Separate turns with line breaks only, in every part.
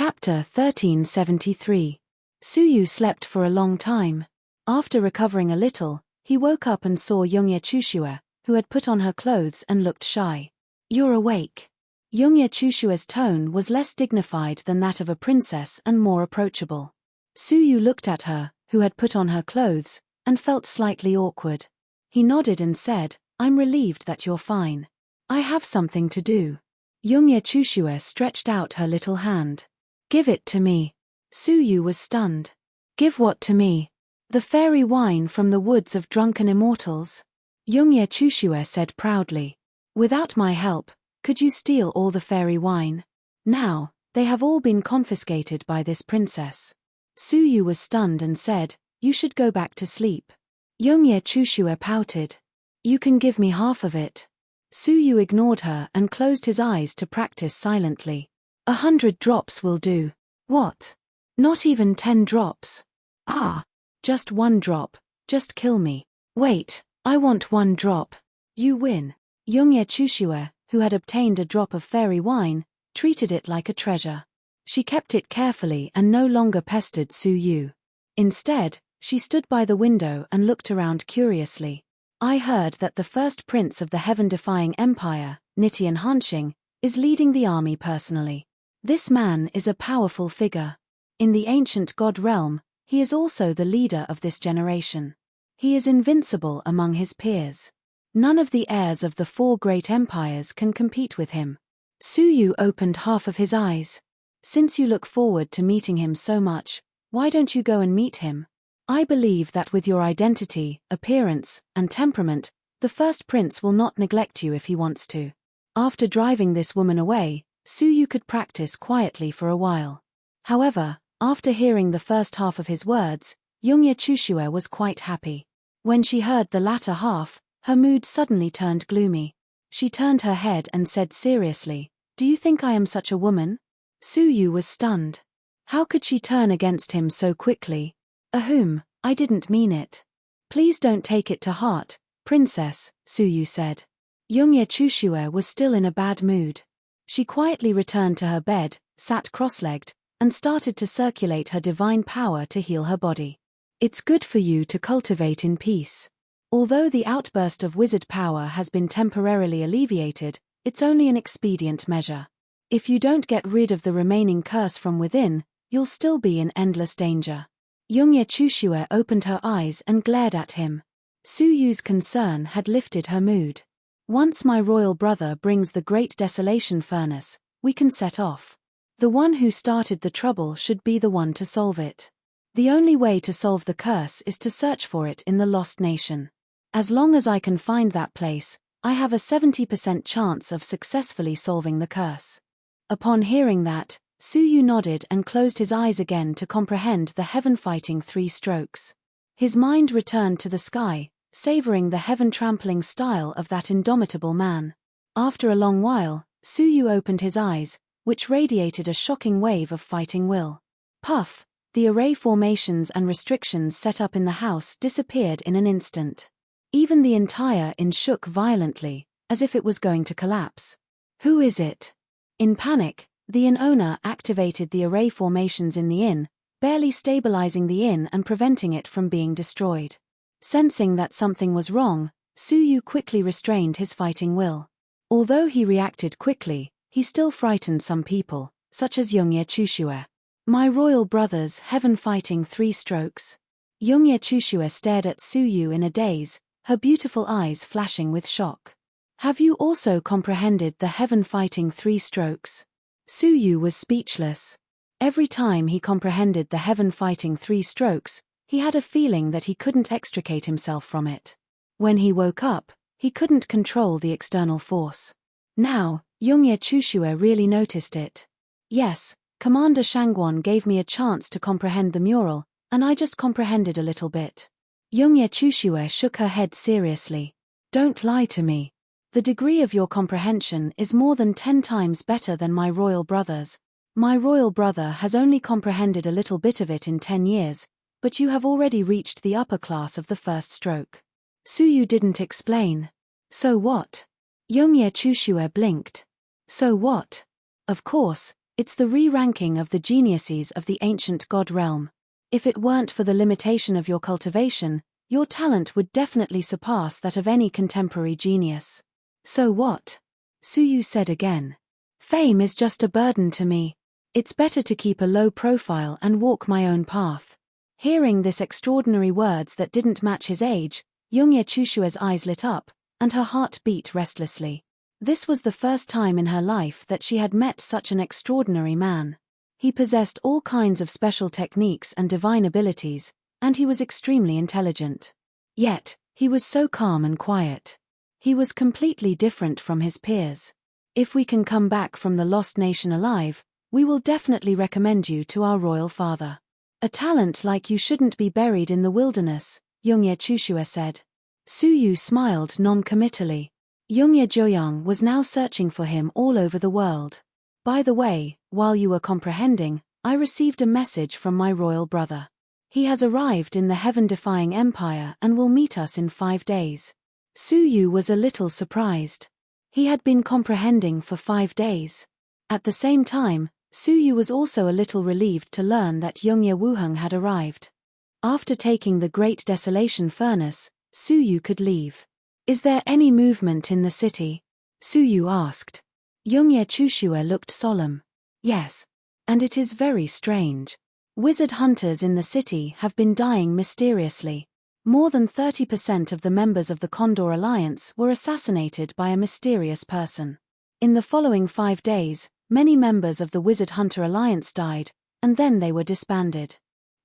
Chapter 1373. Suyu slept for a long time. After recovering a little, he woke up and saw Youngye Chushue, who had put on her clothes and looked shy. "You're awake." Youngye Chushue's tone was less dignified than that of a princess and more approachable. Suyu looked at her, who had put on her clothes, and felt slightly awkward. He nodded and said, "I'm relieved that you're fine. I have something to do." Youngye Chushue stretched out her little hand. "Give it to me." Suyu was stunned. "Give what to me?" "The fairy wine from the woods of drunken immortals." Youngye Chushue said proudly. "Without my help, could you steal all the fairy wine? Now, they have all been confiscated by this princess." Suyu was stunned and said, "You should go back to sleep." Youngye Chushue pouted. "You can give me half of it." Suyu ignored her and closed his eyes to practice silently. 100 drops will do. What? Not even 10 drops? Ah. Just 1 drop. Just kill me. Wait, I want 1 drop. You win. Youngye Chushue, who had obtained a drop of fairy wine, treated it like a treasure. She kept it carefully and no longer pestered Suyu. Instead, she stood by the window and looked around curiously. "I heard that the first prince of the heaven-defying empire, Nitian Hanxing, is leading the army personally. This man is a powerful figure. In the ancient god realm, he is also the leader of this generation. He is invincible among his peers. None of the heirs of the 4 great empires can compete with him." Suyu opened half of his eyes. "Since you look forward to meeting him so much, why don't you go and meet him? I believe that with your identity, appearance, and temperament, the first prince will not neglect you if he wants to." After driving this woman away, Suyu could practice quietly for a while. However, after hearing the first half of his words, Youngye Chushue was quite happy. When she heard the latter half, her mood suddenly turned gloomy. She turned her head and said seriously, "Do you think I am such a woman?" Suyu was stunned. How could she turn against him so quickly? "Ahum, I didn't mean it." "Please don't take it to heart, princess," Suyu said. Youngye Chushue was still in a bad mood. She quietly returned to her bed, sat cross-legged, and started to circulate her divine power to heal her body. "It's good for you to cultivate in peace. Although the outburst of wizard power has been temporarily alleviated, it's only an expedient measure. If you don't get rid of the remaining curse from within, you'll still be in endless danger." Youngye Chushue opened her eyes and glared at him. Suyu's concern had lifted her mood. "Once my royal brother brings the great desolation furnace, we can set off. The one who started the trouble should be the one to solve it. The only way to solve the curse is to search for it in the lost nation. As long as I can find that place, I have a 70% chance of successfully solving the curse." Upon hearing that, Suyu nodded and closed his eyes again to comprehend the heaven-fighting 3 strokes. His mind returned to the sky, savoring the heaven-trampling style of that indomitable man. After a long while, Suyu opened his eyes, which radiated a shocking wave of fighting will. Puff! The array formations and restrictions set up in the house disappeared in an instant. Even the entire inn shook violently, as if it was going to collapse. "Who is it?" In panic, the inn owner activated the array formations in the inn, barely stabilizing the inn and preventing it from being destroyed. Sensing that something was wrong, Suyu quickly restrained his fighting will. Although he reacted quickly, he still frightened some people, such as Youngye Chushue. "My royal brother's heaven-fighting 3 strokes." Youngye Chushue stared at Suyu in a daze, her beautiful eyes flashing with shock. "Have you also comprehended the heaven-fighting 3 strokes? Suyu was speechless. Every time he comprehended the heaven-fighting 3 strokes, he had a feeling that he couldn't extricate himself from it. When he woke up, he couldn't control the external force. Now, Youngye Chushue really noticed it. "Yes, Commander Shangwon gave me a chance to comprehend the mural, and I just comprehended a little bit." Youngye Chushue shook her head seriously. "Don't lie to me. The degree of your comprehension is more than 10 times better than my royal brother's. My royal brother has only comprehended a little bit of it in 10 years, but you have already reached the upper class of the first stroke." Suyu didn't explain. "So what?" Youngye Chushue blinked. "So what? Of course, It's the re-ranking of the geniuses of the ancient god realm. If it weren't for the limitation of your cultivation, your talent would definitely surpass that of any contemporary genius. So what? Suyu said again. Fame is just a burden to me. It's better to keep a low profile and walk my own path. Hearing this extraordinary words that didn't match his age, Youngye Chushua's eyes lit up, and her heart beat restlessly. This was the first time in her life that she had met such an extraordinary man. He possessed all kinds of special techniques and divine abilities, and he was extremely intelligent. Yet, he was so calm and quiet. He was completely different from his peers. If we can come back from the lost nation alive, we will definitely recommend you to our royal father. A talent like you shouldn't be buried in the wilderness, Youngye Chushua said. Suyu smiled non-committally. Youngye Joyoung was now searching for him all over the world. By the way, while you were comprehending, I received a message from my royal brother. He has arrived in the heaven-defying empire and will meet us in 5 days. Suyu was a little surprised. He had been comprehending for 5 days. At the same time, Suyu was also a little relieved to learn that Youngye Wuheng had arrived. After taking the Great Desolation Furnace, Suyu could leave. Is there any movement in the city? Suyu asked. Youngye Chushua looked solemn. Yes. And it is very strange. Wizard hunters in the city have been dying mysteriously. More than 30% of the members of the Condor Alliance were assassinated by a mysterious person. In the following 5 days, many members of the Wizard Hunter Alliance died, and then they were disbanded.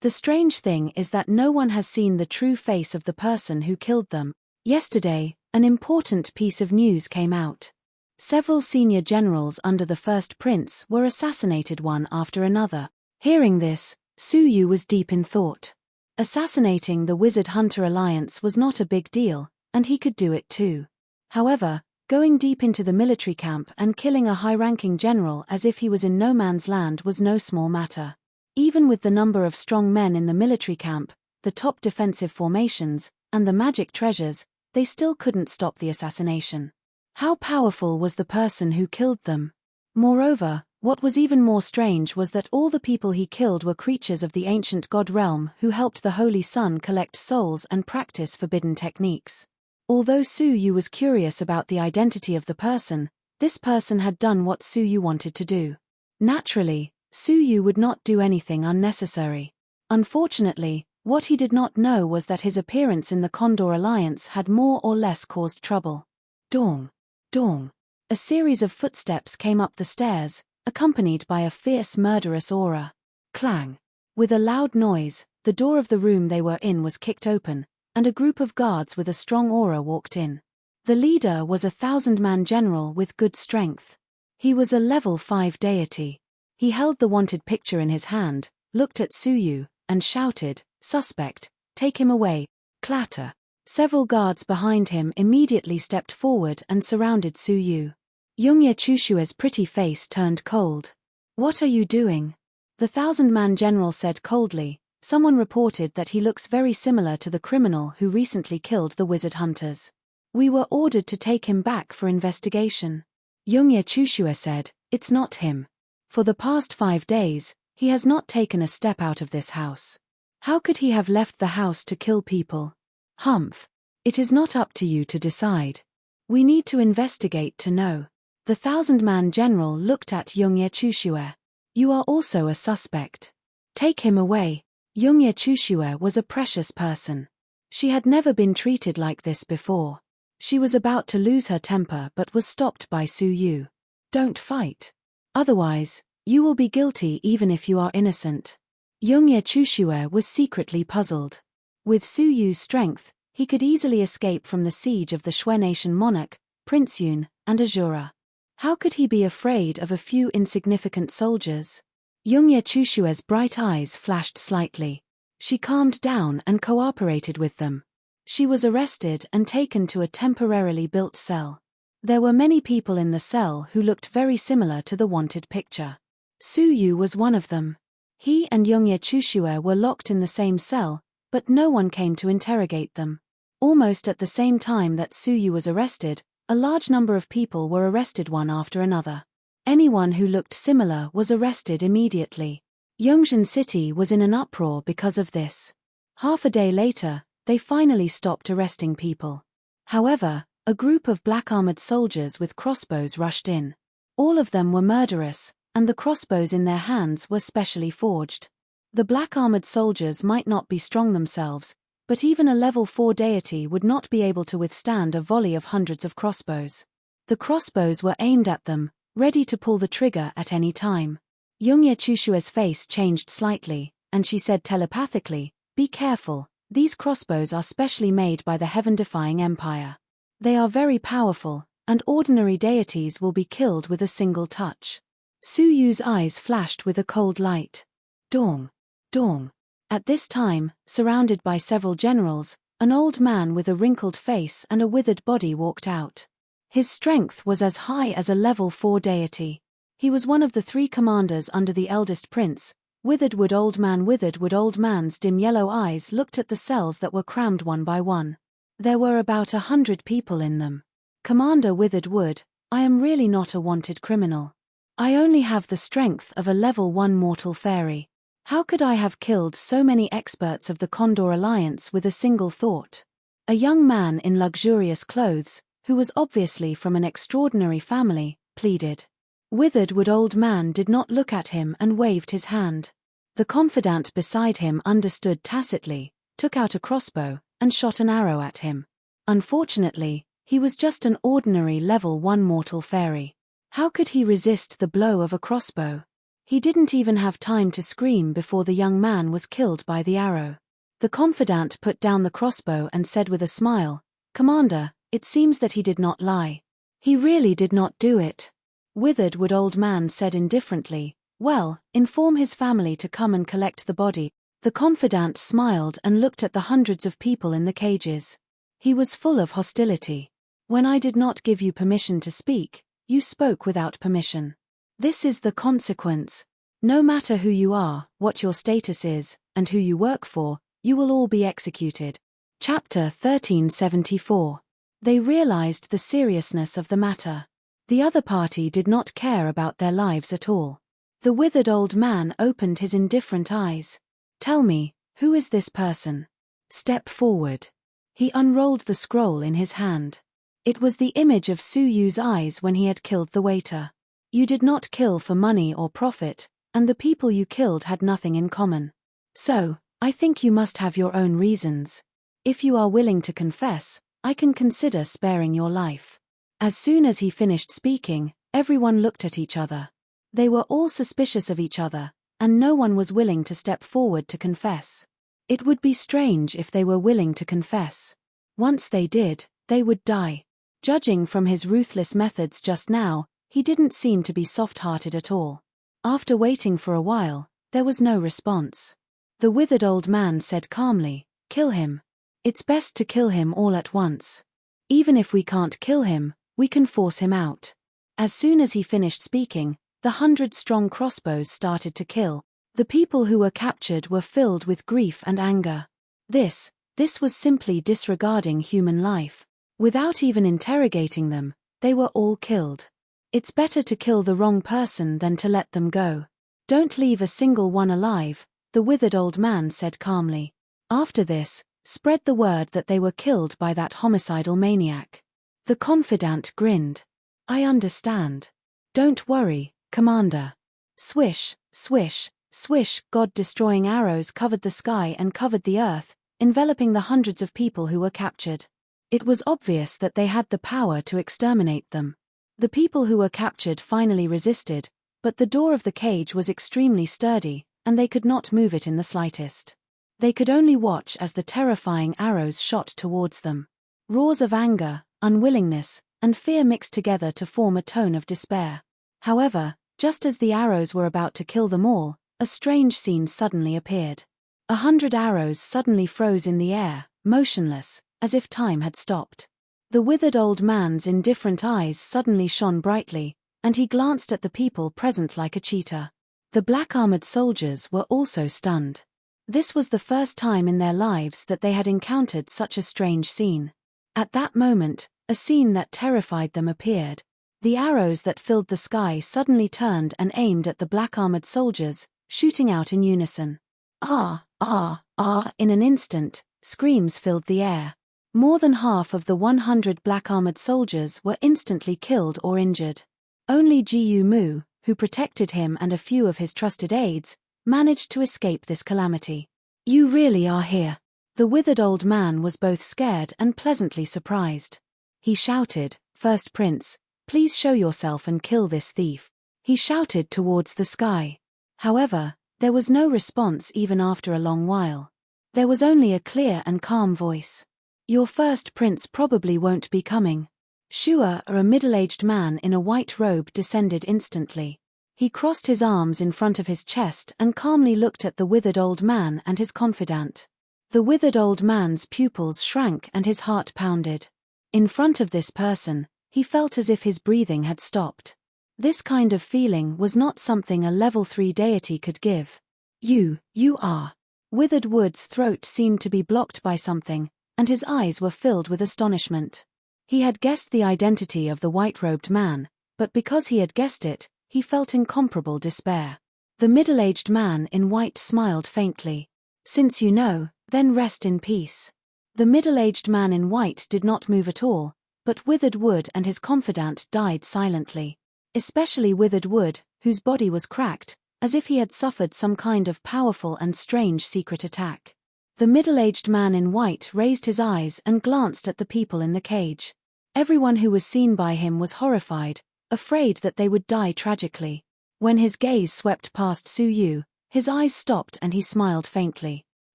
The strange thing is that no one has seen the true face of the person who killed them. Yesterday, an important piece of news came out. Several senior generals under the first prince were assassinated one after another. Hearing this, Suyu was deep in thought. Assassinating the Wizard Hunter Alliance was not a big deal, and he could do it too. However, going deep into the military camp and killing a high-ranking general as if he was in no man's land was no small matter. Even with the number of strong men in the military camp, the top defensive formations, and the magic treasures, they still couldn't stop the assassination. How powerful was the person who killed them? Moreover, what was even more strange was that all the people he killed were creatures of the ancient god realm who helped the Holy Sun collect souls and practice forbidden techniques. Although Suyu was curious about the identity of the person, this person had done what Suyu wanted to do. Naturally, Suyu would not do anything unnecessary. Unfortunately, what he did not know was that his appearance in the Condor Alliance had more or less caused trouble. Dong. Dong. A series of footsteps came up the stairs, accompanied by a fierce murderous aura. Clang. With a loud noise, the door of the room they were in was kicked open, and a group of guards with a strong aura walked in. The leader was a 1,000-man general with good strength. He was a level 5 deity. He held the wanted picture in his hand, looked at Suyu, and shouted, "Suspect, take him away." Clatter. Several guards behind him immediately stepped forward and surrounded Suyu. Youngye Chushua's pretty face turned cold. "What are you doing?" The 1,000-man general said coldly. Someone reported that he looks very similar to the criminal who recently killed the wizard hunters. "We were ordered to take him back for investigation." Youngye Chushua said, "It's not him. For the past 5 days, he has not taken a step out of this house. How could he have left the house to kill people?" "Humph. It is not up to you to decide. We need to investigate to know." The 1,000-man general looked at Youngye Chushua. "You are also a suspect. Take him away." Youngye Chushua was a precious person. She had never been treated like this before. She was about to lose her temper but was stopped by Suyu. "Don't fight. Otherwise, you will be guilty even if you are innocent." Youngye Chushua was secretly puzzled. With Suyu's strength, he could easily escape from the siege of the Shui Nation monarch, Prince Yun, and Azura. How could he be afraid of a few insignificant soldiers? Youngye Chushua's bright eyes flashed slightly. She calmed down and cooperated with them. She was arrested and taken to a temporarily built cell. There were many people in the cell who looked very similar to the wanted picture. Suyu was one of them. He and Youngye Chushua were locked in the same cell, but no one came to interrogate them. Almost at the same time that Suyu was arrested, a large number of people were arrested one after another. Anyone who looked similar was arrested immediately. Yongzhen City was in an uproar because of this. Half a day later, they finally stopped arresting people. However, a group of black-armored soldiers with crossbows rushed in. All of them were murderous, and the crossbows in their hands were specially forged. The black-armored soldiers might not be strong themselves, but even a level 4 deity would not be able to withstand a volley of hundreds of crossbows. The crossbows were aimed at them, ready to pull the trigger at any time. Yongye Chushua's face changed slightly, and she said telepathically, "Be careful, these crossbows are specially made by the heaven-defying empire. They are very powerful, and ordinary deities will be killed with a single touch." Su Yu's eyes flashed with a cold light. Dong! Dong! At this time, surrounded by several generals, an old man with a wrinkled face and a withered body walked out. His strength was as high as a level 4 deity. He was one of the 3 commanders under the eldest prince. Withered wood old man's dim yellow eyes looked at the cells that were crammed one by one. There were about 100 people in them. "Commander Withered Wood, I am really not a wanted criminal. I only have the strength of a level 1 mortal fairy. How could I have killed so many experts of the Condor Alliance with a single thought?" A young man in luxurious clothes, who was obviously from an extraordinary family, pleaded. Withered wood old man did not look at him and waved his hand. The confidant beside him understood tacitly, took out a crossbow, and shot an arrow at him. Unfortunately, he was just an ordinary level 1 mortal fairy. How could he resist the blow of a crossbow? He didn't even have time to scream before the young man was killed by the arrow. The confidant put down the crossbow and said with a smile, "Commander, it seems that he did not lie. He really did not do it." Withered wood old man said indifferently, "Well, inform his family to come and collect the body." The confidant smiled and looked at the hundreds of people in the cages. He was full of hostility. "When I did not give you permission to speak, you spoke without permission. This is the consequence. No matter who you are, what your status is, and who you work for, you will all be executed." Chapter 1374. They realized the seriousness of the matter. The other party did not care about their lives at all. The withered old man opened his indifferent eyes. "Tell me, who is this person? Step forward." He unrolled the scroll in his hand. It was the image of Su Yu's eyes when he had killed the waiter. "You did not kill for money or profit, and the people you killed had nothing in common. So, I think you must have your own reasons. If you are willing to confess, I can consider sparing your life." As soon as he finished speaking, everyone looked at each other. They were all suspicious of each other, and no one was willing to step forward to confess. It would be strange if they were willing to confess. Once they did, they would die. Judging from his ruthless methods just now, he didn't seem to be soft-hearted at all. After waiting for a while, there was no response. The withered old man said calmly, "Kill him. It's best to kill him all at once. Even if we can't kill him, we can force him out." As soon as he finished speaking, the 100-strong crossbows started to kill. The people who were captured were filled with grief and anger. This was simply disregarding human life. Without even interrogating them, they were all killed. It's better to kill the wrong person than to let them go. "Don't leave a single one alive," the withered old man said calmly. "After this, spread the word that they were killed by that homicidal maniac." The confidant grinned. "I understand. Don't worry, Commander." Swish, swish, swish, God-destroying arrows covered the sky and covered the earth, enveloping the hundreds of people who were captured. It was obvious that they had the power to exterminate them. The people who were captured finally resisted, but the door of the cage was extremely sturdy, and they could not move it in the slightest. They could only watch as the terrifying arrows shot towards them. Roars of anger, unwillingness, and fear mixed together to form a tone of despair. However, just as the arrows were about to kill them all, a strange scene suddenly appeared. 100 arrows suddenly froze in the air, motionless, as if time had stopped. The withered old man's indifferent eyes suddenly shone brightly, and he glanced at the people present like a cheetah. The black-armored soldiers were also stunned. This was the first time in their lives that they had encountered such a strange scene. At that moment, a scene that terrified them appeared. The arrows that filled the sky suddenly turned and aimed at the black-armored soldiers, shooting out in unison. Ah, ah, ah! In an instant, screams filled the air. More than half of the 100 black-armored soldiers were instantly killed or injured. Only Jiyu Mu, who protected him and a few of his trusted aides, managed to escape this calamity. You really are here. The withered old man was both scared and pleasantly surprised. He shouted, First Prince, please show yourself and kill this thief. He shouted towards the sky. However, there was no response even after a long while. There was only a clear and calm voice. Your first prince probably won't be coming. Shua, a middle-aged man in a white robe, descended instantly. He crossed his arms in front of his chest and calmly looked at the withered old man and his confidant. The withered old man's pupils shrank and his heart pounded. In front of this person, he felt as if his breathing had stopped. This kind of feeling was not something a level 3 deity could give. You are. Withered Wood's throat seemed to be blocked by something, and his eyes were filled with astonishment. He had guessed the identity of the white-robed man, but because he had guessed it, he felt incomparable despair. The middle-aged man in white smiled faintly. Since you know, then rest in peace. The middle-aged man in white did not move at all, but Withered Wood and his confidant died silently. Especially Withered Wood, whose body was cracked, as if he had suffered some kind of powerful and strange secret attack. The middle-aged man in white raised his eyes and glanced at the people in the cage. Everyone who was seen by him was horrified, afraid that they would die tragically. When his gaze swept past Su Yu, his eyes stopped and he smiled faintly.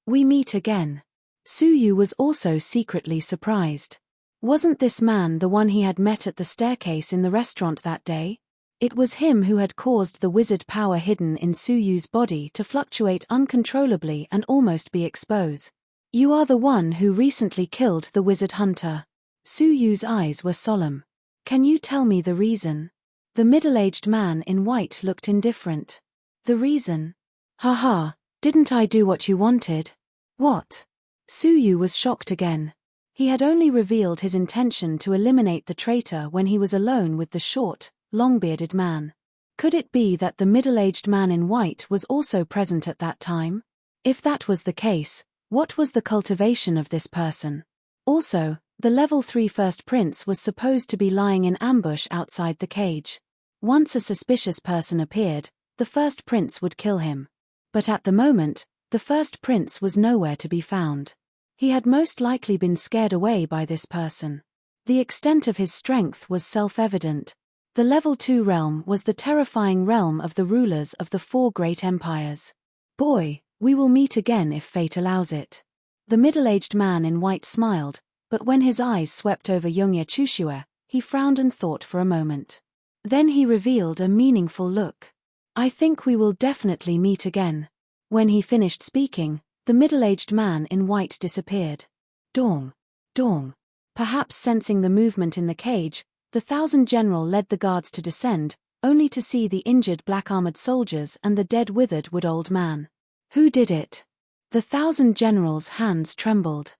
We meet again. Su Yu was also secretly surprised. Wasn't this man the one he had met at the staircase in the restaurant that day? It was him who had caused the wizard power hidden in Su Yu's body to fluctuate uncontrollably and almost be exposed. You are the one who recently killed the wizard hunter. Su Yu's eyes were solemn. Can you tell me the reason? The middle-aged man in white looked indifferent. The reason? Haha, didn't I do what you wanted? What? Su Yu was shocked again. He had only revealed his intention to eliminate the traitor when he was alone with the short, long-bearded man. Could it be that the middle-aged man in white was also present at that time? If that was the case, what was the cultivation of this person? Also, the level 3 first prince was supposed to be lying in ambush outside the cage. Once a suspicious person appeared, the first prince would kill him. But at the moment, the first prince was nowhere to be found. He had most likely been scared away by this person. The extent of his strength was self-evident. The level 2 realm was the terrifying realm of the rulers of the 4 great empires. Boy, we will meet again if fate allows it. The middle-aged man in white smiled, but when his eyes swept over Yongye Chushue, he frowned and thought for a moment. Then he revealed a meaningful look. I think we will definitely meet again. When he finished speaking, the middle-aged man in white disappeared. Dong. Dong. Perhaps sensing the movement in the cage, the 1,000 general led the guards to descend, only to see the injured black-armored soldiers and the dead withered wood old man. Who did it? The 1,000 generals' hands trembled.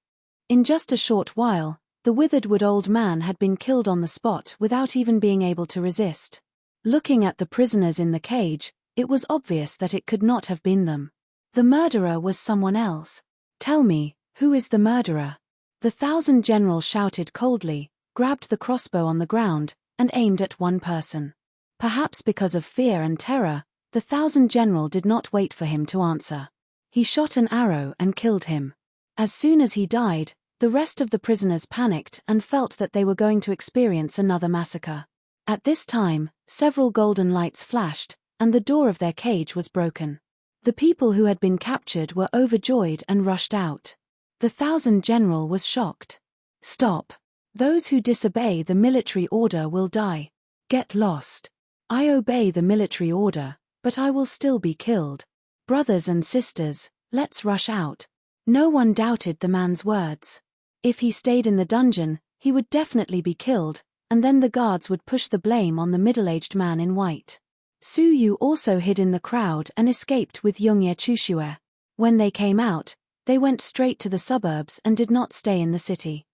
In just a short while, the withered wood old man had been killed on the spot without even being able to resist. Looking at the prisoners in the cage, it was obvious that it could not have been them. The murderer was someone else. Tell me, who is the murderer? The 1,000 general shouted coldly, grabbed the crossbow on the ground, and aimed at one person. Perhaps because of fear and terror, the 1,000 general did not wait for him to answer. He shot an arrow and killed him. As soon as he died, the rest of the prisoners panicked and felt that they were going to experience another massacre. At this time, several golden lights flashed, and the door of their cage was broken. The people who had been captured were overjoyed and rushed out. The 1,000 general was shocked. Stop. Those who disobey the military order will die. Get lost. I obey the military order, but I will still be killed. Brothers and sisters, let's rush out. No one doubted the man's words. If he stayed in the dungeon, he would definitely be killed, and then the guards would push the blame on the middle-aged man in white. Su Yu also hid in the crowd and escaped with Yongye Chushue. When they came out, they went straight to the suburbs and did not stay in the city.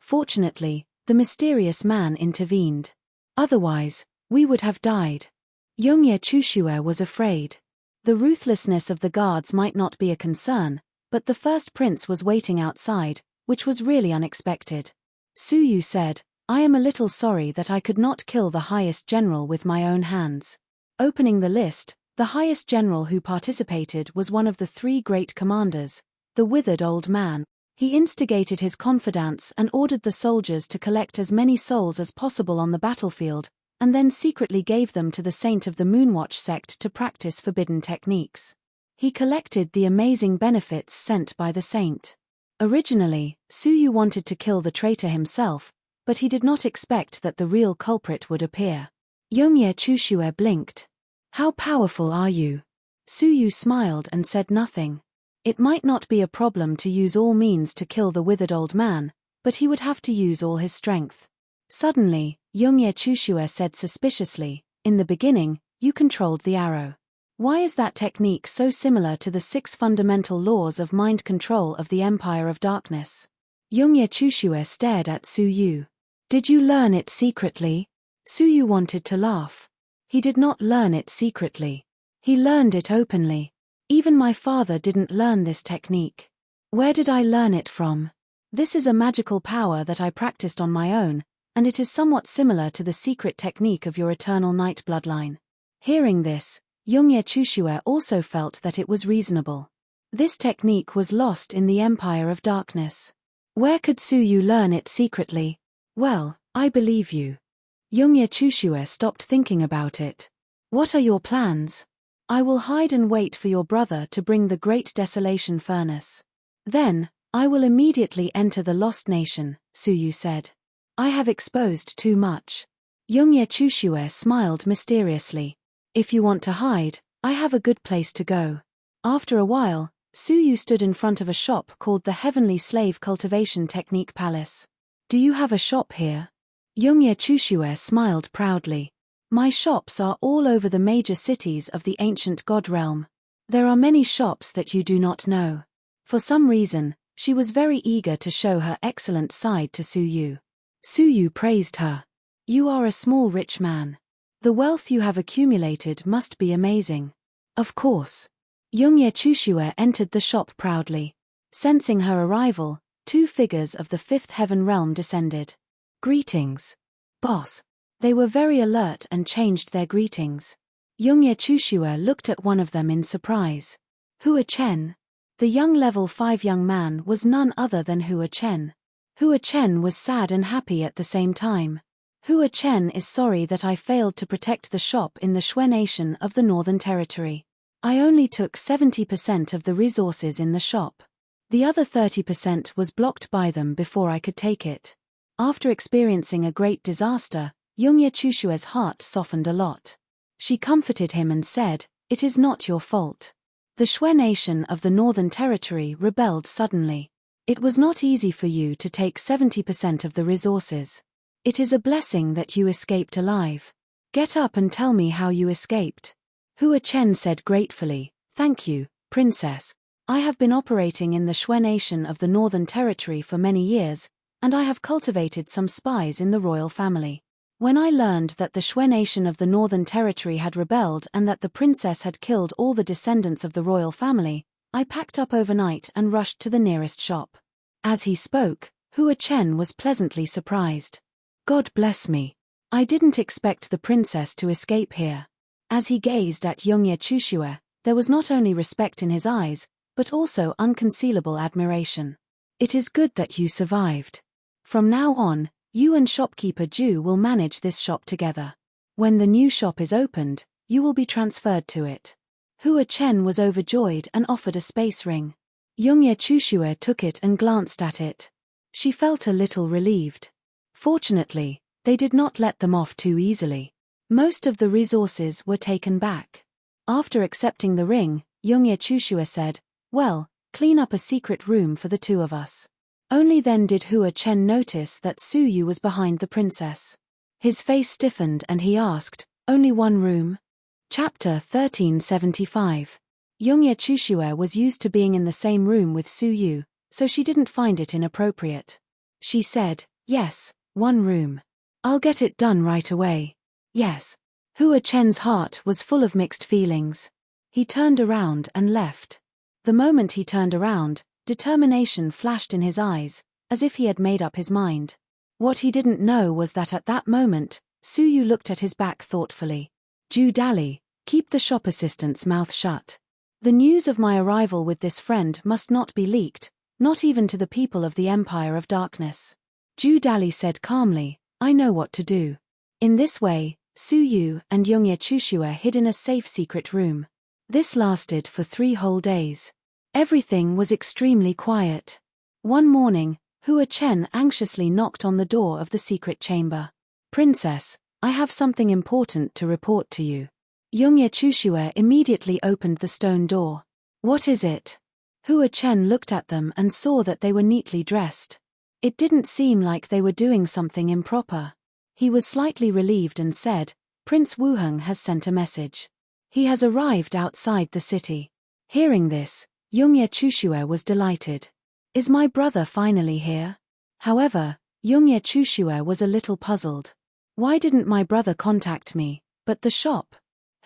Fortunately, the mysterious man intervened. Otherwise, we would have died. Youngye Chushue was afraid. The ruthlessness of the guards might not be a concern, but the first prince was waiting outside, which was really unexpected. Suyu said, I am a little sorry that I could not kill the highest general with my own hands. Opening the list, the highest general who participated was one of the 3 great commanders, the withered old man. He instigated his confidants and ordered the soldiers to collect as many souls as possible on the battlefield, and then secretly gave them to the Saint of the Moonwatch sect to practice forbidden techniques. He collected the amazing benefits sent by the saint. Originally, Suyu wanted to kill the traitor himself, but he did not expect that the real culprit would appear. Youngye Chushue blinked. How powerful are you? Suyu smiled and said nothing. It might not be a problem to use all means to kill the withered old man, but he would have to use all his strength. Suddenly, Youngye Chushue said suspiciously, in the beginning, you controlled the arrow. Why is that technique so similar to the 6 fundamental laws of mind control of the Empire of Darkness? Youngye Chushue stared at Suyu. Did you learn it secretly? Suyu wanted to laugh. He did not learn it secretly. He learned it openly. Even my father didn't learn this technique. Where did I learn it from? This is a magical power that I practiced on my own, and it is somewhat similar to the secret technique of your eternal night bloodline. Hearing this, Youngye Chushue also felt that it was reasonable. This technique was lost in the Empire of Darkness. Where could Suyu learn it secretly? Well, I believe you. Youngye Chushue stopped thinking about it. What are your plans? I will hide and wait for your brother to bring the Great Desolation Furnace. Then, I will immediately enter the Lost Nation, Suyu said. I have exposed too much. Youngye Chushue smiled mysteriously. If you want to hide, I have a good place to go. After a while, Suyu stood in front of a shop called the Heavenly Slave Cultivation Technique Palace. Do you have a shop here? Youngye Chushue smiled proudly. My shops are all over the major cities of the ancient god realm. There are many shops that you do not know. For some reason, she was very eager to show her excellent side to Suyu. Suyu praised her. You are a small rich man. The wealth you have accumulated must be amazing. Of course. Youngye Chushue entered the shop proudly. Sensing her arrival, 2 figures of the 5th heaven realm descended. Greetings. Boss. They were very alert and changed their greetings. Youngye Chushue looked at one of them in surprise. Hua Chen. The young level 5 young man was none other than Hua Chen. Hua Chen was sad and happy at the same time. Hua Chen is sorry that I failed to protect the shop in the Shui Nation of the Northern Territory. I only took 70% of the resources in the shop. The other 30% was blocked by them before I could take it. After experiencing a great disaster, Youngye Chushue's heart softened a lot. She comforted him and said, "It is not your fault. The Shui Nation of the Northern Territory rebelled suddenly. It was not easy for you to take 70% of the resources. It is a blessing that you escaped alive. Get up and tell me how you escaped." Hua Chen said gratefully, "Thank you, Princess. I have been operating in the Shui Nation of the Northern Territory for many years, and I have cultivated some spies in the royal family. When I learned that the Shui Nation of the Northern Territory had rebelled and that the princess had killed all the descendants of the royal family, I packed up overnight and rushed to the nearest shop." As he spoke, Hua Chen was pleasantly surprised. "God bless me. I didn't expect the princess to escape here." As he gazed at Youngye Chushue, there was not only respect in his eyes, but also unconcealable admiration. "It is good that you survived. From now on, you and shopkeeper Ju will manage this shop together. When the new shop is opened, you will be transferred to it." Hua Chen was overjoyed and offered a space ring. Youngye Chushue took it and glanced at it. She felt a little relieved. Fortunately, they did not let them off too easily. Most of the resources were taken back. After accepting the ring, Youngye Chushue said, "Well, clean up a secret room for the 2 of us." Only then did Hua Chen notice that Suyu was behind the princess. His face stiffened and he asked, "Only one room?" Chapter 1375. Youngye Chushue was used to being in the same room with Suyu, so she didn't find it inappropriate. She said, "Yes, one room." I'll get it done right away. Yes. Hua Chen's heart was full of mixed feelings. He turned around and left. The moment he turned around, determination flashed in his eyes, as if he had made up his mind. What he didn't know was that at that moment, Su Yu looked at his back thoughtfully. Ju Dali, keep the shop assistant's mouth shut. The news of my arrival with this friend must not be leaked, not even to the people of the Empire of Darkness. Ju Dali said calmly, I know what to do. In this way, Su Yu and Yongye Chushue hid in a safe secret room. This lasted for 3 whole days. Everything was extremely quiet. One morning, Hua Chen anxiously knocked on the door of the secret chamber. Princess, I have something important to report to you. Yongye Chushue immediately opened the stone door. What is it? Hua Chen looked at them and saw that they were neatly dressed. It didn't seem like they were doing something improper. He was slightly relieved and said, Prince Wuheng has sent a message. He has arrived outside the city. Hearing this, Yongye Chushue was delighted. Is my brother finally here? However, Yongye Chushue was a little puzzled. Why didn't my brother contact me, but the shop?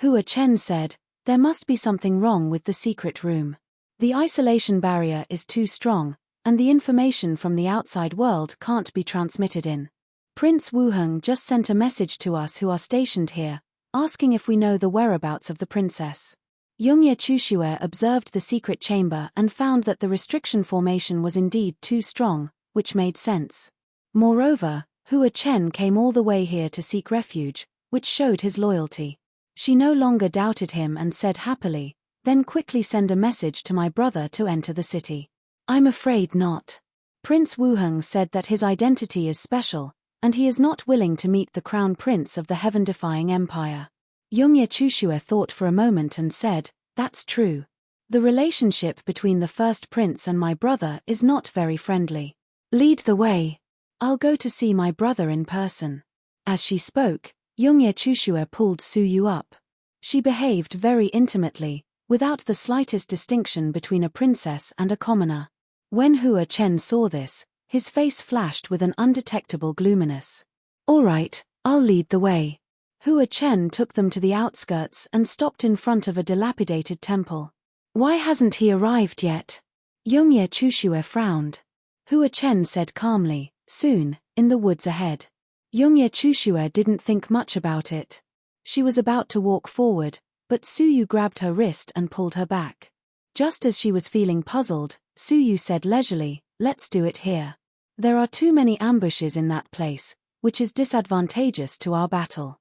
Hua Chen said, there must be something wrong with the secret room. The isolation barrier is too strong, and the information from the outside world can't be transmitted in. Prince Wuheng just sent a message to us who are stationed here, asking if we know the whereabouts of the princess. Yongye Chushue observed the secret chamber and found that the restriction formation was indeed too strong, which made sense. Moreover, Hua Chen came all the way here to seek refuge, which showed his loyalty. She no longer doubted him and said happily, then quickly send a message to my brother to enter the city. I'm afraid not. Prince Wuheng said that his identity is special, and he is not willing to meet the crown prince of the heaven-defying empire. Yongye Chushue thought for a moment and said, that's true. The relationship between the first prince and my brother is not very friendly. Lead the way. I'll go to see my brother in person. As she spoke, Yongye Chushue pulled Su Yu up. She behaved very intimately, without the slightest distinction between a princess and a commoner. When Hua Chen saw this, his face flashed with an undetectable gloominess. All right, I'll lead the way. Hua Chen took them to the outskirts and stopped in front of a dilapidated temple. Why hasn't he arrived yet? Yongye Chushue frowned. Hua Chen said calmly, soon, in the woods ahead. Yongye Chushue didn't think much about it. She was about to walk forward, but Su Yu grabbed her wrist and pulled her back. Just as she was feeling puzzled, Su Yu said leisurely, let's do it here. There are too many ambushes in that place, which is disadvantageous to our battle.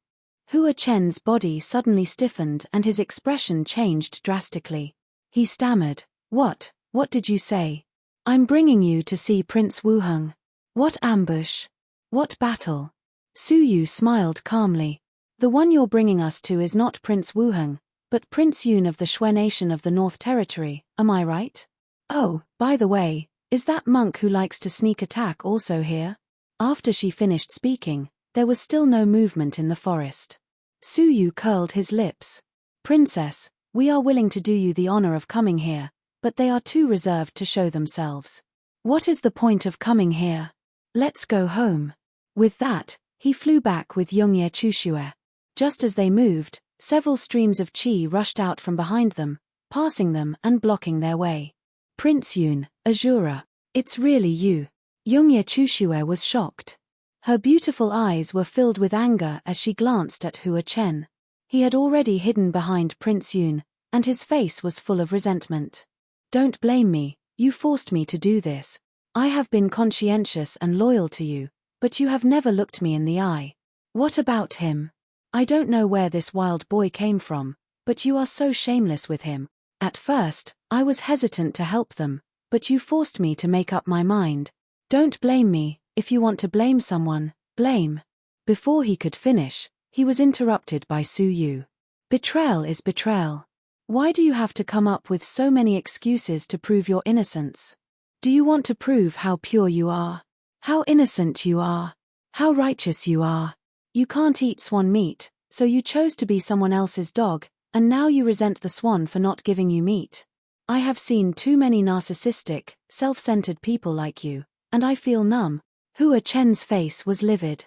Hua Chen's body suddenly stiffened and his expression changed drastically. He stammered, What did you say? I'm bringing you to see Prince Wuheng. What ambush? What battle? Su Yu smiled calmly. The one you're bringing us to is not Prince Wuheng, but Prince Yun of the Shui Nation of the North Territory, am I right? Oh, by the way, is that monk who likes to sneak attack also here? After she finished speaking, there was still no movement in the forest. Su Yu curled his lips. Princess, we are willing to do you the honor of coming here, but they are too reserved to show themselves. What is the point of coming here? Let's go home. With that, he flew back with Yongye Chushue. Just as they moved, several streams of qi rushed out from behind them, passing them and blocking their way. Prince Yun, Azura, it's really you. Yongye Chushue was shocked. Her beautiful eyes were filled with anger as she glanced at Hua Chen. He had already hidden behind Prince Yun, and his face was full of resentment. Don't blame me, you forced me to do this. I have been conscientious and loyal to you, but you have never looked me in the eye. What about him? I don't know where this wild boy came from, but you are so shameless with him. At first, I was hesitant to help them, but you forced me to make up my mind. Don't blame me, if you want to blame someone, blame. Before he could finish, he was interrupted by Su Yu. Betrayal is betrayal. Why do you have to come up with so many excuses to prove your innocence? Do you want to prove how pure you are? How innocent you are? How righteous you are? You can't eat swan meat, so you chose to be someone else's dog, and now you resent the swan for not giving you meat. I have seen too many narcissistic, self-centered people like you, and I feel numb. Hua Chen's face was livid.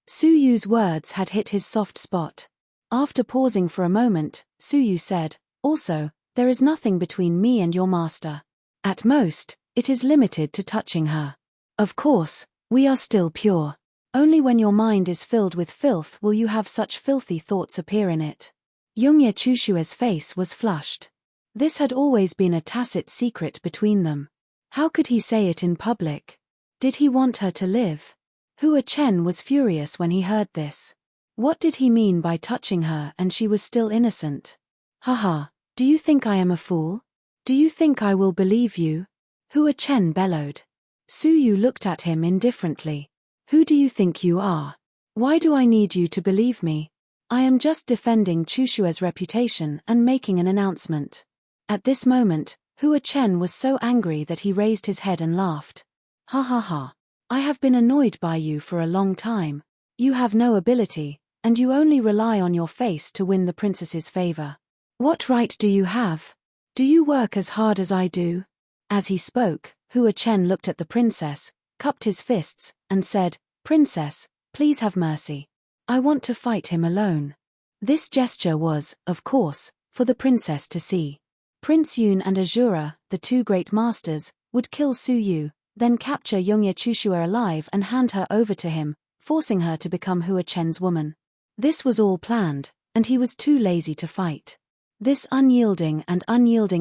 Su Yu's words had hit his soft spot. After pausing for a moment, Su Yu said, "Also, there is nothing between me and your master. At most, it is limited to touching her. Of course, we are still pure. Only when your mind is filled with filth will you have such filthy thoughts appear in it." Yongye Chushue's face was flushed. This had always been a tacit secret between them. How could he say it in public? Did he want her to live? Hua Chen was furious when he heard this. What did he mean by touching her and she was still innocent? Haha, do you think I am a fool? Do you think I will believe you? Hua Chen bellowed. Su Yu looked at him indifferently. Who do you think you are? Why do I need you to believe me? I am just defending Chushue's reputation and making an announcement. At this moment, Hua Chen was so angry that he raised his head and laughed. Ha ha ha. I have been annoyed by you for a long time. You have no ability, and you only rely on your face to win the princess's favor. What right do you have? Do you work as hard as I do? As he spoke, Hua Chen looked at the princess, cupped his fists, and said, "Princess, please have mercy. I want to fight him alone." This gesture was, of course, for the princess to see. Prince Yun and Azura, the two great masters, would kill Su Yu, then capture Yongye Chushue alive and hand her over to him, forcing her to become Hua Chen's woman. This was all planned, and he was too lazy to fight. This unyielding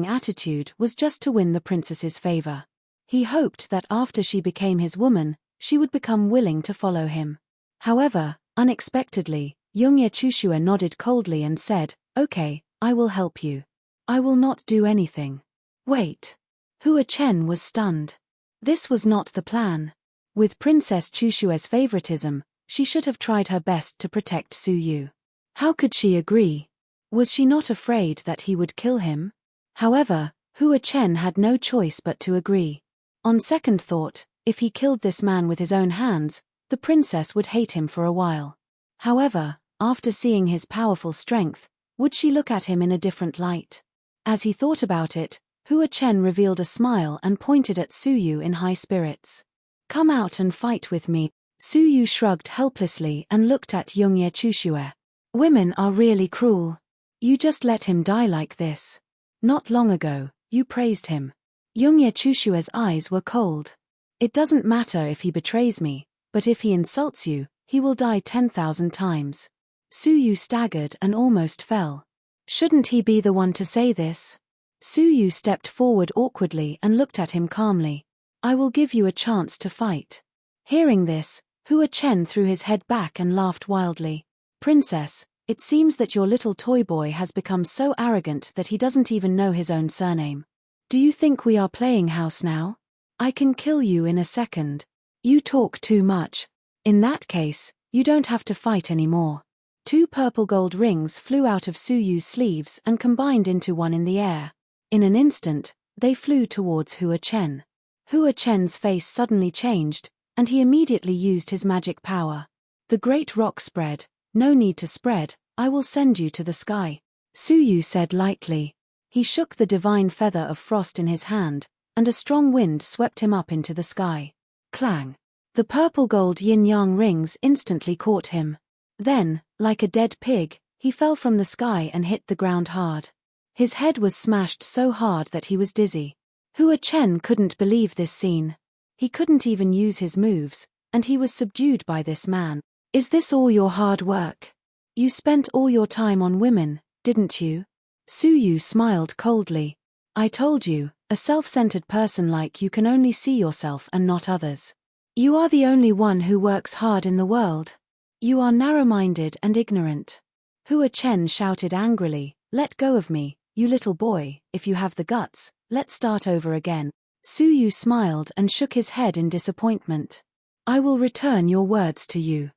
attitude was just to win the princess's favor. He hoped that after she became his woman, she would become willing to follow him. However, unexpectedly, Yongye Chushue nodded coldly and said, "Okay, I will help you. I will not do anything." Wait. Hua Chen was stunned. This was not the plan. With Princess Chushue's favoritism, she should have tried her best to protect Su Yu. How could she agree? Was she not afraid that he would kill him? However, Hua Chen had no choice but to agree. On second thought, if he killed this man with his own hands, the princess would hate him for a while. However, after seeing his powerful strength, would she look at him in a different light? As he thought about it, Hua Chen revealed a smile and pointed at Su Yu in high spirits. "Come out and fight with me." Su Yu shrugged helplessly and looked at Yongye Chushue. "Women are really cruel. You just let him die like this. Not long ago, you praised him." Yongye Chushue's eyes were cold. "It doesn't matter if he betrays me, but if he insults you, he will die 10,000 times. Su Yu staggered and almost fell. Shouldn't he be the one to say this? Su Yu stepped forward awkwardly and looked at him calmly. "I will give you a chance to fight." Hearing this, Hua Chen threw his head back and laughed wildly. "Princess, it seems that your little toy boy has become so arrogant that he doesn't even know his own surname. Do you think we are playing house now? I can kill you in a second. You talk too much. In that case, you don't have to fight anymore." Two purple gold rings flew out of Su Yu's sleeves and combined into one in the air. In an instant, they flew towards Hua Chen. Hua Chen's face suddenly changed, and he immediately used his magic power. "The great rock spread. No need to spread, I will send you to the sky," Su Yu said lightly. He shook the divine feather of frost in his hand, and a strong wind swept him up into the sky. Clang! The purple gold yin-yang rings instantly caught him. Then, like a dead pig, he fell from the sky and hit the ground hard. His head was smashed so hard that he was dizzy. Hua Chen couldn't believe this scene. He couldn't even use his moves, and he was subdued by this man. "Is this all your hard work? You spent all your time on women, didn't you?" Su Yu smiled coldly. "I told you, a self-centered person like you can only see yourself and not others. You are the only one who works hard in the world. You are narrow-minded and ignorant." Hua Chen shouted angrily, "Let go of me, you little boy, if you have the guts, let's start over again." Su Yu smiled and shook his head in disappointment. "I will return your words to you.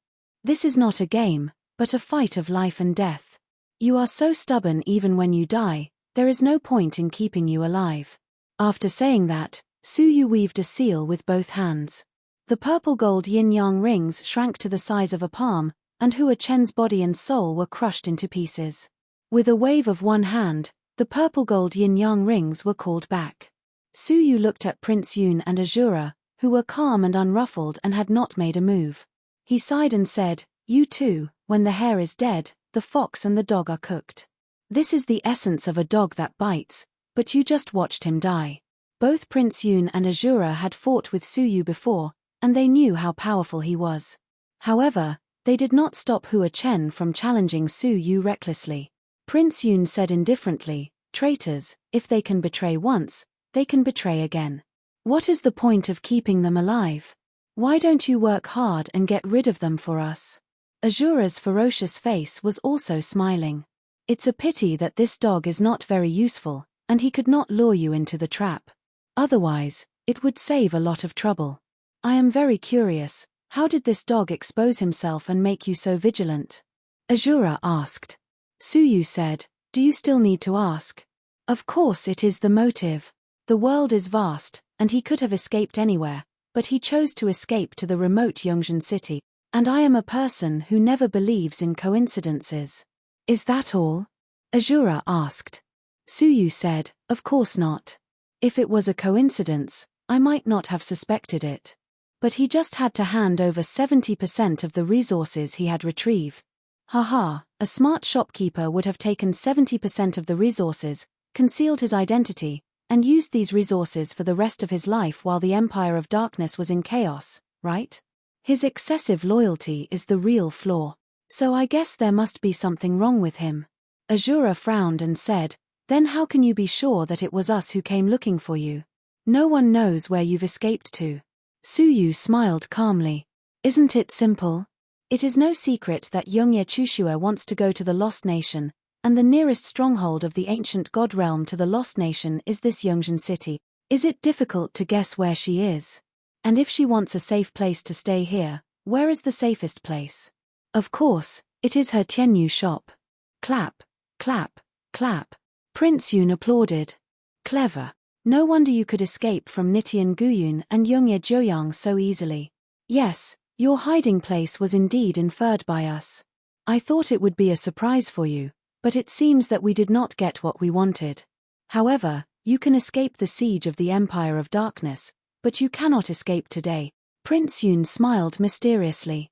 This is not a game, but a fight of life and death. You are so stubborn even when you die, there is no point in keeping you alive." After saying that, Su Yu weaved a seal with both hands. The purple gold yin-yang rings shrank to the size of a palm, and Hua Chen's body and soul were crushed into pieces. With a wave of one hand, the purple gold yin-yang rings were called back. Su Yu looked at Prince Yun and Azura, who were calm and unruffled and had not made a move. He sighed and said, You too, when the hare is dead, the fox and the dog are cooked. This is the essence of a dog that bites, but you just watched him die. Both Prince Yun and Azura had fought with Suyu before, and they knew how powerful he was. However, they did not stop Hua Chen from challenging Suyu recklessly. Prince Yun said indifferently, "Traitors, if they can betray once, they can betray again. What is the point of keeping them alive? Why don't you work hard and get rid of them for us?" Azura's ferocious face was also smiling. "It's a pity that this dog is not very useful, and he could not lure you into the trap. Otherwise, it would save a lot of trouble. I am very curious, how did this dog expose himself and make you so vigilant?" Azura asked. Suyu said, "Do you still need to ask? Of course it is the motive. The world is vast, and he could have escaped anywhere, but he chose to escape to the remote Yongzhen city, and I am a person who never believes in coincidences." "Is that all?" Azura asked. Suyu said, "Of course not. If it was a coincidence, I might not have suspected it. But he just had to hand over 70% of the resources he had retrieved. Haha, a smart shopkeeper would have taken 70% of the resources, concealed his identity, and used these resources for the rest of his life while the Empire of Darkness was in chaos, right? His excessive loyalty is the real flaw. So I guess there must be something wrong with him." Azura frowned and said, "Then how can you be sure that it was us who came looking for you? No one knows where you've escaped to." Suyu smiled calmly. "Isn't it simple? It is no secret that Yongye Chushua wants to go to the Lost Nation, and the nearest stronghold of the ancient god realm to the Lost Nation is this Yongzhen city. Is it difficult to guess where she is? And if she wants a safe place to stay here, where is the safest place? Of course, it is her Tianyu shop." Clap, clap, clap. Prince Yun applauded. "Clever. No wonder you could escape from Nitian Guyun and Yongye Joyang so easily. Yes, your hiding place was indeed inferred by us. I thought it would be a surprise for you, but it seems that we did not get what we wanted. However, you can escape the siege of the Empire of Darkness, but you cannot escape today." Prince Yun smiled mysteriously.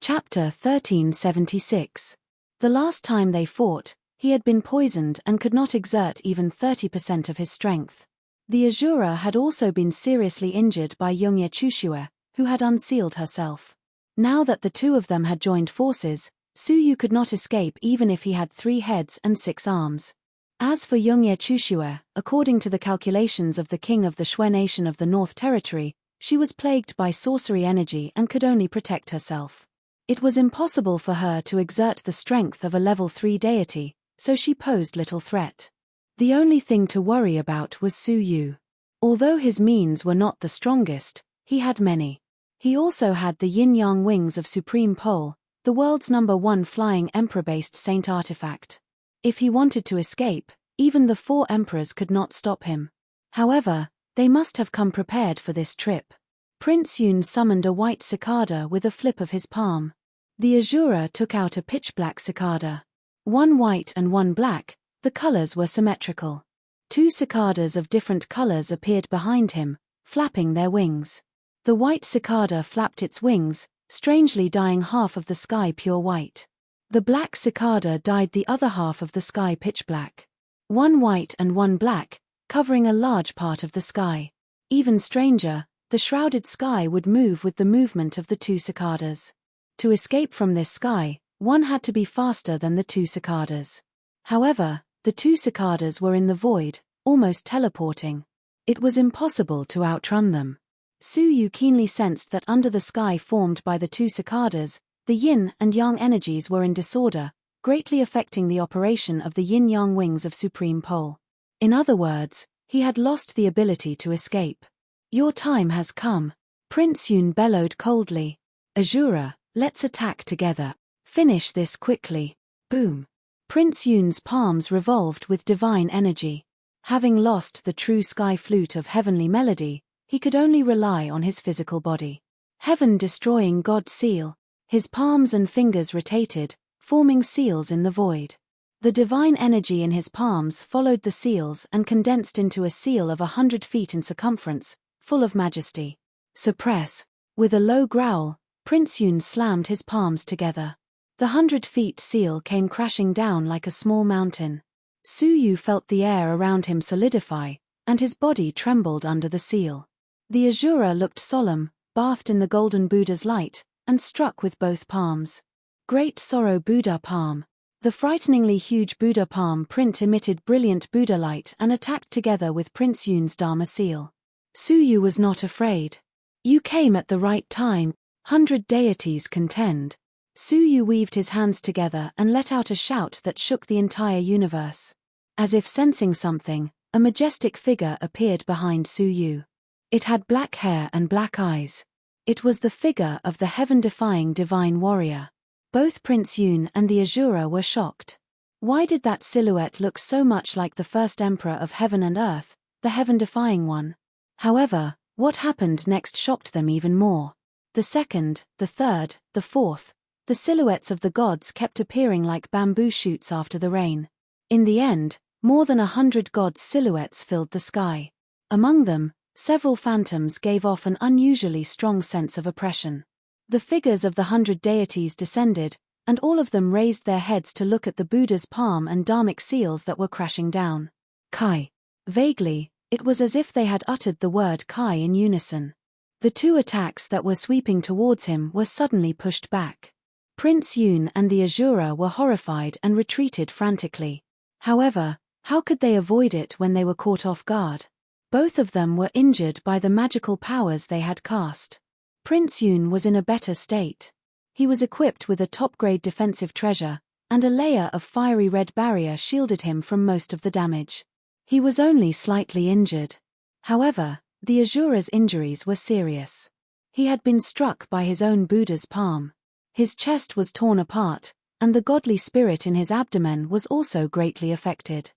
Chapter 1376. The last time they fought, he had been poisoned and could not exert even 30% of his strength. The Azura had also been seriously injured by Yongye Chushua, who had unsealed herself. Now that the two of them had joined forces, Suyu could not escape even if he had 3 heads and 6 arms. As for Yongye Chushua, according to the calculations of the king of the Shui nation of the North Territory, she was plagued by sorcery energy and could only protect herself. It was impossible for her to exert the strength of a level 3 deity, so she posed little threat. The only thing to worry about was Suyu. Although his means were not the strongest, he had many. He also had the yin-yang wings of Supreme Pole, the world's #1 flying emperor-based saint artifact. If he wanted to escape, even the 4 emperors could not stop him. However, they must have come prepared for this trip. Prince Yun summoned a white cicada with a flip of his palm. The Azura took out a pitch-black cicada. 1 white and 1 black, the colors were symmetrical. 2 cicadas of different colors appeared behind him, flapping their wings. The white cicada flapped its wings, strangely dyeing half of the sky pure white. The black cicada dyed the other half of the sky pitch black. 1 white and 1 black, covering a large part of the sky. Even stranger, the shrouded sky would move with the movement of the 2 cicadas. To escape from this sky, one had to be faster than the 2 cicadas. However, the 2 cicadas were in the void, almost teleporting. It was impossible to outrun them. Suyu keenly sensed that under the sky formed by the 2 cicadas, the yin and yang energies were in disorder, greatly affecting the operation of the yin-yang wings of Supreme Pole. In other words, he had lost the ability to escape. "Your time has come," Prince Yun bellowed coldly. "Azura, let's attack together. Finish this quickly." Boom. Prince Yun's palms revolved with divine energy. Having lost the true sky flute of heavenly melody, he could only rely on his physical body. Heaven-destroying God seal. His palms and fingers rotated, forming seals in the void. The divine energy in his palms followed the seals and condensed into a seal of 100 feet in circumference, full of majesty. Suppress. With a low growl, Prince Yun slammed his palms together. The 100-feet seal came crashing down like a small mountain. Suyu felt the air around him solidify, and his body trembled under the seal. The Asura looked solemn, bathed in the golden Buddha's light, and struck with both palms. Great Sorrow Buddha Palm. The frighteningly huge Buddha palm print emitted brilliant Buddha light and attacked together with Prince Yun's Dharma seal. Suyu was not afraid. You came at the right time, 100 deities contend. Suyu weaved his hands together and let out a shout that shook the entire universe. As if sensing something, a majestic figure appeared behind Suyu. It had black hair and black eyes. It was the figure of the heaven-defying divine warrior. Both Prince Yun and the Asura were shocked. Why did that silhouette look so much like the first emperor of heaven and earth, the heaven-defying one? However, what happened next shocked them even more. The second, the third, the fourth, the silhouettes of the gods kept appearing like bamboo shoots after the rain. In the end, more than 100 gods' silhouettes filled the sky. Among them, several phantoms gave off an unusually strong sense of oppression. The figures of the 100 deities descended, and all of them raised their heads to look at the Buddha's palm and dharmic seals that were crashing down. Kai. Vaguely, it was as if they had uttered the word Kai in unison. The two attacks that were sweeping towards him were suddenly pushed back. Prince Yun and the Asura were horrified and retreated frantically. However, how could they avoid it when they were caught off guard? Both of them were injured by the magical powers they had cast. Prince Yun was in a better state. He was equipped with a top-grade defensive treasure, and a layer of fiery red barrier shielded him from most of the damage. He was only slightly injured. However, the Asura's injuries were serious. He had been struck by his own Buddha's palm. His chest was torn apart, and the godly spirit in his abdomen was also greatly affected.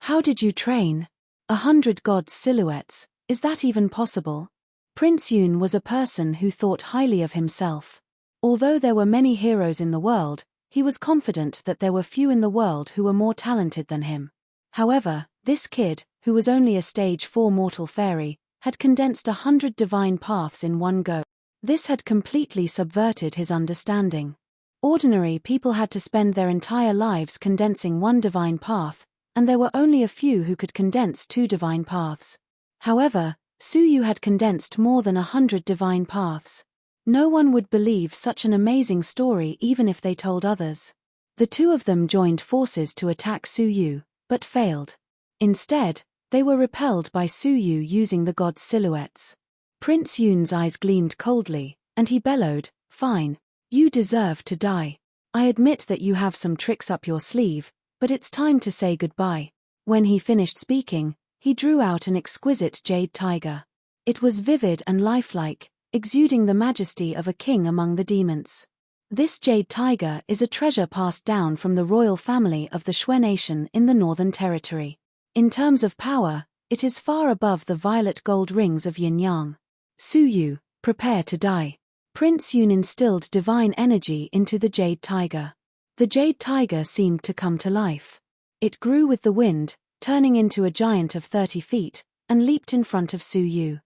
How did you train? 100 gods' silhouettes, is that even possible? Prince Yun was a person who thought highly of himself. Although there were many heroes in the world, he was confident that there were few in the world who were more talented than him. However, this kid, who was only a stage 4 mortal fairy, had condensed 100 divine paths in one go. This had completely subverted his understanding. Ordinary people had to spend their entire lives condensing one divine path, and there were only a few who could condense 2 divine paths. However, Suyu had condensed more than 100 divine paths. No one would believe such an amazing story even if they told others. The two of them joined forces to attack Suyu, but failed. Instead, they were repelled by Suyu using the god's silhouettes. Prince Yun's eyes gleamed coldly, and he bellowed, "Fine. You deserve to die. I admit that you have some tricks up your sleeve, but it's time to say goodbye." When he finished speaking, he drew out an exquisite jade tiger. It was vivid and lifelike, exuding the majesty of a king among the demons. This jade tiger is a treasure passed down from the royal family of the Shui nation in the Northern Territory. In terms of power, it is far above the violet gold rings of yin-yang. Suyu, prepare to die. Prince Yun instilled divine energy into the jade tiger. The jade tiger seemed to come to life. It grew with the wind, turning into a giant of 30 feet, and leaped in front of Suyu.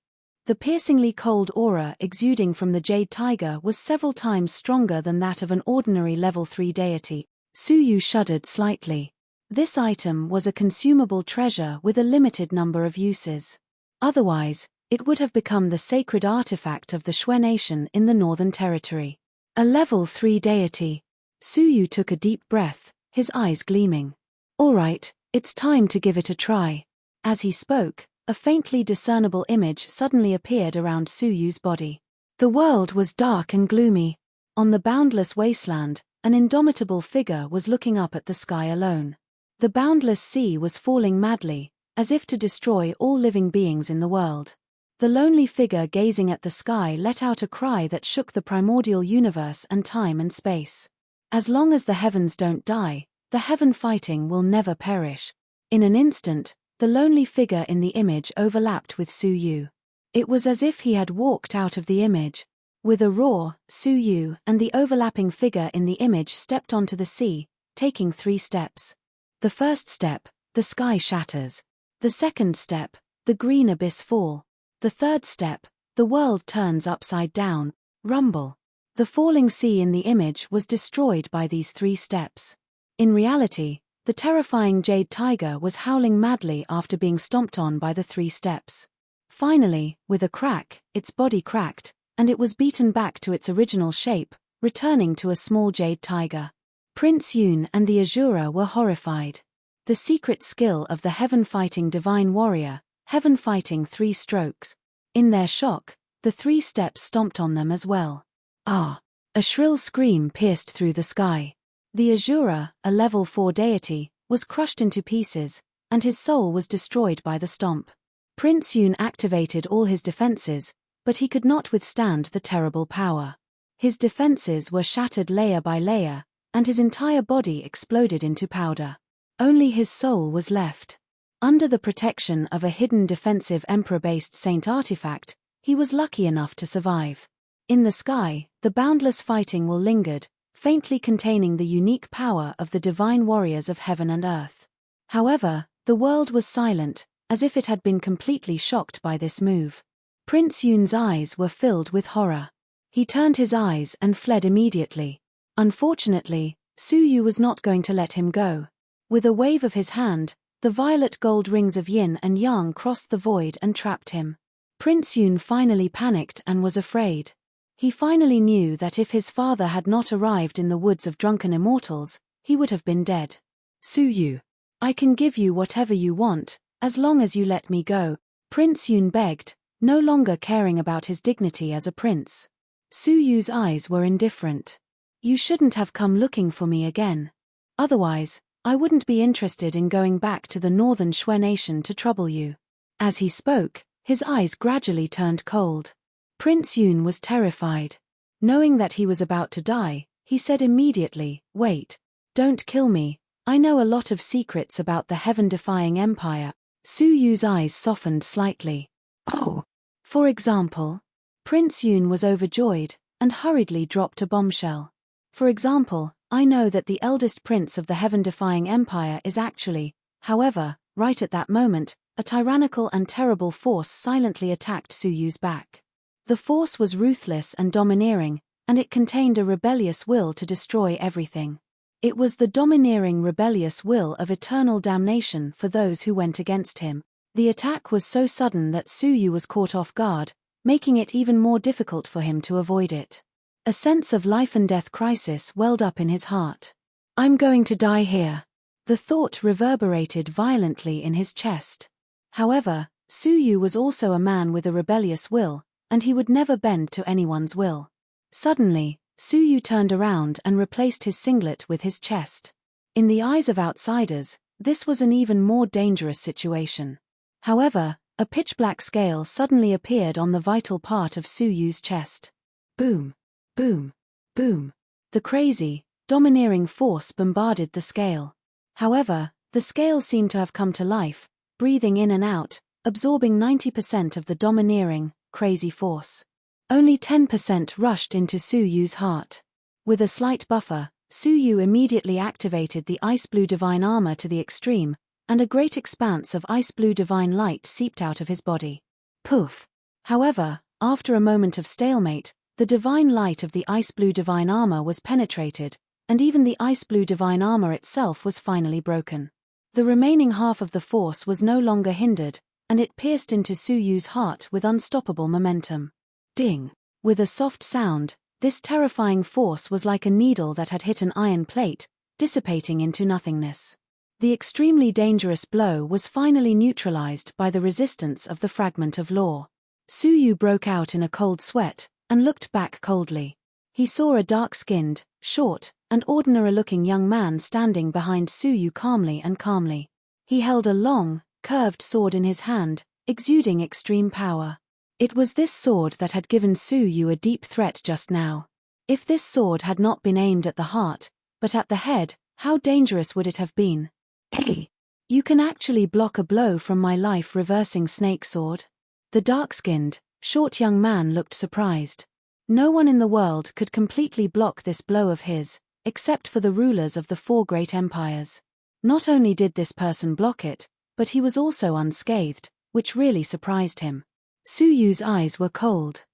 The piercingly cold aura exuding from the jade tiger was several times stronger than that of an ordinary level 3 deity. Suyu shuddered slightly. This item was a consumable treasure with a limited number of uses. Otherwise, it would have become the sacred artifact of the Shui nation in the Northern Territory. A level 3 deity. Suyu took a deep breath, his eyes gleaming. All right, it's time to give it a try. As he spoke, a faintly discernible image suddenly appeared around Suyu's body. The world was dark and gloomy. On the boundless wasteland, an indomitable figure was looking up at the sky alone. The boundless sea was falling madly, as if to destroy all living beings in the world. The lonely figure gazing at the sky let out a cry that shook the primordial universe and time and space. As long as the heavens don't die, the heaven fighting will never perish. In an instant, the lonely figure in the image overlapped with Suyu. It was as if he had walked out of the image. With a roar, Suyu and the overlapping figure in the image stepped onto the sea, taking 3 steps. The first step, the sky shatters. The second step, the green abyss fall. The third step, the world turns upside down. Rumble. The falling sea in the image was destroyed by these 3 steps. In reality, the terrifying jade tiger was howling madly after being stomped on by the 3 steps. Finally, with a crack, its body cracked, and it was beaten back to its original shape, returning to a small jade tiger. Prince Yun and the Azura were horrified. The secret skill of the heaven-fighting divine warrior, heaven-fighting 3 strokes. In their shock, the 3 steps stomped on them as well. Ah! A shrill scream pierced through the sky. The Azura, a level 4 deity, was crushed into pieces, and his soul was destroyed by the stomp. Prince Yun activated all his defenses, but he could not withstand the terrible power. His defenses were shattered layer by layer, and his entire body exploded into powder. Only his soul was left. Under the protection of a hidden defensive emperor-based saint artifact, he was lucky enough to survive. In the sky, the boundless fighting will lingered, faintly containing the unique power of the divine warriors of heaven and earth. However, the world was silent, as if it had been completely shocked by this move. Prince Yun's eyes were filled with horror. He turned his eyes and fled immediately. Unfortunately, Su Yu was not going to let him go. With a wave of his hand, the violet gold rings of yin and yang crossed the void and trapped him. Prince Yun finally panicked and was afraid. He finally knew that if his father had not arrived in the woods of drunken immortals, he would have been dead. Su Yu, I can give you whatever you want, as long as you let me go, Prince Yun begged, no longer caring about his dignity as a prince. Su Yu's eyes were indifferent. You shouldn't have come looking for me again. Otherwise, I wouldn't be interested in going back to the northern Shui nation to trouble you. As he spoke, his eyes gradually turned cold. Prince Yun was terrified. Knowing that he was about to die, he said immediately, wait, don't kill me, I know a lot of secrets about the heaven-defying empire. Su Yu's eyes softened slightly. Oh! For example? Prince Yun was overjoyed, and hurriedly dropped a bombshell. For example, I know that the eldest prince of the heaven-defying empire is actually, however, right at that moment, a tyrannical and terrible force silently attacked Su Yu's back. The force was ruthless and domineering, and it contained a rebellious will to destroy everything. It was the domineering rebellious will of eternal damnation for those who went against him. The attack was so sudden that Su Yu was caught off guard, making it even more difficult for him to avoid it. A sense of life and death crisis welled up in his heart. I'm going to die here. The thought reverberated violently in his chest. However, Su Yu was also a man with a rebellious will, and he would never bend to anyone's will. Suddenly, Su Yu turned around and replaced his singlet with his chest. In the eyes of outsiders, this was an even more dangerous situation. However, a pitch-black scale suddenly appeared on the vital part of Su Yu's chest. Boom! Boom! Boom! The crazy, domineering force bombarded the scale. However, the scale seemed to have come to life, breathing in and out, absorbing 90% of the domineering, crazy force. Only 10% rushed into Su Yu's heart. With a slight buffer, Su Yu immediately activated the ice blue divine armor to the extreme, and a great expanse of ice blue divine light seeped out of his body. Poof! However, after a moment of stalemate, the divine light of the ice blue divine armor was penetrated, and even the ice blue divine armor itself was finally broken. The remaining half of the force was no longer hindered, and it pierced into Su Yu's heart with unstoppable momentum. Ding! With a soft sound, this terrifying force was like a needle that had hit an iron plate, dissipating into nothingness. The extremely dangerous blow was finally neutralized by the resistance of the fragment of law. Su Yu broke out in a cold sweat, and looked back coldly. He saw a dark-skinned, short, and ordinary-looking young man standing behind Su Yu calmly. He held a long, curved sword in his hand, exuding extreme power. It was this sword that had given Su Yu a deep threat just now. If this sword had not been aimed at the heart, but at the head, how dangerous would it have been? Hey! You can actually block a blow from my life-reversing snake sword? The dark-skinned, short young man looked surprised. No one in the world could completely block this blow of his, except for the rulers of the 4 great empires. Not only did this person block it, but he was also unscathed, which really surprised him. Su Yu's eyes were cold.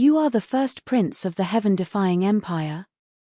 You are the first prince of the heaven-defying empire?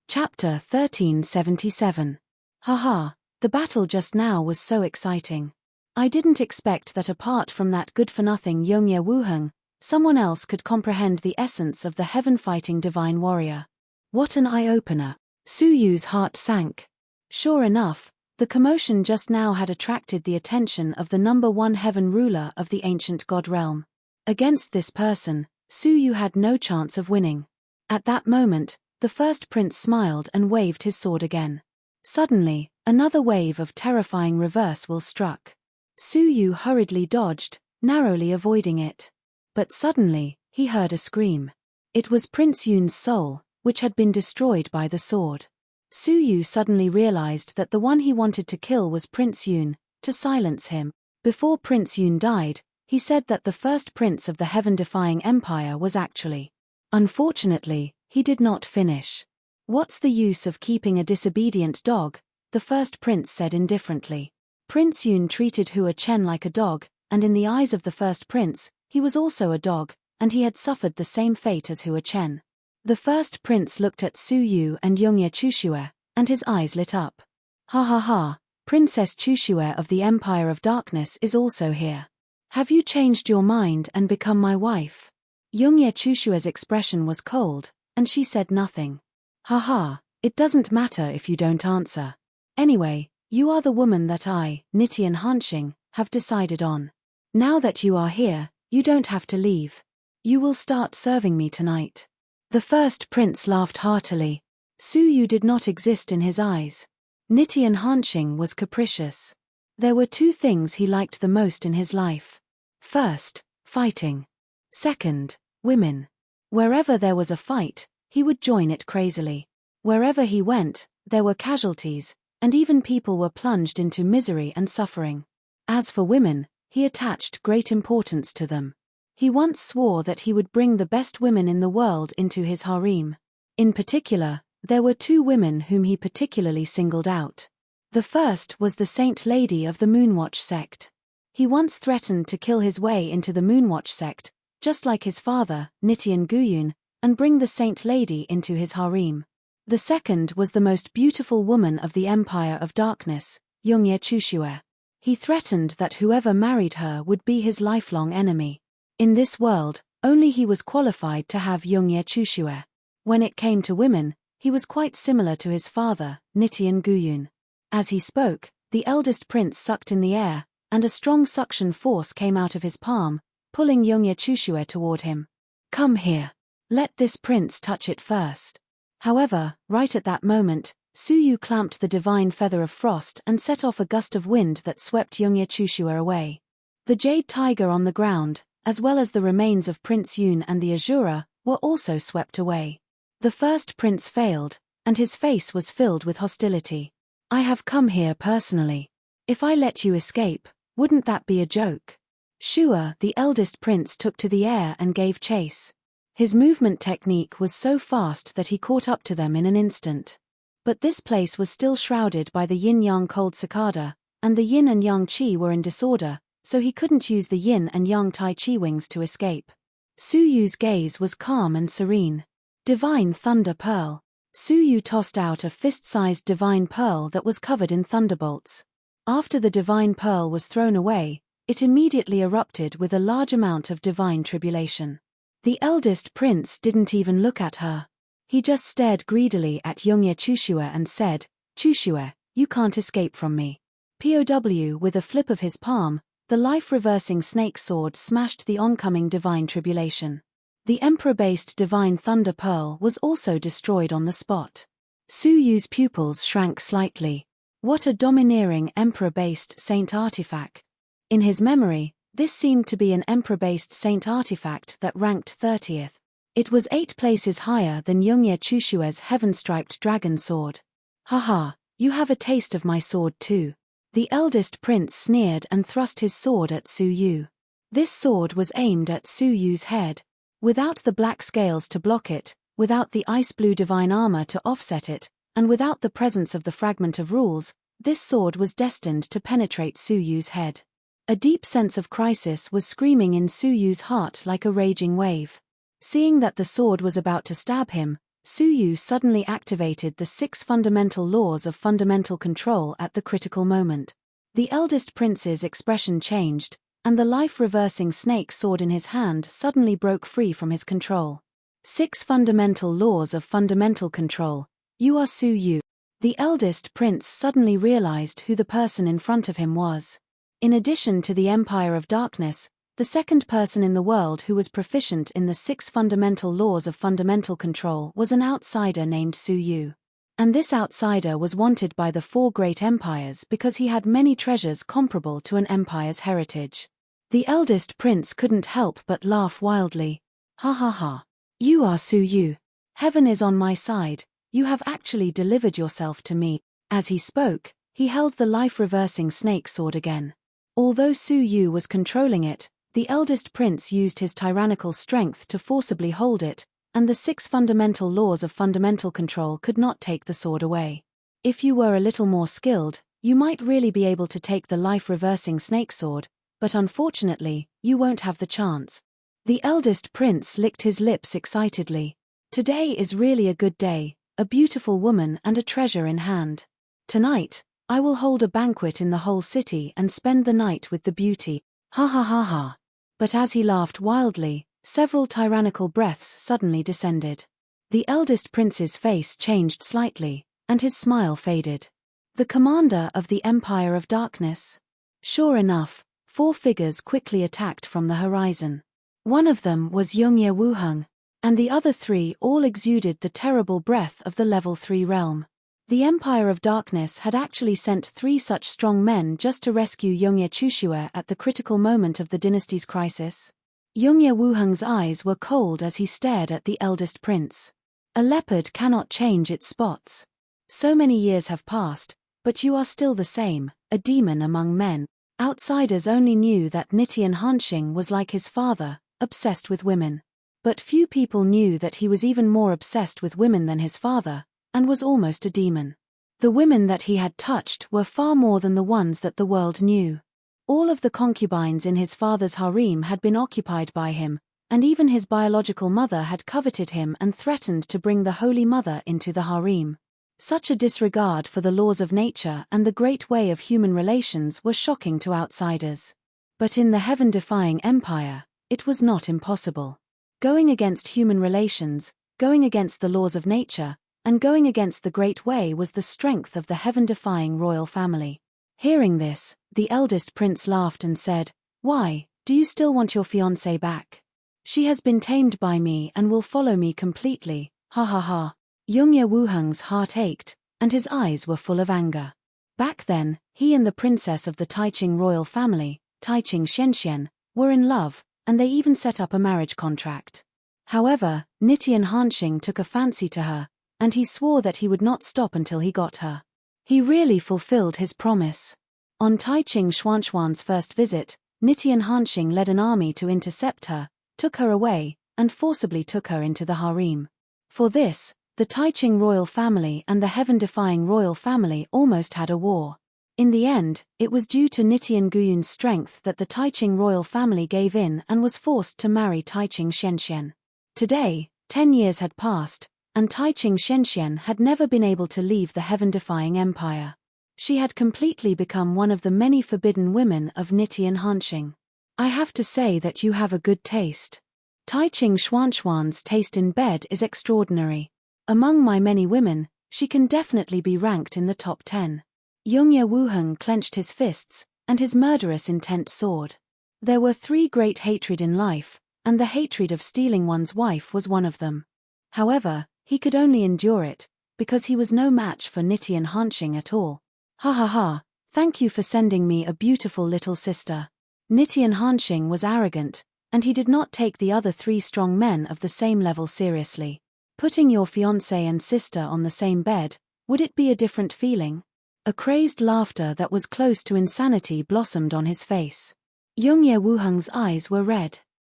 Chapter 1377. Haha, the battle just now was so exciting. I didn't expect that apart from that good-for-nothing Yongye Wuheng, someone else could comprehend the essence of the heaven-fighting divine warrior. What an eye-opener. Su Yu's heart sank. Sure enough, the commotion just now had attracted the attention of the #1 heaven ruler of the ancient god realm. Against this person, Su Yu had no chance of winning. At that moment, the first prince smiled and waved his sword again. Suddenly, another wave of terrifying reverse-will struck. Su Yu hurriedly dodged, narrowly avoiding it. But suddenly, he heard a scream. It was Prince Yun's soul, which had been destroyed by the sword. Su Yu suddenly realized that the one he wanted to kill was Prince Yun, to silence him. Before Prince Yun died, he said that the first prince of the heaven-defying empire was actually. Unfortunately, he did not finish. What's the use of keeping a disobedient dog? The first prince said indifferently. Prince Yun treated Hua Chen like a dog, and in the eyes of the first prince, he was also a dog, and he had suffered the same fate as Hua Chen. The first prince looked at Su Yu and Yongye Chushue, and his eyes lit up. Ha ha ha, Princess Chushue of the Empire of Darkness is also here. Have you changed your mind and become my wife? Yongye Chushue's expression was cold, and she said nothing. Ha ha, it doesn't matter if you don't answer. Anyway, you are the woman that I, Nitian Hanxing, have decided on. Now that you are here, you don't have to leave. You will start serving me tonight. The first prince laughed heartily. Su Yu did not exist in his eyes. Nitian Hanxing was capricious. There were two things he liked the most in his life. First, fighting. Second, women. Wherever there was a fight, he would join it crazily. Wherever he went, there were casualties, and even people were plunged into misery and suffering. As for women, he attached great importance to them. He once swore that he would bring the best women in the world into his harem. In particular, there were two women whom he particularly singled out. The first was the Saint Lady of the Moonwatch sect. He once threatened to kill his way into the Moonwatch sect, just like his father, Nitian Guyun, and bring the Saint Lady into his harem. The second was the most beautiful woman of the Empire of Darkness, Yongye Chushue. He threatened that whoever married her would be his lifelong enemy. In this world, only he was qualified to have Yongye Chushue. When it came to women, he was quite similar to his father, Nitian Guyun. As he spoke, the eldest prince sucked in the air, and a strong suction force came out of his palm, pulling Yongye Chushue toward him. Come here. Let this prince touch it first. However, right at that moment, Su Yu clamped the divine feather of frost and set off a gust of wind that swept Yongye Chushue away. The jade tiger on the ground, as well as the remains of Prince Yun and the Azura, were also swept away. The first prince failed, and his face was filled with hostility. I have come here personally. If I let you escape, wouldn't that be a joke? Shua, the eldest prince, took to the air and gave chase. His movement technique was so fast that he caught up to them in an instant. But this place was still shrouded by the yin-yang cold cicada, and the yin and yang qi were in disorder, so he couldn't use the yin and yang tai chi wings to escape. Su Yu's gaze was calm and serene. Divine Thunder Pearl. Su Yu tossed out a fist-sized divine pearl that was covered in thunderbolts. After the divine pearl was thrown away, it immediately erupted with a large amount of divine tribulation. The eldest prince didn't even look at her. He just stared greedily at Yongye Chushue and said, Chushue, you can't escape from me. POW. With a flip of his palm, the life-reversing snake sword smashed the oncoming divine tribulation. The emperor-based divine thunder pearl was also destroyed on the spot. Su Yu's pupils shrank slightly. What a domineering emperor-based saint artifact. In his memory, this seemed to be an emperor-based saint artifact that ranked 30th. It was 8 places higher than Yongye Chushue's heaven-striped dragon sword. Haha, you have a taste of my sword too. The eldest prince sneered and thrust his sword at Su Yu. This sword was aimed at Su Yu's head. Without the black scales to block it, without the ice-blue divine armor to offset it, and without the presence of the fragment of rules, this sword was destined to penetrate Su Yu's head. A deep sense of crisis was screaming in Su Yu's heart like a raging wave. Seeing that the sword was about to stab him, Su Yu suddenly activated the 6 fundamental laws of fundamental control at the critical moment. The eldest prince's expression changed, and the life-reversing snake sword in his hand suddenly broke free from his control. 6 fundamental laws of fundamental control. You are Su Yu. The eldest prince suddenly realized who the person in front of him was. In addition to the Empire of Darkness, the second person in the world who was proficient in the 6 fundamental laws of fundamental control was an outsider named Su Yu. And this outsider was wanted by the 4 great empires because he had many treasures comparable to an empire's heritage. The eldest prince couldn't help but laugh wildly. Ha ha ha. You are Su Yu. Heaven is on my side, you have actually delivered yourself to me. As he spoke, he held the life-reversing snake sword again. Although Su Yu was controlling it, the eldest prince used his tyrannical strength to forcibly hold it, and the 6 fundamental laws of fundamental control could not take the sword away. If you were a little more skilled, you might really be able to take the life-reversing snake sword, but unfortunately, you won't have the chance. The eldest prince licked his lips excitedly. Today is really a good day, a beautiful woman and a treasure in hand. Tonight, I will hold a banquet in the whole city and spend the night with the beauty. Ha ha ha ha. But as he laughed wildly, several tyrannical breaths suddenly descended. The eldest prince's face changed slightly, and his smile faded. The commander of the Empire of Darkness. Sure enough, 4 figures quickly attacked from the horizon. One of them was Yongye Wuheng, and the other 3 all exuded the terrible breath of the level 3 realm. The Empire of Darkness had actually sent 3 such strong men just to rescue Yongye Chushue at the critical moment of the dynasty's crisis. Yongye Wuheng's eyes were cold as he stared at the eldest prince. A leopard cannot change its spots. So many years have passed, but you are still the same, a demon among men. Outsiders only knew that Nitian Hanxing was like his father, obsessed with women. But few people knew that he was even more obsessed with women than his father, and was almost a demon. The women that he had touched were far more than the ones that the world knew. All of the concubines in his father's harem had been occupied by him, and even his biological mother had coveted him and threatened to bring the Holy Mother into the harem. Such a disregard for the laws of nature and the great way of human relations were shocking to outsiders. But in the heaven-defying empire, it was not impossible. Going against human relations, going against the laws of nature, and going against the great way was the strength of the heaven-defying royal family. Hearing this, the eldest prince laughed and said, "Why, do you still want your fiancée back? She has been tamed by me and will follow me completely, ha ha ha." Yongye Wuheng's heart ached, and his eyes were full of anger. Back then, he and the princess of the Taiqing royal family, Taiqing Xianxian, were in love, and they even set up a marriage contract. However, Nitian Hanxing took a fancy to her, and he swore that he would not stop until he got her. He really fulfilled his promise. On Taiqing Xuanxuan's first visit, Nitian Hanxing led an army to intercept her, took her away, and forcibly took her into the harem. For this, the Taiqing royal family and the heaven-defying royal family almost had a war. In the end, it was due to Nitian Guyun's strength that the Taiqing royal family gave in and was forced to marry Taiqing Xianxian. Today, 10 years had passed, and Taiqing Xianxian had never been able to leave the heaven-defying empire. She had completely become one of the many forbidden women of Nitian Hanxing. I have to say that you have a good taste. Taiqing Xuanxuan's taste in bed is extraordinary. Among my many women, she can definitely be ranked in the top 10. Yongye Wuheng clenched his fists, and his murderous intent soared. There were 3 great hatred in life, and the hatred of stealing one's wife was one of them. However, he could only endure it, because he was no match for Nitian Hanxing at all. Ha ha ha, thank you for sending me a beautiful little sister. Nitian Hanxing was arrogant, and he did not take the other 3 strong men of the same level seriously. Putting your fiancé and sister on the same bed, would it be a different feeling? A crazed laughter that was close to insanity blossomed on his face. Yongye Wuheng's eyes were red.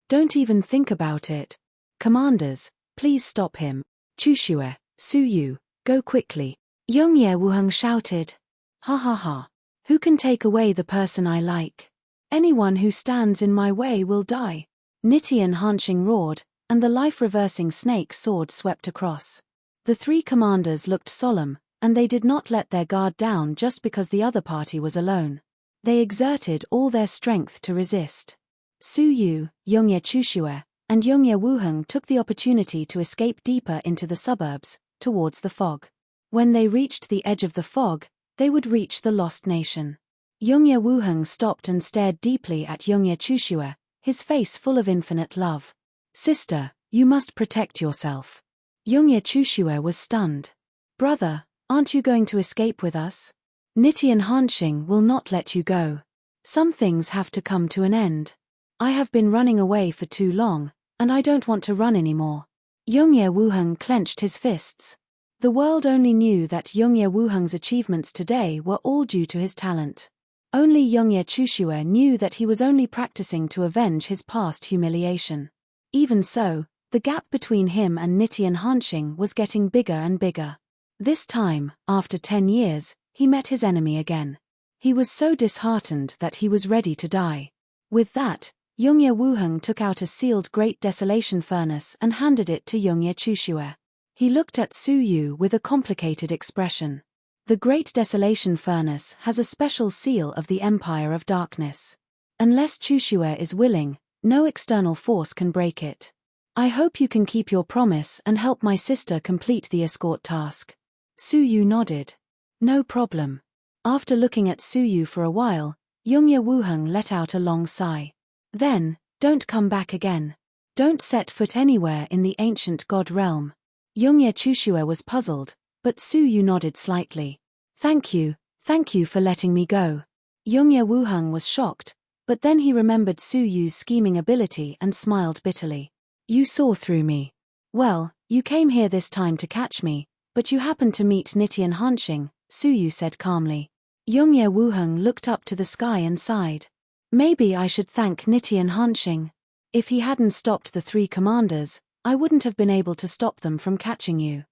Don't even think about it. Commanders, please stop him. Chushue, Su Yu, go quickly. Yongye Wuheng shouted. Ha ha ha. Who can take away the person I like? Anyone who stands in my way will die. Nitian Hanxing roared, and the life-reversing snake sword swept across. The three commanders looked solemn, and they did not let their guard down just because the other party was alone. They exerted all their strength to resist. Su Yu, Yongye Chushue, and Yongye Wuheng took the opportunity to escape deeper into the suburbs, towards the fog. When they reached the edge of the fog, they would reach the lost nation. Yongye Wuheng stopped and stared deeply at Yongye Chushue, his face full of infinite love. "Sister, you must protect yourself." Yongye Chushue was stunned. "Brother, aren't you going to escape with us? Nitian Hanxing will not let you go. Some things have to come to an end. I have been running away for too long, and I don't want to run anymore." Yongye Wuheng clenched his fists. The world only knew that Yongye Wuheng's achievements today were all due to his talent. Only Yongye Chushue knew that he was only practicing to avenge his past humiliation. Even so, the gap between him and Nitian Hanxing was getting bigger and bigger. This time, after 10 years, he met his enemy again. He was so disheartened that he was ready to die. With that, Yongye Wuheng took out a sealed Great Desolation Furnace and handed it to Yongye Chushue. He looked at Su Yu with a complicated expression. The Great Desolation Furnace has a special seal of the Empire of Darkness. Unless Chushue is willing, no external force can break it. I hope you can keep your promise and help my sister complete the escort task. Su Yu nodded. No problem. After looking at Su Yu for a while, Yongye Wuheng let out a long sigh. Then, don't come back again. Don't set foot anywhere in the ancient god realm. Yongye Chushue was puzzled, but Su Yu nodded slightly. Thank you for letting me go. Yongye Wuheng was shocked, but then he remembered Su Yu's scheming ability and smiled bitterly. You saw through me. Well, you came here this time to catch me, but you happened to meet Nitian Hanxing, Su Yu said calmly. Yongye Wuheng looked up to the sky and sighed. Maybe I should thank Nitian Hanxing. If he hadn't stopped the three commanders, I wouldn't have been able to stop them from catching you.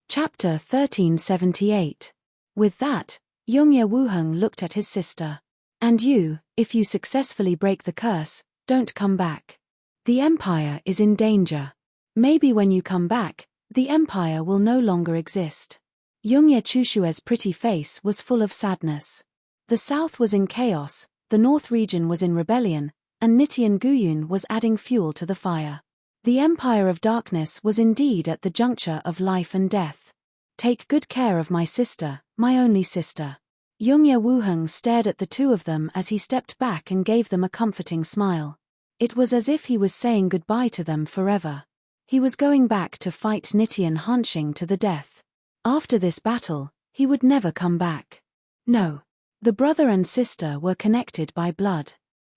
Chapter 1378. With that, Yongye Wuheng looked at his sister. And you, if you successfully break the curse, don't come back. The Empire is in danger. Maybe when you come back, the Empire will no longer exist. Yongye Chushue's pretty face was full of sadness. The south was in chaos, the north region was in rebellion, and Nitian Guyun was adding fuel to the fire. The Empire of Darkness was indeed at the juncture of life and death. Take good care of my sister, my only sister. Yongye Wuheng stared at the two of them as he stepped back and gave them a comforting smile. It was as if he was saying goodbye to them forever. He was going back to fight Nitian Hanxing to the death. After this battle, he would never come back. No. The brother and sister were connected by blood.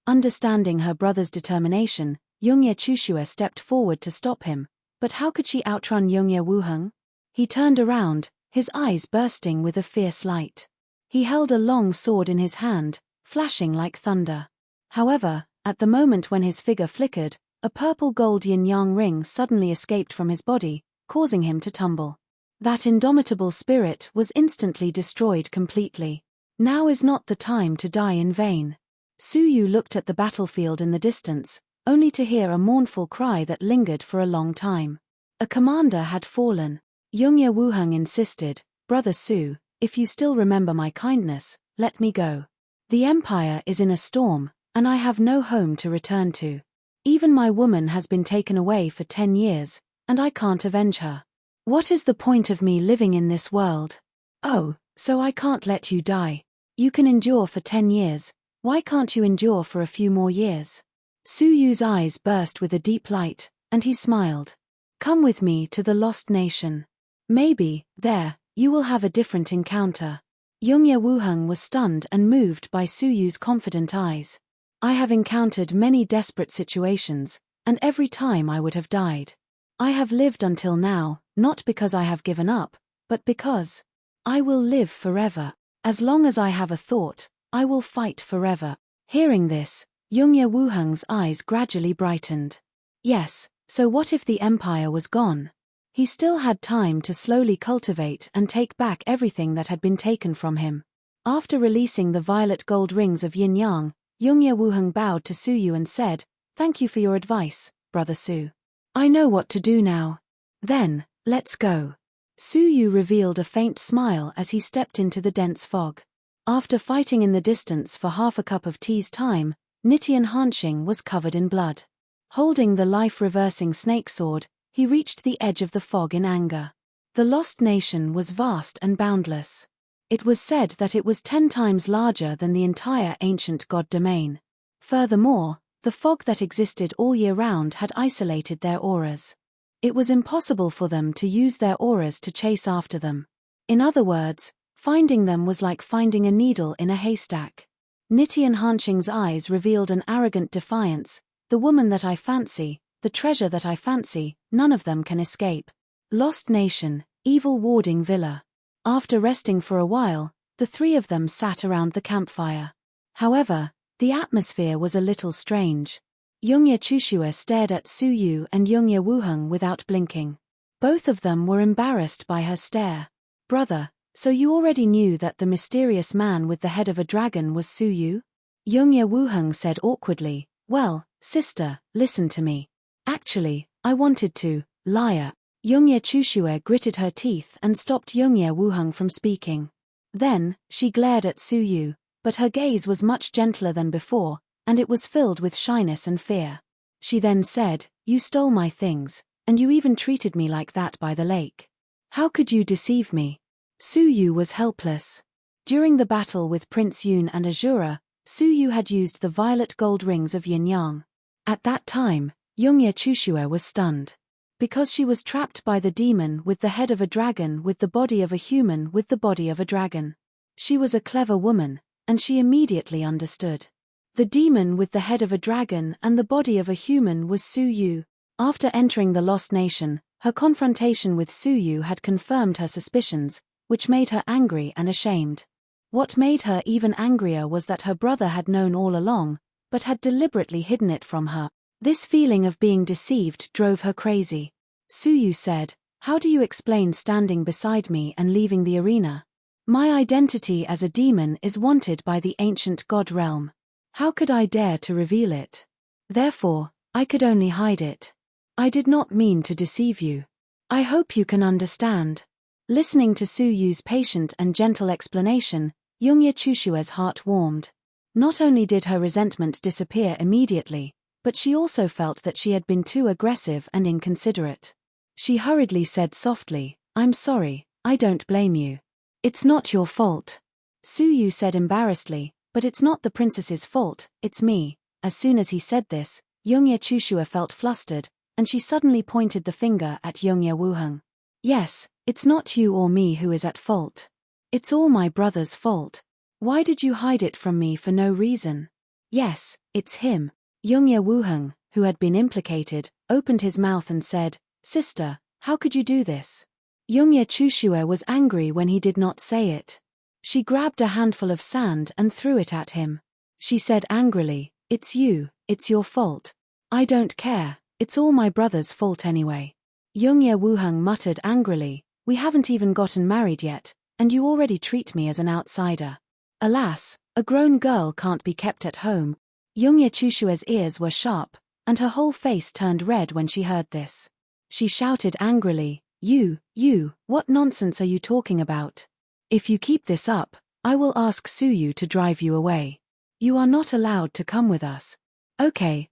Understanding her brother's determination, Yongye Chushue stepped forward to stop him, but how could she outrun Yongye Wuheng? He turned around, his eyes bursting with a fierce light. He held a long sword in his hand, flashing like thunder. However, at the moment when his figure flickered, a purple gold yin-yang ring suddenly escaped from his body, causing him to tumble. That indomitable spirit was instantly destroyed completely. Now is not the time to die in vain. Su Yu looked at the battlefield in the distance, only to hear a mournful cry that lingered for a long time. A commander had fallen. Yongye Wuheng insisted, Brother Su, if you still remember my kindness, let me go. The Empire is in a storm, and I have no home to return to. Even my woman has been taken away for 10 years, and I can't avenge her. What is the point of me living in this world? Oh, so I can't let you die. You can endure for 10 years, why can't you endure for a few more years? Su Yu's eyes burst with a deep light, and he smiled. Come with me to the lost nation. Maybe, there, you will have a different encounter. Yongye Wuheng was stunned and moved by Su Yu's confident eyes. I have encountered many desperate situations, and every time I would have died. I have lived until now, not because I have given up, but because I will live forever. As long as I have a thought, I will fight forever. Hearing this, Yongye Wuheng's eyes gradually brightened. Yes, so what if the Empire was gone? He still had time to slowly cultivate and take back everything that had been taken from him. After releasing the violet gold rings of yin-yang, Yongye Wuheng bowed to Su Yu and said, Thank you for your advice, Brother Su. I know what to do now. Then, let's go. Suyu revealed a faint smile as he stepped into the dense fog. After fighting in the distance for half a cup of tea's time, Nitian Hanxing was covered in blood. Holding the life-reversing snake sword, he reached the edge of the fog in anger. The lost nation was vast and boundless. It was said that it was 10 times larger than the entire ancient god domain. Furthermore, the fog that existed all year round had isolated their auras. It was impossible for them to use their auras to chase after them. In other words, finding them was like finding a needle in a haystack. Nitian Hanxing's eyes revealed an arrogant defiance. The woman that I fancy, the treasure that I fancy, none of them can escape. Lost nation, evil warding villa. After resting for a while, the three of them sat around the campfire. However, the atmosphere was a little strange. Yongye Chushua stared at Suyu and Yongye Wuheng without blinking. Both of them were embarrassed by her stare. Brother, so you already knew that the mysterious man with the head of a dragon was Suyu? Yongye Wuheng said awkwardly. Well, sister, listen to me. Actually, I wanted to, liar. Yongye Chushua gritted her teeth and stopped Yongye Wuheng from speaking. Then, she glared at Suyu, but her gaze was much gentler than before, and it was filled with shyness and fear. She then said, you stole my things, and you even treated me like that by the lake. How could you deceive me? Suyu was helpless. During the battle with Prince Yun and Azura, Suyu had used the violet gold rings of yin-yang. At that time, Yongye Chushua was stunned. Because she was trapped by the demon with the head of a dragon with the body of a human with the body of a dragon. She was a clever woman, and she immediately understood. The demon with the head of a dragon and the body of a human was Suyu. After entering the Lost Nation, her confrontation with Suyu had confirmed her suspicions, which made her angry and ashamed. What made her even angrier was that her brother had known all along, but had deliberately hidden it from her. This feeling of being deceived drove her crazy. Suyu said, how do you explain standing beside me and leaving the arena? My identity as a demon is wanted by the ancient god realm. How could I dare to reveal it? Therefore, I could only hide it. I did not mean to deceive you. I hope you can understand. Listening to Suyu's patient and gentle explanation, Yongye Chushua's heart warmed. Not only did her resentment disappear immediately, but she also felt that she had been too aggressive and inconsiderate. She hurriedly said softly, I'm sorry, I don't blame you. It's not your fault. Suyu said embarrassedly, but it's not the princess's fault, it's me. As soon as he said this, Yongye Chushua felt flustered, and she suddenly pointed the finger at Yongye Wuheng. Yes, it's not you or me who is at fault. It's all my brother's fault. Why did you hide it from me for no reason? Yes, it's him. Yongye Wuheng, who had been implicated, opened his mouth and said, Sister, how could you do this? Yongye Chushua was angry when he did not say it. She grabbed a handful of sand and threw it at him. She said angrily, it's you, it's your fault. I don't care, it's all my brother's fault anyway. Yongye Wuheng muttered angrily, we haven't even gotten married yet, and you already treat me as an outsider. Alas, a grown girl can't be kept at home. Yongye Chushua's ears were sharp, and her whole face turned red when she heard this. She shouted angrily, You, what nonsense are you talking about? If you keep this up, I will ask Suyu to drive you away. You are not allowed to come with us. Okay,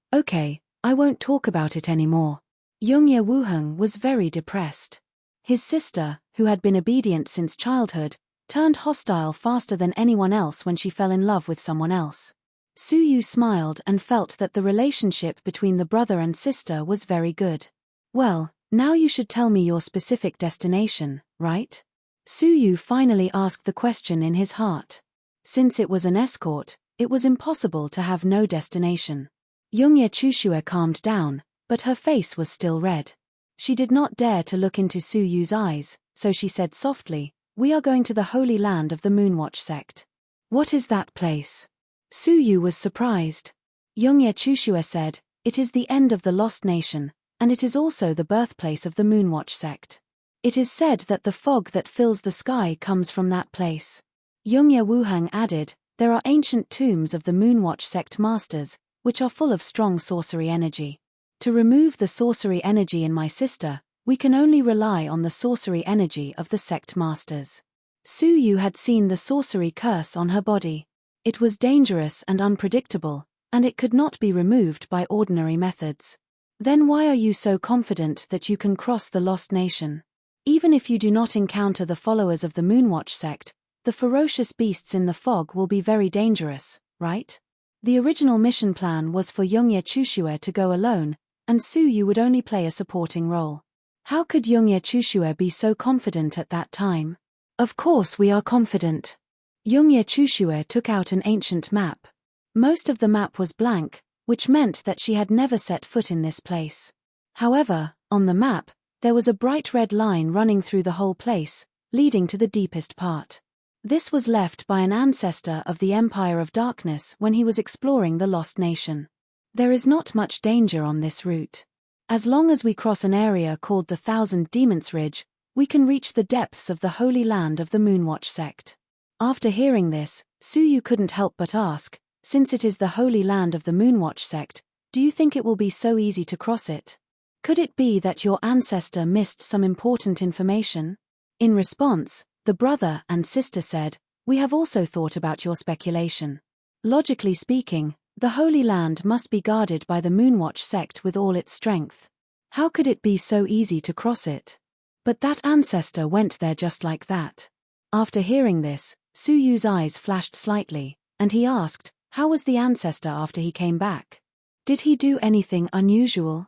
I won't talk about it anymore. Yongye Wuheng was very depressed. His sister, who had been obedient since childhood, turned hostile faster than anyone else when she fell in love with someone else. Suyu smiled and felt that the relationship between the brother and sister was very good. Well, now you should tell me your specific destination, right? Suyu finally asked the question in his heart. Since it was an escort, it was impossible to have no destination. Yongye Chushua calmed down, but her face was still red. She did not dare to look into Suyu's eyes, so she said softly, We are going to the Holy Land of the Moonwatch sect. What is that place? Suyu was surprised. Yongye Chushua said, It is the end of the Lost Nation, and it is also the birthplace of the Moonwatch sect. It is said that the fog that fills the sky comes from that place. Yongye Wuheng added, There are ancient tombs of the Moonwatch sect masters, which are full of strong sorcery energy. To remove the sorcery energy in my sister, we can only rely on the sorcery energy of the sect masters. Su Yu had seen the sorcery curse on her body. It was dangerous and unpredictable, and it could not be removed by ordinary methods. Then why are you so confident that you can cross the Lost Nation? Even if you do not encounter the followers of the Moonwatch sect, the ferocious beasts in the fog will be very dangerous, right? The original mission plan was for Youngye Chushue to go alone, and Su Yu would only play a supporting role. How could Youngye Chushue be so confident at that time? Of course we are confident. Youngye Chushue took out an ancient map. Most of the map was blank, which meant that she had never set foot in this place. However, on the map, there was a bright red line running through the whole place, leading to the deepest part. This was left by an ancestor of the Empire of Darkness when he was exploring the Lost Nation. There is not much danger on this route. As long as we cross an area called the Thousand Demons Ridge, we can reach the depths of the Holy Land of the Moonwatch sect. After hearing this, Su Yu couldn't help but ask, since it is the Holy Land of the Moonwatch sect, do you think it will be so easy to cross it? Could it be that your ancestor missed some important information? In response, the brother and sister said, we have also thought about your speculation. Logically speaking, the Holy Land must be guarded by the Moonwatch sect with all its strength. How could it be so easy to cross it? But that ancestor went there just like that. After hearing this, Su Yu's eyes flashed slightly, and he asked, how was the ancestor after he came back? Did he do anything unusual?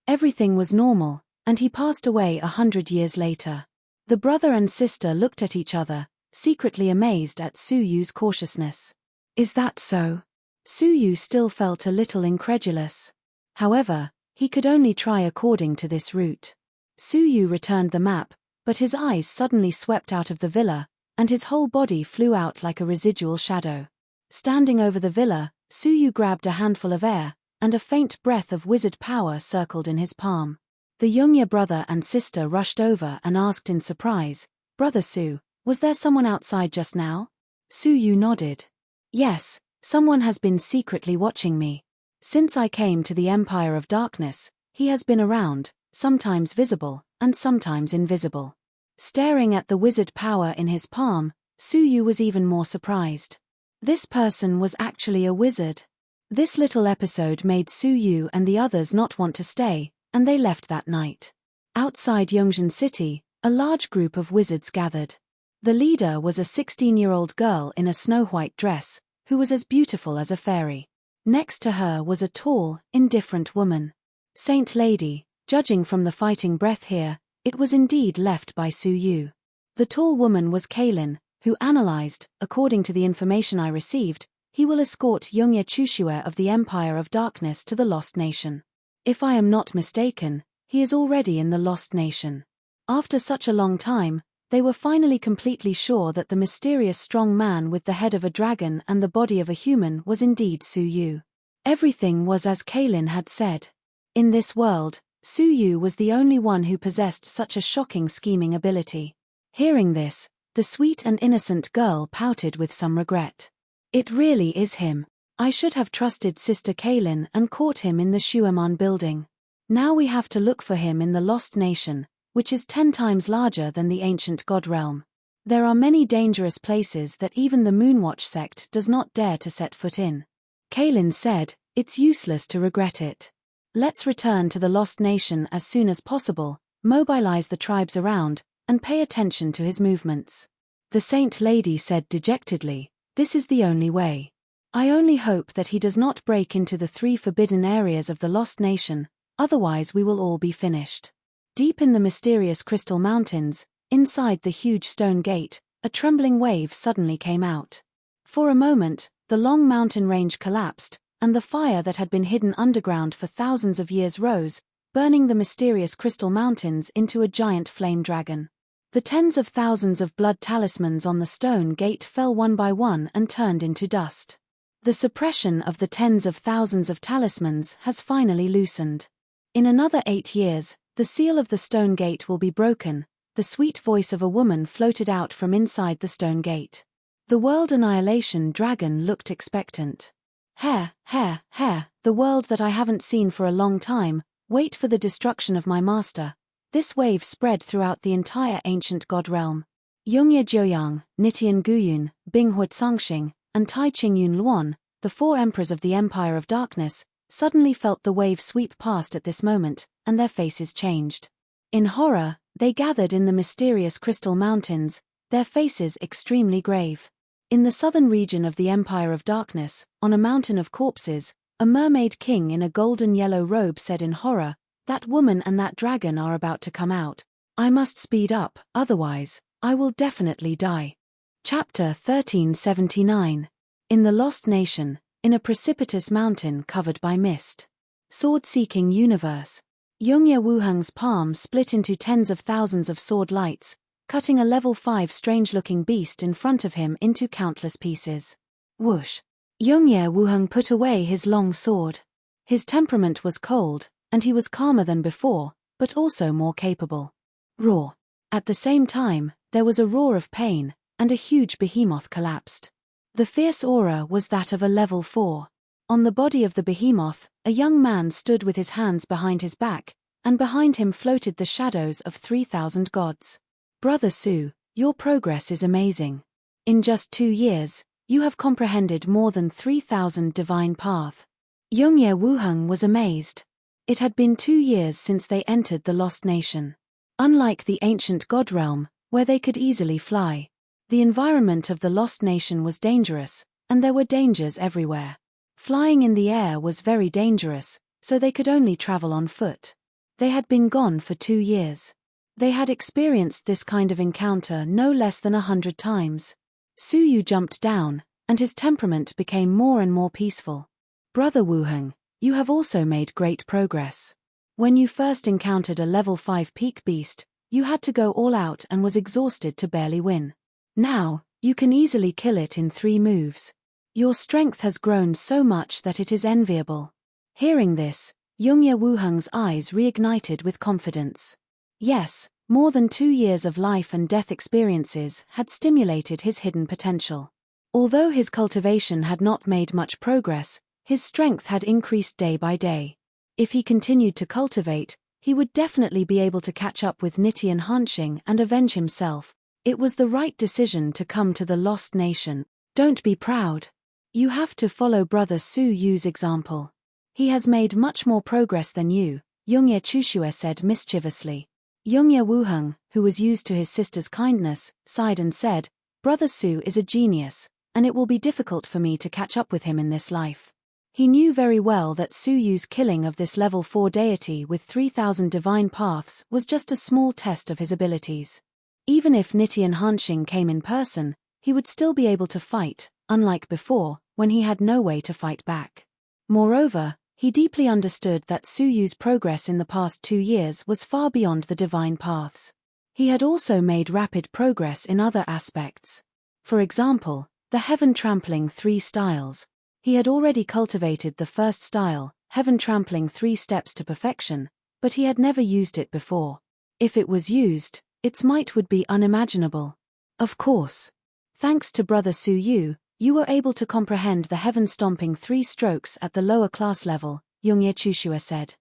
Everything was normal, and he passed away 100 years later. The brother and sister looked at each other, secretly amazed at Su Yu's cautiousness. Is that so? Su Yu still felt a little incredulous. However, he could only try according to this route. Su Yu returned the map, but his eyes suddenly swept out of the villa, and his whole body flew out like a residual shadow. Standing over the villa, Su Yu grabbed a handful of air, and a faint breath of wizard power circled in his palm. The Youngye brother and sister rushed over and asked in surprise, Brother Su, was there someone outside just now? Su Yu nodded. Yes, someone has been secretly watching me. Since I came to the Empire of Darkness, he has been around, sometimes visible, and sometimes invisible. Staring at the wizard power in his palm, Su Yu was even more surprised. This person was actually a wizard. This little episode made Su Yu and the others not want to stay, and they left that night. Outside Yongzhen City, a large group of wizards gathered. The leader was a 16-year-old girl in a snow-white dress, who was as beautiful as a fairy. Next to her was a tall, indifferent woman. Saint Lady, judging from the fighting breath here, it was indeed left by Su Yu. The tall woman was Kaylin, who analyzed, according to the information I received, he will escort Youngye Chushue of the Empire of Darkness to the Lost Nation. If I am not mistaken, he is already in the Lost Nation. After such a long time, they were finally completely sure that the mysterious strong man with the head of a dragon and the body of a human was indeed Su Yu. Everything was as Kaylin had said. In this world, Su Yu was the only one who possessed such a shocking scheming ability. Hearing this, the sweet and innocent girl pouted with some regret. It really is him. I should have trusted Sister Kaylin and caught him in the Shueman building. Now we have to look for him in the Lost Nation, which is 10 times larger than the ancient God realm. There are many dangerous places that even the Moonwatch sect does not dare to set foot in. Kaylin said, it's useless to regret it. Let's return to the Lost Nation as soon as possible, mobilize the tribes around, and pay attention to his movements. The Saint Lady said dejectedly, this is the only way. I only hope that he does not break into the 3 forbidden areas of the Lost Nation, otherwise we will all be finished. Deep in the mysterious Crystal Mountains, inside the huge stone gate, a trembling wave suddenly came out. For a moment, the long mountain range collapsed, and the fire that had been hidden underground for thousands of years rose, burning the mysterious Crystal Mountains into a giant flame dragon. The tens of thousands of blood talismans on the stone gate fell one by one and turned into dust. The suppression of the tens of thousands of talismans has finally loosened. In another 8 years, the seal of the stone gate will be broken. The sweet voice of a woman floated out from inside the stone gate. The World Annihilation Dragon looked expectant. Hair, the world that I haven't seen for a long time, Wait for the destruction of my master. This wave spread throughout the entire ancient god realm. Yongye Jiuyang, Nitian Guyun, Binghui Sangxing, and Tai Qingyun Luan, the 4 emperors of the Empire of Darkness, suddenly felt the wave sweep past at this moment, and their faces changed. In horror, they gathered in the mysterious crystal mountains, their faces extremely grave. In the southern region of the Empire of Darkness, on a mountain of corpses, a mermaid king in a golden yellow robe said in horror, "That woman and that dragon are about to come out. I must speed up, otherwise, I will definitely die." Chapter 1379. In the Lost Nation, in a precipitous mountain covered by mist. Sword-seeking universe. Yongye Wuheng's palm split into tens of thousands of sword lights, cutting a level 5 strange-looking beast in front of him into countless pieces. Whoosh! Yongye Wuheng put away his long sword. His temperament was cold, and he was calmer than before, but also more capable. Roar! At the same time, there was a roar of pain, and a huge behemoth collapsed. The fierce aura was that of a level 4. On the body of the behemoth, a young man stood with his hands behind his back, and behind him floated the shadows of 3,000 gods. Brother Su, your progress is amazing. In just 2 years, you have comprehended more than 3,000 divine path. Yongye Wuheng was amazed. It had been 2 years since they entered the Lost Nation. Unlike the ancient god realm, where they could easily fly, the environment of the Lost Nation was dangerous, and there were dangers everywhere. Flying in the air was very dangerous, so they could only travel on foot. They had been gone for 2 years. They had experienced this kind of encounter no less than 100 times. Su Yu jumped down, and his temperament became more and more peaceful. Brother Wuheng, you have also made great progress. When you first encountered a level 5 peak beast, you had to go all out and was exhausted to barely win. Now, you can easily kill it in 3 moves. Your strength has grown so much that it is enviable. Hearing this, Yongye Wuheng's eyes reignited with confidence. Yes, more than 2 years of life and death experiences had stimulated his hidden potential. Although his cultivation had not made much progress, his strength had increased day by day. If he continued to cultivate, he would definitely be able to catch up with Nitian Hanxing and avenge himself. It was the right decision to come to the Lost Nation. Don't be proud. You have to follow Brother Su Yu's example. He has made much more progress than you, Yongye Chushue said mischievously. Yongye Wuheng, who was used to his sister's kindness, sighed and said, "Brother Su is a genius, and it will be difficult for me to catch up with him in this life." He knew very well that Su Yu's killing of this level 4 deity with 3,000 divine paths was just a small test of his abilities. Even if Nitian Hanxing came in person, he would still be able to fight, unlike before, when he had no way to fight back. Moreover, he deeply understood that Su Yu's progress in the past 2 years was far beyond the divine paths. He had also made rapid progress in other aspects. For example, the heaven trampling 3 styles. He had already cultivated the first style, heaven trampling 3 steps to perfection, but he had never used it before. If it was used, its might would be unimaginable. Of course. Thanks to Brother Su Yu, you were able to comprehend the heaven-stomping 3 strokes at the lower class level, Yongye Chushue said.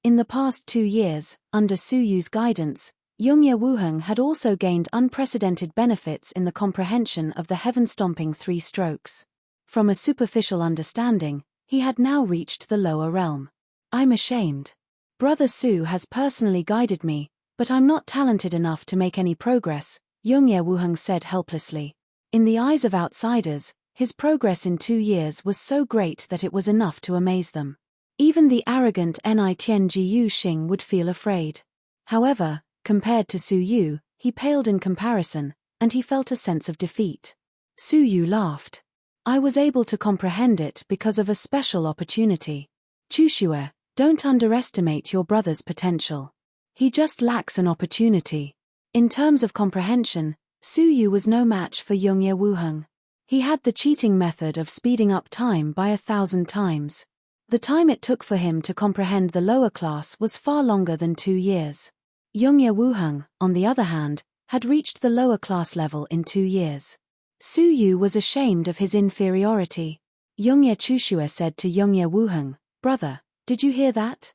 In the past 2 years, under Su Yu's guidance, Yongye Wuheng had also gained unprecedented benefits in the comprehension of the heaven-stomping 3 strokes. From a superficial understanding, he had now reached the lower realm. I'm ashamed. Brother Su has personally guided me, but I'm not talented enough to make any progress, Yongye Wuheng said helplessly. In the eyes of outsiders, his progress in 2 years was so great that it was enough to amaze them. Even the arrogant Nitianjiu Xing would feel afraid. However, compared to Su Yu, he paled in comparison, and he felt a sense of defeat. Su Yu laughed. I was able to comprehend it because of a special opportunity. Chushue, don't underestimate your brother's potential. He just lacks an opportunity. In terms of comprehension, Su Yu was no match for Yongye Wuheng. He had the cheating method of speeding up time by 1,000 times. The time it took for him to comprehend the lower class was far longer than 2 years. Yongye Wuheng, on the other hand, had reached the lower class level in 2 years. Su Yu was ashamed of his inferiority. Yongye Chushue said to Yongye Wuheng, Brother, did you hear that?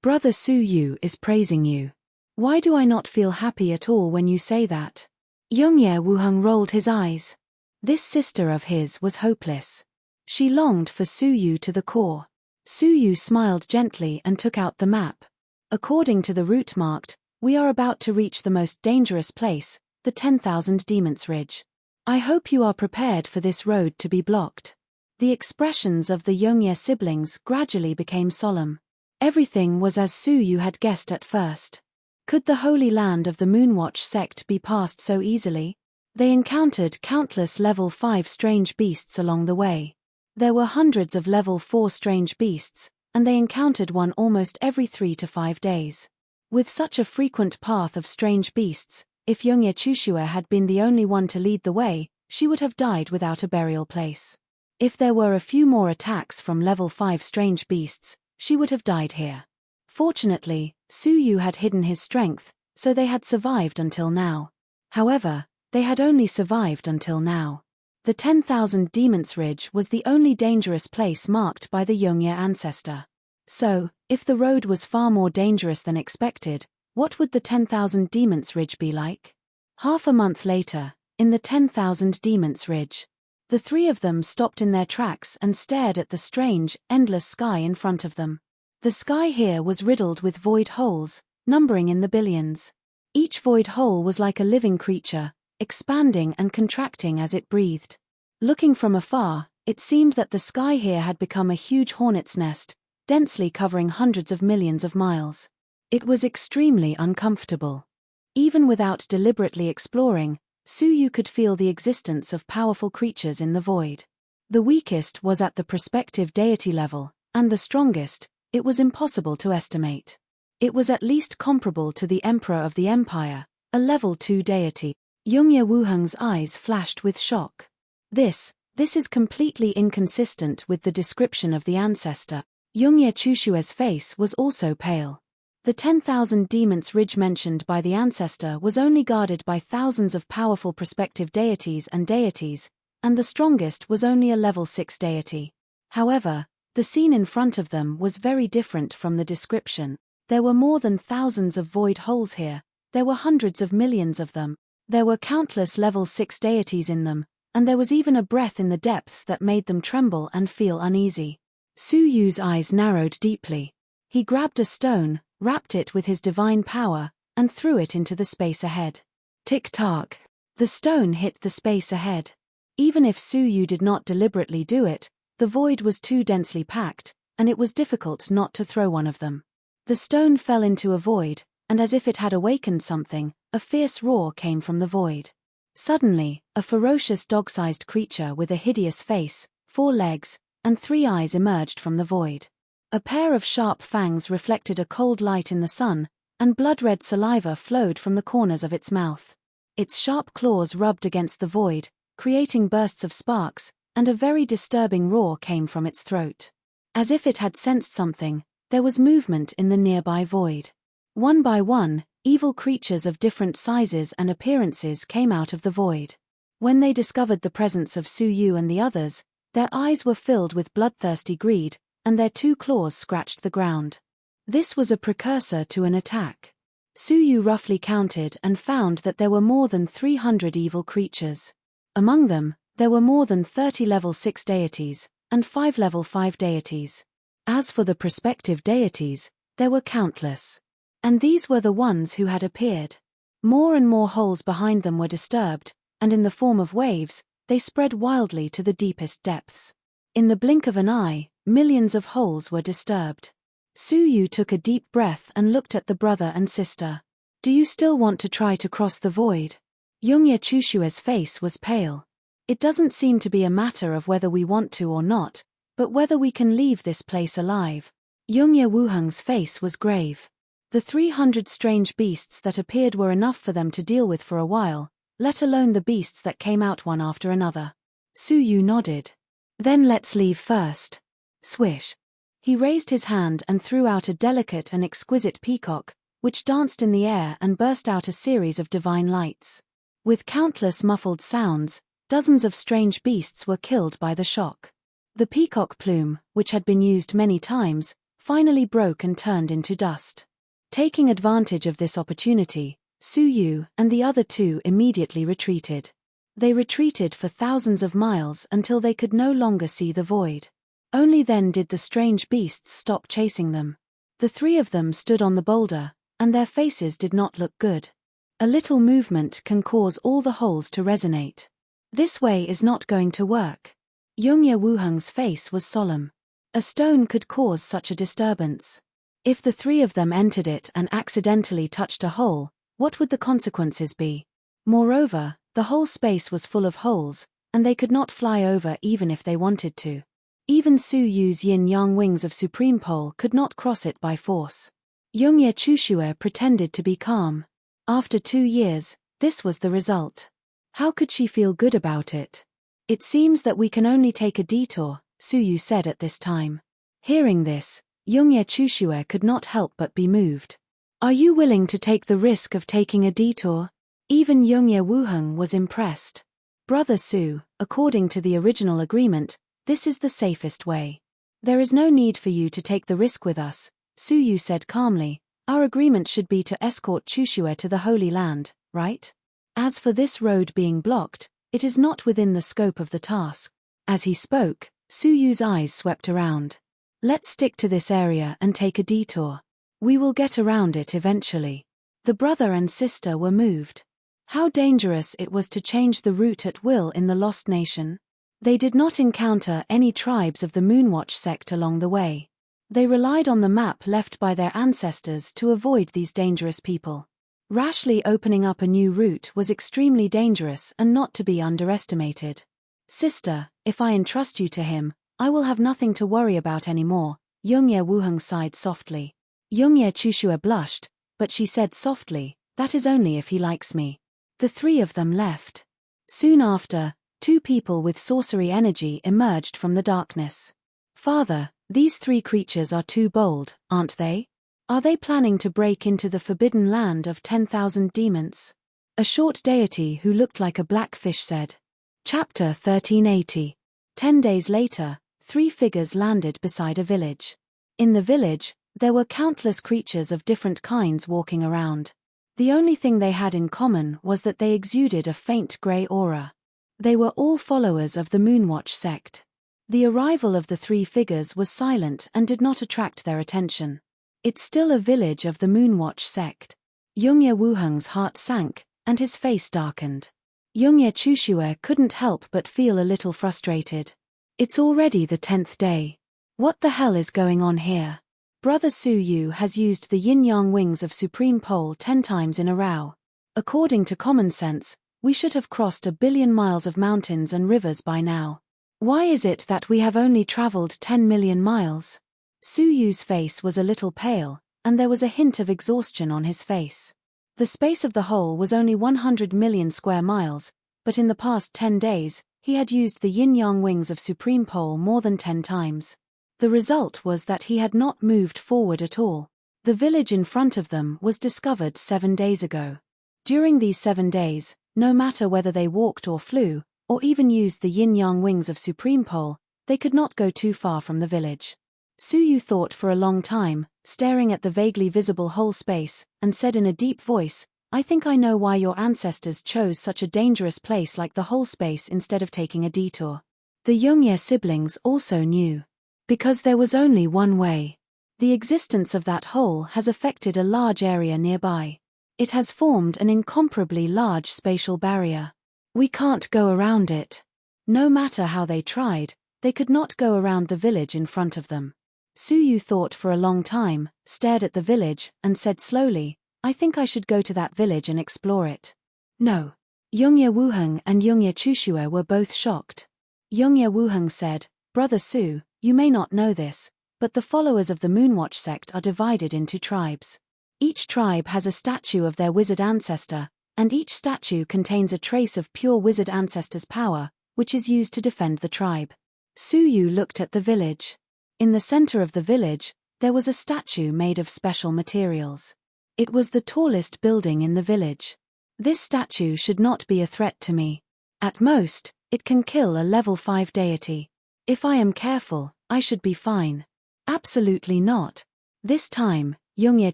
Brother Su Yu is praising you. Why do I not feel happy at all when you say that? Yongye Wuheng rolled his eyes. This sister of his was hopeless. She longed for Su Yu to the core. Su Yu smiled gently and took out the map. According to the route marked, we are about to reach the most dangerous place, the 10,000 Demons Ridge. I hope you are prepared for this road to be blocked. The expressions of the Yongye siblings gradually became solemn. Everything was as Su Yu had guessed at first. Could the holy land of the Moonwatch sect be passed so easily? They encountered countless level 5 strange beasts along the way. There were hundreds of level 4 strange beasts, and they encountered one almost every 3 to 5 days. With such a frequent path of strange beasts, if Yongye Chushue had been the only one to lead the way, she would have died without a burial place. If there were a few more attacks from level 5 strange beasts, she would have died here. Fortunately, Su Yu had hidden his strength, so they had survived until now. However, they had only survived until now. The 10,000 Demons Ridge was the only dangerous place marked by the Yongye ancestor. So, if the road was far more dangerous than expected, what would the 10,000 Demons Ridge be like? Half a month later, in the 10,000 Demons Ridge, the three of them stopped in their tracks and stared at the strange, endless sky in front of them. The sky here was riddled with void holes, numbering in the billions. Each void hole was like a living creature, expanding and contracting as it breathed. Looking from afar, it seemed that the sky here had become a huge hornet's nest, densely covering hundreds of millions of miles. It was extremely uncomfortable. Even without deliberately exploring, Su Yu could feel the existence of powerful creatures in the void. The weakest was at the prospective deity level, and the strongest, it was impossible to estimate. It was at least comparable to the Emperor of the Empire, a level 2 deity. Yongye Wuheng's eyes flashed with shock. This is completely inconsistent with the description of the ancestor. Yongye Chushue's face was also pale. The 10,000 Demons Ridge mentioned by the ancestor was only guarded by thousands of powerful prospective deities, and the strongest was only a level 6 deity. However, the scene in front of them was very different from the description. There were more than thousands of void holes here, there were hundreds of millions of them, there were countless level 6 deities in them, and there was even a breath in the depths that made them tremble and feel uneasy. Su Yu's eyes narrowed deeply. He grabbed a stone, wrapped it with his divine power, and threw it into the space ahead. Tick-tock. The stone hit the space ahead. Even if Su Yu did not deliberately do it, the void was too densely packed, and it was difficult not to throw one of them. The stone fell into a void, and as if it had awakened something, a fierce roar came from the void. Suddenly, a ferocious dog-sized creature with a hideous face, 4 legs, and 3 eyes emerged from the void. A pair of sharp fangs reflected a cold light in the sun, and blood-red saliva flowed from the corners of its mouth. Its sharp claws rubbed against the void, creating bursts of sparks, and a very disturbing roar came from its throat. As if it had sensed something, there was movement in the nearby void. One by one, evil creatures of different sizes and appearances came out of the void. When they discovered the presence of Su Yu and the others, their eyes were filled with bloodthirsty greed, and their 2 claws scratched the ground. This was a precursor to an attack. Su Yu roughly counted and found that there were more than 300 evil creatures. Among them, there were more than 30 level 6 deities, and 5 level 5 deities. As for the prospective deities, there were countless. And these were the ones who had appeared. More and more holes behind them were disturbed, and in the form of waves, they spread wildly to the deepest depths. In the blink of an eye, millions of holes were disturbed. Su Yu took a deep breath and looked at the brother and sister. Do you still want to try to cross the void? Yongye Chushue's face was pale. It doesn't seem to be a matter of whether we want to or not, but whether we can leave this place alive. Yongye Wuheng's face was grave. The 300 strange beasts that appeared were enough for them to deal with for a while, let alone the beasts that came out one after another. Su Yu nodded. Then let's leave first. Swish. He raised his hand and threw out a delicate and exquisite peacock, which danced in the air and burst out a series of divine lights. With countless muffled sounds, dozens of strange beasts were killed by the shock. The peacock plume, which had been used many times, finally broke and turned into dust. Taking advantage of this opportunity, Su Yu and the other two immediately retreated. They retreated for thousands of miles until they could no longer see the void. Only then did the strange beasts stop chasing them. The three of them stood on the boulder, and their faces did not look good. A little movement can cause all the holes to resonate. This way is not going to work. Yongye Wuheng's face was solemn. A stone could cause such a disturbance. If the three of them entered it and accidentally touched a hole, what would the consequences be? Moreover, the whole space was full of holes, and they could not fly over even if they wanted to. Even Su Yu's yin-yang wings of supreme pole could not cross it by force. Yongye Chushue pretended to be calm. After 2 years, this was the result. How could she feel good about it? It seems that we can only take a detour, Su Yu said at this time. Hearing this, Yongye Chushue could not help but be moved. Are you willing to take the risk of taking a detour? Even Yongye Wuheng was impressed. Brother Su, according to the original agreement, this is the safest way. There is no need for you to take the risk with us, Su Yu said calmly. Our agreement should be to escort Chushue to the Holy Land, right? As for this road being blocked, it is not within the scope of the task. As he spoke, Su Yu's eyes swept around. Let's stick to this area and take a detour. We will get around it eventually. The brother and sister were moved. How dangerous it was to change the route at will in the Lost Nation. They did not encounter any tribes of the Moonwatch sect along the way. They relied on the map left by their ancestors to avoid these dangerous people. Rashly opening up a new route was extremely dangerous and not to be underestimated. Sister, if I entrust you to him, I will have nothing to worry about anymore, Yongye Wuheng sighed softly. Yongye Chushue blushed, but she said softly, that is only if he likes me. The three of them left. Soon after, 2 people with sorcery energy emerged from the darkness. Father, these 3 creatures are too bold, aren't they? Are they planning to break into the forbidden land of 10,000 demons? A short deity who looked like a blackfish said. Chapter 1380. 10 days later, 3 figures landed beside a village. In the village, there were countless creatures of different kinds walking around. The only thing they had in common was that they exuded a faint grey aura. They were all followers of the Moonwatch sect. The arrival of the 3 figures was silent and did not attract their attention. It's still a village of the Moonwatch sect. Yongye Wuheng's heart sank, and his face darkened. Yongye Chushue couldn't help but feel a little frustrated. It's already the 10th day. What the hell is going on here? Brother Su Yu has used the yin-yang wings of Supreme Pole 10 times in a row. According to common sense, we should have crossed 1 billion miles of mountains and rivers by now. Why is it that we have only traveled 10 million miles? Su Yu's face was a little pale, and there was a hint of exhaustion on his face. The space of the whole was only 100 million square miles, but in the past 10 days, he had used the yin-yang wings of Supreme Pole more than 10 times. The result was that he had not moved forward at all. The village in front of them was discovered 7 days ago. During these 7 days, no matter whether they walked or flew, or even used the yin-yang wings of Supreme Pole, they could not go too far from the village. Su Yu thought for a long time, staring at the vaguely visible whole space, and said in a deep voice, I think I know why your ancestors chose such a dangerous place like the whole space instead of taking a detour. The Yongye siblings also knew. Because there was only one way. The existence of that hole has affected a large area nearby. It has formed an incomparably large spatial barrier. We can't go around it. No matter how they tried, they could not go around the village in front of them. Su Yu thought for a long time, stared at the village, and said slowly, I think I should go to that village and explore it. No. Yongye Wuheng and Yongye Chushue were both shocked. Yongye Wuheng said, Brother Su, you may not know this, but the followers of the Moonwatch sect are divided into tribes. Each tribe has a statue of their wizard ancestor, and each statue contains a trace of pure wizard ancestor's power, which is used to defend the tribe. Su Yu looked at the village. In the center of the village, there was a statue made of special materials. It was the tallest building in the village. This statue should not be a threat to me. At most, it can kill a level 5 deity. If I am careful, I should be fine. Absolutely not. This time, Yongye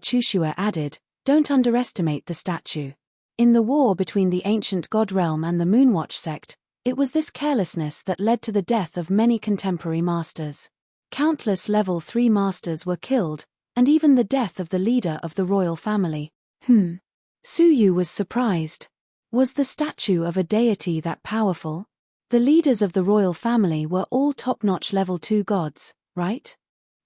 Chushua added, don't underestimate the statue. In the war between the ancient god realm and the Moonwatch sect, it was this carelessness that led to the death of many contemporary masters. Countless level 3 masters were killed, and even the death of the leader of the royal family. Suyu was surprised. Was the statue of a deity that powerful? The leaders of the royal family were all top-notch level 2 gods, right?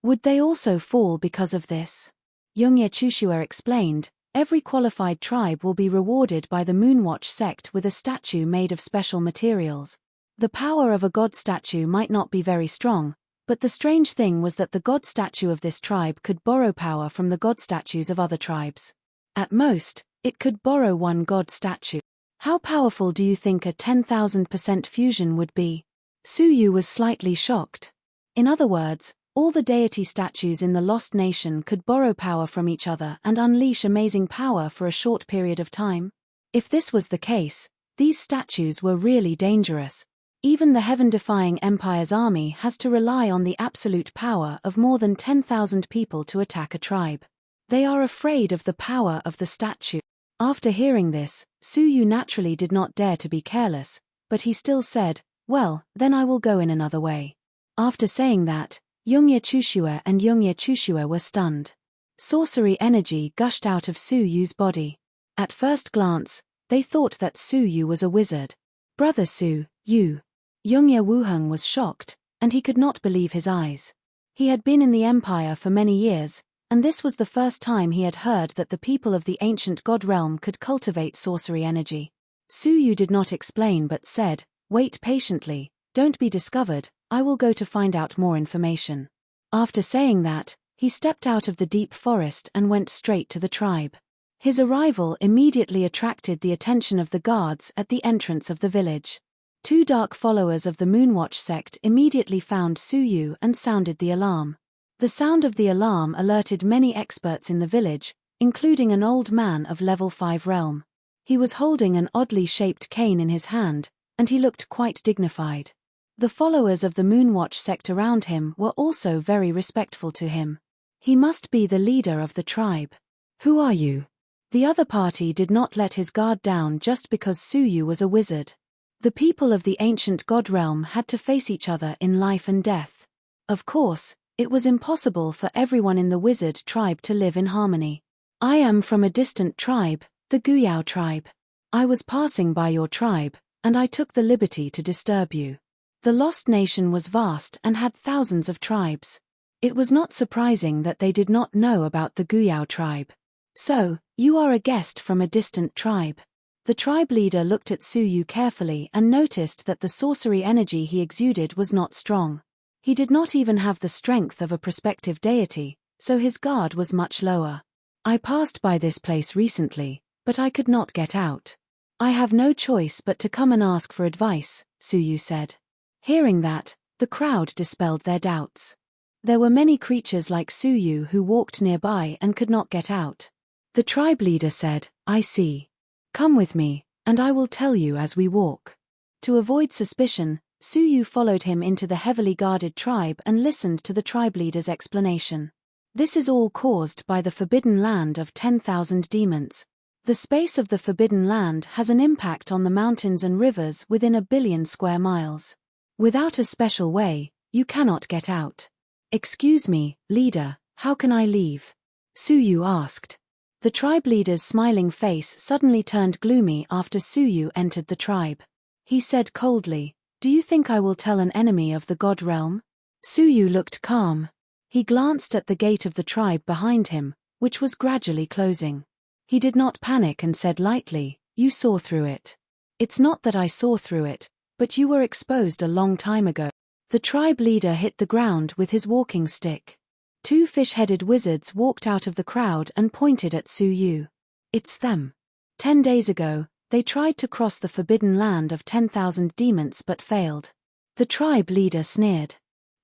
Would they also fall because of this? Yongye Chushua explained, every qualified tribe will be rewarded by the Moonwatch sect with a statue made of special materials. The power of a god statue might not be very strong, but the strange thing was that the god statue of this tribe could borrow power from the god statues of other tribes. At most, it could borrow one god statue. How powerful do you think a 10,000% fusion would be? Suyu was slightly shocked. In other words, all the deity statues in the Lost Nation could borrow power from each other and unleash amazing power for a short period of time? If this was the case, these statues were really dangerous. Even the heaven-defying Empire's army has to rely on the absolute power of more than 10,000 people to attack a tribe. They are afraid of the power of the statue. After hearing this, Suyu naturally did not dare to be careless, but he still said, well, then I will go in another way. After saying that, Yongye Chushua and Yongye Chushua were stunned. Sorcery energy gushed out of Suyu's body. At first glance, they thought that Suyu was a wizard. Brother Su, you. Yongye Wuheng was shocked, and he could not believe his eyes. He had been in the Empire for many years, and this was the first time he had heard that the people of the ancient god realm could cultivate sorcery energy. Suyu did not explain but said, wait patiently, don't be discovered, I will go to find out more information. After saying that, he stepped out of the deep forest and went straight to the tribe. His arrival immediately attracted the attention of the guards at the entrance of the village. 2 dark followers of the Moonwatch sect immediately found Suyu and sounded the alarm. The sound of the alarm alerted many experts in the village, including an old man of level 5 realm. He was holding an oddly shaped cane in his hand, and he looked quite dignified. The followers of the Moonwatch sect around him were also very respectful to him. He must be the leader of the tribe. Who are you? The other party did not let his guard down just because Suyu was a wizard. The people of the ancient god realm had to face each other in life and death. Of course, it was impossible for everyone in the wizard tribe to live in harmony. I am from a distant tribe, the Guyao tribe. I was passing by your tribe, and I took the liberty to disturb you. The Lost Nation was vast and had thousands of tribes. It was not surprising that they did not know about the Guyao tribe. So, you are a guest from a distant tribe. The tribe leader looked at Suyu carefully and noticed that the sorcery energy he exuded was not strong. He did not even have the strength of a prospective deity, so his guard was much lower. I passed by this place recently, but I could not get out. I have no choice but to come and ask for advice, Suyu said. Hearing that, the crowd dispelled their doubts. There were many creatures like Suyu who walked nearby and could not get out. The tribe leader said, I see. Come with me, and I will tell you as we walk. To avoid suspicion, Suyu followed him into the heavily guarded tribe and listened to the tribe leader's explanation. This is all caused by the forbidden land of 10,000 demons. The space of the forbidden land has an impact on the mountains and rivers within 1 billion square miles. Without a special way, you cannot get out. Excuse me, leader, how can I leave? Suyu asked. The tribe leader's smiling face suddenly turned gloomy after Suyu entered the tribe. He said coldly, do you think I will tell an enemy of the god realm? Suyu looked calm. He glanced at the gate of the tribe behind him, which was gradually closing. He did not panic and said lightly, you saw through it. It's not that I saw through it, but you were exposed a long time ago. The tribe leader hit the ground with his walking stick. 2 fish-headed wizards walked out of the crowd and pointed at Suyu. It's them. 10 days ago, they tried to cross the forbidden land of 10,000 demons but failed. The tribe leader sneered.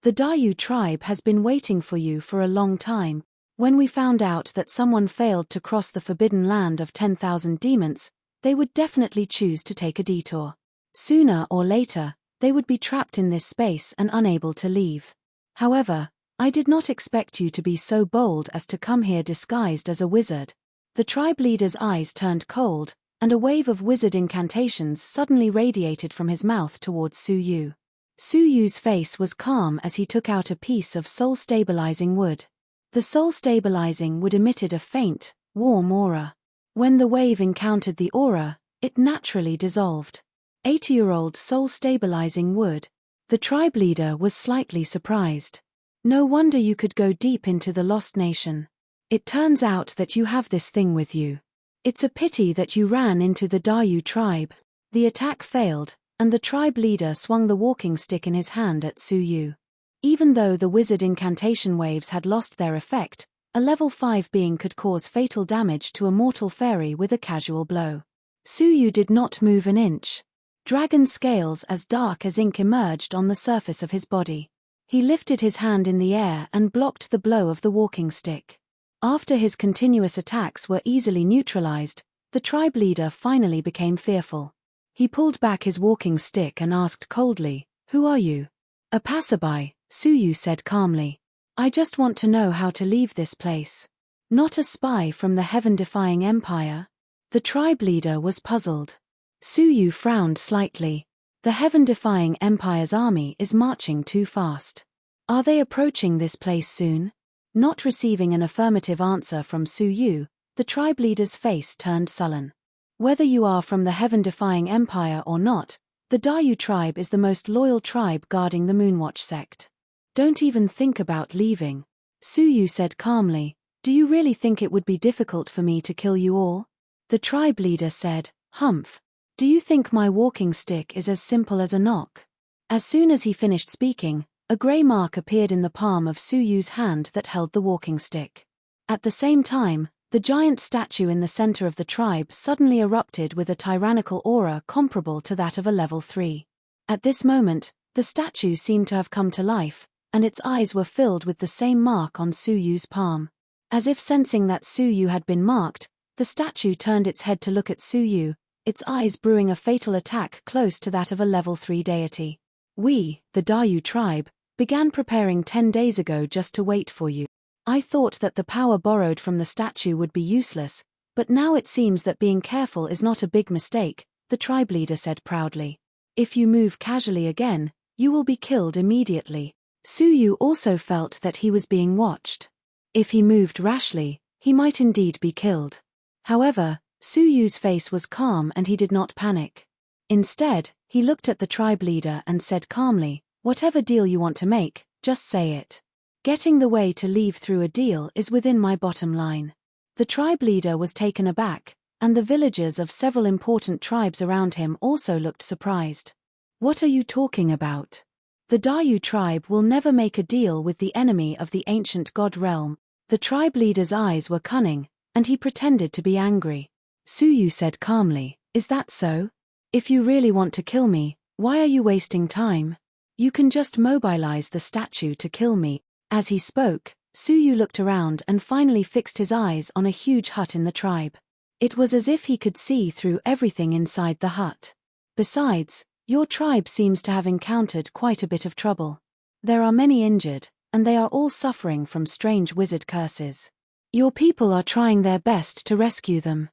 The Dayu tribe has been waiting for you for a long time. When we found out that someone failed to cross the forbidden land of 10,000 demons, they would definitely choose to take a detour. Sooner or later, they would be trapped in this space and unable to leave. However, I did not expect you to be so bold as to come here disguised as a wizard. The tribe leader's eyes turned cold, and a wave of wizard incantations suddenly radiated from his mouth towards Su Yu. Su Yu's face was calm as he took out a piece of soul-stabilizing wood. The soul-stabilizing wood emitted a faint, warm aura. When the wave encountered the aura, it naturally dissolved. 80-year-old soul-stabilizing wood. The tribe leader was slightly surprised. No wonder you could go deep into the Lost Nation. It turns out that you have this thing with you. It's a pity that you ran into the Dayu tribe. The attack failed, and the tribe leader swung the walking stick in his hand at Su Yu. Even though the wizard incantation waves had lost their effect, a level 5 being could cause fatal damage to a mortal fairy with a casual blow. Su Yu did not move an inch. Dragon scales as dark as ink emerged on the surface of his body. He lifted his hand in the air and blocked the blow of the walking stick. After his continuous attacks were easily neutralized, the tribe leader finally became fearful. He pulled back his walking stick and asked coldly, "Who are you?" "A passerby," Su Yu said calmly. "I just want to know how to leave this place." "Not a spy from the heaven-defying empire?" The tribe leader was puzzled. Su Yu frowned slightly. "The heaven-defying empire's army is marching too fast. Are they approaching this place soon?" Not receiving an affirmative answer from Su Yu, the tribe leader's face turned sullen. "Whether you are from the heaven-defying empire or not, the Dayu tribe is the most loyal tribe guarding the Moonwatch sect. Don't even think about leaving." Su Yu said calmly, "Do you really think it would be difficult for me to kill you all?" The tribe leader said, "Humph. Do you think my walking stick is as simple as a knock?" As soon as he finished speaking, a grey mark appeared in the palm of Su Yu's hand that held the walking stick. At the same time, the giant statue in the center of the tribe suddenly erupted with a tyrannical aura comparable to that of a level 3. At this moment, the statue seemed to have come to life, and its eyes were filled with the same mark on Su Yu's palm. As if sensing that Su Yu had been marked, the statue turned its head to look at Su Yu, its eyes brewing a fatal attack close to that of a level 3 deity. "We, the Dayu tribe, began preparing 10 days ago just to wait for you. I thought that the power borrowed from the statue would be useless, but now it seems that being careful is not a big mistake," the tribe leader said proudly. "If you move casually again, you will be killed immediately." Su Yu also felt that he was being watched. If he moved rashly, he might indeed be killed. However, Su Yu's face was calm and he did not panic. Instead, he looked at the tribe leader and said calmly, "Whatever deal you want to make, just say it. Getting the way to leave through a deal is within my bottom line." The tribe leader was taken aback, and the villagers of several important tribes around him also looked surprised. "What are you talking about? The Dayu tribe will never make a deal with the enemy of the ancient god realm." The tribe leader's eyes were cunning, and he pretended to be angry. Su Yu said calmly, "Is that so? If you really want to kill me, why are you wasting time? You can just mobilize the statue to kill me." As he spoke, Su Yu looked around and finally fixed his eyes on a huge hut in the tribe. It was as if he could see through everything inside the hut. "Besides, your tribe seems to have encountered quite a bit of trouble. There are many injured, and they are all suffering from strange wizard curses. Your people are trying their best to rescue them."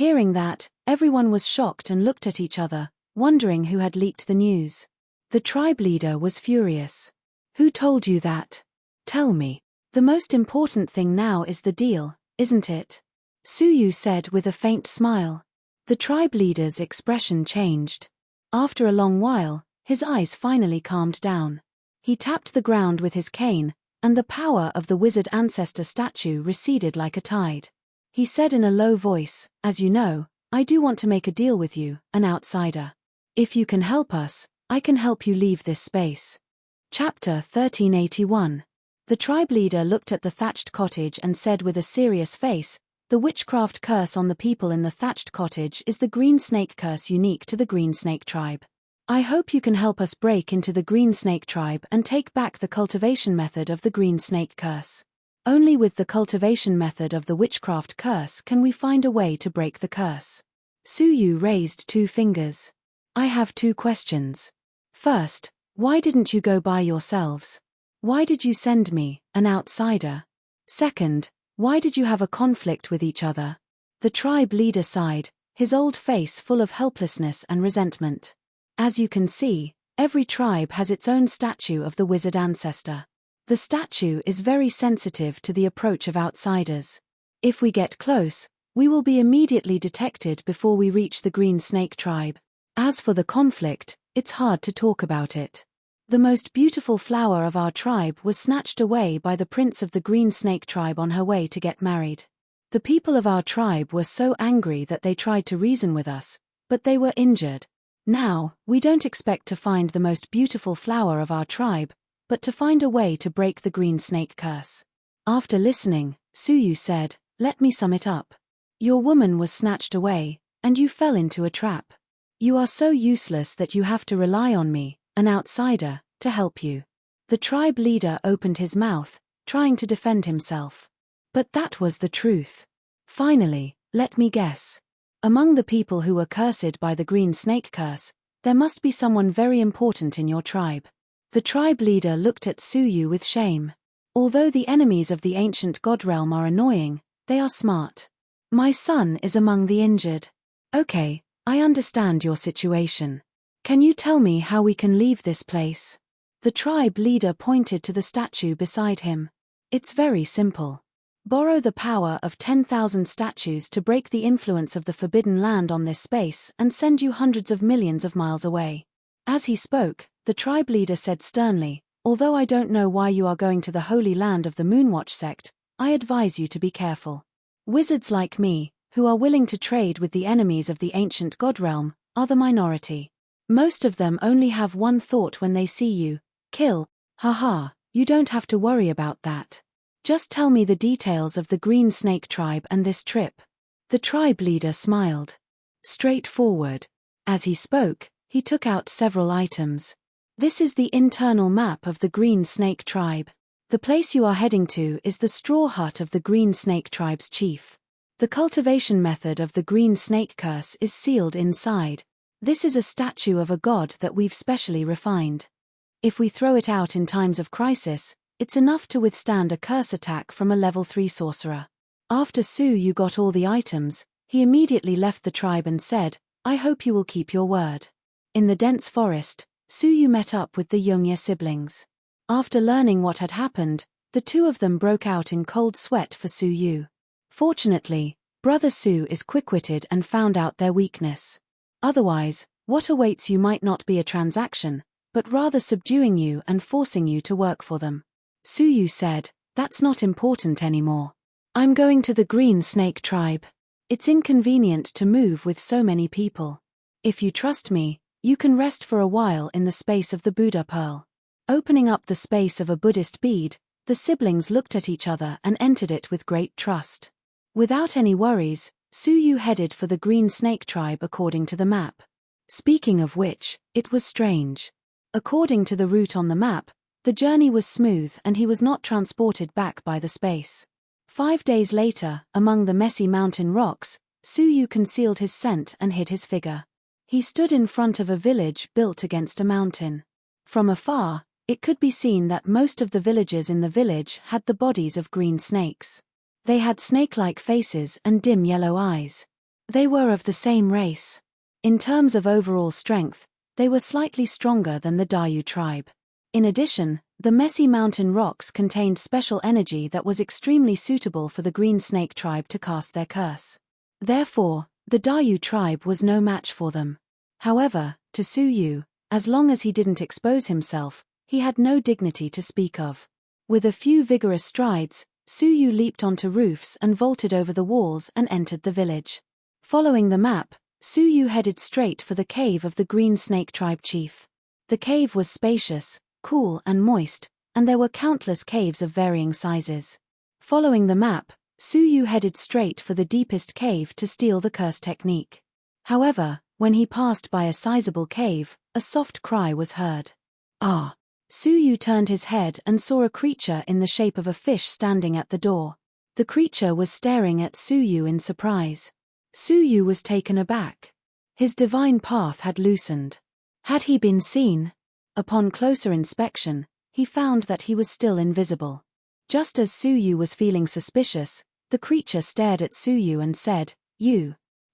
Hearing that, everyone was shocked and looked at each other, wondering who had leaked the news. The tribe leader was furious. "Who told you that? Tell me. The most important thing now is the deal, isn't it?" Su Yu said with a faint smile. The tribe leader's expression changed. After a long while, his eyes finally calmed down. He tapped the ground with his cane, and the power of the wizard ancestor statue receded like a tide. He said in a low voice, "As you know, I do want to make a deal with you, an outsider. If you can help us, I can help you leave this space." Chapter 1381. The tribe leader looked at the thatched cottage and said with a serious face, "The witchcraft curse on the people in the thatched cottage is the green snake curse unique to the green snake tribe. I hope you can help us break into the green snake tribe and take back the cultivation method of the green snake curse. Only with the cultivation method of the witchcraft curse can we find a way to break the curse." Su Yu raised 2 fingers. "I have 2 questions. First, why didn't you go by yourselves? Why did you send me, an outsider? Second, why did you have a conflict with each other? The tribe leader sighed, his old face full of helplessness and resentment. As you can see, every tribe has its own statue of the wizard ancestor. The statue is very sensitive to the approach of outsiders. If we get close, we will be immediately detected before we reach the green snake tribe. As for the conflict, it's hard to talk about it. The most beautiful flower of our tribe was snatched away by the prince of the green snake tribe on her way to get married. The people of our tribe were so angry that they tried to reason with us, but they were injured. Now, we don't expect to find the most beautiful flower of our tribe, but to find a way to break the green snake curse. After listening, Suyu said, "Let me sum it up. Your woman was snatched away, and you fell into a trap. You are so useless that you have to rely on me, an outsider, to help you." The tribe leader opened his mouth, trying to defend himself. But that was the truth. Finally, let me guess. Among the people who were cursed by the green snake curse, there must be someone very important in your tribe. The tribe leader looked at Suyu with shame. Although the enemies of the ancient god realm are annoying, they are smart. My son is among the injured. Okay, I understand your situation. Can you tell me how we can leave this place? The tribe leader pointed to the statue beside him. It's very simple. Borrow the power of 10,000 statues to break the influence of the forbidden land on this space and send you hundreds of millions of miles away. As he spoke, the tribe leader said sternly, "Although I don't know why you are going to the holy land of the Moonwatch sect, I advise you to be careful. Wizards like me, who are willing to trade with the enemies of the ancient god realm, are the minority. Most of them only have one thought when they see you: kill. Haha, you don't have to worry about that. Just tell me the details of the Green Snake tribe and this trip." The tribe leader smiled. Straightforward. As he spoke, he took out several items. This is the internal map of the Green Snake tribe. The place you are heading to is the straw hut of the Green Snake tribe's chief. The cultivation method of the Green Snake curse is sealed inside. This is a statue of a god that we've specially refined. If we throw it out in times of crisis, it's enough to withstand a curse attack from a level 3 sorcerer. After Suyu got all the items, he immediately left the tribe and said, "I hope you will keep your word." In the dense forest, Suyu met up with the Youngya siblings. After learning what had happened, the two of them broke out in cold sweat for Suyu. Fortunately, Brother Su is quick-witted and found out their weakness. Otherwise, what awaits you might not be a transaction, but rather subduing you and forcing you to work for them. Suyu said, "That's not important anymore. I'm going to the Green Snake tribe. It's inconvenient to move with so many people. If you trust me, you can rest for a while in the space of the Buddha pearl." Opening up the space of a Buddhist bead, the siblings looked at each other and entered it with great trust. Without any worries, Suyu headed for the Green Snake tribe according to the map. Speaking of which, it was strange. According to the route on the map, the journey was smooth and he was not transported back by the space. 5 days later, among the messy mountain rocks, Suyu concealed his scent and hid his figure. He stood in front of a village built against a mountain. From afar, it could be seen that most of the villagers in the village had the bodies of green snakes. They had snake-like faces and dim yellow eyes. They were of the same race. In terms of overall strength, they were slightly stronger than the Dayu tribe. In addition, the messy mountain rocks contained special energy that was extremely suitable for the Green Snake tribe to cast their curse. Therefore, the Dayu tribe was no match for them. However, to Suyu, as long as he didn't expose himself, he had no dignity to speak of. With a few vigorous strides, Suyu leaped onto roofs and vaulted over the walls and entered the village. Following the map, Suyu headed straight for the cave of the Green Snake tribe chief. The cave was spacious, cool and moist, and there were countless caves of varying sizes. Following the map, Suyu headed straight for the deepest cave to steal the curse technique. However, when he passed by a sizable cave, a soft cry was heard. "Ah!" Suyu turned his head and saw a creature in the shape of a fish standing at the door. The creature was staring at Suyu in surprise. Suyu was taken aback. His divine path had loosened. Had he been seen? Upon closer inspection, he found that he was still invisible. Just as Suyu was feeling suspicious, the creature stared at Suyu and said,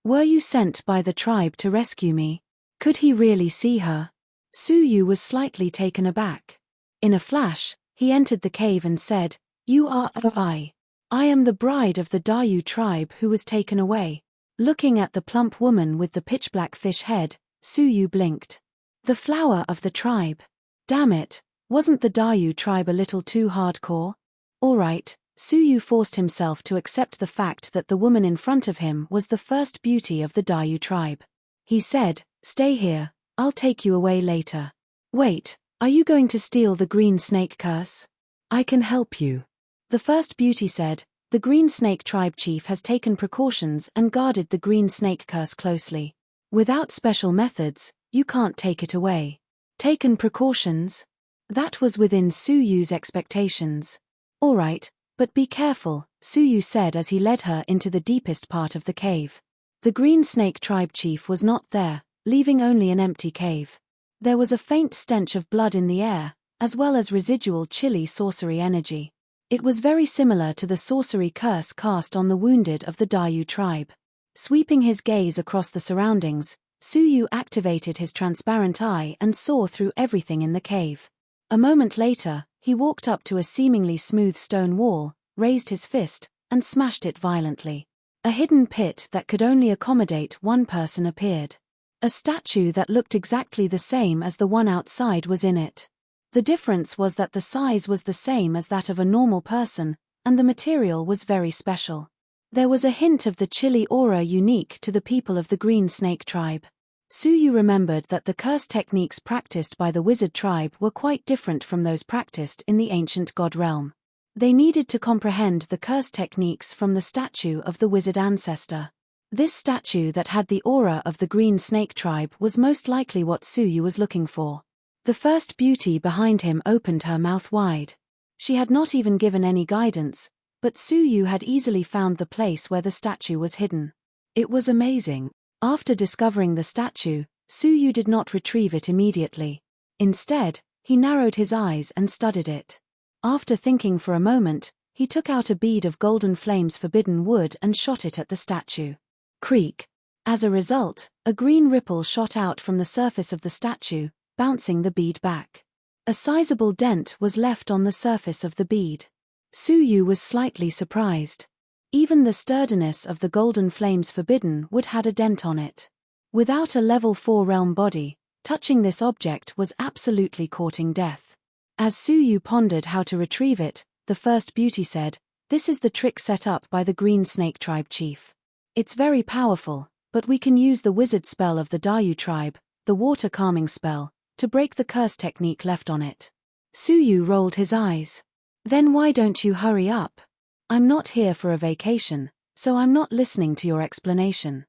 Were you sent by the tribe to rescue me? Could he really see her? Suyu was slightly taken aback. In a flash, he entered the cave and said, You are I. I am the bride of the Dayu tribe who was taken away. Looking at the plump woman with the pitch-black fish head, Suyu blinked. The flower of the tribe. Damn it, wasn't the Dayu tribe a little too hardcore? Alright, Suyu forced himself to accept the fact that the woman in front of him was the first beauty of the Dayu tribe. He said, Stay here, I'll take you away later. Wait, are you going to steal the green snake curse? I can help you. The first beauty said, The green snake tribe chief has taken precautions and guarded the green snake curse closely. Without special methods, you can't take it away. Taken precautions? That was within Suyu's expectations. Alright, but be careful, Suyu said as he led her into the deepest part of the cave. The green snake tribe chief was not there, leaving only an empty cave. There was a faint stench of blood in the air, as well as residual chilly sorcery energy. It was very similar to the sorcery curse cast on the wounded of the Dayu tribe. Sweeping his gaze across the surroundings, Suyu activated his transparent eye and saw through everything in the cave. A moment later, he walked up to a seemingly smooth stone wall, raised his fist, and smashed it violently. A hidden pit that could only accommodate one person appeared. A statue that looked exactly the same as the one outside was in it. The difference was that the size was the same as that of a normal person, and the material was very special. There was a hint of the chilly aura unique to the people of the green snake tribe. Suyu remembered that the curse techniques practiced by the wizard tribe were quite different from those practiced in the ancient god realm. They needed to comprehend the curse techniques from the statue of the wizard ancestor. This statue that had the aura of the green snake tribe was most likely what Suyu was looking for. The first beauty behind him opened her mouth wide. She had not even given any guidance, but Suyu had easily found the place where the statue was hidden. It was amazing. After discovering the statue, Suyu did not retrieve it immediately. Instead, he narrowed his eyes and studied it. After thinking for a moment, he took out a bead of golden flames forbidden wood and shot it at the statue. Creak. As a result, a green ripple shot out from the surface of the statue, bouncing the bead back. A sizable dent was left on the surface of the bead. Suyu was slightly surprised. Even the sturdiness of the golden flames forbidden wood had a dent on it. Without a level 4 realm body, touching this object was absolutely courting death. As Suyu pondered how to retrieve it, the first beauty said, This is the trick set up by the green snake tribe chief. It's very powerful, but we can use the wizard spell of the Dayu tribe, the water calming spell, to break the curse technique left on it. Suyu rolled his eyes. Then why don't you hurry up? I'm not here for a vacation, so I'm not listening to your explanation.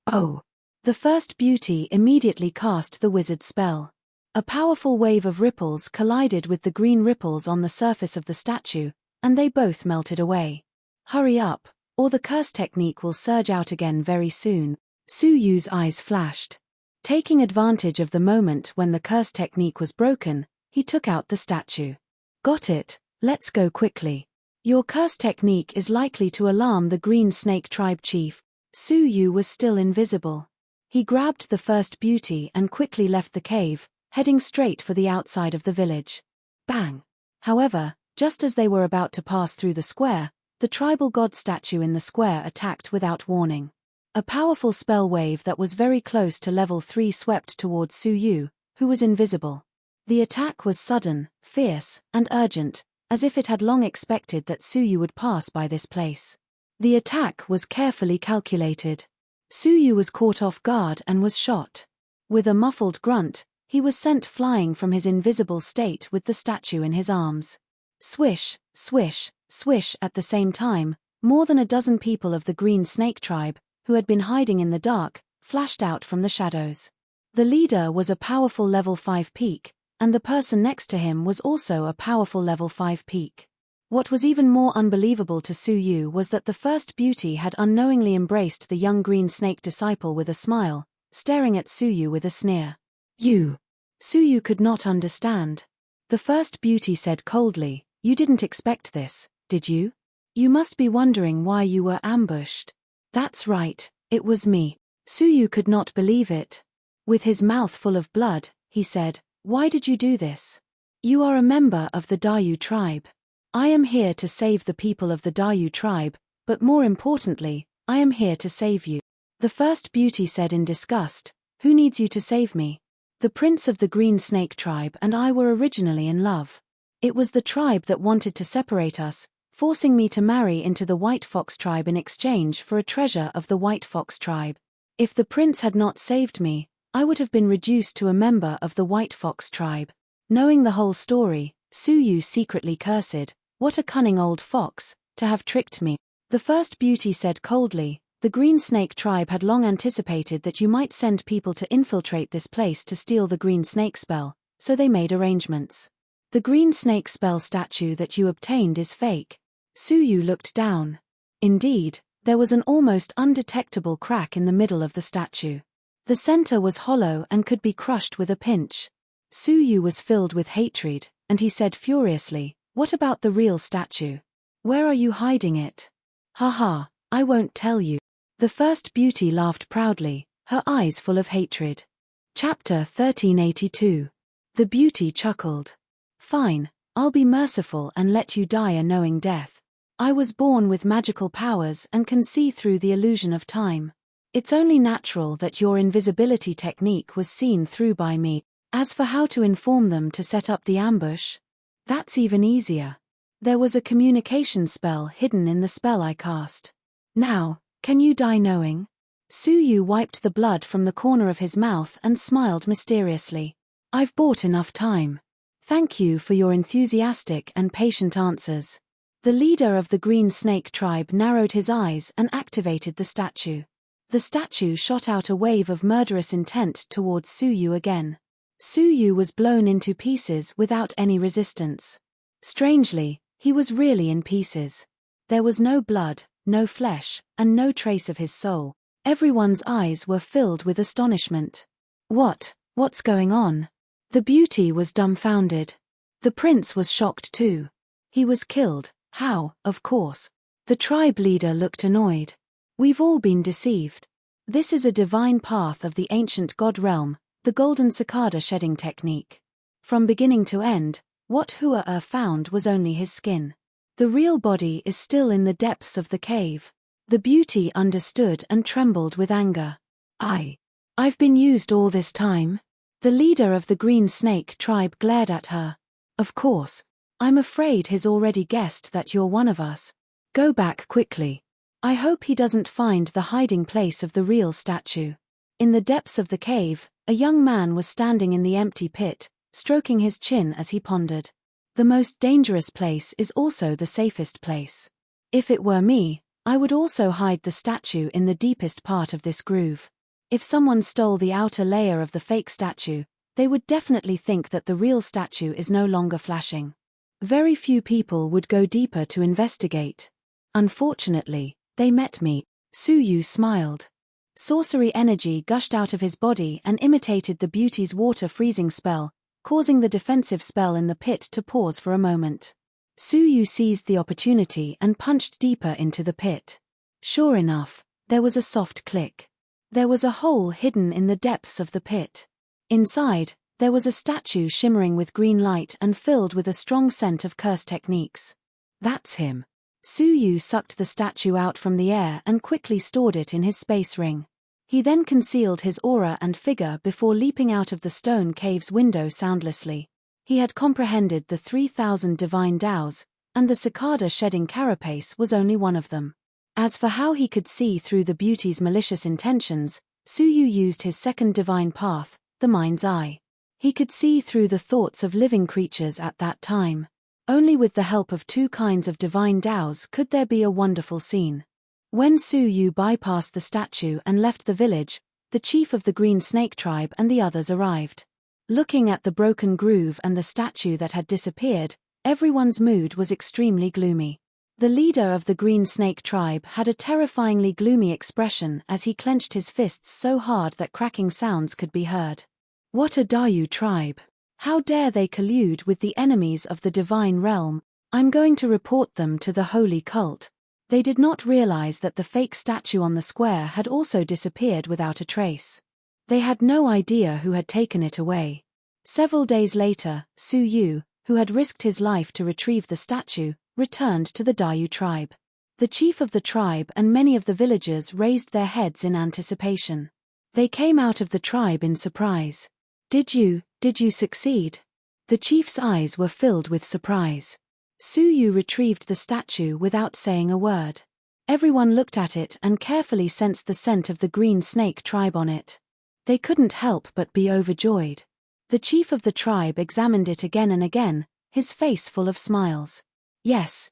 Oh. The first beauty immediately cast the wizard spell. A powerful wave of ripples collided with the green ripples on the surface of the statue, and they both melted away. Hurry up, or the curse technique will surge out again very soon. Suyu's eyes flashed. Taking advantage of the moment when the curse technique was broken, he took out the statue. Got it, let's go quickly. Your curse technique is likely to alarm the green snake tribe chief. Suyu was still invisible. He grabbed the first beauty and quickly left the cave, heading straight for the outside of the village. Bang! However, just as they were about to pass through the square, the tribal god statue in the square attacked without warning. A powerful spell wave that was very close to level 3 swept towards Suyu, who was invisible. The attack was sudden, fierce, and urgent, as if it had long expected that Suyu would pass by this place. The attack was carefully calculated. Suyu was caught off guard and was shot. With a muffled grunt, he was sent flying from his invisible state with the statue in his arms. Swish, swish, swish at the same time, more than a dozen people of the green snake tribe, who had been hiding in the dark, flashed out from the shadows. The leader was a powerful level 5 peak, and the person next to him was also a powerful level 5 peak. What was even more unbelievable to Suyu was that the first beauty had unknowingly embraced the young green snake disciple with a smile, staring at Suyu with a sneer. You. Suyu could not understand. The first beauty said coldly, "You didn't expect this, did you? You must be wondering why you were ambushed." "That's right, it was me." Suyu could not believe it. With his mouth full of blood, he said, "Why did you do this? You are a member of the Dayu tribe. I am here to save the people of the Dayu tribe, but more importantly, I am here to save you." The first beauty said in disgust, "Who needs you to save me? The prince of the Green Snake tribe and I were originally in love. It was the tribe that wanted to separate us, forcing me to marry into the White Fox tribe in exchange for a treasure of the White Fox tribe. If the prince had not saved me, I would have been reduced to a member of the White Fox tribe." Knowing the whole story, Suyu secretly cursed, "What a cunning old fox, to have tricked me." The first beauty said coldly, "The Green Snake tribe had long anticipated that you might send people to infiltrate this place to steal the Green Snake spell, so they made arrangements. The Green Snake spell statue that you obtained is fake." Suyu looked down. Indeed, there was an almost undetectable crack in the middle of the statue. The center was hollow and could be crushed with a pinch. Suyu was filled with hatred, and he said furiously, "What about the real statue? Where are you hiding it?" "Haha, I won't tell you." The first beauty laughed proudly, her eyes full of hatred. Chapter 1382. The beauty chuckled. "Fine, I'll be merciful and let you die a knowing death. I was born with magical powers and can see through the illusion of time. It's only natural that your invisibility technique was seen through by me. As for how to inform them to set up the ambush, that's even easier. There was a communication spell hidden in the spell I cast. Now, can you die knowing?" Suyu wiped the blood from the corner of his mouth and smiled mysteriously. "I've bought enough time. Thank you for your enthusiastic and patient answers." The leader of the Green Snake tribe narrowed his eyes and activated the statue. The statue shot out a wave of murderous intent towards Suyu again. Suyu was blown into pieces without any resistance. Strangely, he was really in pieces. There was no blood, no flesh, and no trace of his soul. Everyone's eyes were filled with astonishment. What's going on?" The beauty was dumbfounded. The prince was shocked too. He was killed. How, of course. The tribe leader looked annoyed. "We've all been deceived. This is a divine path of the ancient god realm, the golden cicada shedding technique. From beginning to end, what Hua found was only his skin. The real body is still in the depths of the cave." The beauty understood and trembled with anger. I've been used all this time?" The leader of the Green Snake tribe glared at her. "Of course. I'm afraid he's already guessed that you're one of us. Go back quickly. I hope he doesn't find the hiding place of the real statue." In the depths of the cave, a young man was standing in the empty pit, stroking his chin as he pondered. "The most dangerous place is also the safest place. If it were me, I would also hide the statue in the deepest part of this groove. If someone stole the outer layer of the fake statue, they would definitely think that the real statue is no longer flashing. Very few people would go deeper to investigate. Unfortunately, they met me." Suyu smiled. Sorcery energy gushed out of his body and imitated the beauty's water freezing spell, causing the defensive spell in the pit to pause for a moment. Suyu seized the opportunity and punched deeper into the pit. Sure enough, there was a soft click. There was a hole hidden in the depths of the pit. Inside, there was a statue shimmering with green light and filled with a strong scent of curse techniques. "That's him." Suyu sucked the statue out from the air and quickly stored it in his space ring. He then concealed his aura and figure before leaping out of the stone cave's window soundlessly. He had comprehended the 3,000 divine Taos, and the cicada shedding carapace was only one of them. As for how he could see through the beauty's malicious intentions, Suyu used his second divine path, the mind's eye. He could see through the thoughts of living creatures at that time. Only with the help of two kinds of divine Taos could there be a wonderful scene. When Suyu bypassed the statue and left the village, the chief of the Green Snake tribe and the others arrived. Looking at the broken groove and the statue that had disappeared, everyone's mood was extremely gloomy. The leader of the Green Snake tribe had a terrifyingly gloomy expression as he clenched his fists so hard that cracking sounds could be heard. "What a Dayu tribe! How dare they collude with the enemies of the divine realm? I'm going to report them to the holy cult. They did not realize that the fake statue on the square had also disappeared without a trace. They had no idea who had taken it away. Several days later, Su Yu, who had risked his life to retrieve the statue, returned to the Dayu tribe. The chief of the tribe and many of the villagers raised their heads in anticipation. They came out of the tribe in surprise. Did you succeed? The chief's eyes were filled with surprise. Su Yu retrieved the statue without saying a word. Everyone looked at it and carefully sensed the scent of the green snake tribe on it. They couldn't help but be overjoyed. The chief of the tribe examined it again and again, his face full of smiles. Yes,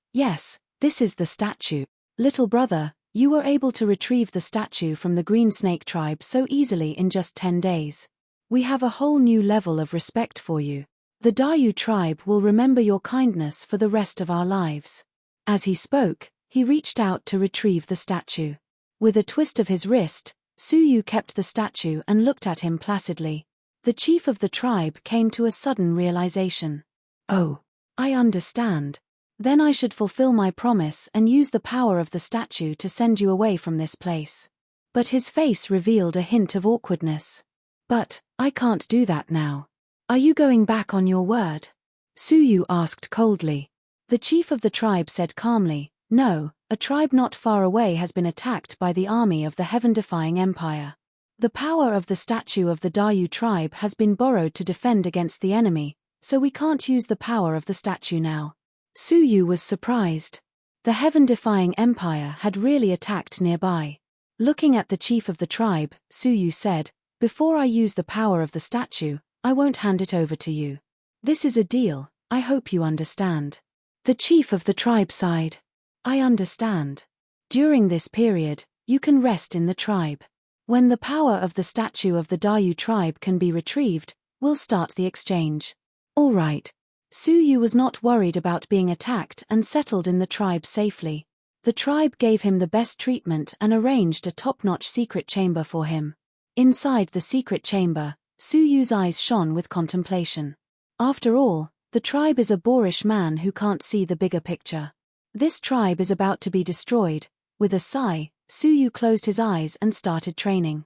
this is the statue. Little brother, you were able to retrieve the statue from the green snake tribe so easily in just 10 days. We have a whole new level of respect for you. The Dayu tribe will remember your kindness for the rest of our lives. As he spoke, he reached out to retrieve the statue. With a twist of his wrist, Su Yu kept the statue and looked at him placidly. The chief of the tribe came to a sudden realization. Oh, I understand. Then I should fulfill my promise and use the power of the statue to send you away from this place. But his face revealed a hint of awkwardness. But, I can't do that now. Are you going back on your word? Su Yu asked coldly. The chief of the tribe said calmly, no, a tribe not far away has been attacked by the army of the heaven-defying empire. The power of the statue of the Dayu tribe has been borrowed to defend against the enemy, so we can't use the power of the statue now. Su Yu was surprised. The heaven-defying empire had really attacked nearby. Looking at the chief of the tribe, Su Yu said, before I use the power of the statue, I won't hand it over to you. This is a deal, I hope you understand. The chief of the tribe sighed. I understand. During this period, you can rest in the tribe. When the power of the statue of the Dayu tribe can be retrieved, we'll start the exchange. All right. Su Yu was not worried about being attacked and settled in the tribe safely. The tribe gave him the best treatment and arranged a top-notch secret chamber for him. Inside the secret chamber, Su Yu's eyes shone with contemplation. After all, the tribe is a boorish man who can't see the bigger picture. This tribe is about to be destroyed. With a sigh, Su Yu closed his eyes and started training.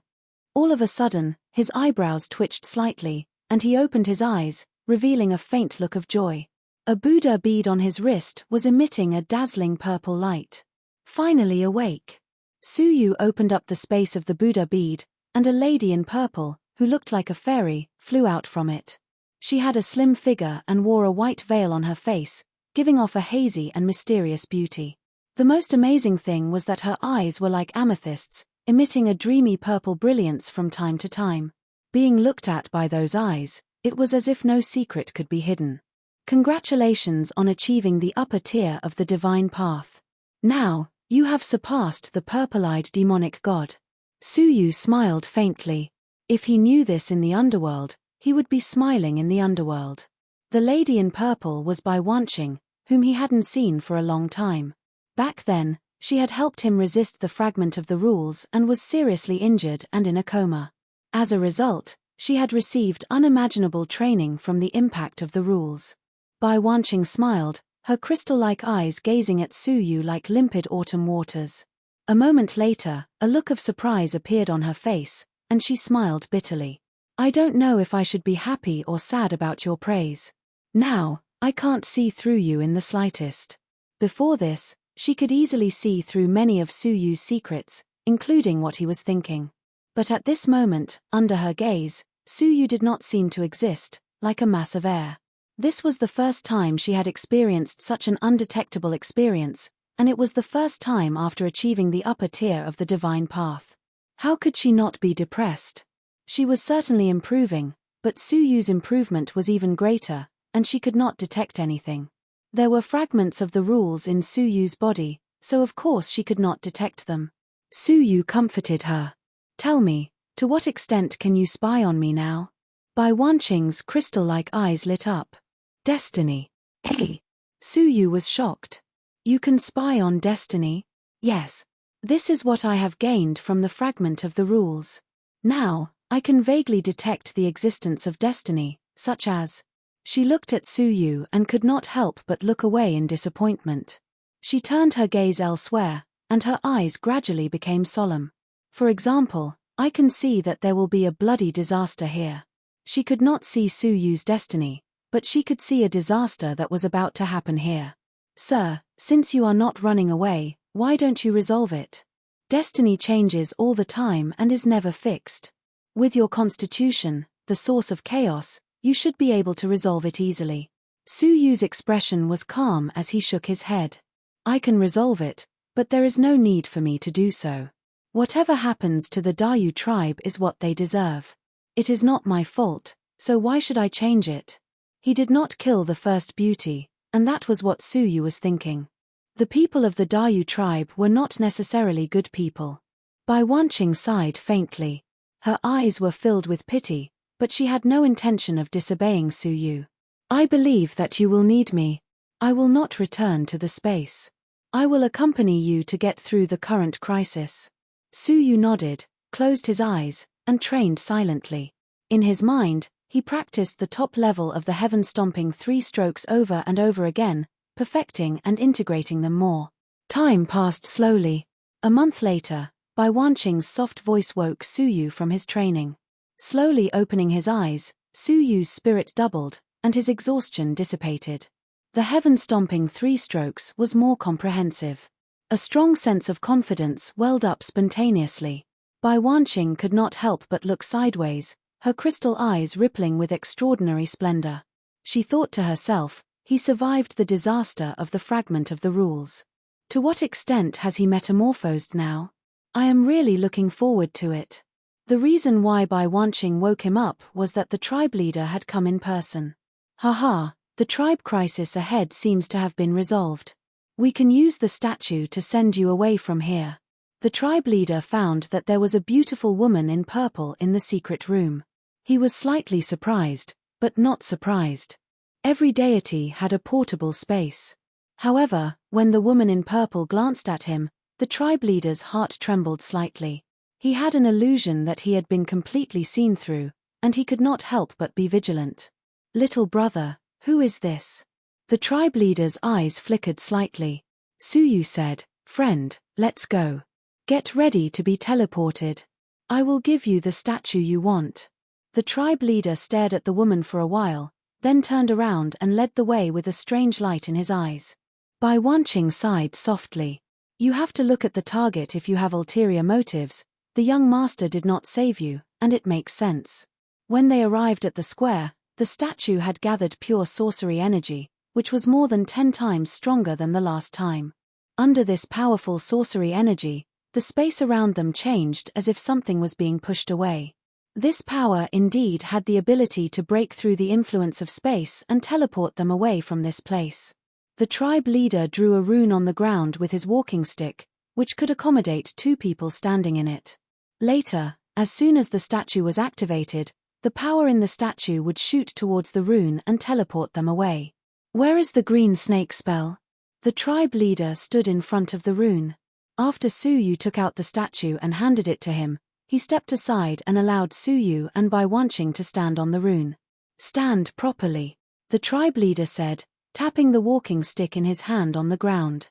All of a sudden, his eyebrows twitched slightly, and he opened his eyes, revealing a faint look of joy. A Buddha bead on his wrist was emitting a dazzling purple light. Finally awake. Su Yu opened up the space of the Buddha bead, and a lady in purple, who looked like a fairy, flew out from it. She had a slim figure and wore a white veil on her face, giving off a hazy and mysterious beauty. The most amazing thing was that her eyes were like amethysts, emitting a dreamy purple brilliance from time to time. Being looked at by those eyes, it was as if no secret could be hidden. Congratulations on achieving the upper tier of the divine path. Now, you have surpassed the purple-eyed demonic god. Su Yu smiled faintly. If he knew this in the underworld, he would be smiling in the underworld. The lady in purple was Bai Wanqing, whom he hadn't seen for a long time. Back then, she had helped him resist the fragment of the rules and was seriously injured and in a coma. As a result, she had received unimaginable training from the impact of the rules. Bai Wanqing smiled, her crystal-like eyes gazing at Su Yu like limpid autumn waters. A moment later, a look of surprise appeared on her face, and she smiled bitterly. I don't know if I should be happy or sad about your praise. Now, I can't see through you in the slightest. Before this, she could easily see through many of Su Yu's secrets, including what he was thinking. But at this moment, under her gaze, Su Yu did not seem to exist, like a mass of air. This was the first time she had experienced such an undetectable experience, and it was the first time after achieving the upper tier of the divine path. How could she not be depressed? She was certainly improving, but Su Yu's improvement was even greater, and she could not detect anything. There were fragments of the rules in Su Yu's body, so of course she could not detect them. Su Yu comforted her. Tell me, to what extent can you spy on me now? Bai Wanqing's crystal-like eyes lit up. Destiny. Hey! Su Yu was shocked. You can spy on destiny? Yes. This is what I have gained from the fragment of the rules. Now, I can vaguely detect the existence of destiny, such as She looked at Suyu and could not help but look away in disappointment. She turned her gaze elsewhere, and her eyes gradually became solemn. For example, I can see that there will be a bloody disaster here. She could not see Suyu's destiny, but she could see a disaster that was about to happen here. Sir, since you are not running away, why don't you resolve it? Destiny changes all the time and is never fixed. With your constitution, the source of chaos, you should be able to resolve it easily. Suyu's expression was calm as he shook his head. I can resolve it, but there is no need for me to do so. Whatever happens to the Dayu tribe is what they deserve. It is not my fault, so why should I change it? He did not kill the first beauty, and that was what Suyu was thinking. The people of the Dayu tribe were not necessarily good people. Bai Wanqing sighed faintly. Her eyes were filled with pity, but she had no intention of disobeying Suyu. I believe that you will need me. I will not return to the space. I will accompany you to get through the current crisis. Suyu nodded, closed his eyes, and trained silently. In his mind, he practiced the top level of the heaven-stomping 3 strokes over and over again, perfecting and integrating them more. Time passed slowly. A month later, Bai Wanqing's soft voice woke Suyu from his training. Slowly opening his eyes, Suyu's spirit doubled, and his exhaustion dissipated. The heaven-stomping 3 strokes was more comprehensive. A strong sense of confidence welled up spontaneously. Bai Wanqing could not help but look sideways, her crystal eyes rippling with extraordinary splendor. She thought to herself, he survived the disaster of the fragment of the rules. To what extent has he metamorphosed now? I am really looking forward to it. The reason why Bai Wanqing woke him up was that the tribe leader had come in person. Haha, the tribe crisis ahead seems to have been resolved. We can use the statue to send you away from here. The tribe leader found that there was a beautiful woman in purple in the secret room. He was slightly surprised, but not surprised. Every deity had a portable space. However, when the woman in purple glanced at him, the tribe leader's heart trembled slightly. He had an illusion that he had been completely seen through, and he could not help but be vigilant. Little brother, who is this? The tribe leader's eyes flickered slightly. Suyu said, Friend, let's go. Get ready to be teleported. I will give you the statue you want. The tribe leader stared at the woman for a while, then turned around and led the way with a strange light in his eyes. Bai Wanqing sighed softly. You have to look at the target if you have ulterior motives. The young master did not save you, and it makes sense. When they arrived at the square, the statue had gathered pure sorcery energy, which was more than 10 times stronger than the last time. Under this powerful sorcery energy, the space around them changed as if something was being pushed away. This power indeed had the ability to break through the influence of space and teleport them away from this place. The tribe leader drew a rune on the ground with his walking stick, which could accommodate 2 people standing in it. Later, as soon as the statue was activated, the power in the statue would shoot towards the rune and teleport them away. Where is the green snake spell? The tribe leader stood in front of the rune. After Suyu took out the statue and handed it to him, he stepped aside and allowed Suyu and Bai Wanqing to stand on the rune. Stand properly, the tribe leader said, tapping the walking stick in his hand on the ground.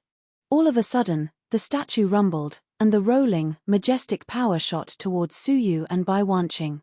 All of a sudden, the statue rumbled, and the rolling, majestic power shot towards Suyu and Bai Wanqing.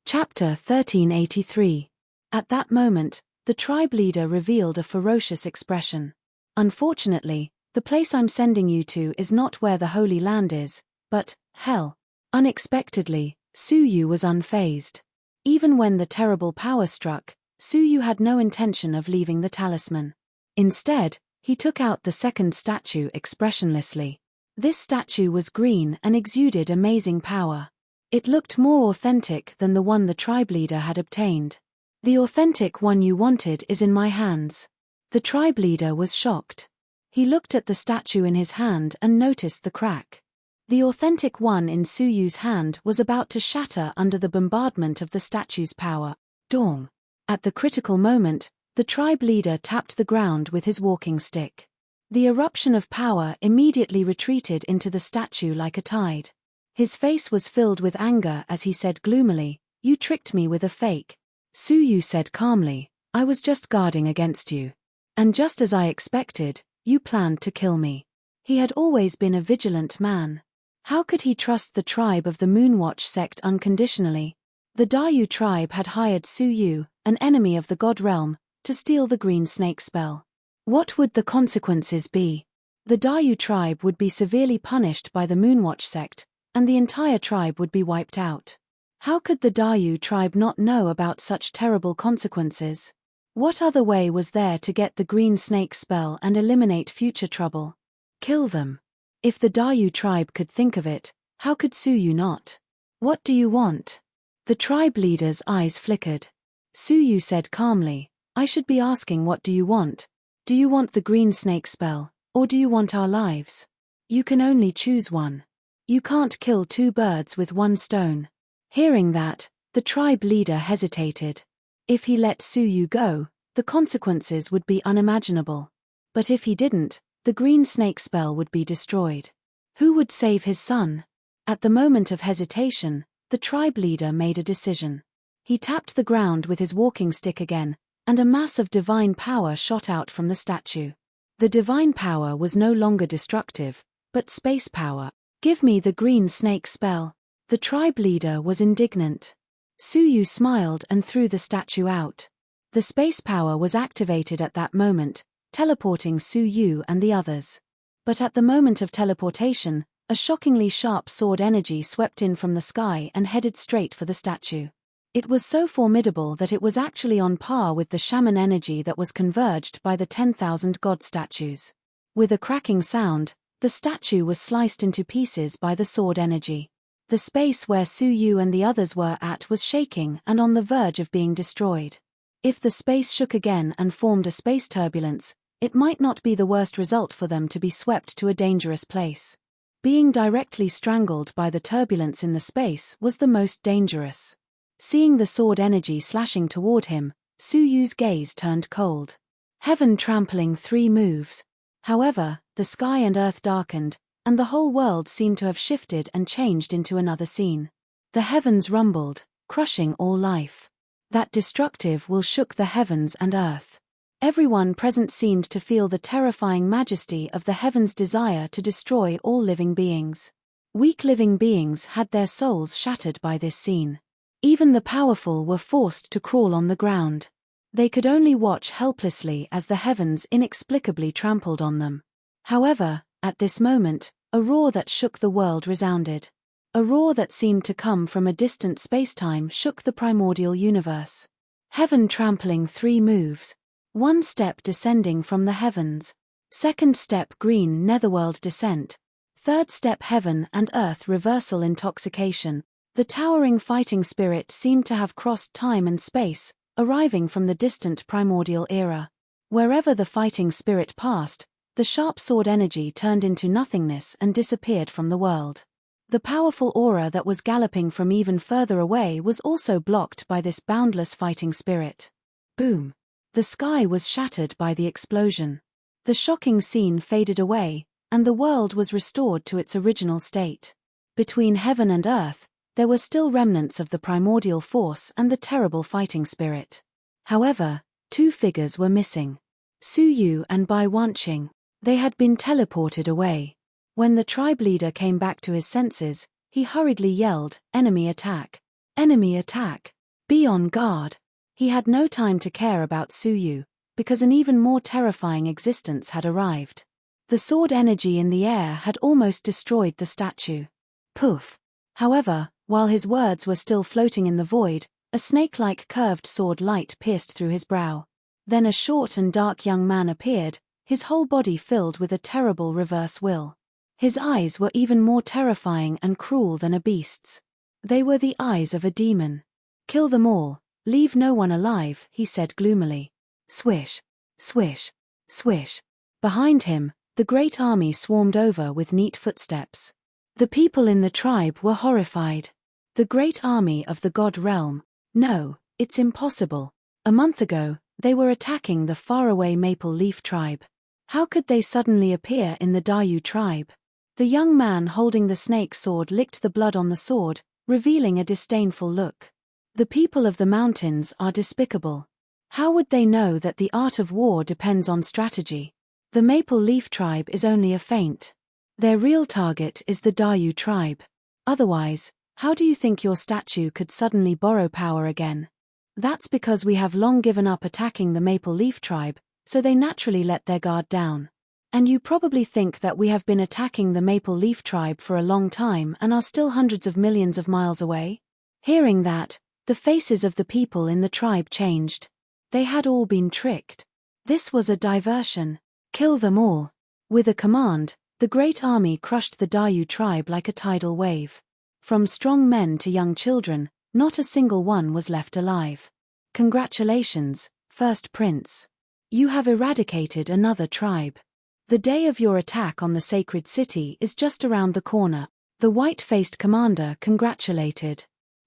Chapter 1383. At that moment, the tribe leader revealed a ferocious expression. Unfortunately, the place I'm sending you to is not where the Holy Land is, but hell. Unexpectedly, Suyu was unfazed. Even when the terrible power struck, Suyu had no intention of leaving the talisman. Instead, he took out the second statue expressionlessly. This statue was green and exuded amazing power. It looked more authentic than the one the tribe leader had obtained. The authentic one you wanted is in my hands. The tribe leader was shocked. He looked at the statue in his hand and noticed the crack. The authentic one in Suyu's hand was about to shatter under the bombardment of the statue's power. Dong. At the critical moment, the tribe leader tapped the ground with his walking stick. The eruption of power immediately retreated into the statue like a tide. His face was filled with anger as he said gloomily, You tricked me with a fake. Suyu said calmly, I was just guarding against you. And just as I expected, you planned to kill me. He had always been a vigilant man. How could he trust the tribe of the Moonwatch sect unconditionally? The Dayu tribe had hired Su Yu, an enemy of the god realm, to steal the green snake spell. What would the consequences be? The Dayu tribe would be severely punished by the Moonwatch sect, and the entire tribe would be wiped out. How could the Dayu tribe not know about such terrible consequences? What other way was there to get the green snake spell and eliminate future trouble? Kill them. If the Dayu tribe could think of it, how could Su Yu not? What do you want? The tribe leader's eyes flickered. Su Yu said calmly, I should be asking what do you want? Do you want the green snake spell, or do you want our lives? You can only choose one. You can't kill two birds with one stone. Hearing that, the tribe leader hesitated. If he let Su Yu go, the consequences would be unimaginable. But if he didn't, the green snake spell would be destroyed. Who would save his son? At the moment of hesitation, the tribe leader made a decision. He tapped the ground with his walking stick again, and a mass of divine power shot out from the statue. The divine power was no longer destructive, but space power. Give me the green snake spell. The tribe leader was indignant. Su Yu smiled and threw the statue out. The space power was activated at that moment, teleporting Su Yu and the others. But at the moment of teleportation, a shockingly sharp sword energy swept in from the sky and headed straight for the statue. It was so formidable that it was actually on par with the shaman energy that was converged by the 10,000 god statues. With a cracking sound, the statue was sliced into pieces by the sword energy. The space where Su Yu and the others were at was shaking and on the verge of being destroyed. If the space shook again and formed a space turbulence, it might not be the worst result for them to be swept to a dangerous place. Being directly strangled by the turbulence in the space was the most dangerous. Seeing the sword energy slashing toward him, Su Yu's gaze turned cold. Heaven trampling 3 moves. However, the sky and earth darkened, and the whole world seemed to have shifted and changed into another scene. The heavens rumbled, crushing all life. That destructive will shook the heavens and earth. Everyone present seemed to feel the terrifying majesty of the heavens' desire to destroy all living beings. Weak living beings had their souls shattered by this scene. Even the powerful were forced to crawl on the ground. They could only watch helplessly as the heavens inexplicably trampled on them. However, at this moment, a roar that shook the world resounded. A roar that seemed to come from a distant spacetime shook the primordial universe. Heaven trampling 3 moves. 1 step descending from the heavens. 2nd step green netherworld descent. 3rd step heaven and earth reversal intoxication. The towering fighting spirit seemed to have crossed time and space, arriving from the distant primordial era. Wherever the fighting spirit passed, the sharp sword energy turned into nothingness and disappeared from the world. The powerful aura that was galloping from even further away was also blocked by this boundless fighting spirit. Boom! The sky was shattered by the explosion. The shocking scene faded away, and the world was restored to its original state. Between heaven and earth, there were still remnants of the primordial force and the terrible fighting spirit. However, 2 figures were missing. Su Yu and Bai Wanqing. They had been teleported away. When the tribe leader came back to his senses, he hurriedly yelled, "Enemy attack! Enemy attack! Be on guard!" He had no time to care about Su Yu, because an even more terrifying existence had arrived. The sword energy in the air had almost destroyed the statue. Poof! However, while his words were still floating in the void, a snake-like curved sword light pierced through his brow. Then a short and dark young man appeared, his whole body filled with a terrible reverse will. His eyes were even more terrifying and cruel than a beast's. They were the eyes of a demon. "Kill them all, leave no one alive," he said gloomily. Swish, swish, swish. Behind him, the great army swarmed over with neat footsteps. The people in the tribe were horrified. The great army of the god realm? No, it's impossible. A month ago, they were attacking the faraway Maple Leaf tribe. How could they suddenly appear in the Dayu tribe? The young man holding the snake sword licked the blood on the sword, revealing a disdainful look. The people of the mountains are despicable. How would they know that the art of war depends on strategy? The Maple Leaf tribe is only a feint. Their real target is the Dayu tribe. Otherwise, how do you think your statue could suddenly borrow power again? That's because we have long given up attacking the Maple Leaf tribe, so they naturally let their guard down. And you probably think that we have been attacking the Maple Leaf tribe for a long time and are still hundreds of millions of miles away? Hearing that, the faces of the people in the tribe changed. They had all been tricked. This was a diversion. Kill them all. With a command, the great army crushed the Dayu tribe like a tidal wave. From strong men to young children, not a single one was left alive. Congratulations, First Prince. You have eradicated another tribe. The day of your attack on the sacred city is just around the corner. The white-faced commander congratulated.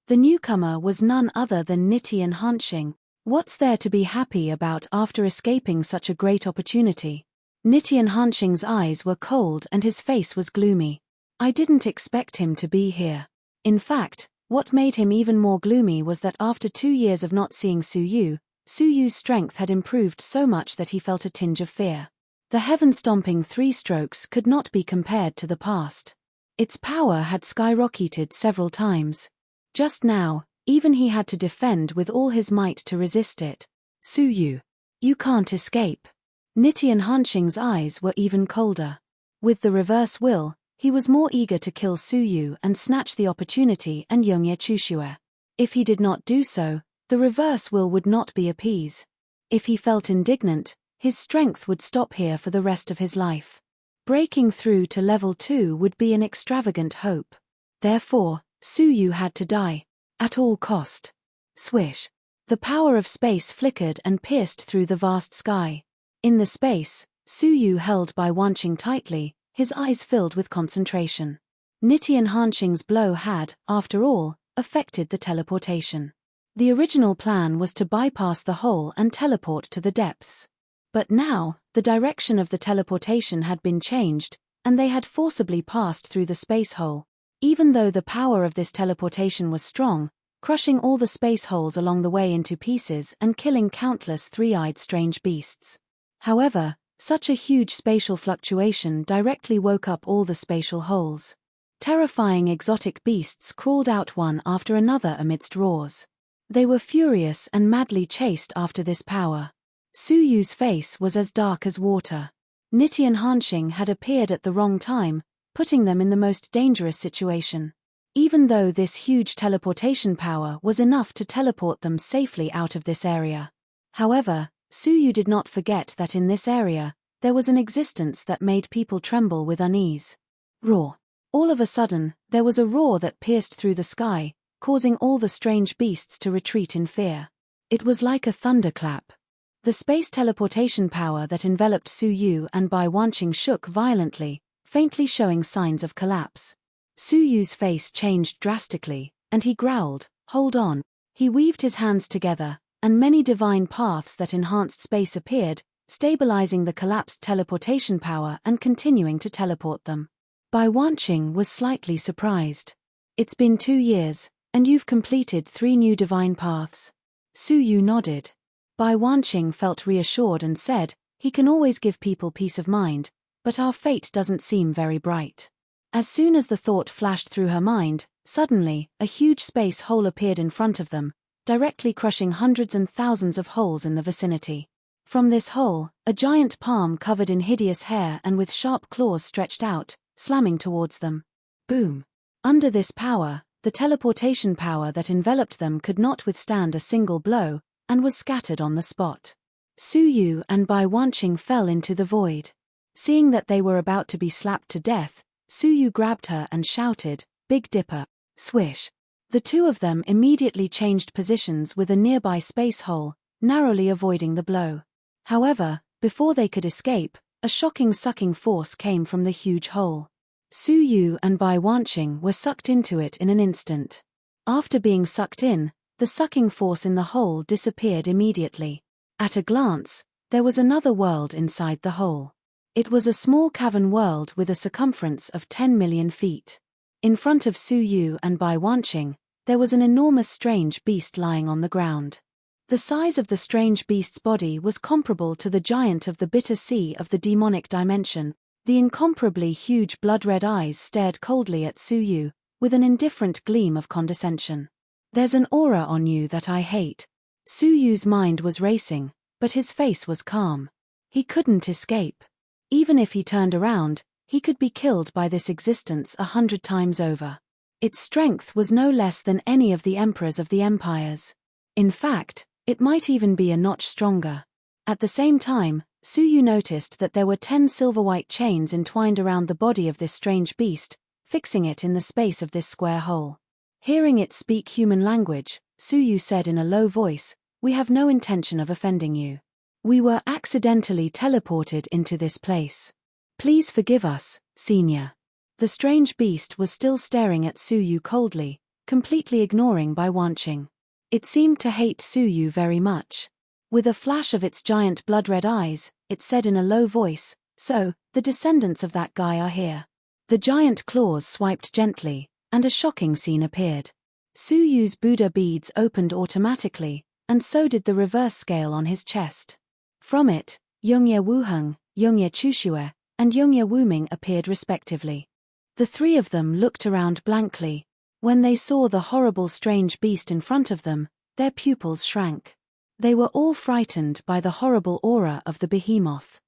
The newcomer was none other than Niti and Hanxing. What's there to be happy about after escaping such a great opportunity? Niti and Hanxing's eyes were cold and his face was gloomy. I didn't expect him to be here. In fact, what made him even more gloomy was that after 2 years of not seeing Suyu's strength had improved so much that he felt a tinge of fear. The heaven-stomping 3 strokes could not be compared to the past. Its power had skyrocketed several times. Just now, even he had to defend with all his might to resist it. Suyu, you can't escape. Niti and Hanxing's eyes were even colder. With the reverse will, he was more eager to kill Suyu and snatch the opportunity and Yongye Chushue. If he did not do so, the reverse will would not be appeased. If he felt indignant, his strength would stop here for the rest of his life. Breaking through to level 2 would be an extravagant hope. Therefore, Suyu had to die. At all cost. Swish. The power of space flickered and pierced through the vast sky. In the space, Suyu held by Wanqing tightly, his eyes filled with concentration. Niti and Hanxing's blow had, after all, affected the teleportation. The original plan was to bypass the hole and teleport to the depths. But now, the direction of the teleportation had been changed, and they had forcibly passed through the space hole. Even though the power of this teleportation was strong, crushing all the space holes along the way into pieces and killing countless 3-eyed strange beasts. However, such a huge spatial fluctuation directly woke up all the spatial holes. Terrifying exotic beasts crawled out one after another amidst roars. They were furious and madly chased after this power. Suyu's face was as dark as water. Niti and Hanxing had appeared at the wrong time, putting them in the most dangerous situation. Even though this huge teleportation power was enough to teleport them safely out of this area. However, Suyu did not forget that in this area, there was an existence that made people tremble with unease. Roar. All of a sudden, there was a roar that pierced through the sky, causing all the strange beasts to retreat in fear. It was like a thunderclap. The space teleportation power that enveloped Suyu and Bai Wanqing shook violently, faintly showing signs of collapse. Suyu's face changed drastically, and he growled, "Hold on." He weaved his hands together, and many divine paths that enhanced space appeared, stabilizing the collapsed teleportation power and continuing to teleport them. Bai Wanqing was slightly surprised. It's been 2 years, and you've completed 3 new divine paths. Suyu nodded. Bai Wanqing felt reassured and said, he can always give people peace of mind, but our fate doesn't seem very bright. As soon as the thought flashed through her mind, suddenly, a huge space hole appeared in front of them, directly crushing hundreds and thousands of holes in the vicinity. From this hole, a giant palm covered in hideous hair and with sharp claws stretched out, slamming towards them. Boom! Under this power, the teleportation power that enveloped them could not withstand a single blow, and was scattered on the spot. Suyu and Bai Wanqing fell into the void. Seeing that they were about to be slapped to death, Suyu grabbed her and shouted, "Big Dipper!" Swish! The 2 of them immediately changed positions with a nearby space hole, narrowly avoiding the blow. However, before they could escape, a shocking sucking force came from the huge hole. Suyu and Bai Wanqing were sucked into it in an instant. After being sucked in, the sucking force in the hole disappeared immediately. At a glance, there was another world inside the hole. It was a small cavern world with a circumference of 10 million feet. In front of Suyu and Bai Wanqing, there was an enormous strange beast lying on the ground. The size of the strange beast's body was comparable to the giant of the bitter sea of the demonic dimension. The incomparably huge blood-red eyes stared coldly at Suyu, with an indifferent gleam of condescension. "There's an aura on you that I hate." Suyu's mind was racing, but his face was calm. He couldn't escape. Even if he turned around, he could be killed by this existence 100 times over. Its strength was no less than any of the emperors of the empires. In fact, it might even be a notch stronger. At the same time, Suyu noticed that there were 10 silver-white chains entwined around the body of this strange beast, fixing it in the space of this square hole. Hearing it speak human language, Suyu said in a low voice, "We have no intention of offending you. We were accidentally teleported into this place. Please forgive us, Senior." The strange beast was still staring at Suyu coldly, completely ignoring Bai Wanqing. It seemed to hate Suyu very much. With a flash of its giant blood-red eyes, it said in a low voice, "So, the descendants of that guy are here." The giant claws swiped gently, and a shocking scene appeared. Suyu's Buddha beads opened automatically, and so did the reverse scale on his chest. From it, Yongye Wuheng, Yongye Chushue, and Yongye Wuming appeared respectively. The three of them looked around blankly. When they saw the horrible strange beast in front of them, their pupils shrank. They were all frightened by the horrible aura of the behemoth.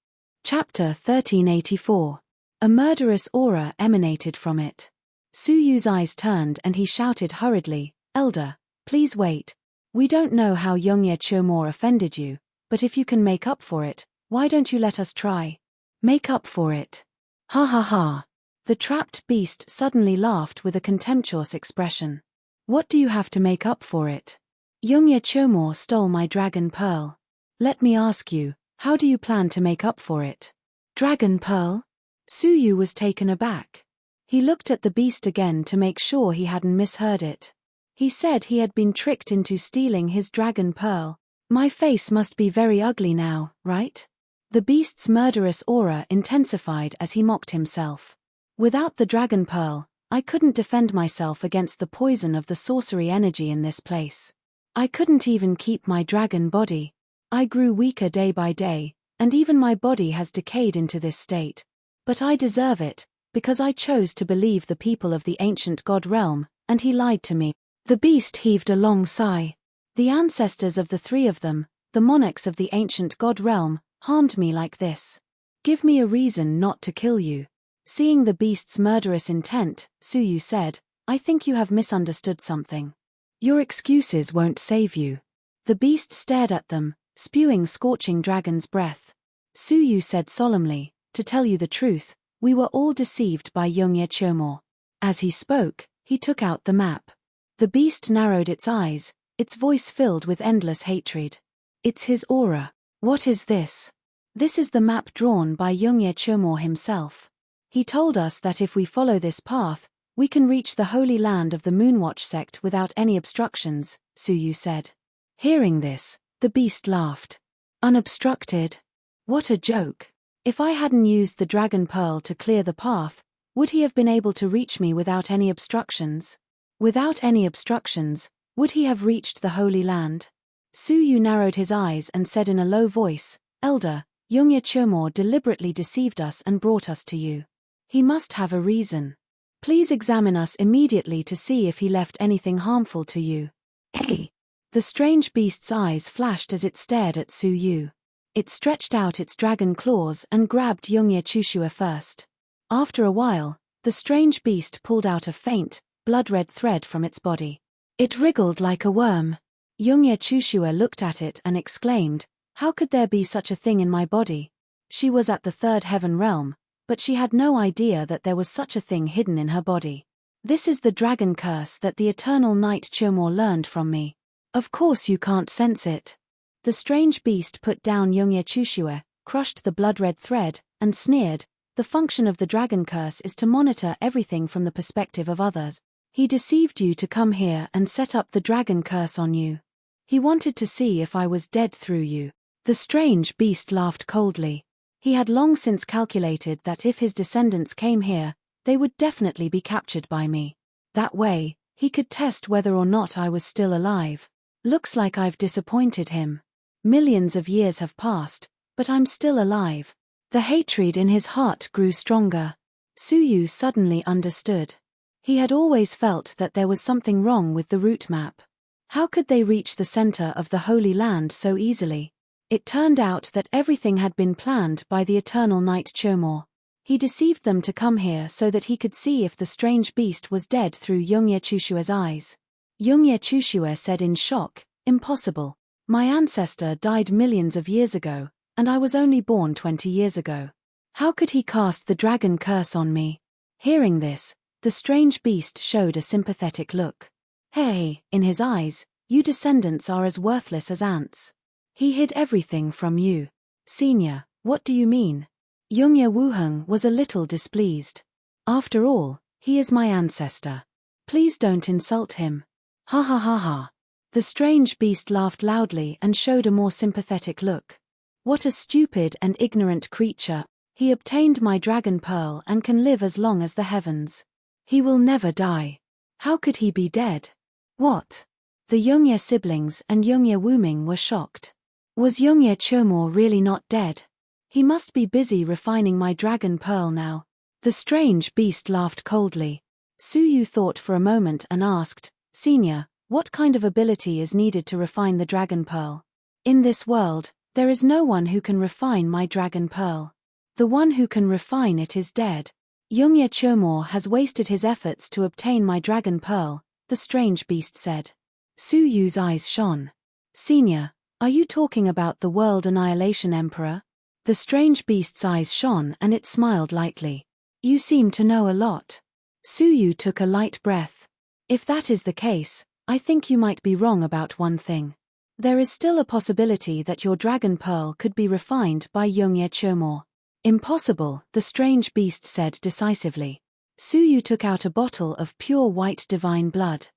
Chapter 1384. A murderous aura emanated from it. Suyu's eyes turned and he shouted hurriedly, "Elder, please wait. We don't know how Yongye Chomor offended you, but if you can make up for it, why don't you let us try? Make up for it. Ha ha ha." The trapped beast suddenly laughed with a contemptuous expression. "What do you have to make up for it? Yongye Chomor stole my dragon pearl. Let me ask you, how do you plan to make up for it?" "Dragon pearl?" Suyu was taken aback. He looked at the beast again to make sure he hadn't misheard it. He said he had been tricked into stealing his dragon pearl. "My face must be very ugly now, right?" The beast's murderous aura intensified as he mocked himself. "Without the dragon pearl, I couldn't defend myself against the poison of the sorcery energy in this place. I couldn't even keep my dragon body. I grew weaker day by day, and even my body has decayed into this state. But I deserve it, because I chose to believe the people of the ancient god realm, and he lied to me." The beast heaved a long sigh. "The ancestors of the three of them, the monarchs of the ancient god realm, harmed me like this. Give me a reason not to kill you." Seeing the beast's murderous intent, Suyu said, "I think you have misunderstood something. Your excuses won't save you." The beast stared at them, spewing scorching dragon's breath. Suyu said solemnly, "To tell you the truth, we were all deceived by Yongye Chomor." As he spoke, he took out the map. The beast narrowed its eyes, its voice filled with endless hatred. "It's his aura. What is this?" "This is the map drawn by Yongye Chomor himself. He told us that if we follow this path, we can reach the holy land of the Moonwatch sect without any obstructions," Suyu said. Hearing this, the beast laughed. "Unobstructed? What a joke. If I hadn't used the dragon pearl to clear the path, would he have been able to reach me without any obstructions? Without any obstructions, would he have reached the holy land?" Suyu narrowed his eyes and said in a low voice, "Elder, Yongye Chomor deliberately deceived us and brought us to you. He must have a reason. Please examine us immediately to see if he left anything harmful to you." "Hey!" The strange beast's eyes flashed as it stared at Suyu. It stretched out its dragon claws and grabbed Yongye Chushue first. After a while, the strange beast pulled out a faint, blood-red thread from its body. It wriggled like a worm. Yongye Chushue looked at it and exclaimed, "How could there be such a thing in my body?" She was at the third heaven realm, but she had no idea that there was such a thing hidden in her body. "This is the dragon curse that the eternal Knight Chomor learned from me. Of course you can't sense it." The strange beast put down Yongye Chushue, crushed the blood-red thread, and sneered, "The function of the dragon curse is to monitor everything from the perspective of others. He deceived you to come here and set up the dragon curse on you. He wanted to see if I was dead through you." The strange beast laughed coldly. He had long since calculated that if his descendants came here, they would definitely be captured by me. That way, he could test whether or not I was still alive. Looks like I've disappointed him. Millions of years have passed, but I'm still alive. The hatred in his heart grew stronger. Suyu suddenly understood. He had always felt that there was something wrong with the route map. How could they reach the center of the Holy Land so easily? It turned out that everything had been planned by the eternal Knight Chomor. He deceived them to come here so that he could see if the strange beast was dead through Yongye Chushua's eyes. Yongye Chushua said in shock, "Impossible. My ancestor died millions of years ago, and I was only born 20 years ago. How could he cast the dragon curse on me?" Hearing this, the strange beast showed a sympathetic look. "Hey," in his eyes, "you descendants are as worthless as ants. He hid everything from you." "Senior, what do you mean?" Yongye Wuheng was a little displeased. "After all, he is my ancestor. Please don't insult him." "Ha ha ha ha." The strange beast laughed loudly and showed a more sympathetic look. "What a stupid and ignorant creature. He obtained my dragon pearl and can live as long as the heavens. He will never die. How could he be dead?" "What?" The Yongye siblings and Yongye Wuming were shocked. Was Yongye Chomor really not dead? He must be busy refining my dragon pearl now. The strange beast laughed coldly. Suyu thought for a moment and asked, "Senior, what kind of ability is needed to refine the dragon pearl?" "In this world, there is no one who can refine my dragon pearl. The one who can refine it is dead. Yongye Chomor has wasted his efforts to obtain my dragon pearl," the strange beast said. Suyu's eyes shone. "Senior, are you talking about the World Annihilation Emperor?" The strange beast's eyes shone and it smiled lightly. "You seem to know a lot." Suyu took a light breath. "If that is the case, I think you might be wrong about one thing. There is still a possibility that your dragon pearl could be refined by Yongye Chomor." "Impossible," the strange beast said decisively. Suyu took out a bottle of pure white divine blood.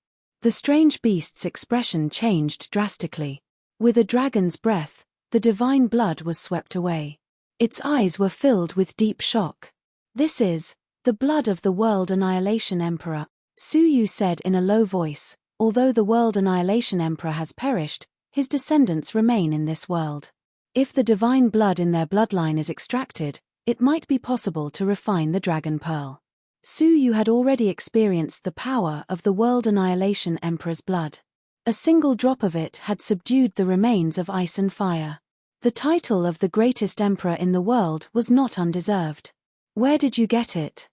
The strange beast's expression changed drastically. With a dragon's breath, the divine blood was swept away. Its eyes were filled with deep shock. "This is the blood of the World Annihilation Emperor," Suyu said in a low voice. "Although the World Annihilation Emperor has perished, his descendants remain in this world. If the divine blood in their bloodline is extracted, it might be possible to refine the dragon pearl." Suyu had already experienced the power of the World Annihilation Emperor's blood. A single drop of it had subdued the remains of ice and fire. The title of the greatest emperor in the world was not undeserved. "Where did you get it?"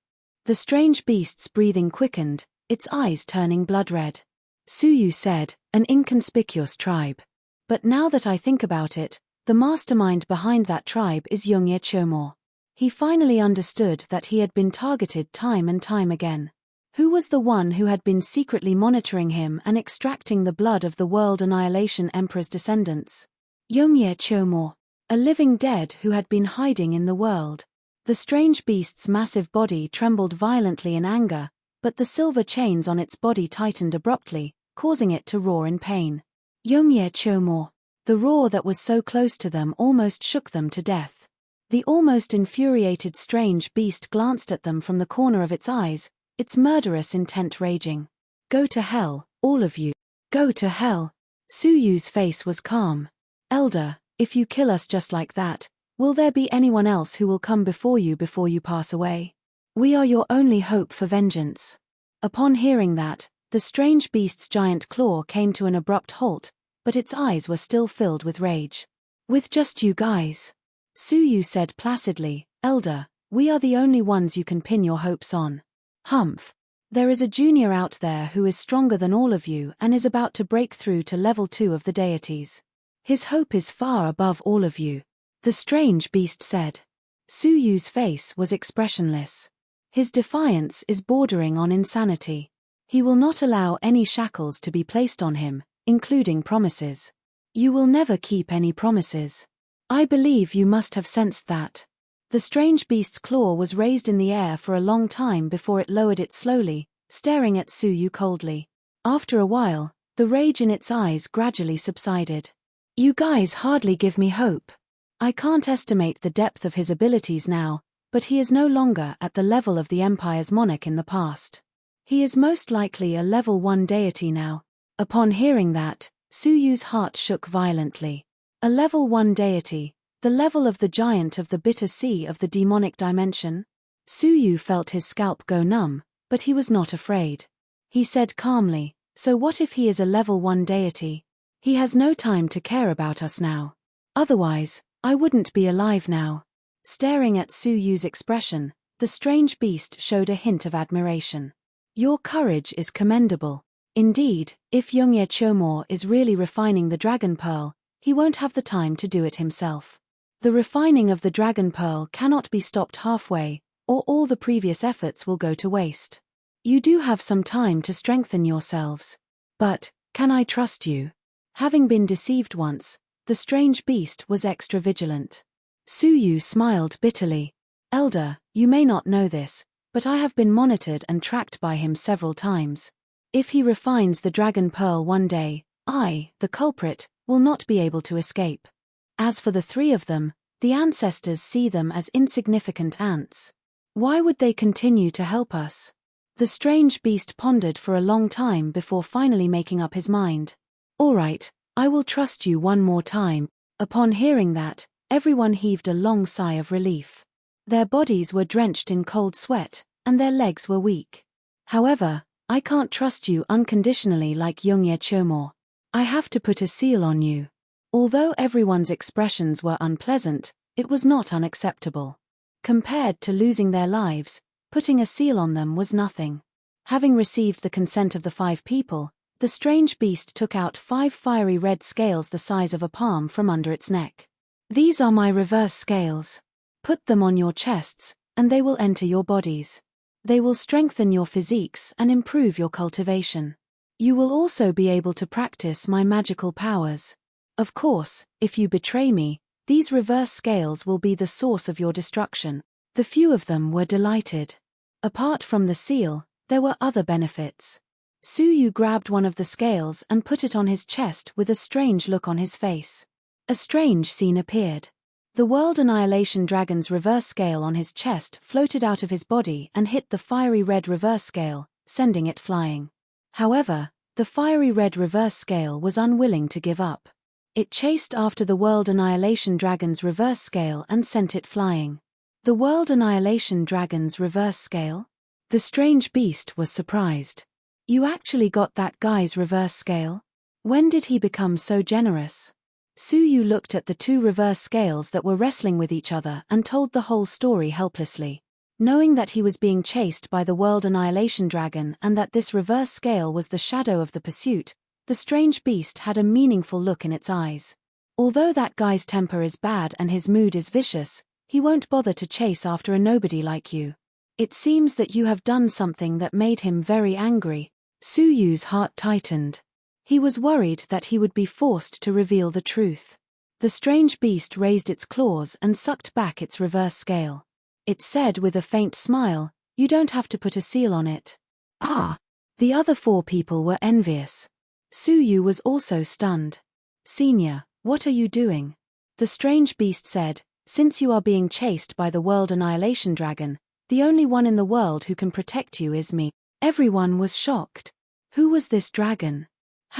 The strange beast's breathing quickened, its eyes turning blood red. Suyu said, "An inconspicuous tribe. But now that I think about it, the mastermind behind that tribe is Yongye Chomor." He finally understood that he had been targeted time and time again. Who was the one who had been secretly monitoring him and extracting the blood of the World Annihilation Emperor's descendants? Yongye Chomor, a living dead who had been hiding in the world. The strange beast's massive body trembled violently in anger, but the silver chains on its body tightened abruptly, causing it to roar in pain. Yongye Chomor. The roar that was so close to them almost shook them to death. The almost infuriated strange beast glanced at them from the corner of its eyes, its murderous intent raging. "Go to hell, all of you. Go to hell." Suyu's face was calm. "Elder, if you kill us just like that, will there be anyone else who will come before you pass away? We are your only hope for vengeance." Upon hearing that, the strange beast's giant claw came to an abrupt halt, but its eyes were still filled with rage. "With just you guys," Suyu said placidly, "Elder, we are the only ones you can pin your hopes on. Humph. There is a junior out there who is stronger than all of you and is about to break through to level 2 of the deities. His hope is far above all of you," the strange beast said. Suyu's face was expressionless. His defiance is bordering on insanity. He will not allow any shackles to be placed on him, including promises. You will never keep any promises. I believe you must have sensed that. The strange beast's claw was raised in the air for a long time before it lowered it slowly, staring at Suyu coldly. After a while, the rage in its eyes gradually subsided. "You guys hardly give me hope. I can't estimate the depth of his abilities now, but he is no longer at the level of the Empire's monarch in the past. He is most likely a level 1 deity now." Upon hearing that, Suyu's heart shook violently. A level 1 deity, the level of the giant of the bitter sea of the demonic dimension? Suyu felt his scalp go numb, but he was not afraid. He said calmly, "So what if he is a level 1 deity? He has no time to care about us now. Otherwise, I wouldn't be alive now." Staring at Suyu's expression, the strange beast showed a hint of admiration. "Your courage is commendable. Indeed, if Yongye Chomor is really refining the dragon pearl, he won't have the time to do it himself. The refining of the dragon pearl cannot be stopped halfway, or all the previous efforts will go to waste. You do have some time to strengthen yourselves. But, can I trust you?" Having been deceived once, the strange beast was extra vigilant. Suyu smiled bitterly. "Elder, you may not know this, but I have been monitored and tracked by him several times. If he refines the dragon pearl one day, I, the culprit, will not be able to escape. As for the three of them, the ancestors see them as insignificant ants. Why would they continue to help us?" The strange beast pondered for a long time before finally making up his mind. "All right, I will trust you one more time." Upon hearing that, everyone heaved a long sigh of relief. Their bodies were drenched in cold sweat, and their legs were weak. "However, I can't trust you unconditionally like Yongye Chomor. I have to put a seal on you." Although everyone's expressions were unpleasant, it was not unacceptable. Compared to losing their lives, putting a seal on them was nothing. Having received the consent of the 5 people, the strange beast took out 5 fiery red scales the size of a palm from under its neck. "These are my reverse scales. Put them on your chests, and they will enter your bodies. They will strengthen your physiques and improve your cultivation. You will also be able to practice my magical powers. Of course, if you betray me, these reverse scales will be the source of your destruction." The few of them were delighted. Apart from the seal, there were other benefits. Suyu grabbed one of the scales and put it on his chest with a strange look on his face. A strange scene appeared. The World Annihilation Dragon's reverse scale on his chest floated out of his body and hit the fiery red reverse scale, sending it flying. However, the fiery red reverse scale was unwilling to give up. It chased after the World Annihilation Dragon's reverse scale and sent it flying. The World Annihilation Dragon's reverse scale? The strange beast was surprised. "You actually got that guy's reverse scale? When did he become so generous?" Suyu looked at the 2 reverse scales that were wrestling with each other and told the whole story helplessly. Knowing that he was being chased by the World Annihilation Dragon and that this reverse scale was the shadow of the pursuit, the strange beast had a meaningful look in its eyes. Although that guy's temper is bad and his mood is vicious, he won't bother to chase after a nobody like you. It seems that you have done something that made him very angry. Suyu's heart tightened. He was worried that he would be forced to reveal the truth. The strange beast raised its claws and sucked back its reverse scale. It said with a faint smile, "You don't have to put a seal on it." "Ah!" The other 4 people were envious. Suyu was also stunned. "Senior, what are you doing?" The strange beast said, "Since you are being chased by the World Annihilation Dragon, the only one in the world who can protect you is me." Everyone was shocked. Who was this dragon?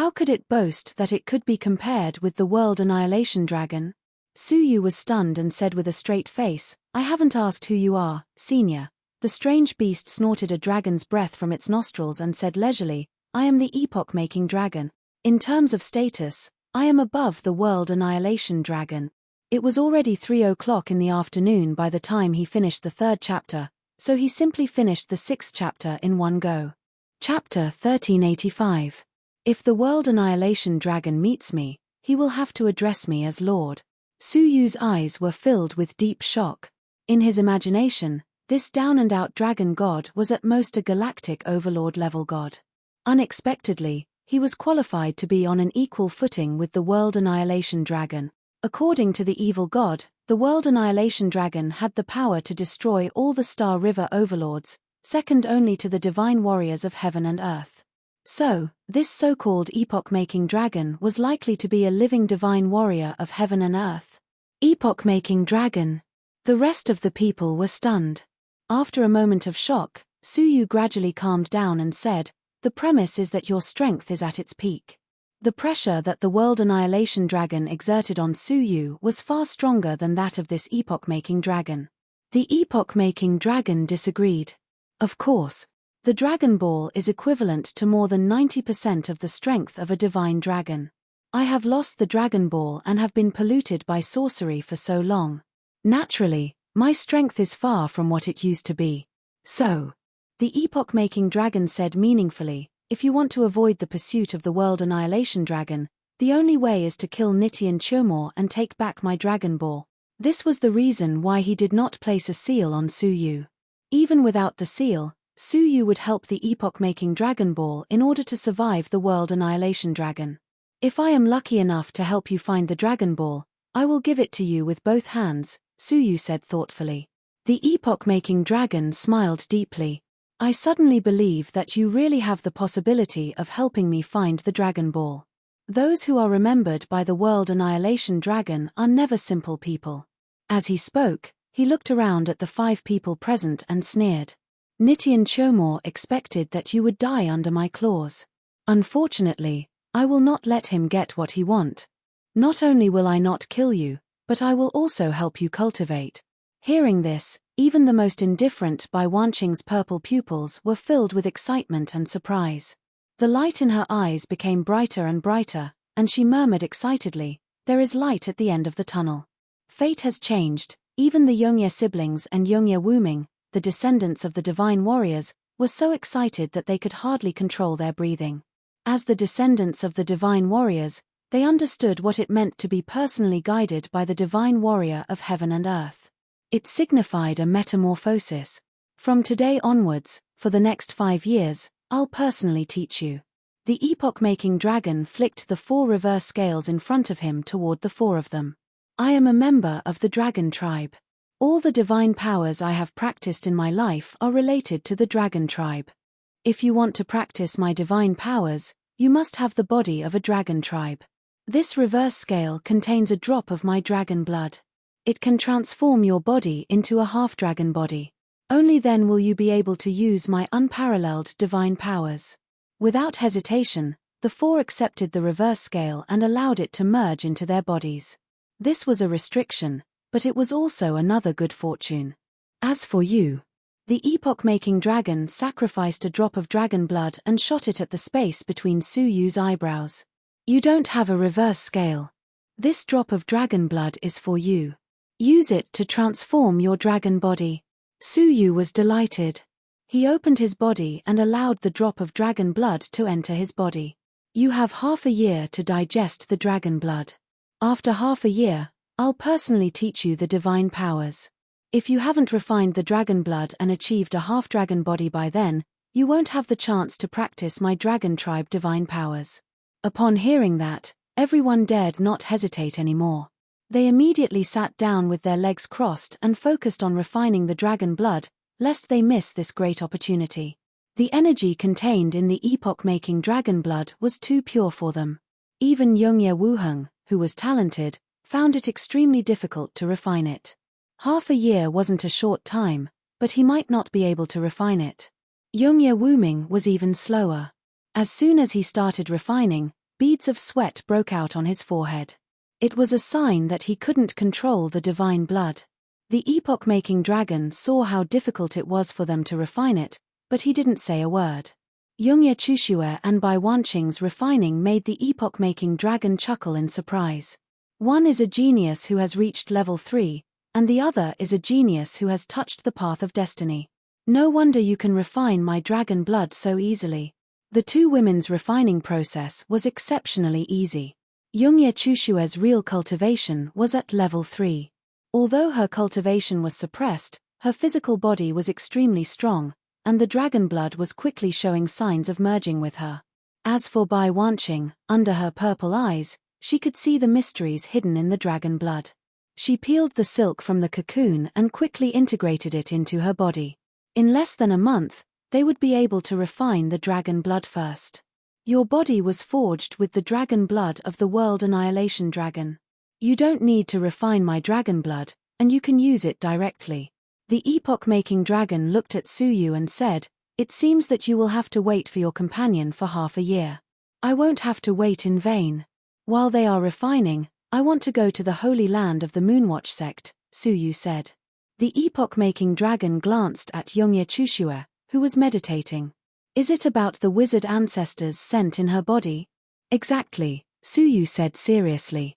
How could it boast that it could be compared with the World Annihilation Dragon? Suyu was stunned and said with a straight face, "I haven't asked who you are, senior." The strange beast snorted a dragon's breath from its nostrils and said leisurely, "I am the epoch-making dragon. In terms of status, I am above the World Annihilation Dragon." It was already 3 o'clock in the afternoon by the time he finished the 3rd chapter, so he simply finished the 6th chapter in one go. Chapter 1385. If the World Annihilation Dragon meets me, he will have to address me as Lord. Suyu's eyes were filled with deep shock. In his imagination, this down-and-out dragon god was at most a galactic overlord-level god. Unexpectedly, he was qualified to be on an equal footing with the World Annihilation Dragon. According to the evil god, the World Annihilation Dragon had the power to destroy all the Star River overlords, second only to the divine warriors of heaven and earth. So, this so-called epoch-making dragon was likely to be a living divine warrior of heaven and earth. Epoch-making dragon. The rest of the people were stunned. After a moment of shock, Suyu gradually calmed down and said, "The premise is that your strength is at its peak. The pressure that the World Annihilation Dragon exerted on Suyu was far stronger than that of this epoch-making dragon. The epoch-making dragon disagreed. Of course, the Dragon Ball is equivalent to more than 90% of the strength of a divine dragon. I have lost the Dragon Ball and have been polluted by sorcery for so long. Naturally, my strength is far from what it used to be. So, the epoch-making dragon said meaningfully, if you want to avoid the pursuit of the World Annihilation Dragon, the only way is to kill Niti and Chomor and take back my Dragon Ball. This was the reason why he did not place a seal on Suyu. Even without the seal, Suyu would help the epoch-making Dragon Ball in order to survive the World Annihilation Dragon. If I am lucky enough to help you find the Dragon Ball, I will give it to you with both hands, Suyu said thoughtfully. The epoch-making dragon smiled deeply. I suddenly believe that you really have the possibility of helping me find the Dragon Ball. Those who are remembered by the World Annihilation Dragon are never simple people. As he spoke, he looked around at the 5 people present and sneered. Niti and Chomor expected that you would die under my claws. Unfortunately, I will not let him get what he want. Not only will I not kill you, but I will also help you cultivate. Hearing this, even the most indifferent Bai Wanqing's purple pupils were filled with excitement and surprise. The light in her eyes became brighter and brighter, and she murmured excitedly, "There is light at the end of the tunnel. Fate has changed." Even the Yongye siblings and Yongye Wuming, the descendants of the divine warriors, were so excited that they could hardly control their breathing. As the descendants of the divine warriors, they understood what it meant to be personally guided by the divine warrior of heaven and earth. It signified a metamorphosis. From today onwards, for the next 5 years, I'll personally teach you. The epoch-making dragon flicked the 4 reverse scales in front of him toward the 4 of them. I am a member of the dragon tribe. All the divine powers I have practiced in my life are related to the dragon tribe. If you want to practice my divine powers, you must have the body of a dragon tribe. This reverse scale contains a drop of my dragon blood. It can transform your body into a half-dragon body. Only then will you be able to use my unparalleled divine powers. Without hesitation, the 4 accepted the reverse scale and allowed it to merge into their bodies. This was a restriction, but it was also another good fortune. As for you, the epoch-making dragon sacrificed a drop of dragon blood and shot it at the space between Suyu's eyebrows. You don't have a reverse scale. This drop of dragon blood is for you. Use it to transform your dragon body. Suyu was delighted. He opened his body and allowed the drop of dragon blood to enter his body. You have half a year to digest the dragon blood. After half a year, I'll personally teach you the divine powers. If you haven't refined the dragon blood and achieved a half-dragon body by then, you won't have the chance to practice my dragon tribe divine powers. Upon hearing that, everyone dared not hesitate anymore. They immediately sat down with their legs crossed and focused on refining the dragon blood, lest they miss this great opportunity. The energy contained in the epoch-making dragon blood was too pure for them. Even Yongye Wuheng, who was talented, found it extremely difficult to refine it. Half a year wasn't a short time, but he might not be able to refine it. Yongye Wuming was even slower. As soon as he started refining, beads of sweat broke out on his forehead. It was a sign that he couldn't control the divine blood. The epoch-making dragon saw how difficult it was for them to refine it, but he didn't say a word. Yongye Chushue and Bai Wanqing's refining made the epoch-making dragon chuckle in surprise. One is a genius who has reached level 3, and the other is a genius who has touched the path of destiny. No wonder you can refine my dragon blood so easily. The 2 women's refining process was exceptionally easy. Yongye Chushue's real cultivation was at level 3. Although her cultivation was suppressed, her physical body was extremely strong, and the dragon blood was quickly showing signs of merging with her. As for Bai Wanqing, under her purple eyes, she could see the mysteries hidden in the dragon blood. She peeled the silk from the cocoon and quickly integrated it into her body. In less than a month, they would be able to refine the dragon blood first. Your body was forged with the dragon blood of the World Annihilation Dragon. You don't need to refine my dragon blood, and you can use it directly. The epoch-making dragon looked at Suyu and said, "It seems that you will have to wait for your companion for half a year. I won't have to wait in vain. While they are refining, I want to go to the holy land of the Moonwatch sect, Suyu said. The epoch-making dragon glanced at Youngya Chushua, who was meditating. Is it about the wizard ancestors sent in her body? Exactly, Suyu said seriously.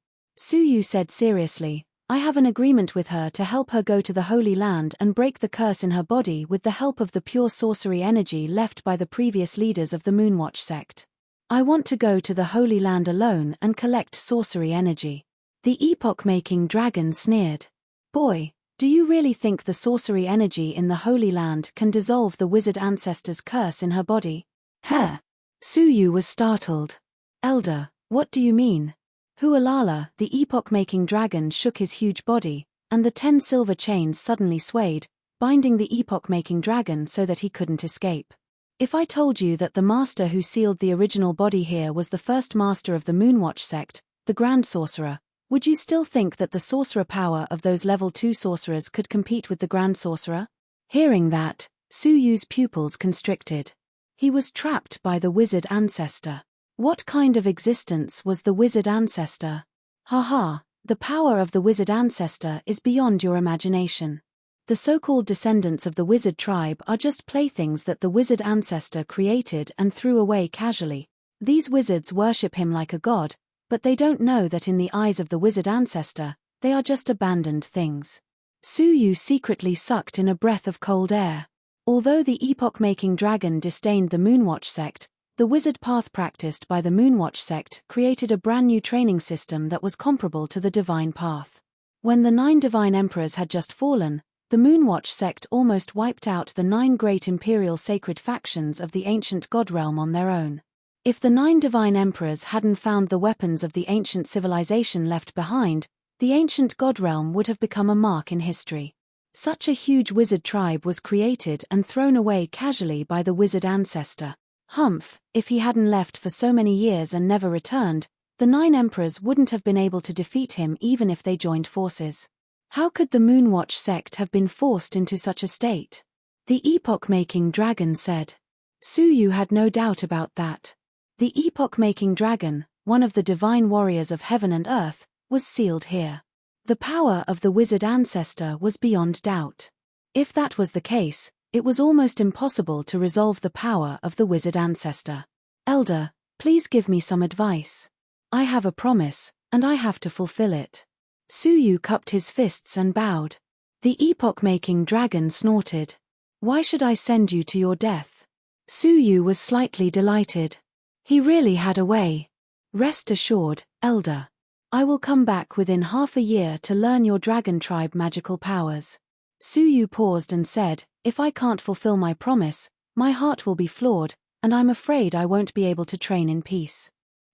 I have an agreement with her to help her go to the Holy Land and break the curse in her body with the help of the pure sorcery energy left by the previous leaders of the Moonwatch sect. I want to go to the Holy Land alone and collect sorcery energy. The epoch-making dragon sneered. Boy, do you really think the sorcery energy in the Holy Land can dissolve the wizard ancestor's curse in her body? Huh? Suyu was startled. Elder, what do you mean? Hualala, the epoch-making dragon shook his huge body, and the 10 silver chains suddenly swayed, binding the epoch-making dragon so that he couldn't escape. If I told you that the master who sealed the original body here was the first master of the Moonwatch sect, the Grand Sorcerer, would you still think that the sorcerer power of those level 2 sorcerers could compete with the Grand Sorcerer? Hearing that, Suyu's pupils constricted. He was trapped by the wizard ancestor. What kind of existence was the wizard ancestor? Haha, the power of the wizard ancestor is beyond your imagination. The so-called descendants of the wizard tribe are just playthings that the wizard ancestor created and threw away casually. These wizards worship him like a god, but they don't know that in the eyes of the wizard ancestor, they are just abandoned things. Suyu secretly sucked in a breath of cold air. Although the epoch-making dragon disdained the Moonwatch sect, the wizard path practiced by the Moonwatch sect created a brand new training system that was comparable to the divine path. When the 9 divine emperors had just fallen, the Moonwatch sect almost wiped out the 9 great imperial sacred factions of the ancient god realm on their own. If the 9 divine emperors hadn't found the weapons of the ancient civilization left behind, the ancient god realm would have become a mark in history. Such a huge wizard tribe was created and thrown away casually by the wizard ancestor. Humph, if he hadn't left for so many years and never returned, the 9 emperors wouldn't have been able to defeat him even if they joined forces. How could the Moonwatch sect have been forced into such a state? The epoch-making dragon said. Suyu had no doubt about that. The epoch-making dragon, one of the divine warriors of heaven and earth, was sealed here. The power of the wizard ancestor was beyond doubt. If that was the case, it was almost impossible to resolve the power of the wizard ancestor. Elder, please give me some advice. I have a promise, and I have to fulfill it. Suyu cupped his fists and bowed. The epoch-making dragon snorted. Why should I send you to your death? Suyu was slightly delighted. He really had a way. Rest assured, Elder. I will come back within half a year to learn your dragon tribe magical powers. Suyu paused and said, if I can't fulfill my promise, my heart will be flawed, and I'm afraid I won't be able to train in peace.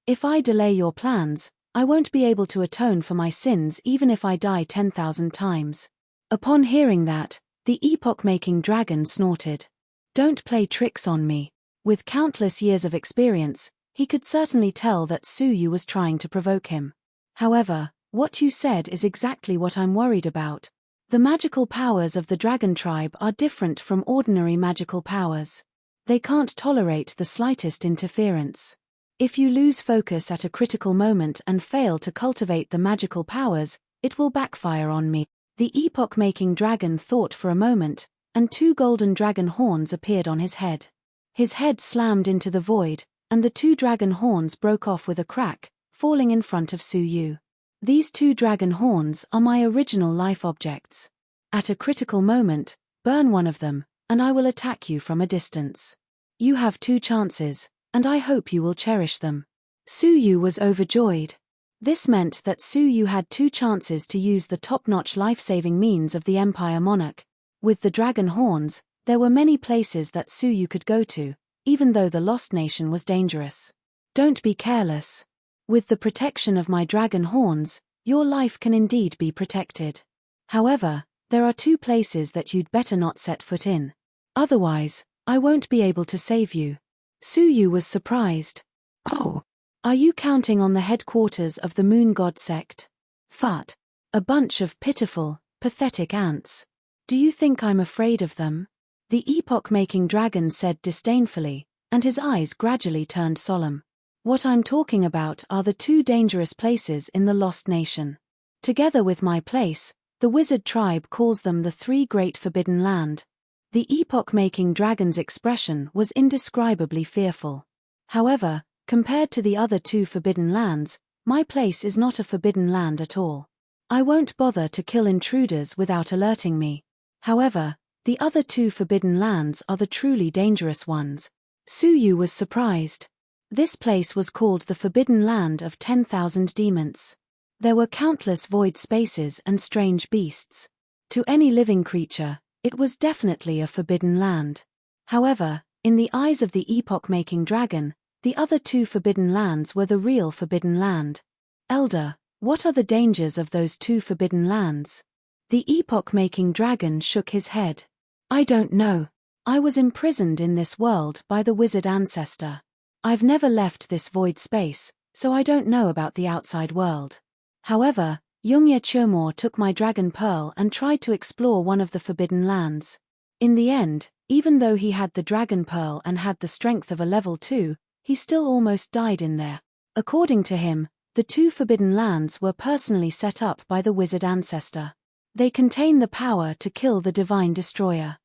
If I delay your plans, I won't be able to atone for my sins even if I die 10,000 times. Upon hearing that, the epoch-making dragon snorted. Don't play tricks on me. With countless years of experience, he could certainly tell that Suyu was trying to provoke him. However, what you said is exactly what I'm worried about. The magical powers of the dragon tribe are different from ordinary magical powers. They can't tolerate the slightest interference. If you lose focus at a critical moment and fail to cultivate the magical powers, it will backfire on me. The epoch-making dragon thought for a moment, and 2 golden dragon horns appeared on his head. His head slammed into the void, and the 2 dragon horns broke off with a crack, falling in front of Suyu. These 2 dragon horns are my original life objects. At a critical moment, burn one of them, and I will attack you from a distance. You have 2 chances, and I hope you will cherish them. Suyu was overjoyed. This meant that Suyu had 2 chances to use the top-notch life-saving means of the Empire Monarch. With the dragon horns, there were many places that Suyu could go to, even though the Lost Nation was dangerous. Don't be careless. With the protection of my dragon horns, your life can indeed be protected. However, there are 2 places that you'd better not set foot in. Otherwise, I won't be able to save you. Suyu was surprised. Oh, are you counting on the headquarters of the Moon God sect? Phut. A bunch of pitiful, pathetic ants. Do you think I'm afraid of them? The epoch-making dragon said disdainfully, and his eyes gradually turned solemn. What I'm talking about are the two dangerous places in the Lost Nation. Together with my place, the wizard tribe calls them the Three Great Forbidden Land. The epoch-making dragon's expression was indescribably fearful. However, compared to the other two forbidden lands, my place is not a forbidden land at all. I won't bother to kill intruders without alerting me. However, the other two forbidden lands are the truly dangerous ones. Suyu was surprised. This place was called the Forbidden Land of 10,000 Demons. There were countless void spaces and strange beasts. To any living creature, it was definitely a forbidden land. However, in the eyes of the epoch-making dragon, the other two forbidden lands were the real forbidden land. Elder, what are the dangers of those two forbidden lands? The epoch-making dragon shook his head. I don't know. I was imprisoned in this world by the wizard ancestor. I've never left this void space, so I don't know about the outside world. However, Youngye Churmor took my dragon pearl and tried to explore one of the forbidden lands. In the end, even though he had the dragon pearl and had the strength of a level 2, he still almost died in there. According to him, the two forbidden lands were personally set up by the wizard ancestor. They contain the power to kill the divine destroyer.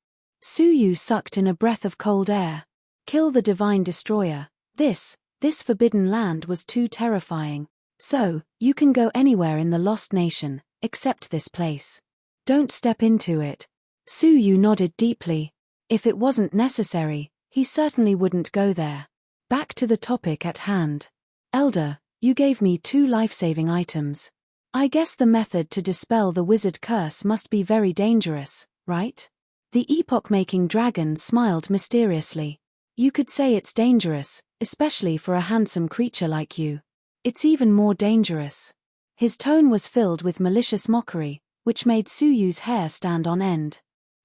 Suyu sucked in a breath of cold air. Kill the divine destroyer. This forbidden land was too terrifying. So, you can go anywhere in the Lost Nation, except this place. Don't step into it. Suyu nodded deeply. If it wasn't necessary, he certainly wouldn't go there. Back to the topic at hand. Elder, you gave me 2 life-saving items. I guess the method to dispel the wizard curse must be very dangerous, right? The epoch-making dragon smiled mysteriously. You could say it's dangerous, especially for a handsome creature like you. It's even more dangerous. His tone was filled with malicious mockery, which made Suyu's hair stand on end.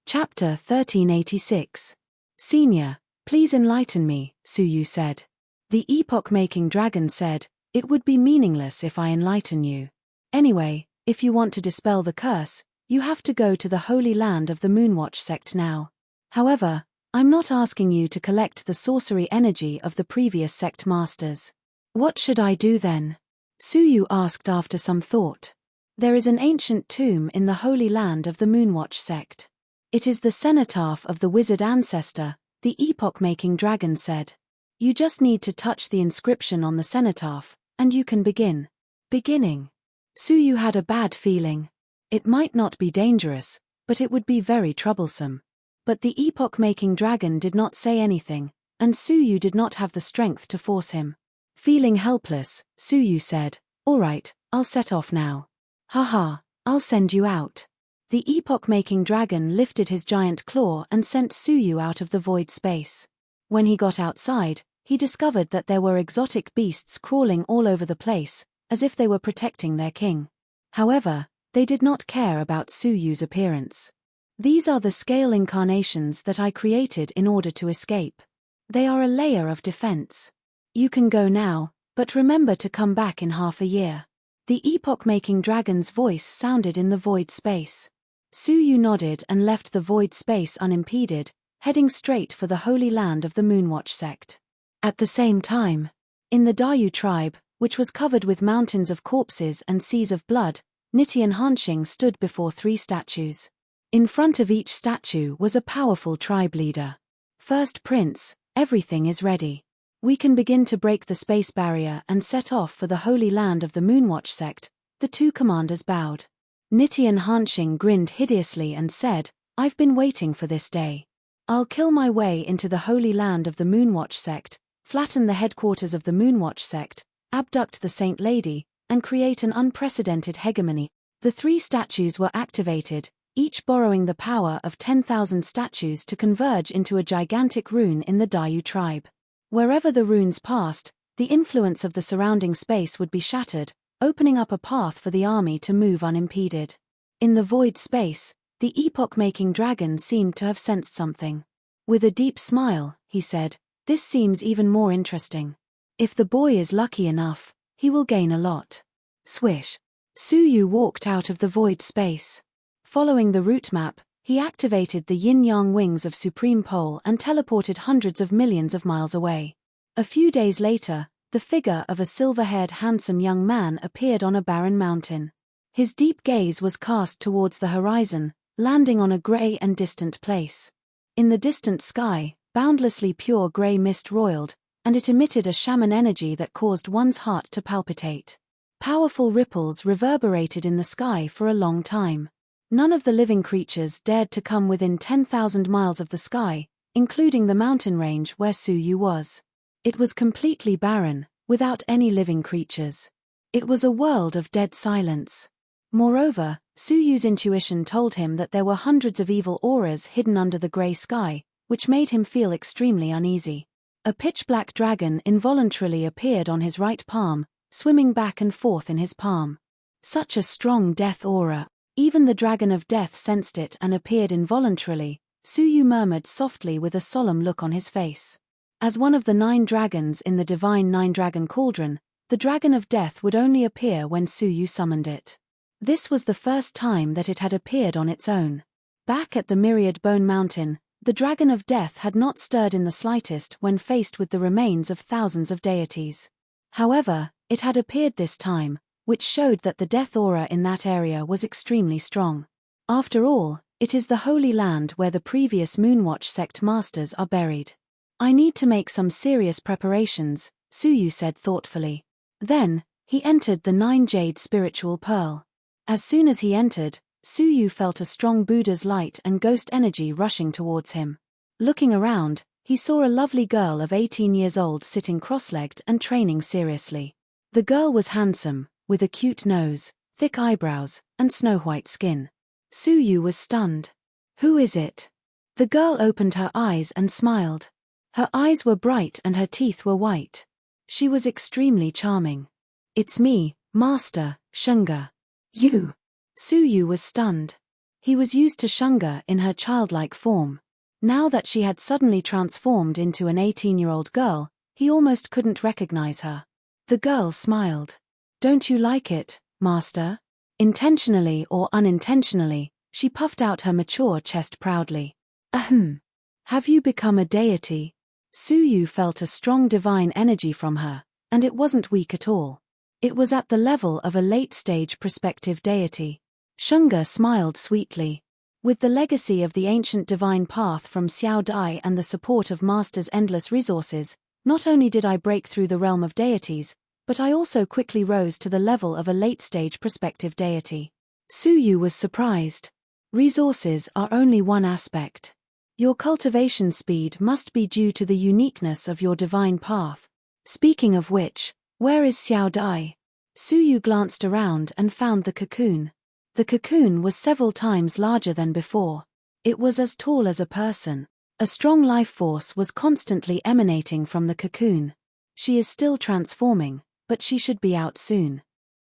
Chapter 1386. Senior, please enlighten me, Suyu said. The epoch-making dragon said, it would be meaningless if I enlighten you. Anyway, if you want to dispel the curse, you have to go to the holy land of the Moonwatch sect now. However, I'm not asking you to collect the sorcery energy of the previous sect masters. What should I do then? Suyu asked after some thought. There is an ancient tomb in the holy land of the Moonwatch sect. It is the cenotaph of the wizard ancestor, the epoch-making dragon said. You just need to touch the inscription on the cenotaph, and you can begin. Beginning. Suyu had a bad feeling. It might not be dangerous, but it would be very troublesome. But the epoch-making dragon did not say anything, and Suyu did not have the strength to force him. Feeling helpless, Suyu said, all right, I'll set off now. Haha, I'll send you out. The epoch-making dragon lifted his giant claw and sent Suyu out of the void space. When he got outside, he discovered that there were exotic beasts crawling all over the place, as if they were protecting their king. However, they did not care about Suyu's appearance. These are the scale incarnations that I created in order to escape. They are a layer of defense. You can go now, but remember to come back in half a year. The epoch-making dragon's voice sounded in the void space. Suyu nodded and left the void space unimpeded, heading straight for the holy land of the Moonwatch sect. At the same time, in the Dayu tribe, which was covered with mountains of corpses and seas of blood, Niti and Hanxing stood before 3 statues. In front of each statue was a powerful tribe leader. First Prince, everything is ready. We can begin to break the space barrier and set off for the holy land of the Moonwatch sect. The 2 commanders bowed. Niti and Hanxing grinned hideously and said, I've been waiting for this day. I'll kill my way into the holy land of the Moonwatch sect, flatten the headquarters of the Moonwatch sect, abduct the Saint Lady, and create an unprecedented hegemony. The 3 statues were activated, each borrowing the power of 10,000 statues to converge into a gigantic rune in the Dayu tribe. Wherever the runes passed, the influence of the surrounding space would be shattered, opening up a path for the army to move unimpeded. In the void space, the epoch-making dragon seemed to have sensed something. With a deep smile, he said, this seems even more interesting. If the boy is lucky enough, he will gain a lot. Swish. Suyu walked out of the void space. Following the route map, he activated the yin-yang wings of Supreme Pole and teleported hundreds of millions of miles away. A few days later, the figure of a silver-haired handsome young man appeared on a barren mountain. His deep gaze was cast towards the horizon, landing on a grey and distant place. In the distant sky, boundlessly pure grey mist roiled, and it emitted a shaman energy that caused one's heart to palpitate. Powerful ripples reverberated in the sky for a long time. None of the living creatures dared to come within 10,000 miles of the sky, including the mountain range where Suyu was. It was completely barren, without any living creatures. It was a world of dead silence. Moreover, Suyu's intuition told him that there were hundreds of evil auras hidden under the grey sky, which made him feel extremely uneasy. A pitch-black dragon involuntarily appeared on his right palm, swimming back and forth in his palm. Such a strong death aura. Even the dragon of death sensed it and appeared involuntarily. Suyu murmured softly with a solemn look on his face. As one of the 9 dragons in the divine 9-dragon cauldron, the dragon of death would only appear when Suyu summoned it. This was the first time that it had appeared on its own. Back at the Myriad Bone Mountain, the dragon of death had not stirred in the slightest when faced with the remains of thousands of deities. However, it had appeared this time, which showed that the death aura in that area was extremely strong. After all, it is the Holy Land where the previous Moonwatch sect masters are buried. I need to make some serious preparations, Suyu said thoughtfully. Then, he entered the 9-jade spiritual pearl. As soon as he entered, Suyu felt a strong Buddha's light and ghost energy rushing towards him. Looking around, he saw a lovely girl of 18 years old sitting cross-legged and training seriously. The girl was handsome, with a cute nose, thick eyebrows, and snow-white skin. Suyu was stunned. Who is it? The girl opened her eyes and smiled. Her eyes were bright and her teeth were white. She was extremely charming. It's me, Master, Shunga. You. Suyu was stunned. He was used to Shunga in her childlike form. Now that she had suddenly transformed into an 18-year-old girl, he almost couldn't recognize her. The girl smiled. Don't you like it, Master? Intentionally or unintentionally, she puffed out her mature chest proudly. Ahem. Have you become a deity? Suyu felt a strong divine energy from her, and it wasn't weak at all. It was at the level of a late-stage prospective deity. Shunga smiled sweetly. With the legacy of the ancient divine path from Xiao Dai and the support of Master's endless resources, not only did I break through the realm of deities, but I also quickly rose to the level of a late-stage prospective deity. Suyu was surprised. Resources are only one aspect. Your cultivation speed must be due to the uniqueness of your divine path. Speaking of which, where is Xiao Dai? Suyu glanced around and found the cocoon. The cocoon was several times larger than before. It was as tall as a person. A strong life force was constantly emanating from the cocoon. She is still transforming, but she should be out soon.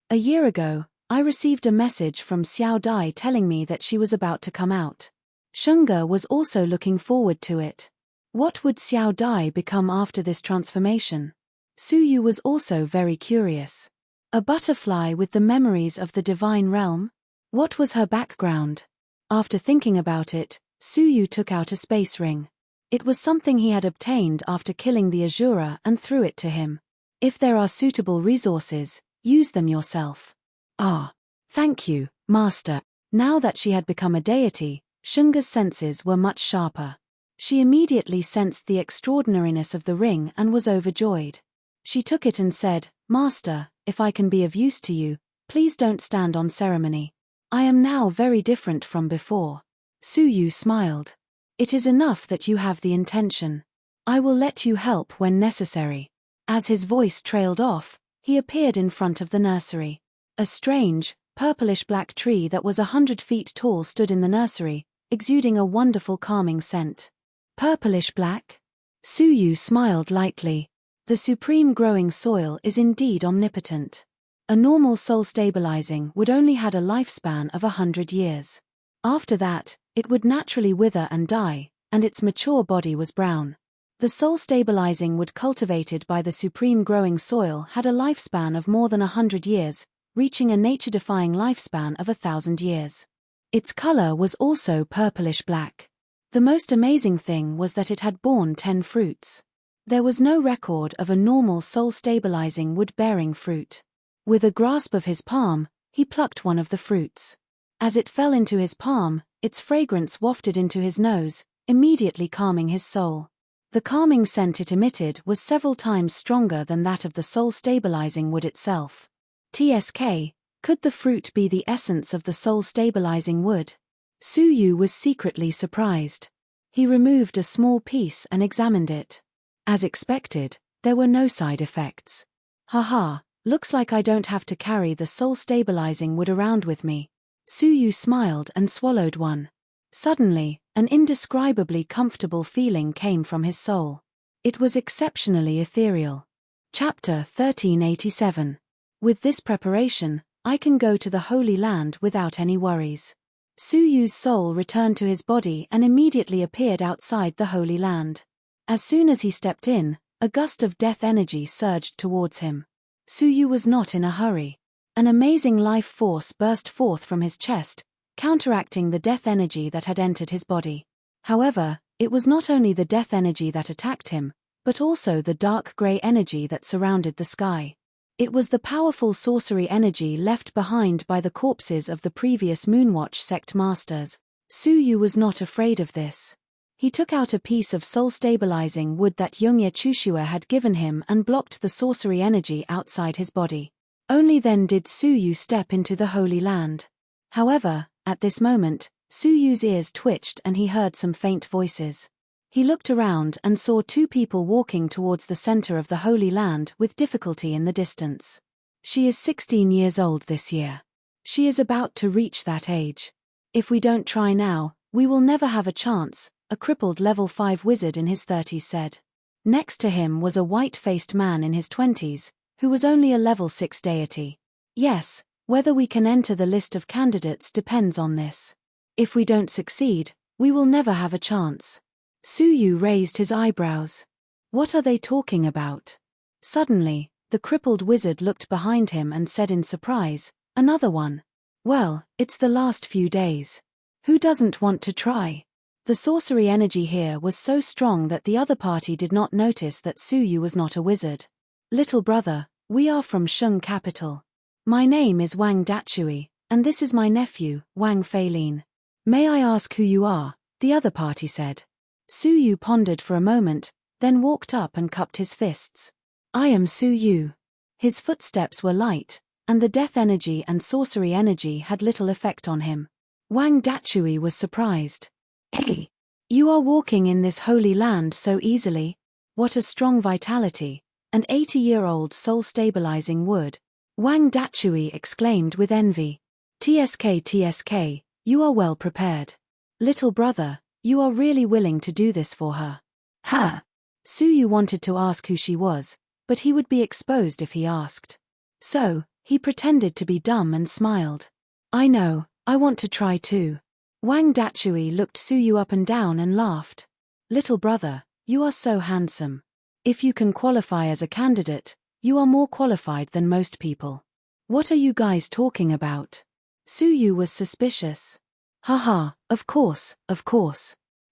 A year ago, I received a message from Xiao Dai telling me that she was about to come out. Shunga was also looking forward to it. What would Xiao Dai become after this transformation? Suyu was also very curious. A butterfly with the memories of the divine realm? What was her background? After thinking about it, Suyu took out a space ring. It was something he had obtained after killing the Azura and threw it to him. If there are suitable resources, use them yourself. Ah. Thank you, Master. Now that she had become a deity, Shunga's senses were much sharper. She immediately sensed the extraordinariness of the ring and was overjoyed. She took it and said, Master, if I can be of use to you, please don't stand on ceremony. I am now very different from before. Suyu smiled. It is enough that you have the intention. I will let you help when necessary. As his voice trailed off, he appeared in front of the nursery. A strange, purplish-black tree that was 100 feet tall stood in the nursery, exuding a wonderful calming scent. Purplish-black? Suyu smiled lightly. The supreme growing soil is indeed omnipotent. A normal soul stabilizing would only had a lifespan of 100 years. After that, it would naturally wither and die, and its mature body was brown. The soul stabilizing wood cultivated by the supreme growing soil had a lifespan of more than 100 years, reaching a nature-defying lifespan of 1,000 years. Its color was also purplish-black. The most amazing thing was that it had borne 10 fruits. There was no record of a normal soul-stabilizing wood-bearing fruit. With a grasp of his palm, he plucked one of the fruits. As it fell into his palm, its fragrance wafted into his nose, immediately calming his soul. The calming scent it emitted was several times stronger than that of the soul-stabilizing wood itself. TSK, could the fruit be the essence of the soul-stabilizing wood? Suyu was secretly surprised. He removed a small piece and examined it. As expected, there were no side effects. Haha, looks like I don't have to carry the soul-stabilizing wood around with me. Suyu smiled and swallowed one. Suddenly, an indescribably comfortable feeling came from his soul. It was exceptionally ethereal. Chapter 1387. With this preparation, I can go to the Holy Land without any worries. Suyu's soul returned to his body and immediately appeared outside the Holy Land. As soon as he stepped in, a gust of death energy surged towards him. Suyu was not in a hurry. An amazing life force burst forth from his chest, counteracting the death energy that had entered his body. However, it was not only the death energy that attacked him, but also the dark grey energy that surrounded the sky. It was the powerful sorcery energy left behind by the corpses of the previous Moonwatch sect masters. Suyu was not afraid of this. He took out a piece of soul-stabilizing wood that Youngye Chushua had given him and blocked the sorcery energy outside his body. Only then did Suyu step into the Holy Land. However, at this moment, Suyu's ears twitched and he heard some faint voices. He looked around and saw two people walking towards the center of the Holy Land with difficulty in the distance. She is 16 years old this year. She is about to reach that age. If we don't try now, we will never have a chance, a crippled level 5 wizard in his 30s said. Next to him was a white-faced man in his 20s, who was only a level 6 deity. Yes, whether we can enter the list of candidates depends on this. If we don't succeed, we will never have a chance. Suyu raised his eyebrows. What are they talking about? Suddenly, the crippled wizard looked behind him and said in surprise, another one. Well, it's the last few days. Who doesn't want to try? The sorcery energy here was so strong that the other party did not notice that Suyu was not a wizard. Little brother, we are from Shung capital. My name is Wang Dachui, and this is my nephew, Wang Feilin. May I ask who you are? The other party said. Suyu pondered for a moment, then walked up and cupped his fists. I am Suyu. His footsteps were light, and the death energy and sorcery energy had little effect on him. Wang Dachui was surprised. Hey! You are walking in this holy land so easily. What a strong vitality, an 80-year-old soul-stabilizing wood. Wang Dachui exclaimed with envy. TSK, you are well prepared. Little brother, you are really willing to do this for her. Ha! Suyu wanted to ask who she was, but he would be exposed if he asked. So, he pretended to be dumb and smiled. I know, I want to try too. Wang Dachui looked Suyu up and down and laughed. Little brother, you are so handsome. If you can qualify as a candidate, you are more qualified than most people. What are you guys talking about? Suyu was suspicious. Haha, of course.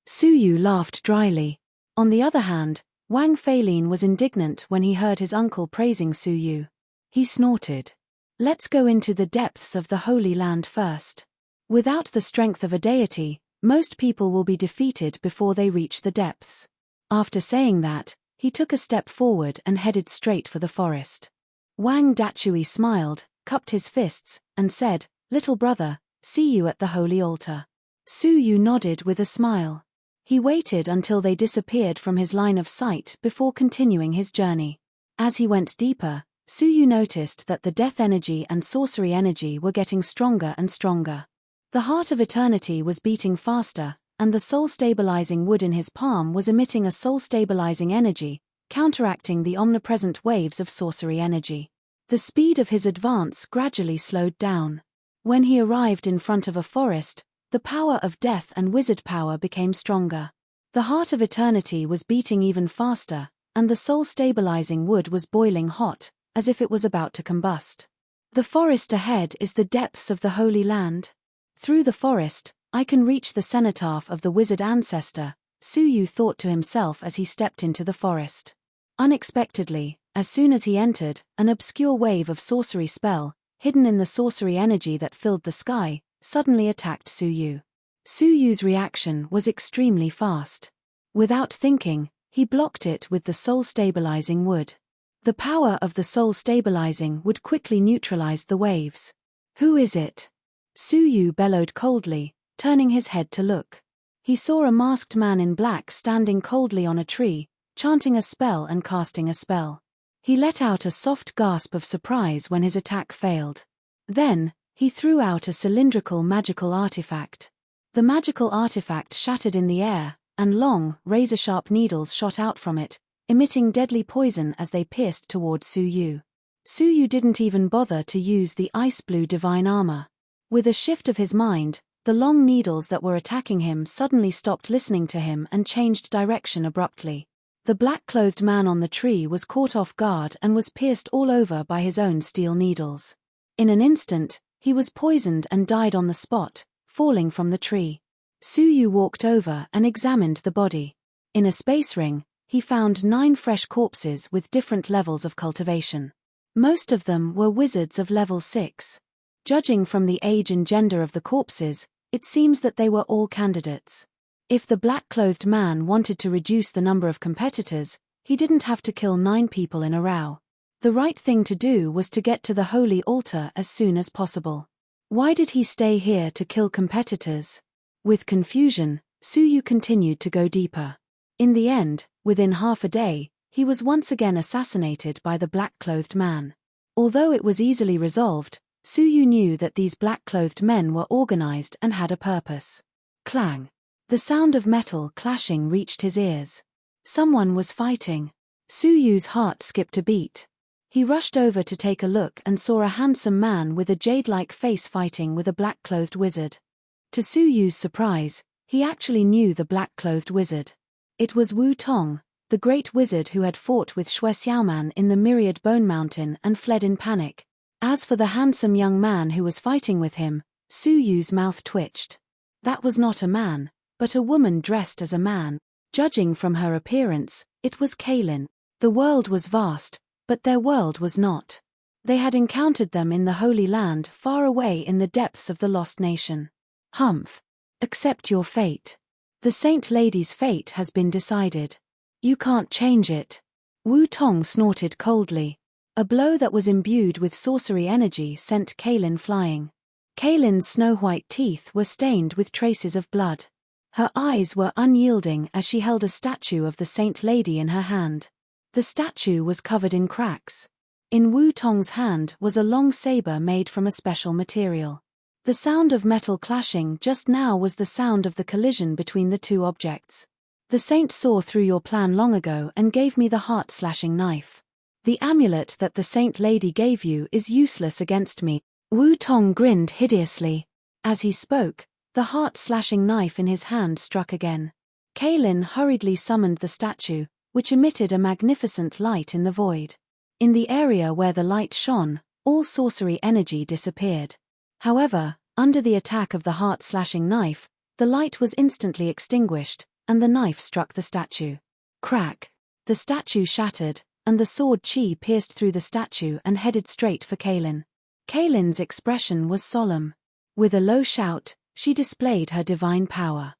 Suyu laughed dryly. On the other hand, Wang Feilin was indignant when he heard his uncle praising Suyu. He snorted. Let's go into the depths of the Holy Land first. Without the strength of a deity, most people will be defeated before they reach the depths. After saying that, he took a step forward and headed straight for the forest. Wang Dachui smiled, cupped his fists, and said, Little brother, see you at the holy altar. Suyu nodded with a smile. He waited until they disappeared from his line of sight before continuing his journey. As he went deeper, Suyu noticed that the death energy and sorcery energy were getting stronger and stronger. The heart of eternity was beating faster, and the soul-stabilizing wood in his palm was emitting a soul-stabilizing energy, counteracting the omnipresent waves of sorcery energy. The speed of his advance gradually slowed down. When he arrived in front of a forest, the power of death and wizard power became stronger. The heart of eternity was beating even faster, and the soul-stabilizing wood was boiling hot, as if it was about to combust. The forest ahead is the depths of the Holy Land. Through the forest, I can reach the cenotaph of the wizard ancestor, Suyu thought to himself as he stepped into the forest. Unexpectedly, as soon as he entered, an obscure wave of sorcery spell, hidden in the sorcery energy that filled the sky, suddenly attacked Su Yu. Su Yu's reaction was extremely fast. Without thinking, he blocked it with the soul-stabilizing wood. The power of the soul-stabilizing would quickly neutralize the waves. "Who is it?" Su Yu bellowed coldly, turning his head to look. He saw a masked man in black standing coldly on a tree, chanting a spell and casting a spell. He let out a soft gasp of surprise when his attack failed. Then, he threw out a cylindrical magical artifact. The magical artifact shattered in the air, and long, razor-sharp needles shot out from it, emitting deadly poison as they pierced toward Su Yu. Su Yu didn't even bother to use the ice-blue divine armor. With a shift of his mind, the long needles that were attacking him suddenly stopped listening to him and changed direction abruptly. The black-clothed man on the tree was caught off guard and was pierced all over by his own steel needles. In an instant, he was poisoned and died on the spot, falling from the tree. Su Yu walked over and examined the body. In a space ring, he found 9 fresh corpses with different levels of cultivation. Most of them were wizards of level 6. Judging from the age and gender of the corpses, it seems that they were all candidates. If the black-clothed man wanted to reduce the number of competitors, he didn't have to kill 9 people in a row. The right thing to do was to get to the holy altar as soon as possible. Why did he stay here to kill competitors? With confusion, Su Yu continued to go deeper. In the end, within half a day, he was once again assassinated by the black-clothed man. Although it was easily resolved, Su Yu knew that these black-clothed men were organized and had a purpose. Clang! The sound of metal clashing reached his ears. Someone was fighting. Su Yu's heart skipped a beat. He rushed over to take a look and saw a handsome man with a jade-like face fighting with a black-clothed wizard. To Su Yu's surprise, he actually knew the black-clothed wizard. It was Wu Tong, the great wizard who had fought with Xue Xiaoman in the Myriad Bone Mountain and fled in panic. As for the handsome young man who was fighting with him, Su Yu's mouth twitched. That was not a man, but a woman dressed as a man. Judging from her appearance, it was Kaylin. The world was vast, but their world was not. They had encountered them in the Holy Land far away in the depths of the Lost Nation. Humph. Accept your fate. The Saint Lady's fate has been decided. You can't change it. Wu Tong snorted coldly. A blow that was imbued with sorcery energy sent Kaylin flying. Kaylin's snow-white teeth were stained with traces of blood. Her eyes were unyielding as she held a statue of the Saint Lady in her hand. The statue was covered in cracks. In Wu Tong's hand was a long saber made from a special material. The sound of metal clashing just now was the sound of the collision between the two objects. The saint saw through your plan long ago and gave me the heart-slashing knife. The amulet that the Saint Lady gave you is useless against me. Wu Tong grinned hideously. As he spoke, the heart-slashing knife in his hand struck again. Kaylin hurriedly summoned the statue, which emitted a magnificent light in the void. In the area where the light shone, all sorcery energy disappeared. However, under the attack of the heart-slashing knife, the light was instantly extinguished, and the knife struck the statue. Crack! The statue shattered, and the sword chi pierced through the statue and headed straight for Kaylin. Kaylin's expression was solemn. With a low shout, she displayed her divine power.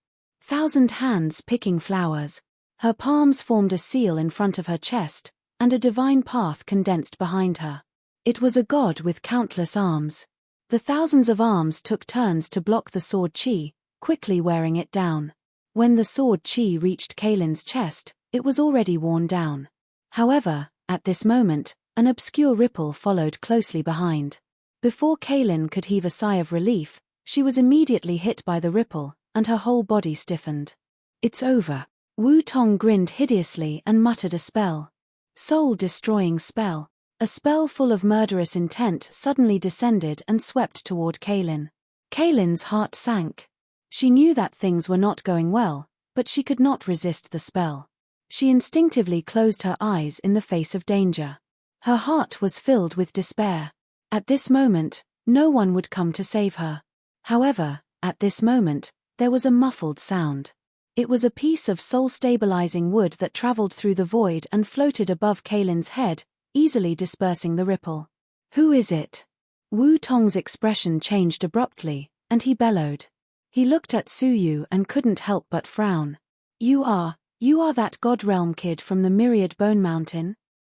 1,000 hands picking flowers. Her palms formed a seal in front of her chest, and a divine path condensed behind her. It was a god with countless arms. The thousands of arms took turns to block the sword chi, quickly wearing it down. When the sword chi reached Kaylin's chest, it was already worn down. However, at this moment, an obscure ripple followed closely behind. Before Kaylin could heave a sigh of relief, she was immediately hit by the ripple, and her whole body stiffened. It's over. Wu Tong grinned hideously and muttered a spell. Soul-destroying spell. A spell full of murderous intent suddenly descended and swept toward Kaylin. Kaylin's heart sank. She knew that things were not going well, but she could not resist the spell. She instinctively closed her eyes in the face of danger. Her heart was filled with despair. At this moment, no one would come to save her. However, at this moment, there was a muffled sound. It was a piece of soul-stabilizing wood that traveled through the void and floated above Kaylin's head, easily dispersing the ripple. Who is it? Wu Tong's expression changed abruptly, and he bellowed. He looked at Suyu and couldn't help but frown. You are that God Realm kid from the Myriad Bone Mountain?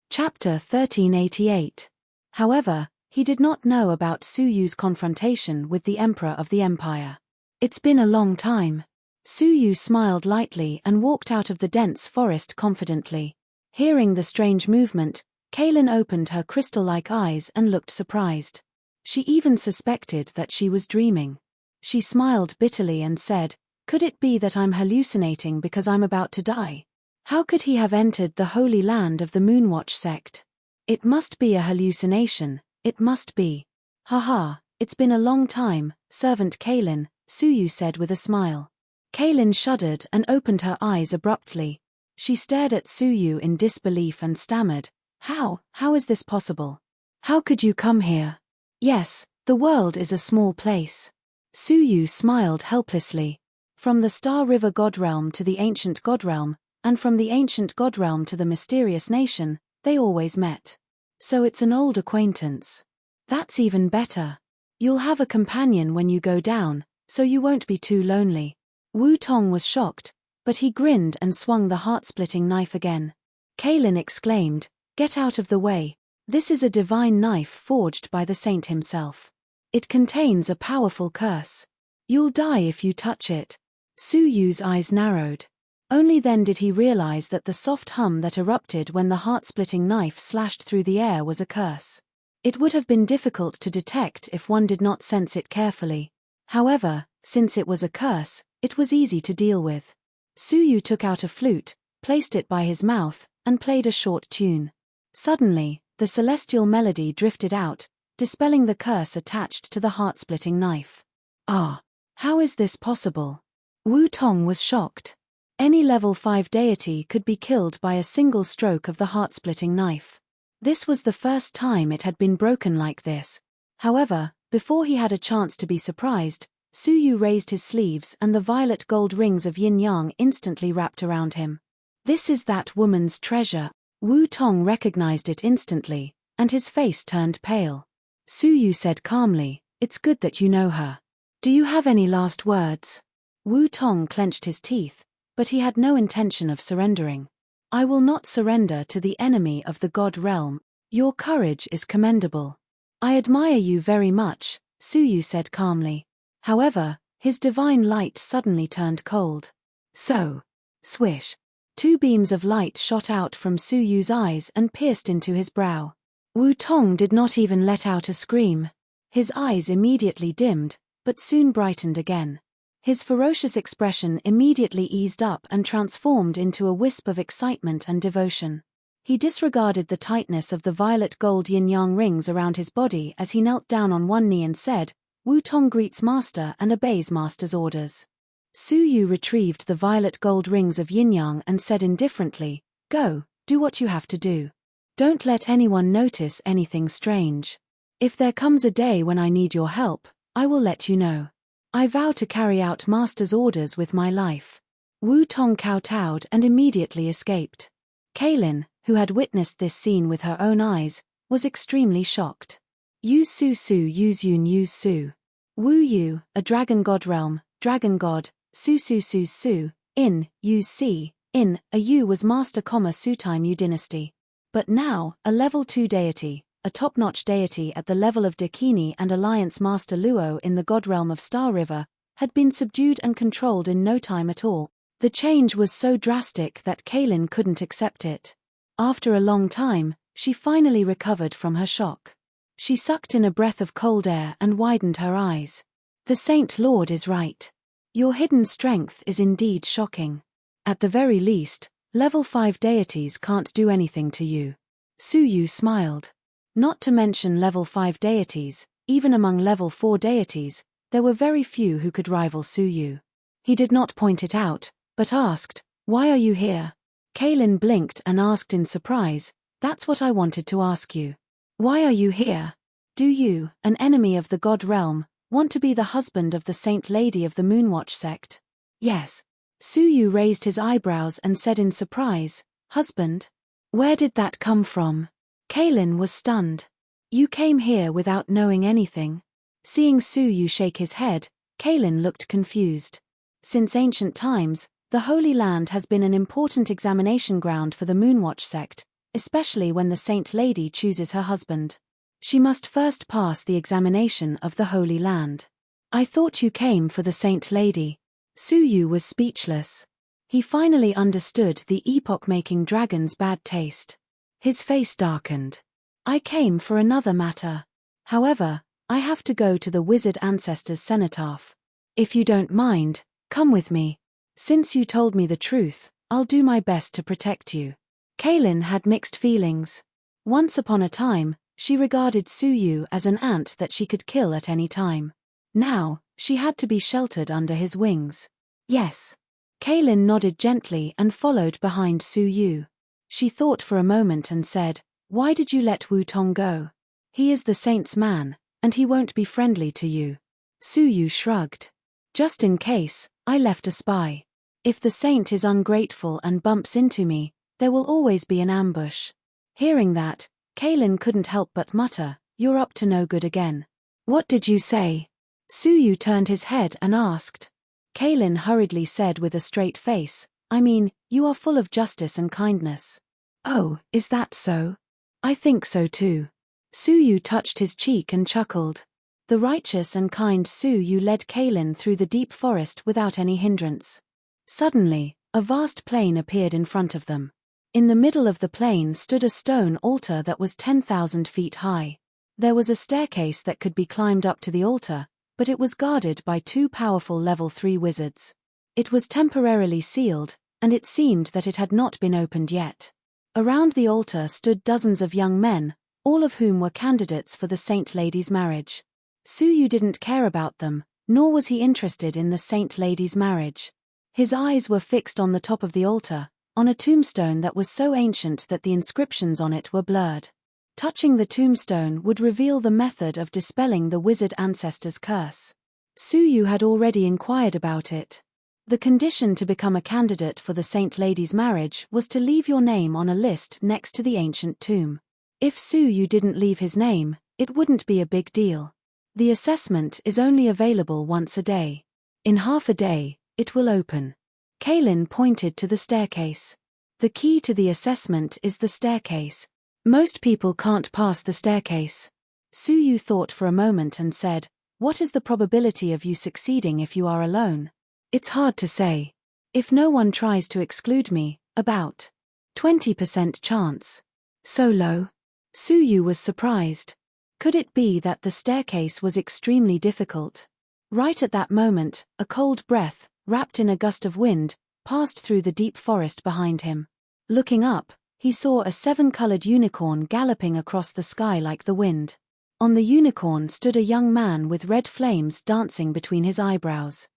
Chapter 1388. However, he did not know about Suyu's confrontation with the Emperor of the Empire. It's been a long time. Suyu smiled lightly and walked out of the dense forest confidently. Hearing the strange movement, Kaylin opened her crystal-like eyes and looked surprised. She even suspected that she was dreaming. She smiled bitterly and said, "Could it be that I'm hallucinating because I'm about to die? How could he have entered the holy land of the Moonwatch sect? It must be a hallucination, it must be." "Haha, it's been a long time, Servant Kaylin," Suyu said with a smile. Kaylin shuddered and opened her eyes abruptly. She stared at Suyu in disbelief and stammered, How is this possible? How could you come here?" "Yes, the world is a small place." Suyu smiled helplessly. From the Star River God Realm to the Ancient God Realm, and from the Ancient God Realm to the Mysterious Nation, they always met. So it's an old acquaintance. That's even better. You'll have a companion when you go down, so you won't be too lonely. Wu Tong was shocked, but he grinned and swung the heart-splitting knife again. Kaylin exclaimed, "Get out of the way. This is a divine knife forged by the saint himself. It contains a powerful curse. You'll die if you touch it." Suyu's eyes narrowed. Only then did he realize that the soft hum that erupted when the heart-splitting knife slashed through the air was a curse. It would have been difficult to detect if one did not sense it carefully. However, since it was a curse, it was easy to deal with. Suyu took out a flute, placed it by his mouth, and played a short tune. Suddenly, the celestial melody drifted out, dispelling the curse attached to the heart-splitting knife. "Ah, how is this possible?" Wu Tong was shocked. Any level 5 deity could be killed by a single stroke of the heart-splitting knife. This was the first time it had been broken like this. However, before he had a chance to be surprised, Suyu raised his sleeves and the violet gold rings of yin-yang instantly wrapped around him. "This is that woman's treasure." Wu Tong recognized it instantly, and his face turned pale. Suyu said calmly, "It's good that you know her. Do you have any last words?" Wu Tong clenched his teeth, but he had no intention of surrendering. "I will not surrender to the enemy of the God Realm. Your courage is commendable. I admire you very much," Suyu said calmly. However, his divine light suddenly turned cold. So, swish. 2 beams of light shot out from Suyu's eyes and pierced into his brow. Wu Tong did not even let out a scream. His eyes immediately dimmed, but soon brightened again. His ferocious expression immediately eased up and transformed into a wisp of excitement and devotion. He disregarded the tightness of the violet gold yin-yang rings around his body as he knelt down on one knee and said, "Wu Tong greets Master and obeys Master's orders." Suyu retrieved the violet gold rings of yin-yang and said indifferently, "Go, do what you have to do. Don't let anyone notice anything strange. If there comes a day when I need your help, I will let you know. I vow to carry out Master's orders with my life." Wu Tong kowtowed and immediately escaped. Kaylin, who had witnessed this scene with her own eyes, was extremely shocked. Use Su Su use Yun use Su. Wu Yu, a dragon god realm, dragon god, Su Su Su Su, in, use C, in, a Yu was Master Su time Yu dynasty. But now, a level 2 deity, a top-notch deity at the level of Dakini and Alliance Master Luo in the god realm of Star River, had been subdued and controlled in no time at all. The change was so drastic that Kaylin couldn't accept it. After a long time, she finally recovered from her shock. She sucked in a breath of cold air and widened her eyes. "The Saint Lord is right. Your hidden strength is indeed shocking. At the very least, level 5 deities can't do anything to you." Suyu smiled. Not to mention level 5 deities, even among level 4 deities, there were very few who could rival Suyu. He did not point it out, but asked, "Why are you here?" Kaylin blinked and asked in surprise, "That's what I wanted to ask you. Why are you here? Do you, an enemy of the God Realm, want to be the husband of the Saint Lady of the Moonwatch sect?" "Yes. Su Yu raised his eyebrows and said in surprise, "Husband? Where did that come from?" Kaelin was stunned. "You came here without knowing anything?" Seeing Su Yu shake his head, Kaelin looked confused. Since ancient times, the Holy Land has been an important examination ground for the Moonwatch sect, especially when the Saint Lady chooses her husband. She must first pass the examination of the Holy Land. "I thought you came for the Saint Lady." Su Yu was speechless. He finally understood the epoch-making dragon's bad taste. His face darkened. "I came for another matter. However, I have to go to the wizard ancestor's cenotaph. If you don't mind, come with me. Since you told me the truth, I'll do my best to protect you." Kaelin had mixed feelings. Once upon a time, she regarded Su Yu as an ant that she could kill at any time. Now, she had to be sheltered under his wings. "Yes." Kaelin nodded gently and followed behind Su Yu. She thought for a moment and said, "Why did you let Wu Tong go? He is the saint's man, and he won't be friendly to you." Su Yu shrugged. "Just in case, I left a spy. If the saint is ungrateful and bumps into me, there will always be an ambush." Hearing that, Kaelin couldn't help but mutter, "You're up to no good again." "What did you say?" Su Yu turned his head and asked. Kaelin hurriedly said with a straight face, "I mean, you are full of justice and kindness." "Oh, is that so? I think so too." Su Yu touched his cheek and chuckled. The righteous and kind Su Yu led Kaelin through the deep forest without any hindrance. Suddenly, a vast plain appeared in front of them. In the middle of the plain stood a stone altar that was 10,000 feet high. There was a staircase that could be climbed up to the altar, but it was guarded by two powerful level 3 wizards. It was temporarily sealed, and it seemed that it had not been opened yet. Around the altar stood dozens of young men, all of whom were candidates for the Saint Lady's marriage. Su Yu didn't care about them, nor was he interested in the Saint Lady's marriage. His eyes were fixed on the top of the altar, on a tombstone that was so ancient that the inscriptions on it were blurred. Touching the tombstone would reveal the method of dispelling the wizard ancestor's curse. Su Yu had already inquired about it. The condition to become a candidate for the Saint Lady's marriage was to leave your name on a list next to the ancient tomb. If Su Yu didn't leave his name, it wouldn't be a big deal. The assessment is only available once a day. In half a day, it will open. Kaelin pointed to the staircase. "The key to the assessment is the staircase. Most people can't pass the staircase." Su Yu thought for a moment and said, "What is the probability of you succeeding if you are alone?" "It's hard to say. If no one tries to exclude me, about 20% chance." "So low?" Su Yu was surprised. Could it be that the staircase was extremely difficult? Right at that moment, a cold breath, wrapped in a gust of wind, passed through the deep forest behind him. Looking up, he saw a 7-colored unicorn galloping across the sky like the wind. On the unicorn stood a young man with red flames dancing between his eyebrows.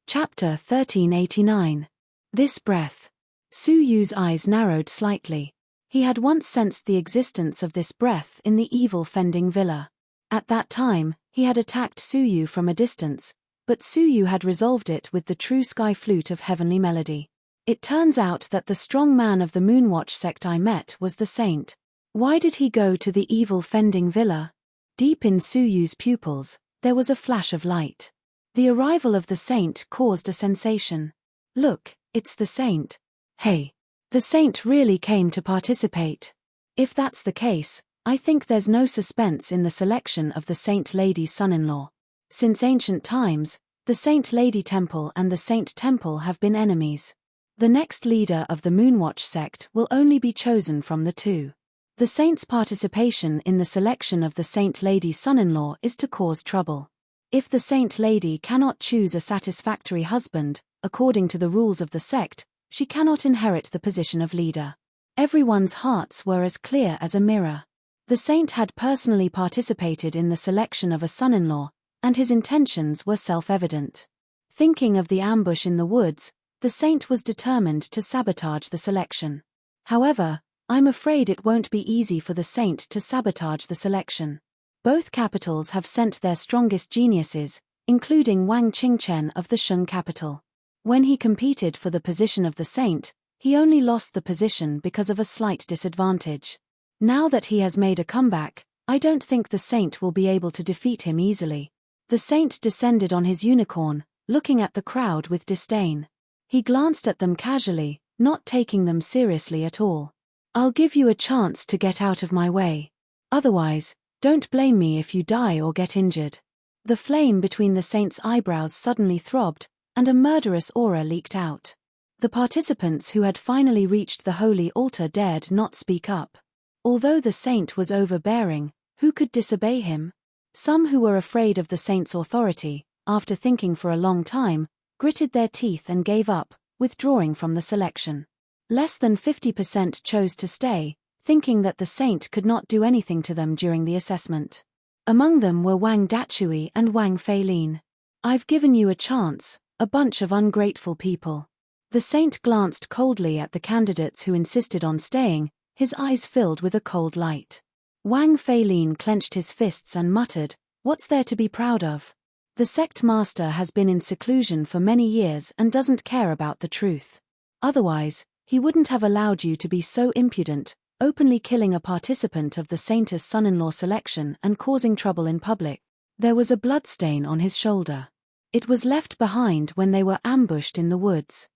Chapter 1389. This breath. Su Yu's eyes narrowed slightly. He had once sensed the existence of this breath in the evil Fending Villa. At that time, he had attacked Su Yu from a distance, but Su Yu had resolved it with the true sky flute of heavenly melody. It turns out that the strong man of the Moonwatch sect I met was the saint. Why did he go to the evil Fending Villa? Deep in Su Yu's pupils, there was a flash of light. The arrival of the saint caused a sensation. "Look, it's the saint. Hey, the saint really came to participate." If that's the case, I think there's no suspense in the selection of the Saint Lady's son-in-law. Since ancient times, the Saint Lady Temple and the Saint Temple have been enemies. The next leader of the Moonwatch sect will only be chosen from the two. The saint's participation in the selection of the Saint Lady's son-in-law is to cause trouble. If the Saint Lady cannot choose a satisfactory husband, according to the rules of the sect, she cannot inherit the position of leader. Everyone's hearts were as clear as a mirror. The saint had personally participated in the selection of a son-in-law, and his intentions were self-evident. Thinking of the ambush in the woods, the saint was determined to sabotage the selection. However, I'm afraid it won't be easy for the saint to sabotage the selection. Both capitals have sent their strongest geniuses, including Wang Qingchen of the Shun capital. When he competed for the position of the saint, he only lost the position because of a slight disadvantage. Now that he has made a comeback, I don't think the saint will be able to defeat him easily. The saint descended on his unicorn, looking at the crowd with disdain. He glanced at them casually, not taking them seriously at all. I'll give you a chance to get out of my way. Otherwise, don't blame me if you die or get injured. The flame between the saint's eyebrows suddenly throbbed, and a murderous aura leaked out. The participants who had finally reached the holy altar dared not speak up. Although the saint was overbearing, who could disobey him? Some who were afraid of the saint's authority, after thinking for a long time, gritted their teeth and gave up, withdrawing from the selection. Less than 50% chose to stay, thinking that the saint could not do anything to them during the assessment. Among them were Wang Dachui and Wang Feilin. I've given you a chance, a bunch of ungrateful people. The saint glanced coldly at the candidates who insisted on staying, his eyes filled with a cold light. Wang Feilin clenched his fists and muttered, "What's there to be proud of? The sect master has been in seclusion for many years and doesn't care about the truth. Otherwise, he wouldn't have allowed you to be so impudent, openly killing a participant of the saint's son-in-law selection and causing trouble in public." There was a bloodstain on his shoulder. It was left behind when they were ambushed in the woods.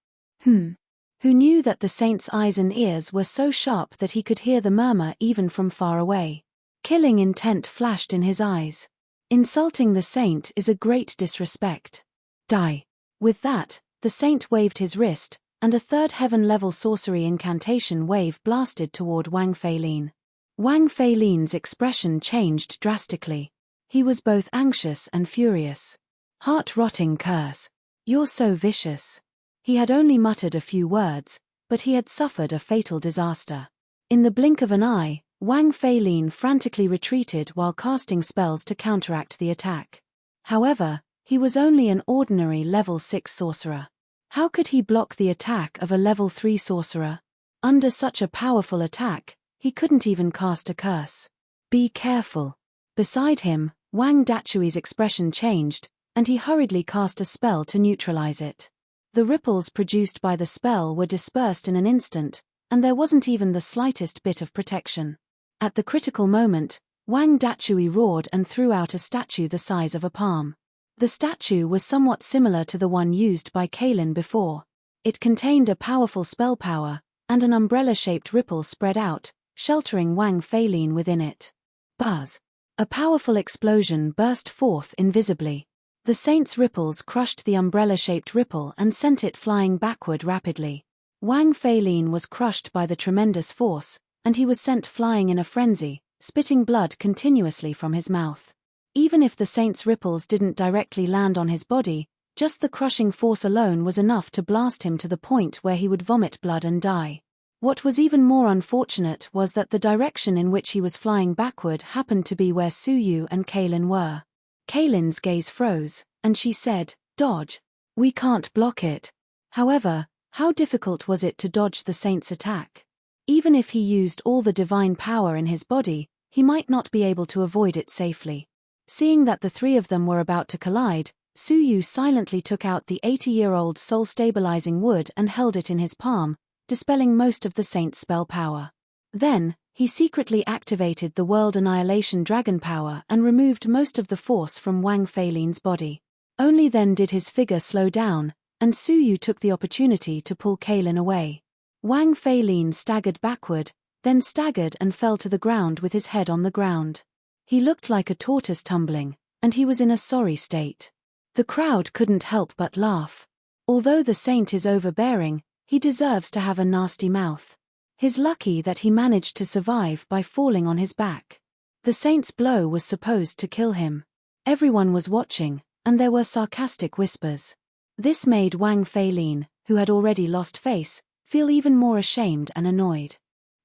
Who knew that the saint's eyes and ears were so sharp that he could hear the murmur even from far away? Killing intent flashed in his eyes. Insulting the saint is a great disrespect. Die. With that, the saint waved his wrist, and a third heaven-level sorcery incantation wave blasted toward Wang Feilin. Wang Feilin's expression changed drastically. He was both anxious and furious. Heart-rotting curse. You're so vicious. He had only muttered a few words, but he had suffered a fatal disaster. In the blink of an eye, Wang Feilin frantically retreated while casting spells to counteract the attack. However, he was only an ordinary level 6 sorcerer. How could he block the attack of a level 3 sorcerer? Under such a powerful attack, he couldn't even cast a curse. Be careful. Beside him, Wang Dachui's expression changed, and he hurriedly cast a spell to neutralize it. The ripples produced by the spell were dispersed in an instant, and there wasn't even the slightest bit of protection. At the critical moment, Wang Dachui roared and threw out a statue the size of a palm. The statue was somewhat similar to the one used by Kaelin before. It contained a powerful spell power, and an umbrella-shaped ripple spread out, sheltering Wang Feilin within it. Buzz! A powerful explosion burst forth invisibly. The saint's ripples crushed the umbrella-shaped ripple and sent it flying backward rapidly. Wang Feilin was crushed by the tremendous force, and he was sent flying in a frenzy, spitting blood continuously from his mouth. Even if the saint's ripples didn't directly land on his body, just the crushing force alone was enough to blast him to the point where he would vomit blood and die. What was even more unfortunate was that the direction in which he was flying backward happened to be where Suyu and Kaelin were. Kaelin's gaze froze, and she said, "Dodge. We can't block it." However, how difficult was it to dodge the saint's attack? Even if he used all the divine power in his body, he might not be able to avoid it safely. Seeing that the three of them were about to collide, Suyu silently took out the 80-year-old soul-stabilizing wood and held it in his palm, dispelling most of the saint's spell power. Then, he secretly activated the World Annihilation Dragon power and removed most of the force from Wang Feilin's body. Only then did his figure slow down, and Suyu took the opportunity to pull Kaelin away. Wang Feilin staggered backward, then staggered and fell to the ground with his head on the ground. He looked like a tortoise tumbling, and he was in a sorry state. The crowd couldn't help but laugh. Although the saint is overbearing, he deserves to have a nasty mouth. He's lucky that he managed to survive by falling on his back. The saint's blow was supposed to kill him. Everyone was watching, and there were sarcastic whispers. This made Wang Feilin, who had already lost face, feel even more ashamed and annoyed.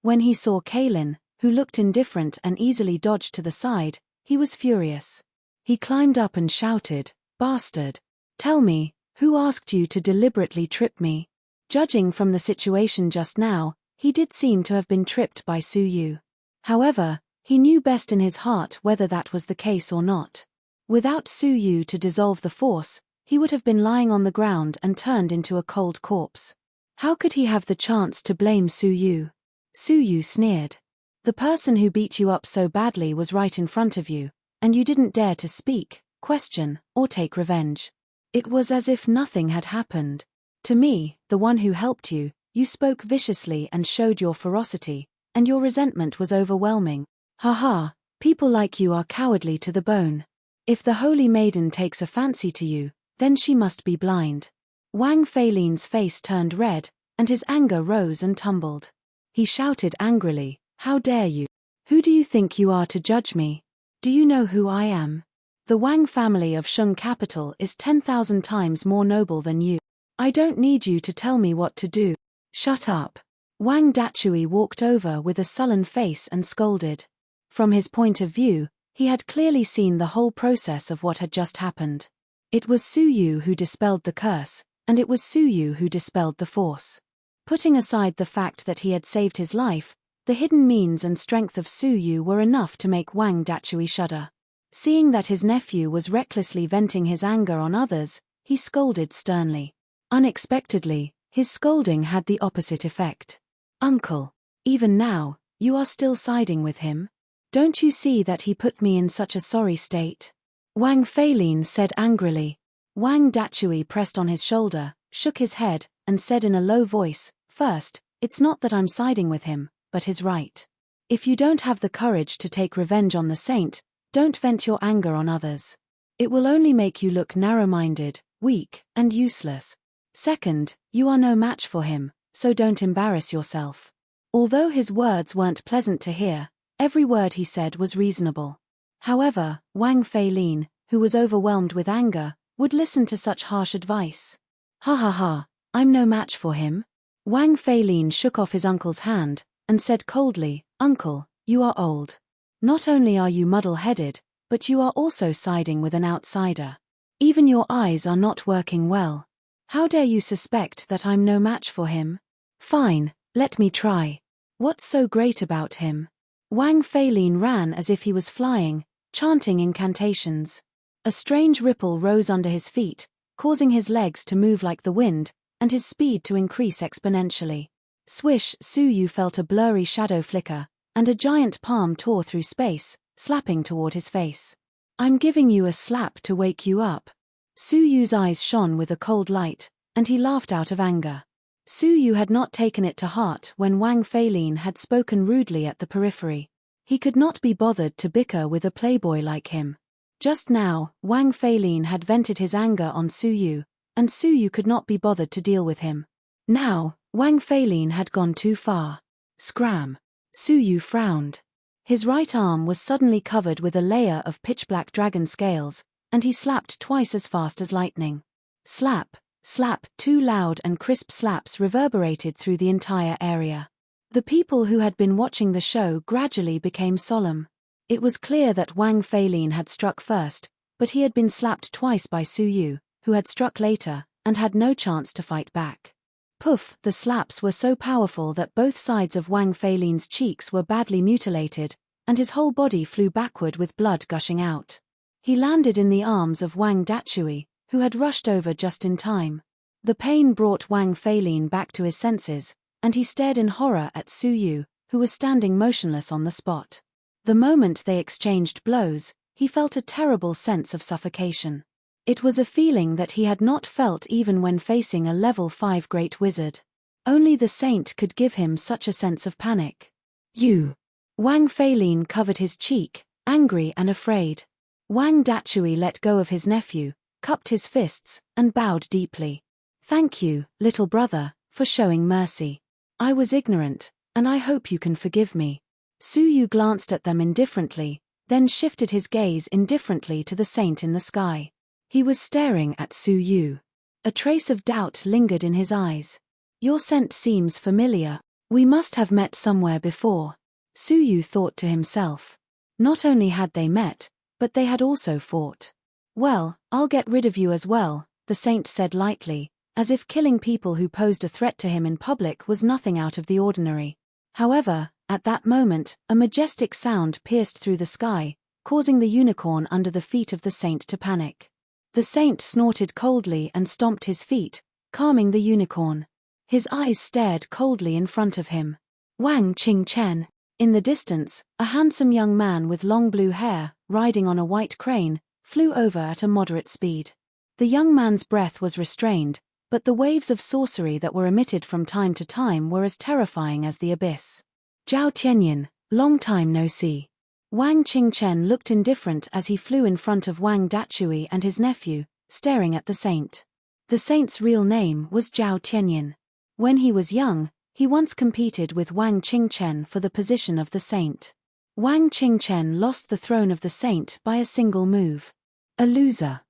When he saw Kaelin, who looked indifferent and easily dodged to the side, he was furious. He climbed up and shouted, "Bastard! Tell me, who asked you to deliberately trip me?" Judging from the situation just now, he did seem to have been tripped by Suyu. However, he knew best in his heart whether that was the case or not. Without Suyu to dissolve the force, he would have been lying on the ground and turned into a cold corpse. How could he have the chance to blame Su Yu? Su Yu sneered. The person who beat you up so badly was right in front of you, and you didn't dare to speak, question, or take revenge. It was as if nothing had happened. To me, the one who helped you, you spoke viciously and showed your ferocity, and your resentment was overwhelming. Ha ha, people like you are cowardly to the bone. If the holy maiden takes a fancy to you, then she must be blind. Wang Feilin's face turned red, and his anger rose and tumbled. He shouted angrily, "How dare you? Who do you think you are to judge me? Do you know who I am? The Wang family of Shung capital is 10,000 times more noble than you. I don't need you to tell me what to do. Shut up." Wang Dachui walked over with a sullen face and scolded. From his point of view, he had clearly seen the whole process of what had just happened. It was Su Yu who dispelled the curse, and it was Su Yu who dispelled the force. Putting aside the fact that he had saved his life, the hidden means and strength of Su Yu were enough to make Wang Dachui shudder. Seeing that his nephew was recklessly venting his anger on others, he scolded sternly. Unexpectedly, his scolding had the opposite effect. "Uncle, even now, you are still siding with him? Don't you see that he put me in such a sorry state?" Wang Feilin said angrily. Wang Dachui pressed on his shoulder, shook his head, and said in a low voice, "First, it's not that I'm siding with him, but his right. If you don't have the courage to take revenge on the saint, don't vent your anger on others. It will only make you look narrow-minded, weak, and useless. Second, you are no match for him, so don't embarrass yourself." Although his words weren't pleasant to hear, every word he said was reasonable. However, Wang Feilin, who was overwhelmed with anger, would listen to such harsh advice. "Ha ha ha, I'm no match for him." Wang Feilin shook off his uncle's hand, and said coldly, "Uncle, you are old. Not only are you muddle-headed, but you are also siding with an outsider. Even your eyes are not working well. How dare you suspect that I'm no match for him? Fine, let me try. What's so great about him?" Wang Feilin ran as if he was flying, chanting incantations. A strange ripple rose under his feet, causing his legs to move like the wind, and his speed to increase exponentially. Swish! Su Yu felt a blurry shadow flicker, and a giant palm tore through space, slapping toward his face. "I'm giving you a slap to wake you up." Su Yu's eyes shone with a cold light, and he laughed out of anger. Su Yu had not taken it to heart when Wang Feilin had spoken rudely at the periphery. He could not be bothered to bicker with a playboy like him. Just now, Wang Feilin had vented his anger on Su Yu, and Su Yu could not be bothered to deal with him. Now, Wang Feilin had gone too far. Scram! Su Yu frowned. His right arm was suddenly covered with a layer of pitch-black dragon scales, and he slapped twice as fast as lightning. Slap! Slap! Two loud and crisp slaps reverberated through the entire area. The people who had been watching the show gradually became solemn. It was clear that Wang Feilin had struck first, but he had been slapped twice by Su Yu, who had struck later, and had no chance to fight back. Poof! The slaps were so powerful that both sides of Wang Feilin's cheeks were badly mutilated, and his whole body flew backward with blood gushing out. He landed in the arms of Wang Dachui, who had rushed over just in time. The pain brought Wang Feilin back to his senses, and he stared in horror at Su Yu, who was standing motionless on the spot. The moment they exchanged blows, he felt a terrible sense of suffocation. It was a feeling that he had not felt even when facing a level 5 great wizard. Only the saint could give him such a sense of panic. "You!" Wang Feilin covered his cheek, angry and afraid. Wang Dachui let go of his nephew, cupped his fists, and bowed deeply. "Thank you, little brother, for showing mercy. I was ignorant, and I hope you can forgive me." Su Yu glanced at them indifferently, then shifted his gaze indifferently to the saint in the sky. He was staring at Su Yu. A trace of doubt lingered in his eyes. "Your scent seems familiar. We must have met somewhere before," Su Yu thought to himself. Not only had they met, but they had also fought. "Well, I'll get rid of you as well," the saint said lightly, as if killing people who posed a threat to him in public was nothing out of the ordinary. However, at that moment, a majestic sound pierced through the sky, causing the unicorn under the feet of the saint to panic. The saint snorted coldly and stomped his feet, calming the unicorn. His eyes stared coldly in front of him. Wang Qingchen. In the distance, a handsome young man with long blue hair, riding on a white crane, flew over at a moderate speed. The young man's breath was restrained, but the waves of sorcery that were emitted from time to time were as terrifying as the abyss. Zhao Tianyin, long time no see. Wang Qingchen looked indifferent as he flew in front of Wang Dachui and his nephew, staring at the saint. The saint's real name was Zhao Tianyin. When he was young, he once competed with Wang Qingchen for the position of the saint. Wang Qingchen lost the throne of the saint by a single move. A loser.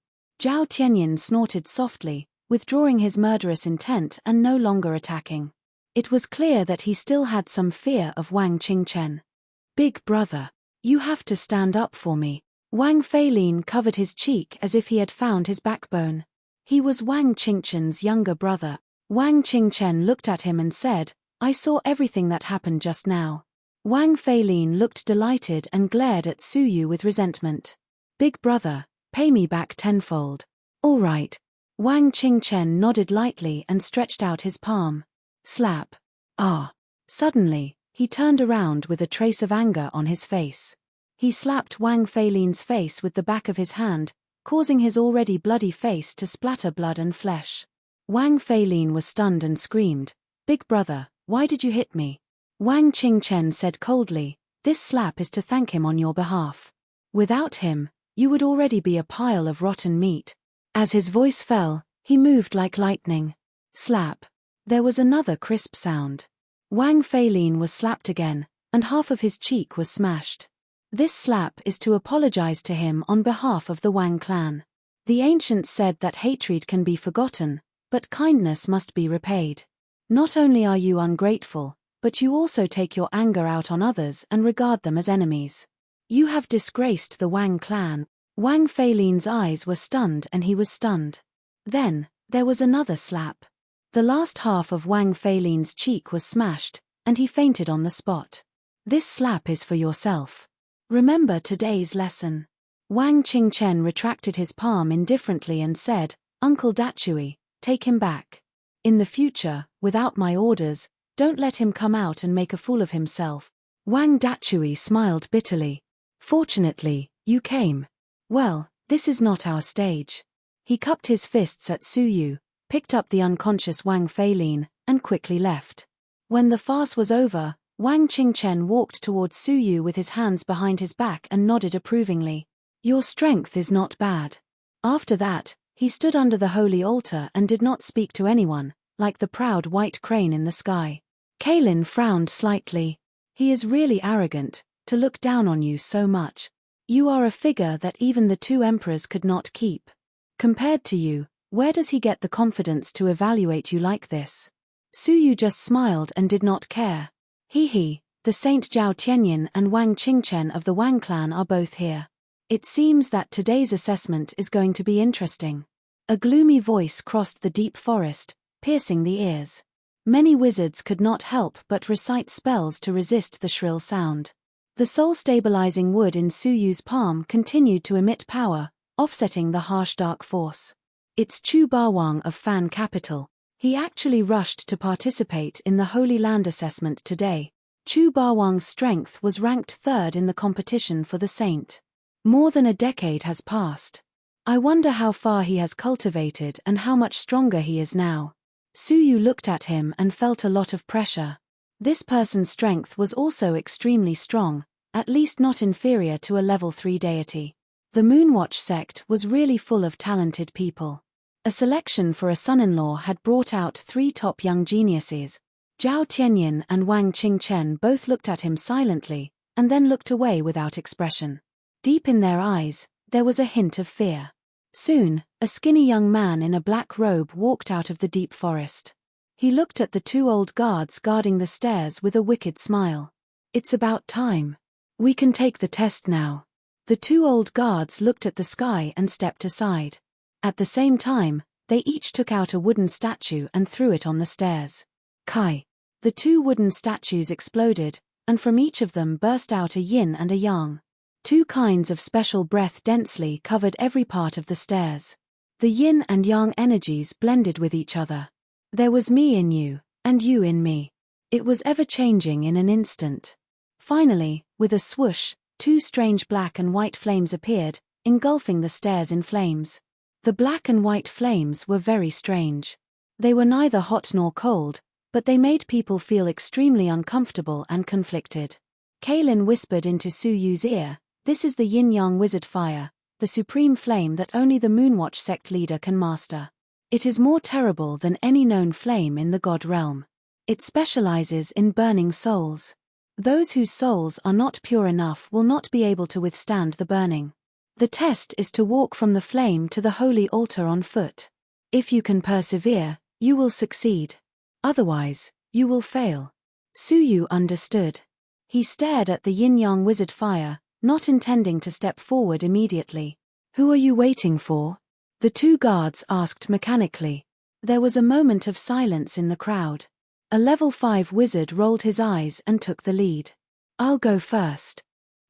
Zhao Tianyin snorted softly, withdrawing his murderous intent and no longer attacking. It was clear that he still had some fear of Wang Qingchen. Big brother, you have to stand up for me. Wang Feilin covered his cheek as if he had found his backbone. He was Wang Qingchen's younger brother. Wang Qingchen looked at him and said, I saw everything that happened just now. Wang Feilin looked delighted and glared at Su Yu with resentment. Big brother, pay me back tenfold. All right. Wang Qingchen nodded lightly and stretched out his palm. Slap. Ah. Suddenly, he turned around with a trace of anger on his face. He slapped Wang Feilin's face with the back of his hand, causing his already bloody face to splatter blood and flesh. Wang Feilin was stunned and screamed, Big brother, why did you hit me? Wang Qingchen said coldly, this slap is to thank him on your behalf. Without him, you would already be a pile of rotten meat. As his voice fell, he moved like lightning. Slap. There was another crisp sound. Wang Feilin was slapped again, and half of his cheek was smashed. This slap is to apologize to him on behalf of the Wang clan. The ancients said that hatred can be forgotten, but kindness must be repaid. Not only are you ungrateful, but you also take your anger out on others and regard them as enemies. You have disgraced the Wang clan. Wang Feilin's eyes were stunned and he was stunned. Then, there was another slap. The last half of Wang Feilin's cheek was smashed, and he fainted on the spot. This slap is for yourself. Remember today's lesson. Wang Qingchen retracted his palm indifferently and said, Uncle Dachui, take him back. In the future, without my orders, don't let him come out and make a fool of himself. Wang Dachui smiled bitterly. Fortunately, you came. Well, this is not our stage. He cupped his fists at Su Yu, picked up the unconscious Wang Feilin, and quickly left. When the farce was over, Wang Qingchen walked towards Su Yu with his hands behind his back and nodded approvingly. Your strength is not bad. After that, he stood under the holy altar and did not speak to anyone, like the proud white crane in the sky. Kaelin frowned slightly. He is really arrogant, to look down on you so much. You are a figure that even the two emperors could not keep. Compared to you, where does he get the confidence to evaluate you like this? Su Yu just smiled and did not care. He, the Saint Zhao Tianyin and Wang Qingchen of the Wang clan are both here. It seems that today's assessment is going to be interesting. A gloomy voice crossed the deep forest, piercing the ears. Many wizards could not help but recite spells to resist the shrill sound. The soul-stabilizing wood in Su Yu's palm continued to emit power, offsetting the harsh dark force. It's Chu Bawang of Fan Capital. He actually rushed to participate in the Holy Land assessment today. Chu Bawang's strength was ranked third in the competition for the saint. More than a decade has passed. I wonder how far he has cultivated and how much stronger he is now. Su Yu looked at him and felt a lot of pressure. This person's strength was also extremely strong, at least not inferior to a level 3 deity. The Moonwatch sect was really full of talented people. A selection for a son-in-law had brought out 3 top young geniuses. Zhao Tianyin and Wang Qingchen both looked at him silently, and then looked away without expression. Deep in their eyes, there was a hint of fear. Soon, a skinny young man in a black robe walked out of the deep forest. He looked at the 2 old guards guarding the stairs with a wicked smile. It's about time. We can take the test now. The 2 old guards looked at the sky and stepped aside. At the same time, they each took out a wooden statue and threw it on the stairs. Kai. The 2 wooden statues exploded, and from each of them burst out a yin and a yang. 2 kinds of special breath densely covered every part of the stairs. The yin and yang energies blended with each other. There was me in you, and you in me. It was ever-changing in an instant. Finally, with a swoosh, two strange black and white flames appeared, engulfing the stairs in flames. The black and white flames were very strange. They were neither hot nor cold, but they made people feel extremely uncomfortable and conflicted. Kaylin whispered into Su Yu's ear, "This is the yin-yang wizard fire, the supreme flame that only the Moonwatch sect leader can master. It is more terrible than any known flame in the god realm. It specializes in burning souls. Those whose souls are not pure enough will not be able to withstand the burning. The test is to walk from the flame to the holy altar on foot. If you can persevere, you will succeed. Otherwise, you will fail." Su Yu understood. He stared at the yin-yang wizard fire, not intending to step forward immediately. "Who are you waiting for?" the two guards asked mechanically. There was a moment of silence in the crowd. A level 5 wizard rolled his eyes and took the lead. "I'll go first."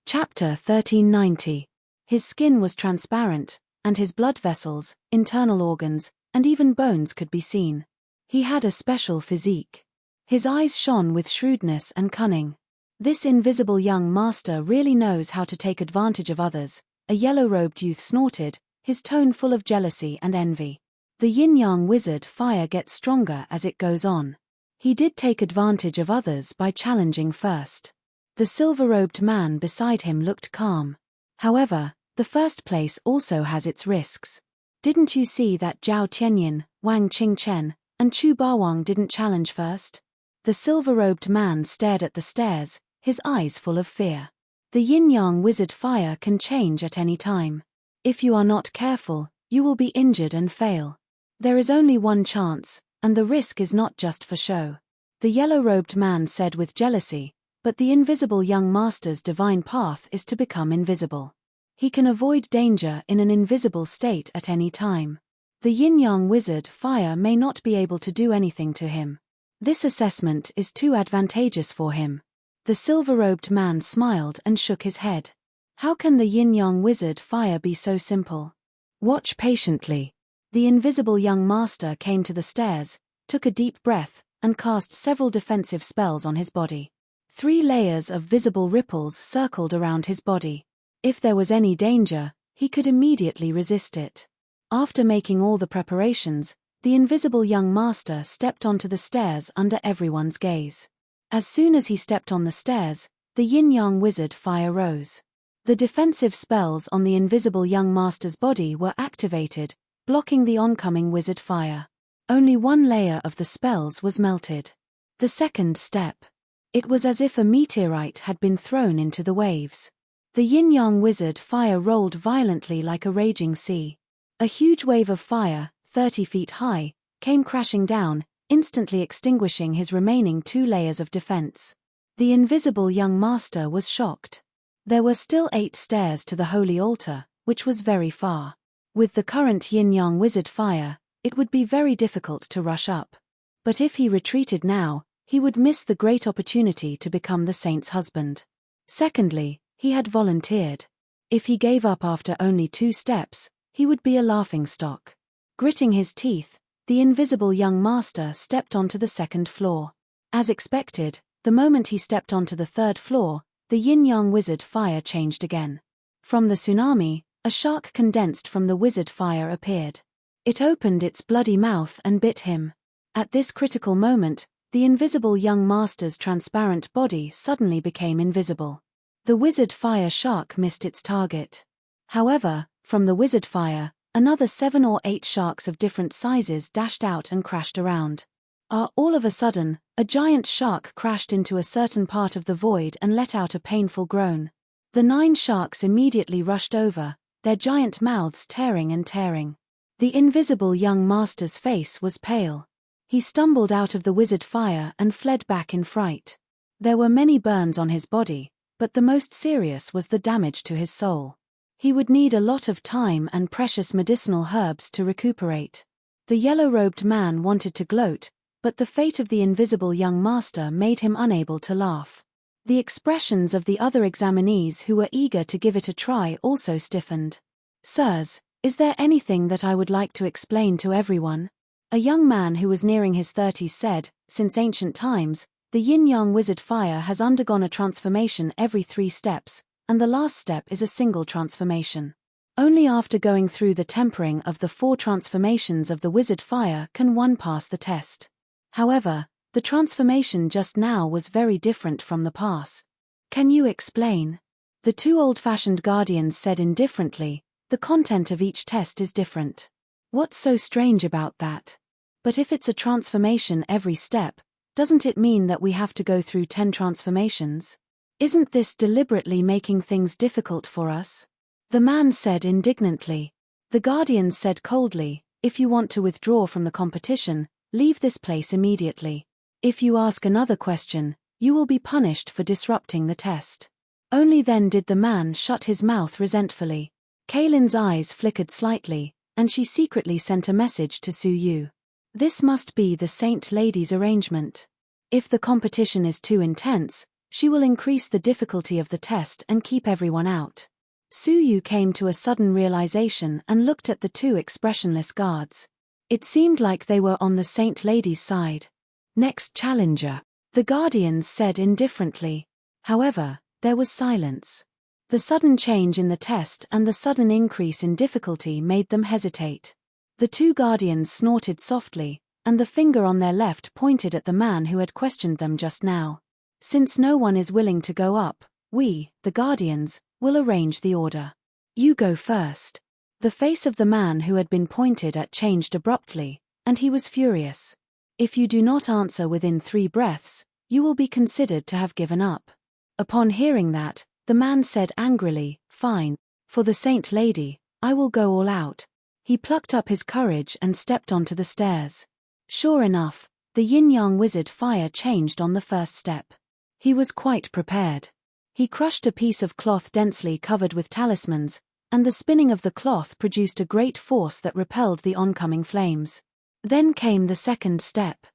Chapter 1390. His skin was transparent, and his blood vessels, internal organs, and even bones could be seen. He had a special physique. His eyes shone with shrewdness and cunning. "This invisible young master really knows how to take advantage of others," a yellow-robed youth snorted, his tone full of jealousy and envy. "The yin-yang wizard fire gets stronger as it goes on. He did take advantage of others by challenging first." The silver-robed man beside him looked calm. "However, the first place also has its risks. Didn't you see that Zhao Tianyin, Wang Qingchen, and Chu Bawang didn't challenge first?" The silver-robed man stared at the stairs, his eyes full of fear. "The yin-yang wizard fire can change at any time. If you are not careful, you will be injured and fail. There is only one chance, and the risk is not just for show," the yellow-robed man said with jealousy, "but the invisible young master's divine path is to become invisible. He can avoid danger in an invisible state at any time. The yin-yang wizard fire may not be able to do anything to him. This assessment is too advantageous for him." The silver-robed man smiled and shook his head. "How can the yin-yang wizard fire be so simple? Watch patiently." The invisible young master came to the stairs, took a deep breath, and cast several defensive spells on his body. 3 layers of visible ripples circled around his body. If there was any danger, he could immediately resist it. After making all the preparations, the invisible young master stepped onto the stairs under everyone's gaze. As soon as he stepped on the stairs, the yin-yang wizard fire rose. The defensive spells on the invisible young master's body were activated, blocking the oncoming wizard fire. Only one layer of the spells was melted. The second step. It was as if a meteorite had been thrown into the waves. The yin-yang wizard fire rolled violently like a raging sea. A huge wave of fire, 30 feet high, came crashing down, instantly extinguishing his remaining 2 layers of defense. The invisible young master was shocked. There were still 8 stairs to the holy altar, which was very far. With the current yin-yang wizard fire, it would be very difficult to rush up. But if he retreated now, he would miss the great opportunity to become the saint's husband. Secondly, he had volunteered. If he gave up after only 2 steps, he would be a laughingstock. Gritting his teeth, the invisible young master stepped onto the 2nd floor. As expected, the moment he stepped onto the 3rd floor, the yin-yang wizard fire changed again. From the tsunami, a shark condensed from the wizard fire appeared. It opened its bloody mouth and bit him. At this critical moment, the invisible young master's transparent body suddenly became invisible. The wizard fire shark missed its target. However, from the wizard fire, another 7 or 8 sharks of different sizes dashed out and crashed around. All of a sudden, a giant shark crashed into a certain part of the void and let out a painful groan. The 9 sharks immediately rushed over, their giant mouths tearing and tearing. The invisible young master's face was pale. He stumbled out of the wizard fire and fled back in fright. There were many burns on his body, but the most serious was the damage to his soul. He would need a lot of time and precious medicinal herbs to recuperate. The yellow-robed man wanted to gloat, but the fate of the invisible young master made him unable to laugh. The expressions of the other examinees who were eager to give it a try also stiffened. "Sirs, Is there anything that I would like to explain to everyone? A young man who was nearing his 30s said, since ancient times, the yin-yang wizard fire has undergone a transformation every 3 steps, and the last step is a single transformation. Only after going through the tempering of the 4 transformations of the wizard fire can one pass the test. However, the transformation just now was very different from the past. Can you explain? The 2 old-fashioned guardians said indifferently, the content of each test is different. What's so strange about that? But if it's a transformation every step, doesn't it mean that we have to go through 10 transformations? Isn't this deliberately making things difficult for us? The man said indignantly. The guardians said coldly, if you want to withdraw from the competition, leave this place immediately. If you ask another question, you will be punished for disrupting the test. Only then did the man shut his mouth resentfully. Kaylin's eyes flickered slightly, and she secretly sent a message to Su Yu. This must be the Saint Lady's arrangement. If the competition is too intense, she will increase the difficulty of the test and keep everyone out. Su Yu came to a sudden realization and looked at the 2 expressionless guards. It seemed like they were on the Saint Lady's side. Next challenger, the guardians said indifferently. However, there was silence. The sudden change in the test and the sudden increase in difficulty made them hesitate. The 2 guardians snorted softly, and the finger on their left pointed at the man who had questioned them just now. Since no one is willing to go up, we, the guardians, will arrange the order. You go first. The face of the man who had been pointed at changed abruptly, and he was furious. If you do not answer within 3 breaths, you will be considered to have given up. Upon hearing that, the man said angrily, fine, for the Saint Lady, I will go all out. He plucked up his courage and stepped onto the stairs. Sure enough, the yin-yang wizard fire changed on the first step. He was quite prepared. He crushed a piece of cloth densely covered with talismans, and the spinning of the cloth produced a great force that repelled the oncoming flames. Then came the second step.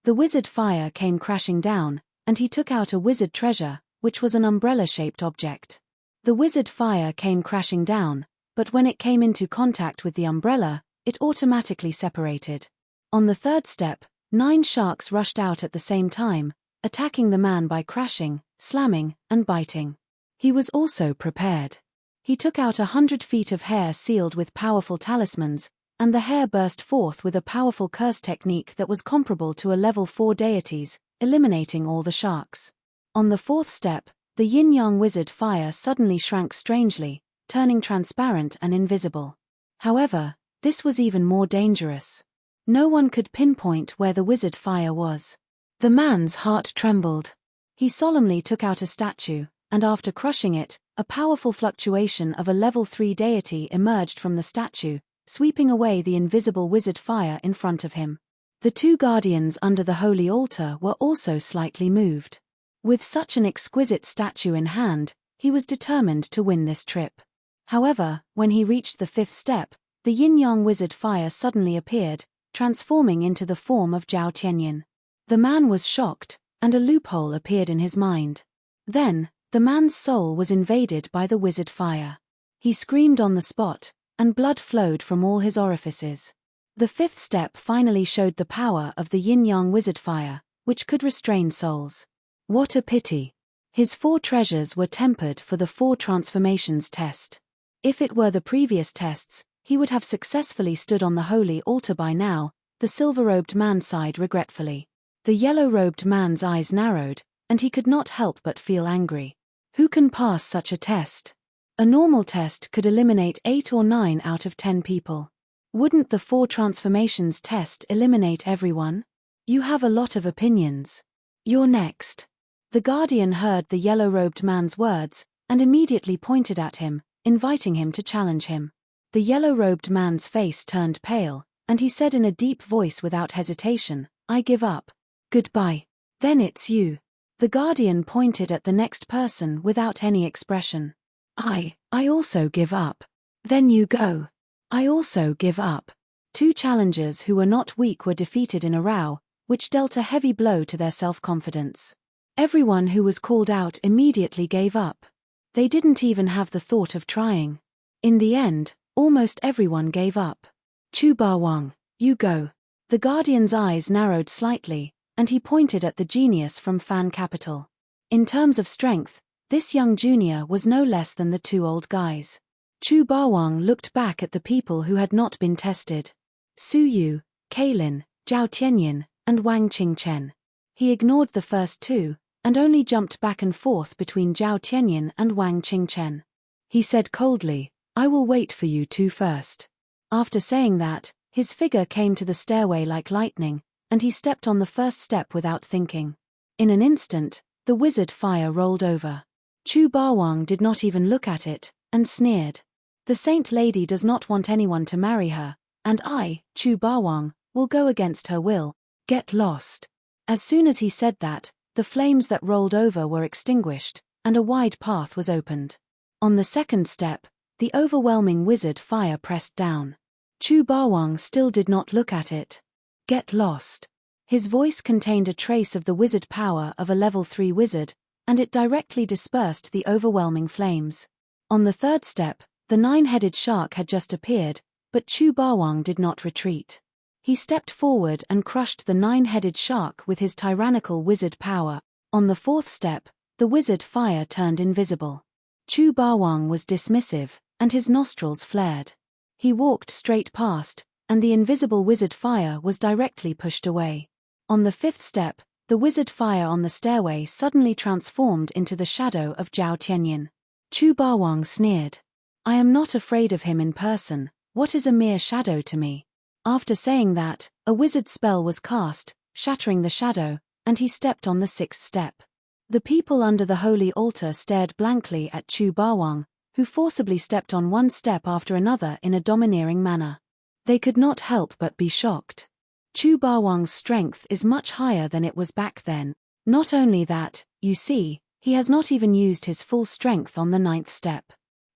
The wizard fire came crashing down, and he took out a wizard treasure, which was an umbrella-shaped object. The wizard fire came crashing down, but when it came into contact with the umbrella, it automatically separated. On the third step, 9 sharks rushed out at the same time, attacking the man by crashing, slamming, and biting. He was also prepared. He took out 100 feet of hair sealed with powerful talismans, and the hair burst forth with a powerful curse technique that was comparable to a level 4 deities, eliminating all the sharks. On the 4th step, the yin-yang wizard fire suddenly shrank strangely, turning transparent and invisible. However, this was even more dangerous. No one could pinpoint where the wizard fire was. The man's heart trembled. He solemnly took out a statue, and after crushing it, a powerful fluctuation of a level 3 deity emerged from the statue, sweeping away the invisible wizard fire in front of him. The 2 guardians under the holy altar were also slightly moved. With such an exquisite statue in hand, he was determined to win this trip. However, when he reached the 5th step, the yin-yang wizard fire suddenly appeared, transforming into the form of Zhao Tianyin. The man was shocked, and a loophole appeared in his mind. Then, the man's soul was invaded by the wizard fire. He screamed on the spot, and blood flowed from all his orifices. The 5th step finally showed the power of the yin-yang wizard fire, which could restrain souls. What a pity. His 4 treasures were tempered for the 4 transformations test. If it were the previous tests, he would have successfully stood on the holy altar by now, the silver-robed man sighed regretfully. The yellow-robed man's eyes narrowed, and he could not help but feel angry. Who can pass such a test? A normal test could eliminate 8 or 9 out of 10 people. Wouldn't the 4 transformations test eliminate everyone? You have a lot of opinions. You're next. The guardian heard the yellow-robed man's words, and immediately pointed at him, inviting him to challenge him. The yellow-robed man's face turned pale, and he said in a deep voice without hesitation, I give up. Goodbye. Then it's you. The guardian pointed at the next person without any expression. I also give up. Then you go. I also give up. 2 challengers who were not weak were defeated in a row, which dealt a heavy blow to their self-confidence. Everyone who was called out immediately gave up. They didn't even have the thought of trying. In the end, Almost everyone gave up. Chu Bawang, you go. The Guardian's eyes narrowed slightly, and he pointed at the genius from Fan Capital. In terms of strength, this young junior was no less than the two old guys. Chu Bawang looked back at the people who had not been tested. Su Yu, Kailin, Zhao Tianyin, and Wang Qingchen. He ignored the first two, and only jumped back and forth between Zhao Tianyin and Wang Qingchen. He said coldly, I will wait for you two first. After saying that, his figure came to the stairway like lightning, and he stepped on the first step without thinking. In an instant, the wizard fire rolled over. Chu Bawang did not even look at it, and sneered. The saint lady does not want anyone to marry her, and I, Chu Bawang, will go against her will. Get lost. As soon as he said that, the flames that rolled over were extinguished, and a wide path was opened. On the second step, the overwhelming wizard fire pressed down. Chu Bawang still did not look at it. Get lost. His voice contained a trace of the wizard power of a level 3 wizard, and it directly dispersed the overwhelming flames. On the third step, the 9-headed shark had just appeared, but Chu Bawang did not retreat. He stepped forward and crushed the 9-headed shark with his tyrannical wizard power. On the fourth step, the wizard fire turned invisible. Chu Bawang was dismissive, and his nostrils flared. He walked straight past, and the invisible wizard fire was directly pushed away. On the fifth step, the wizard fire on the stairway suddenly transformed into the shadow of Zhao Tianyin. Chu Bawang sneered. I am not afraid of him in person, what is a mere shadow to me? After saying that, a wizard spell was cast, shattering the shadow, and he stepped on the sixth step. The people under the holy altar stared blankly at Chu Bawang, who forcibly stepped on one step after another in a domineering manner. They could not help but be shocked. Chu Bawang's strength is much higher than it was back then. Not only that, you see, he has not even used his full strength on the 9th step.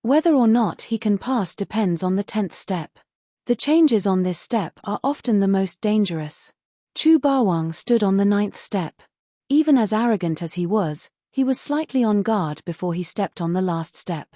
Whether or not he can pass depends on the 10th step. The changes on this step are often the most dangerous. Chu Bawang stood on the 9th step. Even as arrogant as he was slightly on guard before he stepped on the last step.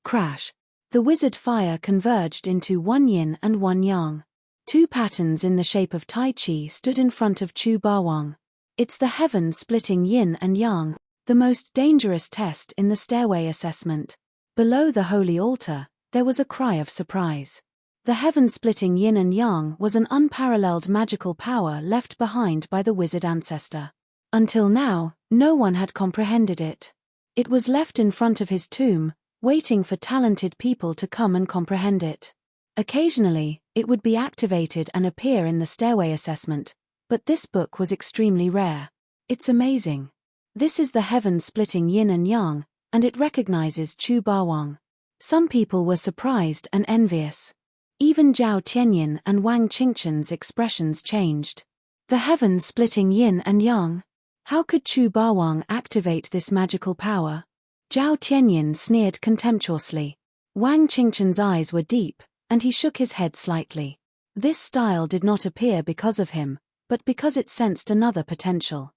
Crash! The wizard fire converged into one yin and one yang. Two patterns in the shape of Tai Chi stood in front of Chu Bawang. It's the heaven-splitting yin and yang, the most dangerous test in the stairway assessment. Below the holy altar, there was a cry of surprise. The heaven-splitting yin and yang was an unparalleled magical power left behind by the wizard ancestor. Until now, no one had comprehended it. It was left in front of his tomb, waiting for talented people to come and comprehend it. Occasionally, it would be activated and appear in the stairway assessment, but this book was extremely rare. It's amazing. This is the heaven-splitting yin and yang, and it recognizes Chu Bawang. Some people were surprised and envious. Even Zhao Tianyin and Wang Qingchen's expressions changed. The heaven-splitting yin and yang. How could Chu Bawang activate this magical power? Zhao Tianyin sneered contemptuously. Wang Qingchen's eyes were deep, and he shook his head slightly. This style did not appear because of him, but because it sensed another potential.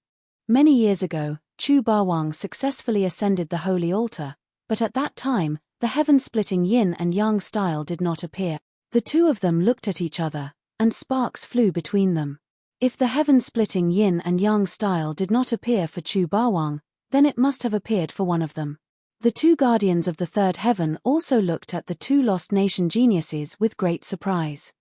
Many years ago, Chu Bawang successfully ascended the holy altar, but at that time, the heaven-splitting yin and yang style did not appear. The two of them looked at each other, and sparks flew between them. If the heaven-splitting yin and yang style did not appear for Chu Bawang, then it must have appeared for one of them. The two guardians of the third heaven also looked at the two Lost Nation geniuses with great surprise.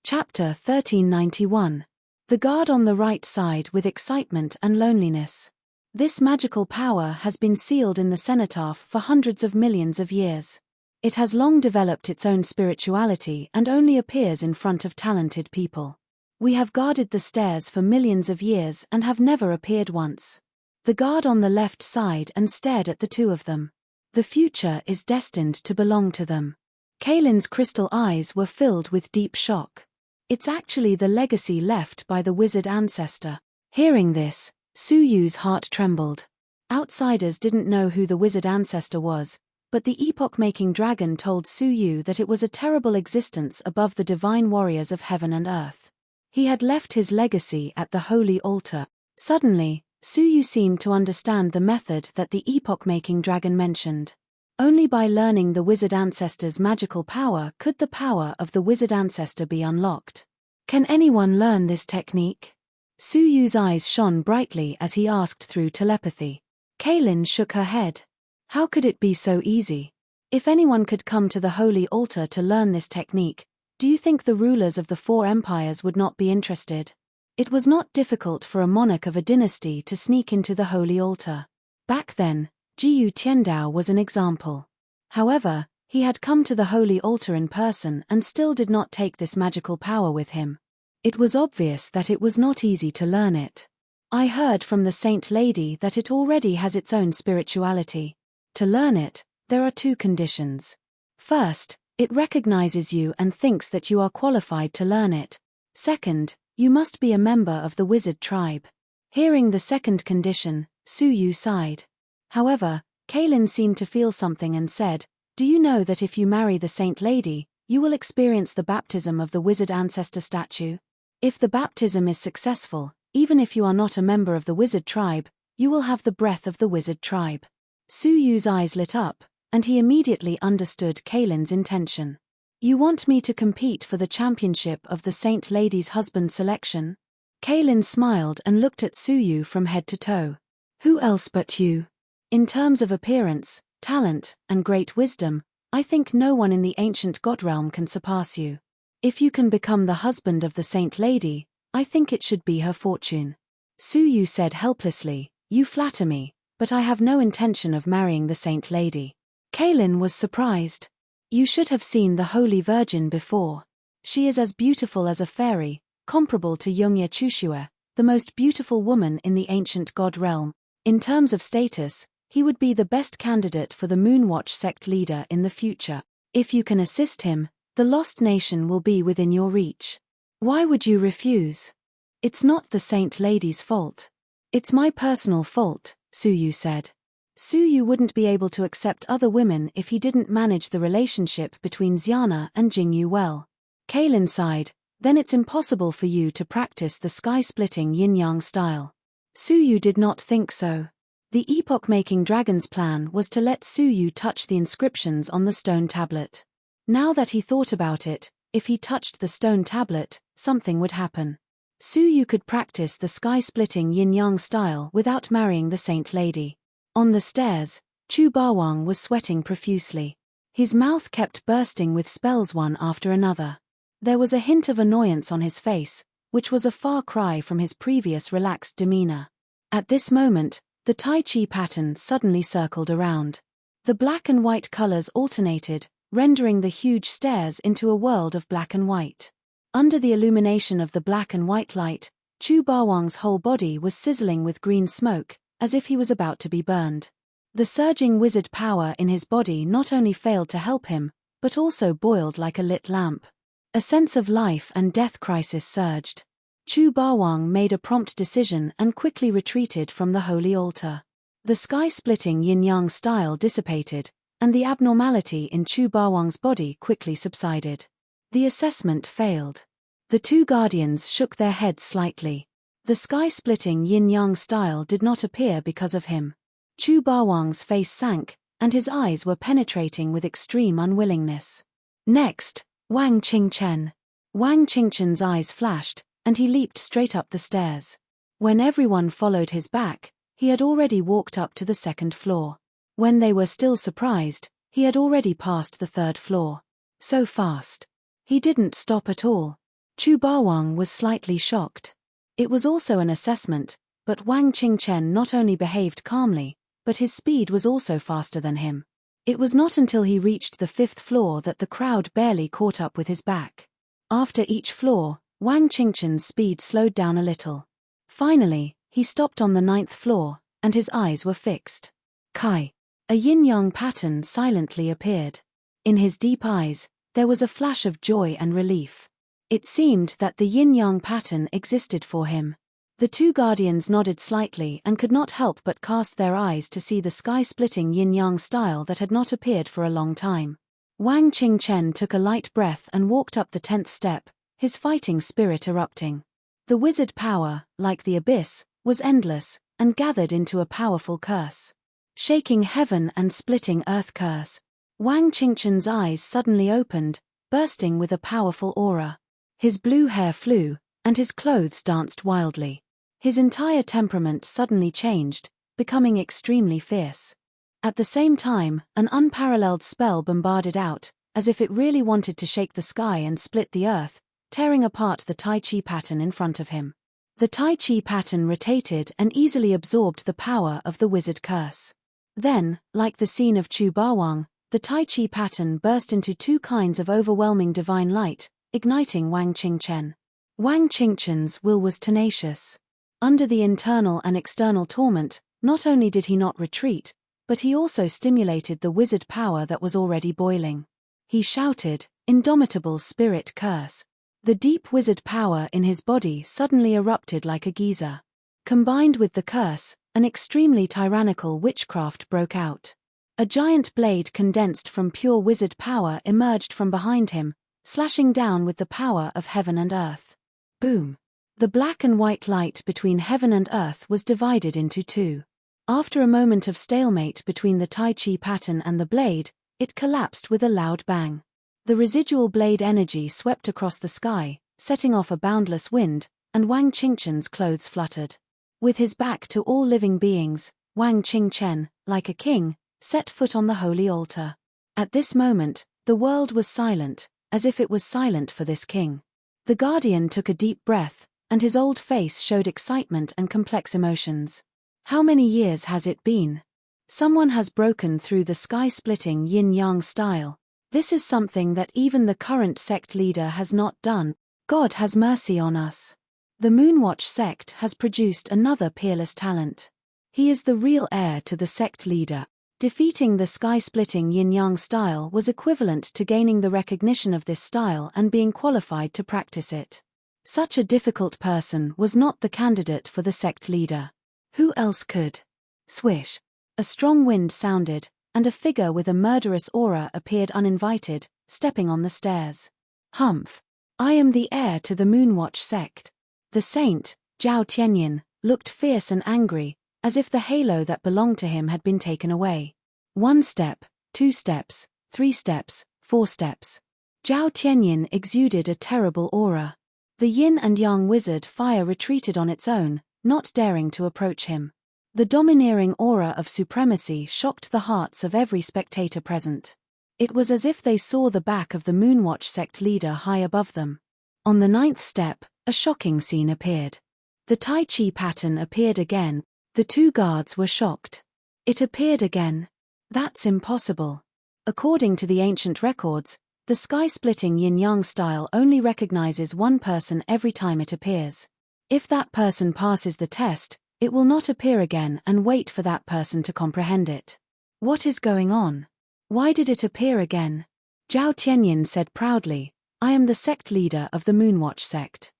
Chapter 1391. The guard on the right side with excitement and loneliness. This magical power has been sealed in the cenotaph for hundreds of millions of years. It has long developed its own spirituality and only appears in front of talented people. We have guarded the stairs for millions of years and have never appeared once. The guard on the left side and stared at the two of them. The future is destined to belong to them. Kailin's crystal eyes were filled with deep shock. It's actually the legacy left by the wizard ancestor. Hearing this, Su Yu's heart trembled. Outsiders didn't know who the wizard ancestor was, but the epoch-making dragon told Su Yu that it was a terrible existence above the divine warriors of heaven and earth. He had left his legacy at the holy altar. Suddenly, Su Yu seemed to understand the method that the epoch-making dragon mentioned. Only by learning the wizard ancestor's magical power could the power of the wizard ancestor be unlocked. Can anyone learn this technique? Su Yu's eyes shone brightly as he asked through telepathy. Kaylin shook her head. How could it be so easy? If anyone could come to the holy altar to learn this technique, do you think the rulers of the 4 empires would not be interested? It was not difficult for a monarch of a dynasty to sneak into the holy altar. Back then, Jiyu Tiandao was an example. However, he had come to the holy altar in person and still did not take this magical power with him. It was obvious that it was not easy to learn it. I heard from the Saint Lady that it already has its own spirituality. To learn it, there are 2 conditions. First, it recognizes you and thinks that you are qualified to learn it. Second, you must be a member of the wizard tribe. Hearing the second condition, Su Yu sighed. However, Kaylin seemed to feel something and said, "Do you know that if you marry the Saint Lady, you will experience the baptism of the wizard ancestor statue? If the baptism is successful, even if you are not a member of the wizard tribe, you will have the breath of the wizard tribe." Su Yu's eyes lit up, and he immediately understood Kaylin's intention. "You want me to compete for the championship of the Saint Lady's husband selection?" Kaylin smiled and looked at Su Yu from head to toe. "Who else but you? In terms of appearance, talent, and great wisdom, I think no one in the ancient god realm can surpass you. If you can become the husband of the Saint Lady, I think it should be her fortune." Su Yu said helplessly, "You flatter me, but I have no intention of marrying the Saint Lady." Kaylin was surprised. "You should have seen the Holy Virgin before. She is as beautiful as a fairy, comparable to Yongye Chushue, the most beautiful woman in the ancient god realm. In terms of status, he would be the best candidate for the Moonwatch sect leader in the future. If you can assist him, the lost nation will be within your reach. Why would you refuse?" "It's not the Saint Lady's fault. It's my personal fault," Su Yu said. Su Yu wouldn't be able to accept other women if he didn't manage the relationship between Xiana and Jingyu well. Kaylin sighed, "Then it's impossible for you to practice the sky-splitting yin-yang style." Su Yu did not think so. The epoch-making dragon's plan was to let Su Yu touch the inscriptions on the stone tablet. Now that he thought about it, if he touched the stone tablet, something would happen. Su Yu could practice the sky-splitting yin-yang style without marrying the Saint Lady. On the stairs, Chu Bawang was sweating profusely. His mouth kept bursting with spells one after another. There was a hint of annoyance on his face, which was a far cry from his previous relaxed demeanor. At this moment, the Tai Chi pattern suddenly circled around. The black and white colors alternated, rendering the huge stairs into a world of black and white. Under the illumination of the black and white light, Chu Bawang's whole body was sizzling with green smoke, as if he was about to be burned. The surging wizard power in his body not only failed to help him, but also boiled like a lit lamp. A sense of life and death crisis surged. Chu Bawang made a prompt decision and quickly retreated from the holy altar. The sky-splitting yin-yang style dissipated, and the abnormality in Chu Bawang's body quickly subsided. The assessment failed. The 2 guardians shook their heads slightly. The sky-splitting yin-yang style did not appear because of him. Chu Bawang's face sank, and his eyes were penetrating with extreme unwillingness. Next, Wang Qingchen. Wang Qingchen's eyes flashed, and he leaped straight up the stairs. When everyone followed his back, he had already walked up to the 2nd floor. When they were still surprised, he had already passed the 3rd floor. So fast. He didn't stop at all. Chu Bawang was slightly shocked. It was also an assessment, but Wang Qingchen not only behaved calmly, but his speed was also faster than him. It was not until he reached the 5th floor that the crowd barely caught up with his back. After each floor, Wang Qingchen's speed slowed down a little. Finally, he stopped on the 9th floor, and his eyes were fixed. Kai. A yin-yang pattern silently appeared. In his deep eyes, there was a flash of joy and relief. It seemed that the yin-yang pattern existed for him. The 2 guardians nodded slightly and could not help but cast their eyes to see the sky-splitting yin-yang style that had not appeared for a long time. Wang Qingchen took a light breath and walked up the 10th step, his fighting spirit erupting. The wizard power, like the abyss, was endless, and gathered into a powerful curse. shaking heaven and splitting earth curse. Wang Qingchen's eyes suddenly opened, bursting with a powerful aura. His blue hair flew, and his clothes danced wildly. His entire temperament suddenly changed, becoming extremely fierce. At the same time, an unparalleled spell bombarded out, as if it really wanted to shake the sky and split the earth, tearing apart the Tai Chi pattern in front of him. The Tai Chi pattern rotated and easily absorbed the power of the wizard curse. Then, like the scene of Chu Bawang, the Tai Chi pattern burst into two kinds of overwhelming divine light, igniting Wang Qingchen. Wang Qingchen's will was tenacious. Under the internal and external torment, not only did he not retreat, but he also stimulated the wizard power that was already boiling. He shouted, "Indomitable spirit curse." The deep wizard power in his body suddenly erupted like a geyser. Combined with the curse, an extremely tyrannical witchcraft broke out. A giant blade condensed from pure wizard power emerged from behind him, slashing down with the power of heaven and earth. Boom! The black and white light between heaven and earth was divided into two. After a moment of stalemate between the Tai Chi pattern and the blade, it collapsed with a loud bang. The residual blade energy swept across the sky, setting off a boundless wind, and Wang Qingchen's clothes fluttered. With his back to all living beings, Wang Qingchen, like a king, set foot on the holy altar. At this moment, the world was silent, as if it was silent for this king. The guardian took a deep breath, and his old face showed excitement and complex emotions. How many years has it been? Someone has broken through the sky-splitting yin-yang style. This is something that even the current sect leader has not done. God has mercy on us. The Moonwatch sect has produced another peerless talent. He is the real heir to the sect leader. Defeating the sky-splitting yin-yang style was equivalent to gaining the recognition of this style and being qualified to practice it. Such a difficult person was not the candidate for the sect leader. Who else could? Swish. A strong wind sounded, and a figure with a murderous aura appeared uninvited, stepping on the stairs. Humph! I am the heir to the Moonwatch sect. The saint, Zhao Tianyin, looked fierce and angry, as if the halo that belonged to him had been taken away. 1 step, 2 steps, 3 steps, 4 steps. Zhao Tianyin exuded a terrible aura. The yin and yang wizard fire retreated on its own, not daring to approach him. The domineering aura of supremacy shocked the hearts of every spectator present. It was as if they saw the back of the Moonwatch sect leader high above them. On the 9th step, a shocking scene appeared. The Tai Chi pattern appeared again. The two guards were shocked. It appeared again. That's impossible. According to the ancient records, the sky-splitting yin-yang style only recognizes one person every time it appears. If that person passes the test, it will not appear again and wait for that person to comprehend it. What is going on? Why did it appear again? Zhao Tianyin said proudly, "I am the sect leader of the Moonwatch sect.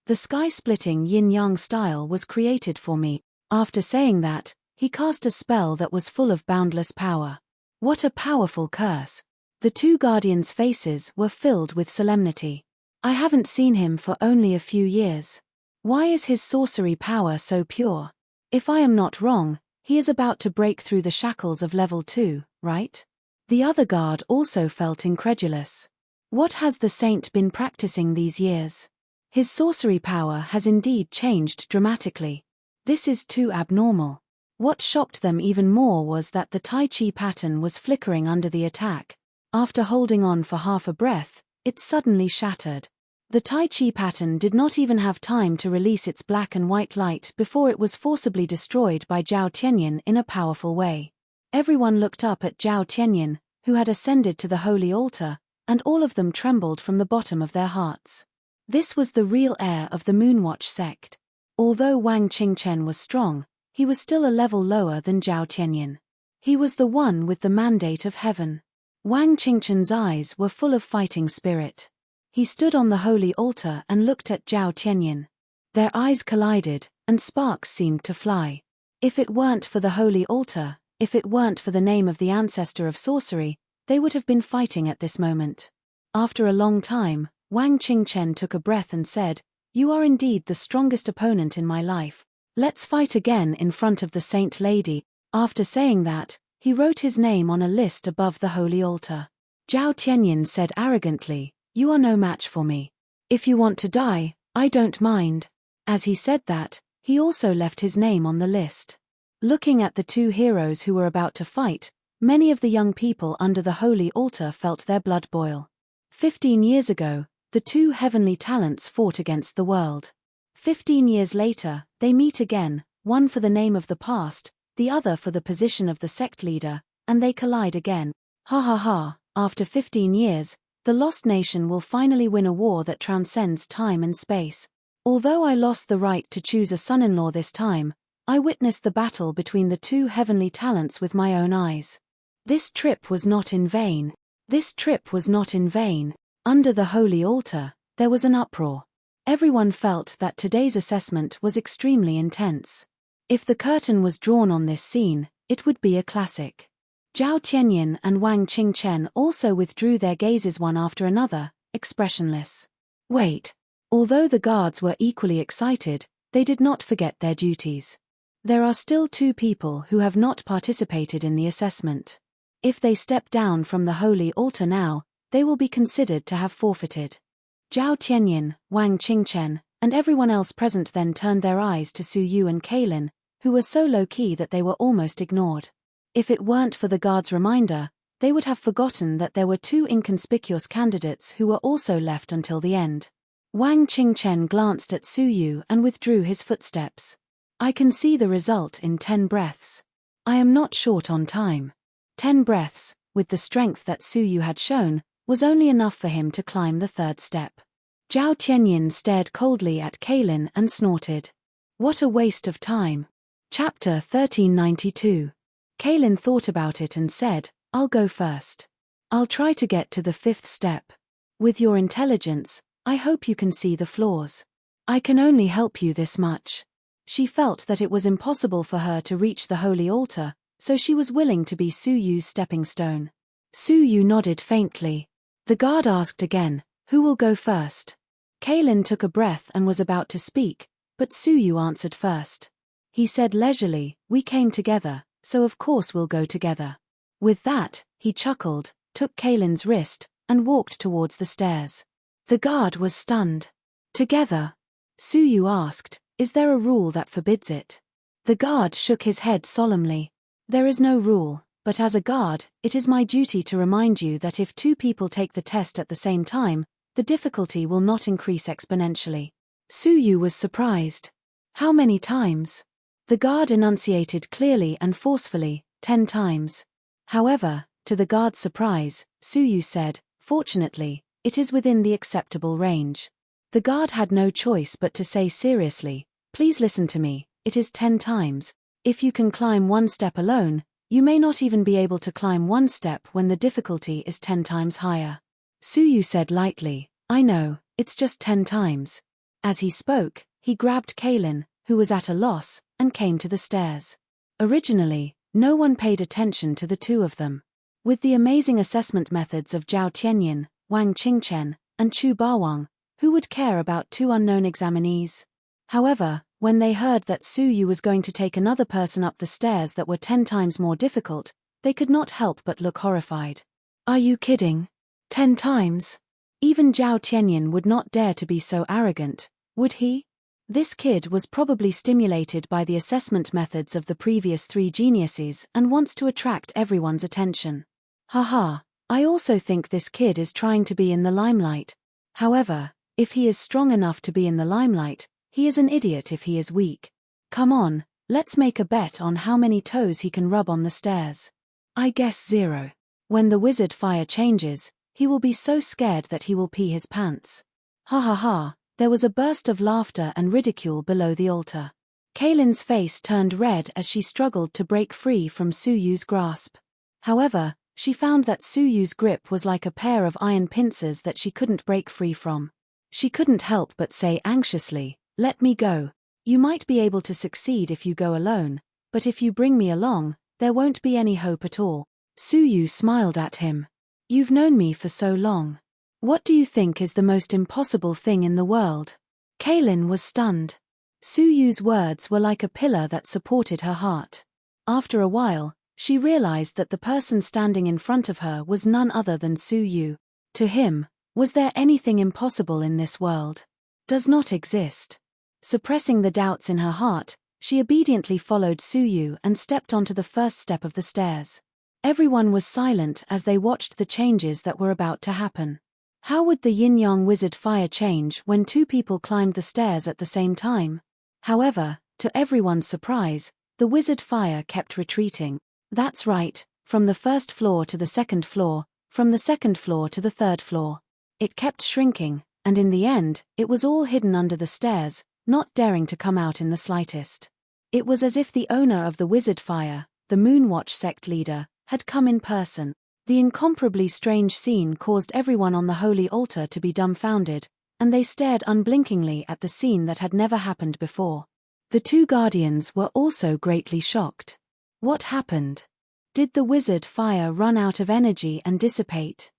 The sky-splitting yin-yang style was created for me." After saying that, he cast a spell that was full of boundless power. What a powerful curse! The two guardians' faces were filled with solemnity. I haven't seen him for only a few years. Why is his sorcery power so pure? If I am not wrong, he is about to break through the shackles of level 2, right? The other guard also felt incredulous. What has the saint been practicing these years? His sorcery power has indeed changed dramatically. This is too abnormal. What shocked them even more was that the Tai Chi pattern was flickering under the attack. After holding on for half a breath, it suddenly shattered. The Tai Chi pattern did not even have time to release its black and white light before it was forcibly destroyed by Zhao Tianyin in a powerful way. Everyone looked up at Zhao Tianyin, who had ascended to the holy altar, and all of them trembled from the bottom of their hearts. This was the real heir of the Moonwatch sect. Although Wang Qingchen was strong, he was still a level lower than Zhao Tianyin. He was the one with the mandate of heaven. Wang Qingchen's eyes were full of fighting spirit. He stood on the holy altar and looked at Zhao Tianyin. Their eyes collided, and sparks seemed to fly. If it weren't for the holy altar, if it weren't for the name of the ancestor of sorcery, they would have been fighting at this moment. After a long time, Wang Qingchen took a breath and said, "You are indeed the strongest opponent in my life. Let's fight again in front of the Saint Lady." After saying that, he wrote his name on a list above the holy altar. Zhao Tianyin said arrogantly, "You are no match for me. If you want to die, I don't mind." As he said that, he also left his name on the list. Looking at the two heroes who were about to fight, many of the young people under the holy altar felt their blood boil. 15 years ago, the two heavenly talents fought against the world. 15 years later, they meet again, one for the name of the past, the other for the position of the sect leader, and they collide again. Ha ha ha, after 15 years, the lost nation will finally win a war that transcends time and space. Although I lost the right to choose a son-in-law this time, I witnessed the battle between the two heavenly talents with my own eyes. This trip was not in vain. This trip was not in vain. Under the holy altar, there was an uproar. Everyone felt that today's assessment was extremely intense. If the curtain was drawn on this scene, it would be a classic. Zhao Tianyin and Wang Qingchen also withdrew their gazes one after another, expressionless. Wait. Although the guards were equally excited, they did not forget their duties. There are still two people who have not participated in the assessment. If they step down from the holy altar now, they will be considered to have forfeited. Zhao Tianyin, Wang Qingchen, and everyone else present then turned their eyes to Su Yu and Kaylin, who were so low-key that they were almost ignored. If it weren't for the guard's reminder, they would have forgotten that there were two inconspicuous candidates who were also left until the end. Wang Qingchen glanced at Su Yu and withdrew his footsteps. I can see the result in 10 breaths. I am not short on time. 10 breaths, with the strength that Su Yu had shown, was only enough for him to climb the third step. Zhao Tianyin stared coldly at Kaylin and snorted. What a waste of time. Chapter 1392. Kaylin thought about it and said, I'll go first. I'll try to get to the 5th step. With your intelligence, I hope you can see the flaws. I can only help you this much. She felt that it was impossible for her to reach the holy altar, so she was willing to be Su Yu's stepping stone. Su Yu nodded faintly. The guard asked again, who will go first? Kaylin took a breath and was about to speak, but Su Yu answered first. He said leisurely, we came together, so of course we'll go together. With that, he chuckled, took Kaylin's wrist, and walked towards the stairs. The guard was stunned. Together? Su Yu asked, is there a rule that forbids it? The guard shook his head solemnly. There is no rule, but as a guard, it is my duty to remind you that if two people take the test at the same time, the difficulty will not increase exponentially. Su Yu was surprised. How many times? The guard enunciated clearly and forcefully, 10 times. However, to the guard's surprise, Su Yu said, fortunately, it is within the acceptable range. The guard had no choice but to say seriously, please listen to me, it is 10 times. If you can climb one step alone, you may not even be able to climb one step when the difficulty is 10 times higher. Su Yu said lightly, I know, it's just 10 times. As he spoke, he grabbed Kaylin, who was at a loss, and came to the stairs. Originally, no one paid attention to the two of them. With the amazing assessment methods of Zhao Tianyin, Wang Qingchen, and Chu Bawang, who would care about two unknown examinees? However, when they heard that Su Yu was going to take another person up the stairs that were 10 times more difficult, they could not help but look horrified. Are you kidding? 10 times? Even Zhao Tianyin would not dare to be so arrogant, would he? This kid was probably stimulated by the assessment methods of the previous 3 geniuses and wants to attract everyone's attention. Haha, I also think this kid is trying to be in the limelight. However, if he is strong enough to be in the limelight, he is an idiot if he is weak. Come on, let's make a bet on how many toes he can rub on the stairs. I guess 0. When the wizard fire changes, he will be so scared that he will pee his pants. Ha ha ha. There was a burst of laughter and ridicule below the altar. Kaylin's face turned red as she struggled to break free from Su Yu's grasp. However, she found that Su Yu's grip was like a pair of iron pincers that she couldn't break free from. She couldn't help but say anxiously, let me go. You might be able to succeed if you go alone, but if you bring me along, there won't be any hope at all. Su Yu smiled at him. You've known me for so long. What do you think is the most impossible thing in the world? Kaylin was stunned. Su Yu's words were like a pillar that supported her heart. After a while, she realized that the person standing in front of her was none other than Su Yu. To him, was there anything impossible in this world? Does not exist. Suppressing the doubts in her heart, she obediently followed Su Yu and stepped onto the first step of the stairs. Everyone was silent as they watched the changes that were about to happen. How would the yin-yang wizard fire change when two people climbed the stairs at the same time? However, to everyone's surprise, the wizard fire kept retreating. That's right, from the first floor to the second floor, from the second floor to the third floor. It kept shrinking, and in the end, it was all hidden under the stairs, not daring to come out in the slightest. It was as if the owner of the wizard fire, the Moonwatch sect leader, had come in person. The incomparably strange scene caused everyone on the holy altar to be dumbfounded, and they stared unblinkingly at the scene that had never happened before. The two guardians were also greatly shocked. What happened? Did the wizard fire run out of energy and dissipate?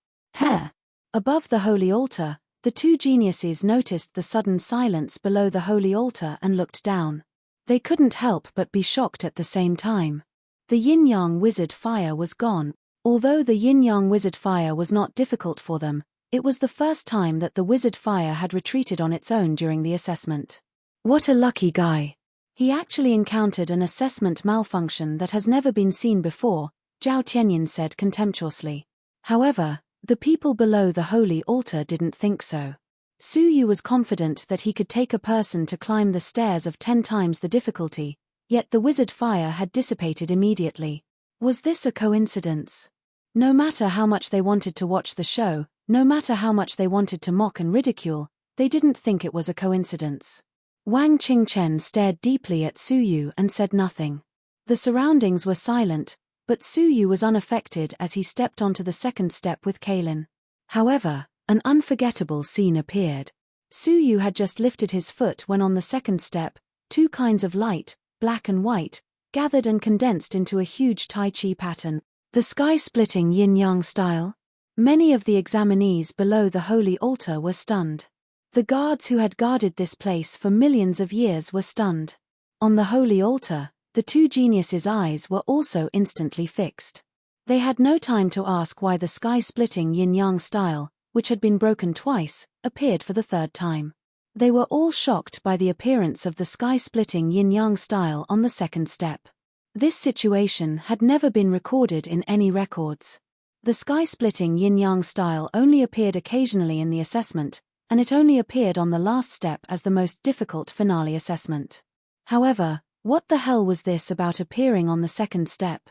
Above the holy altar, the two geniuses noticed the sudden silence below the holy altar and looked down. They couldn't help but be shocked at the same time. The yin-yang wizard fire was gone. Although the yin-yang wizard fire was not difficult for them, it was the first time that the wizard fire had retreated on its own during the assessment. What a lucky guy. He actually encountered an assessment malfunction that has never been seen before, Zhao Tianyin said contemptuously. However, the people below the holy altar didn't think so. Su Yu was confident that he could take a person to climb the stairs of 10 times the difficulty, yet the wizard fire had dissipated immediately. Was this a coincidence? No matter how much they wanted to watch the show, no matter how much they wanted to mock and ridicule, they didn't think it was a coincidence. Wang Qingchen stared deeply at Su Yu and said nothing. The surroundings were silent, but Su Yu was unaffected as he stepped onto the second step with Kaylin. However, an unforgettable scene appeared. Su Yu had just lifted his foot when on the second step, two kinds of light, black and white, gathered and condensed into a huge Tai Chi pattern, the sky-splitting yin-yang style. Many of the examinees below the holy altar were stunned. The guards who had guarded this place for millions of years were stunned. On the holy altar, the two geniuses' eyes were also instantly fixed. They had no time to ask why the sky-splitting yin-yang style, which had been broken twice, appeared for the third time. They were all shocked by the appearance of the sky-splitting yin-yang style on the second step. This situation had never been recorded in any records. The sky-splitting yin-yang style only appeared occasionally in the assessment, and it only appeared on the last step as the most difficult finale assessment. However, what the hell was this about appearing on the second step?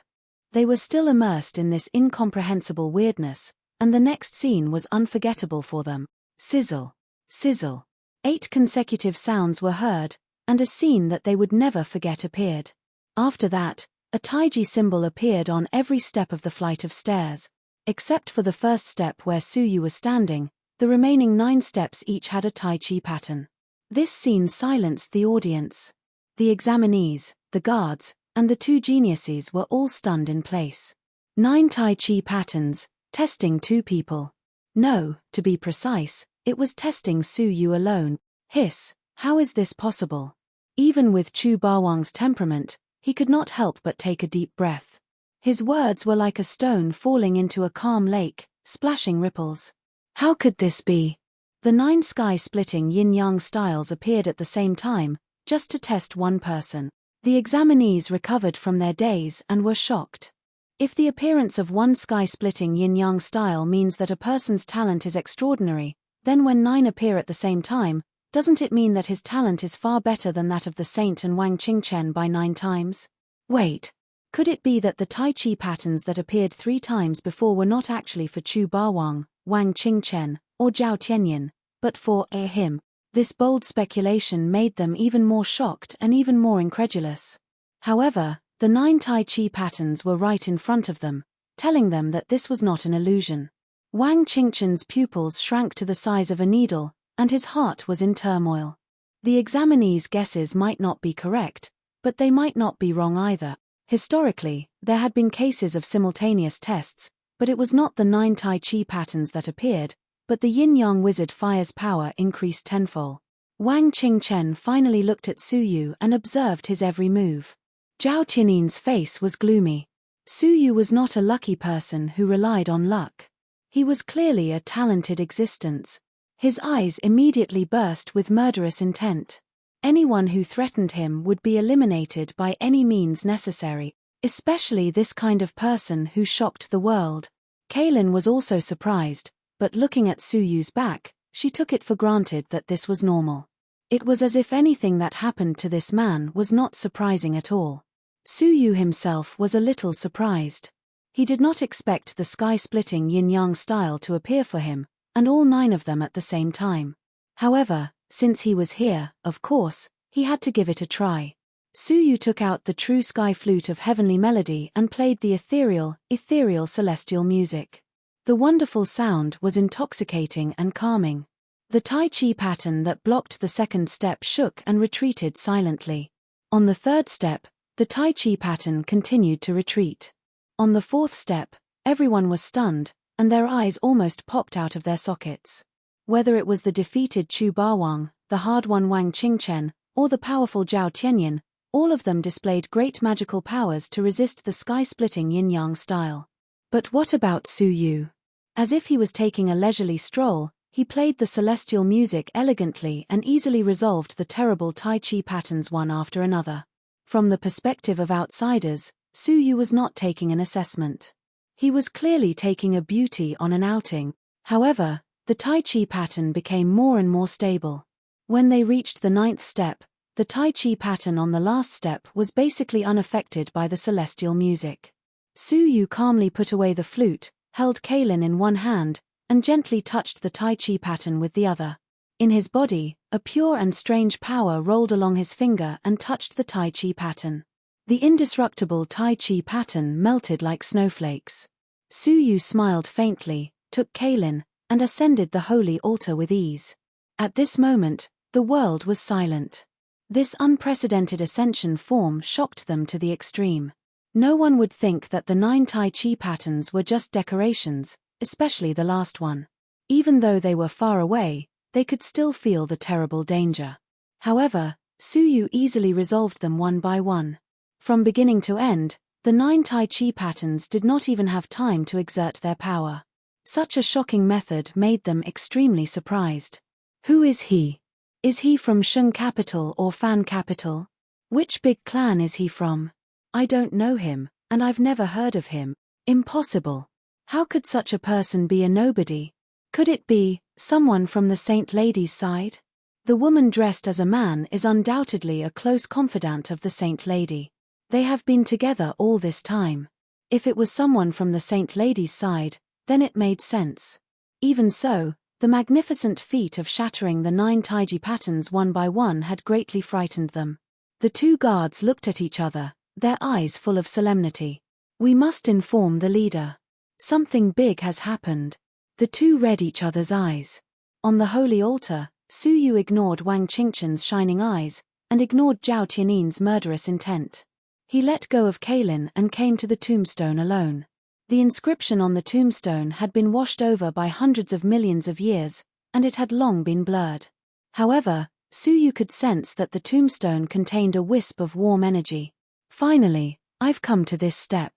They were still immersed in this incomprehensible weirdness, and the next scene was unforgettable for them. Sizzle. Sizzle. 8 consecutive sounds were heard, and a scene that they would never forget appeared. After that, a taiji symbol appeared on every step of the flight of stairs. Except for the first step where Su Yu was standing, the remaining 9 steps each had a Tai Chi pattern. This scene silenced the audience. The examinees, the guards, and the two geniuses were all stunned in place. 9 Tai Chi patterns, testing 2 people. No, to be precise, it was testing Su Yu alone. Hiss, how is this possible? Even with Chu Bawang's temperament, he could not help but take a deep breath. His words were like a stone falling into a calm lake, splashing ripples. How could this be? The 9 sky-splitting yin-yang styles appeared at the same time, just to test one person. The examinees recovered from their daze and were shocked. If the appearance of one sky-splitting yin-yang style means that a person's talent is extraordinary, then when 9 appear at the same time, doesn't it mean that his talent is far better than that of the saint and Wang Qingchen by 9 times? Wait. Could it be that the Tai Chi patterns that appeared 3 times before were not actually for Chu Bawang, Wang Qingchen, or Zhao Tianyin, but for him? This bold speculation made them even more shocked and even more incredulous. However, the 9 Tai Chi patterns were right in front of them, telling them that this was not an illusion. Wang Qingchen's pupils shrank to the size of a needle, and his heart was in turmoil. The examinees' guesses might not be correct, but they might not be wrong either. Historically, there had been cases of simultaneous tests, but it was not the 9 Tai Chi patterns that appeared, but the yin-yang wizard fire's power increased tenfold. Wang Qingchen finally looked at Su Yu and observed his every move. Zhao Tiannin's face was gloomy. Su Yu was not a lucky person who relied on luck. He was clearly a talented existence. His eyes immediately burst with murderous intent. Anyone who threatened him would be eliminated by any means necessary, especially this kind of person who shocked the world. Kaylin was also surprised, but looking at Su Yu's back, she took it for granted that this was normal. It was as if anything that happened to this man was not surprising at all. Su Yu himself was a little surprised. He did not expect the sky-splitting yin-yang style to appear for him, and all 9 of them at the same time. However, since he was here, of course, he had to give it a try. Su Yu took out the true sky flute of heavenly melody and played the ethereal celestial music. The wonderful sound was intoxicating and calming. The Tai Chi pattern that blocked the second step shook and retreated silently. On the third step, the Tai Chi pattern continued to retreat. On the fourth step, everyone was stunned, and their eyes almost popped out of their sockets. Whether it was the defeated Chu Bawang, the hard-won Wang Qingchen, or the powerful Zhao Tianyin, all of them displayed great magical powers to resist the sky-splitting yin-yang style. But what about Su Yu? As if he was taking a leisurely stroll, he played the celestial music elegantly and easily resolved the terrible Tai Chi patterns one after another. From the perspective of outsiders, Su Yu was not taking an assessment. He was clearly taking a beauty on an outing. However, the Tai Chi pattern became more and more stable. When they reached the 9th step, the Tai Chi pattern on the last step was basically unaffected by the celestial music. Su Yu calmly put away the flute, held Kaylin in one hand, and gently touched the Tai Chi pattern with the other. In his body, a pure and strange power rolled along his finger and touched the Tai Chi pattern. The indestructible Tai Chi pattern melted like snowflakes. Su Yu smiled faintly, took Kaylin, and ascended the holy altar with ease. At this moment, the world was silent. This unprecedented ascension form shocked them to the extreme. No one would think that the 9 Tai Chi patterns were just decorations, especially the last one. Even though they were far away, they could still feel the terrible danger. However, Su Yu easily resolved them one by one. From beginning to end, the 9 Tai Chi patterns did not even have time to exert their power. Such a shocking method made them extremely surprised. Who is he? Is he from Shun capital or Fan capital? Which big clan is he from? I don't know him, and I've never heard of him. Impossible. How could such a person be a nobody? Could it be someone from the Saint Lady's side? The woman dressed as a man is undoubtedly a close confidant of the Saint Lady. They have been together all this time. If it was someone from the Saint Lady's side, then it made sense. Even so, the magnificent feat of shattering the 9 Taiji patterns one by one had greatly frightened them. The 2 guards looked at each other, their eyes full of solemnity. We must inform the leader. Something big has happened. The 2 read each other's eyes. On the holy altar, Su Yu ignored Wang Qingchen's shining eyes, and ignored Zhao Tiannin's murderous intent. He let go of Kaylin and came to the tombstone alone. The inscription on the tombstone had been washed over by hundreds of millions of years, and it had long been blurred. However, Su Yu could sense that the tombstone contained a wisp of warm energy. Finally, I've come to this step.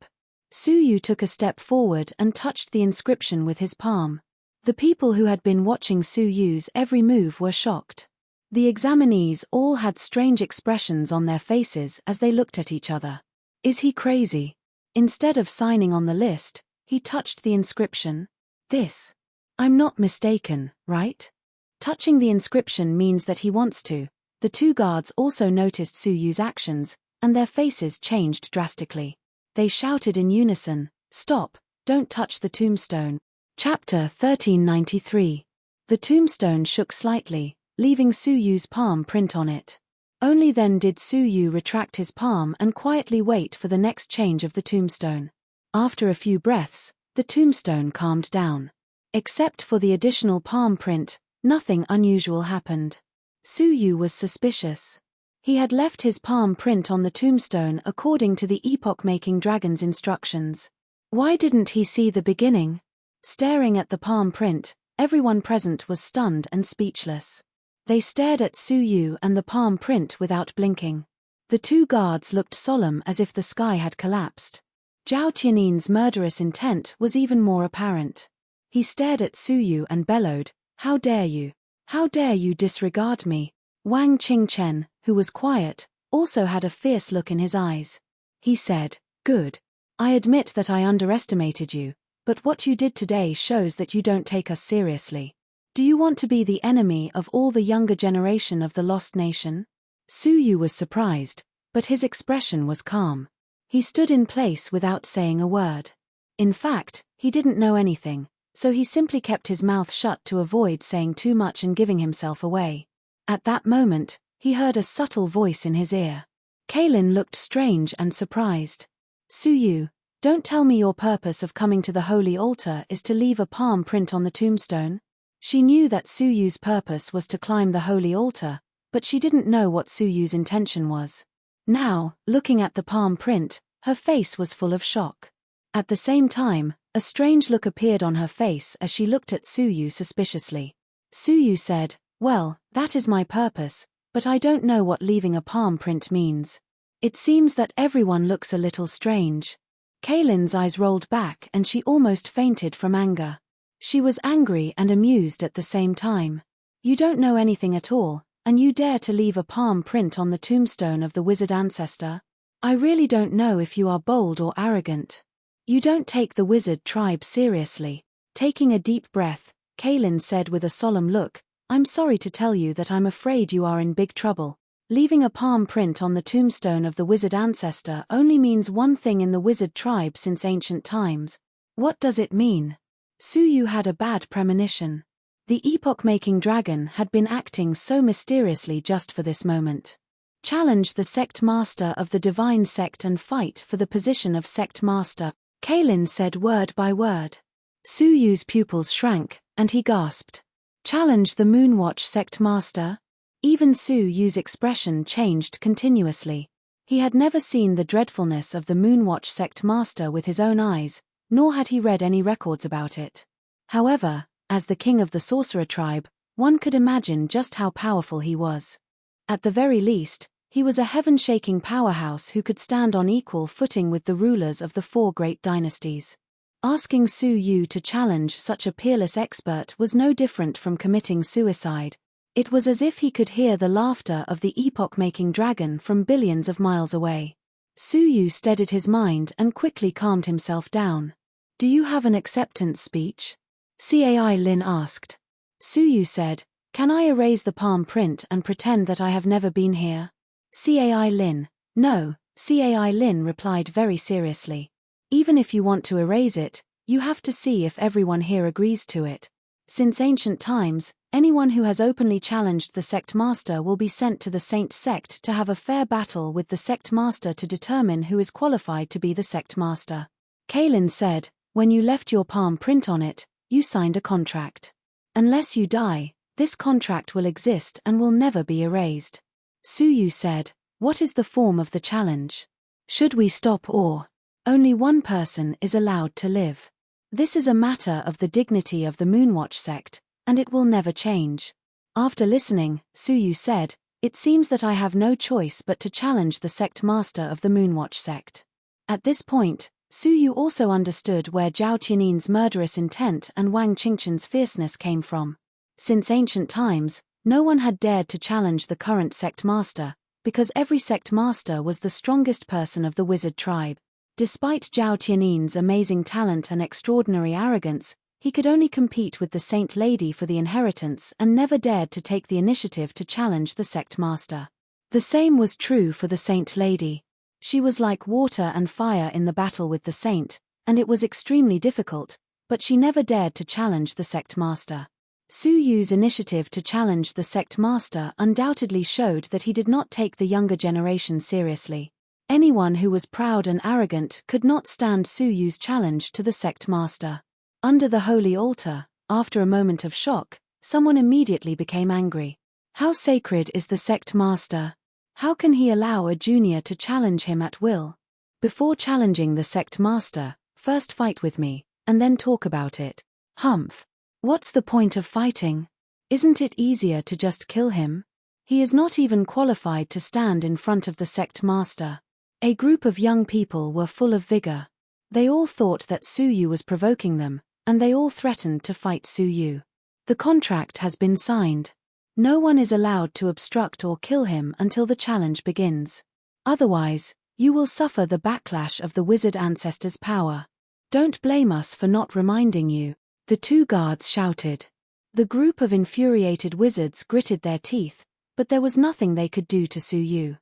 Su Yu took a step forward and touched the inscription with his palm. The people who had been watching Su Yu's every move were shocked. The examinees all had strange expressions on their faces as they looked at each other. Is he crazy? Instead of signing on the list, he touched the inscription. This. I'm not mistaken, right? Touching the inscription means that he wants to. The 2 guards also noticed Su Yu's actions, and their faces changed drastically. They shouted in unison, "Stop, don't touch the tombstone." Chapter 1393. The tombstone shook slightly, leaving Su Yu's palm print on it. Only then did Su Yu retract his palm and quietly wait for the next change of the tombstone. After a few breaths, the tombstone calmed down. Except for the additional palm print, nothing unusual happened. Su Yu was suspicious. He had left his palm print on the tombstone according to the epoch-making dragon's instructions. Why didn't he see the beginning? Staring at the palm print, everyone present was stunned and speechless. They stared at Su Yu and the palm print without blinking. The The two guards looked solemn as if the sky had collapsed. Zhao Tianin's murderous intent was even more apparent. He stared at Su Yu and bellowed, "How dare you? How dare you disregard me?" Wang Qingchen, who was quiet, also had a fierce look in his eyes. He said, "Good. I admit that I underestimated you, but what you did today shows that you don't take us seriously. Do you want to be the enemy of all the younger generation of the Lost Nation?" Su Yu was surprised, but his expression was calm. He stood in place without saying a word. In fact, he didn't know anything, so he simply kept his mouth shut to avoid saying too much and giving himself away. At that moment, he heard a subtle voice in his ear. Kaylin looked strange and surprised. "Su Yu, don't tell me your purpose of coming to the holy altar is to leave a palm print on the tombstone?" She knew that Su Yu's purpose was to climb the holy altar, but she didn't know what Su Yu's intention was. Now, looking at the palm print, her face was full of shock. At the same time, a strange look appeared on her face as she looked at Su Yu suspiciously. Su Yu said, "Well, that is my purpose, but I don't know what leaving a palm print means. It seems that everyone looks a little strange." Kaylin's eyes rolled back and she almost fainted from anger. She was angry and amused at the same time. "You don't know anything at all, and you dare to leave a palm print on the tombstone of the wizard ancestor? I really don't know if you are bold or arrogant. You don't take the wizard tribe seriously." Taking a deep breath, Kaylin said with a solemn look, "I'm sorry to tell you that I'm afraid you are in big trouble. Leaving a palm print on the tombstone of the wizard ancestor only means one thing in the wizard tribe since ancient times." "What does it mean?" Su Yu had a bad premonition. The epoch-making dragon had been acting so mysteriously just for this moment. "Challenge the sect master of the divine sect and fight for the position of sect master," Kaylin said word by word. Su Yu's pupils shrank, and he gasped. "Challenge the Moonwatch sect master?" Even Su Yu's expression changed continuously. He had never seen the dreadfulness of the Moonwatch sect master with his own eyes, nor had he read any records about it. However, as the king of the sorcerer tribe, one could imagine just how powerful he was. At the very least, he was a heaven-shaking powerhouse who could stand on equal footing with the rulers of the four great dynasties. Asking Su Yu to challenge such a peerless expert was no different from committing suicide. It was as if he could hear the laughter of the epoch-making dragon from billions of miles away. Su Yu steadied his mind and quickly calmed himself down. "Do you have an acceptance speech?" Cai Lin asked. Su Yu said, "Can I erase the palm print and pretend that I have never been here?" Cai Lin, "No," Cai Lin replied very seriously. "Even if you want to erase it, you have to see if everyone here agrees to it. Since ancient times, anyone who has openly challenged the sect master will be sent to the saint sect to have a fair battle with the sect master to determine who is qualified to be the sect master." Kaylin said, "When you left your palm print on it, you signed a contract. Unless you die, this contract will exist and will never be erased." Su Yu said, "What is the form of the challenge? Should we stop or?" "Only one person is allowed to live. This is a matter of the dignity of the Moonwatch sect, and it will never change." After listening, Su Yu said, "It seems that I have no choice but to challenge the sect master of the Moonwatch sect." At this point, Su Yu also understood where Zhao Tianin's murderous intent and Wang Qingchen's fierceness came from. Since ancient times, no one had dared to challenge the current sect master, because every sect master was the strongest person of the wizard tribe. Despite Zhao Tianin's amazing talent and extraordinary arrogance, he could only compete with the Saint Lady for the inheritance and never dared to take the initiative to challenge the sect master. The same was true for the Saint Lady. She was like water and fire in the battle with the saint, and it was extremely difficult, but she never dared to challenge the sect master. Su Yu's initiative to challenge the sect master undoubtedly showed that he did not take the younger generation seriously. Anyone who was proud and arrogant could not stand Su Yu's challenge to the sect master. Under the holy altar, after a moment of shock, someone immediately became angry. How sacred is the sect master? How can he allow a junior to challenge him at will? Before challenging the sect master, first fight with me, and then talk about it. Humph. What's the point of fighting? Isn't it easier to just kill him? He is not even qualified to stand in front of the sect master. A group of young people were full of vigor. They all thought that Su Yu was provoking them, and they all threatened to fight Su Yu. The contract has been signed. No one is allowed to obstruct or kill him until the challenge begins. Otherwise, you will suffer the backlash of the wizard ancestors' power. Don't blame us for not reminding you, the two guards shouted. The group of infuriated wizards gritted their teeth, but there was nothing they could do to Su Yu.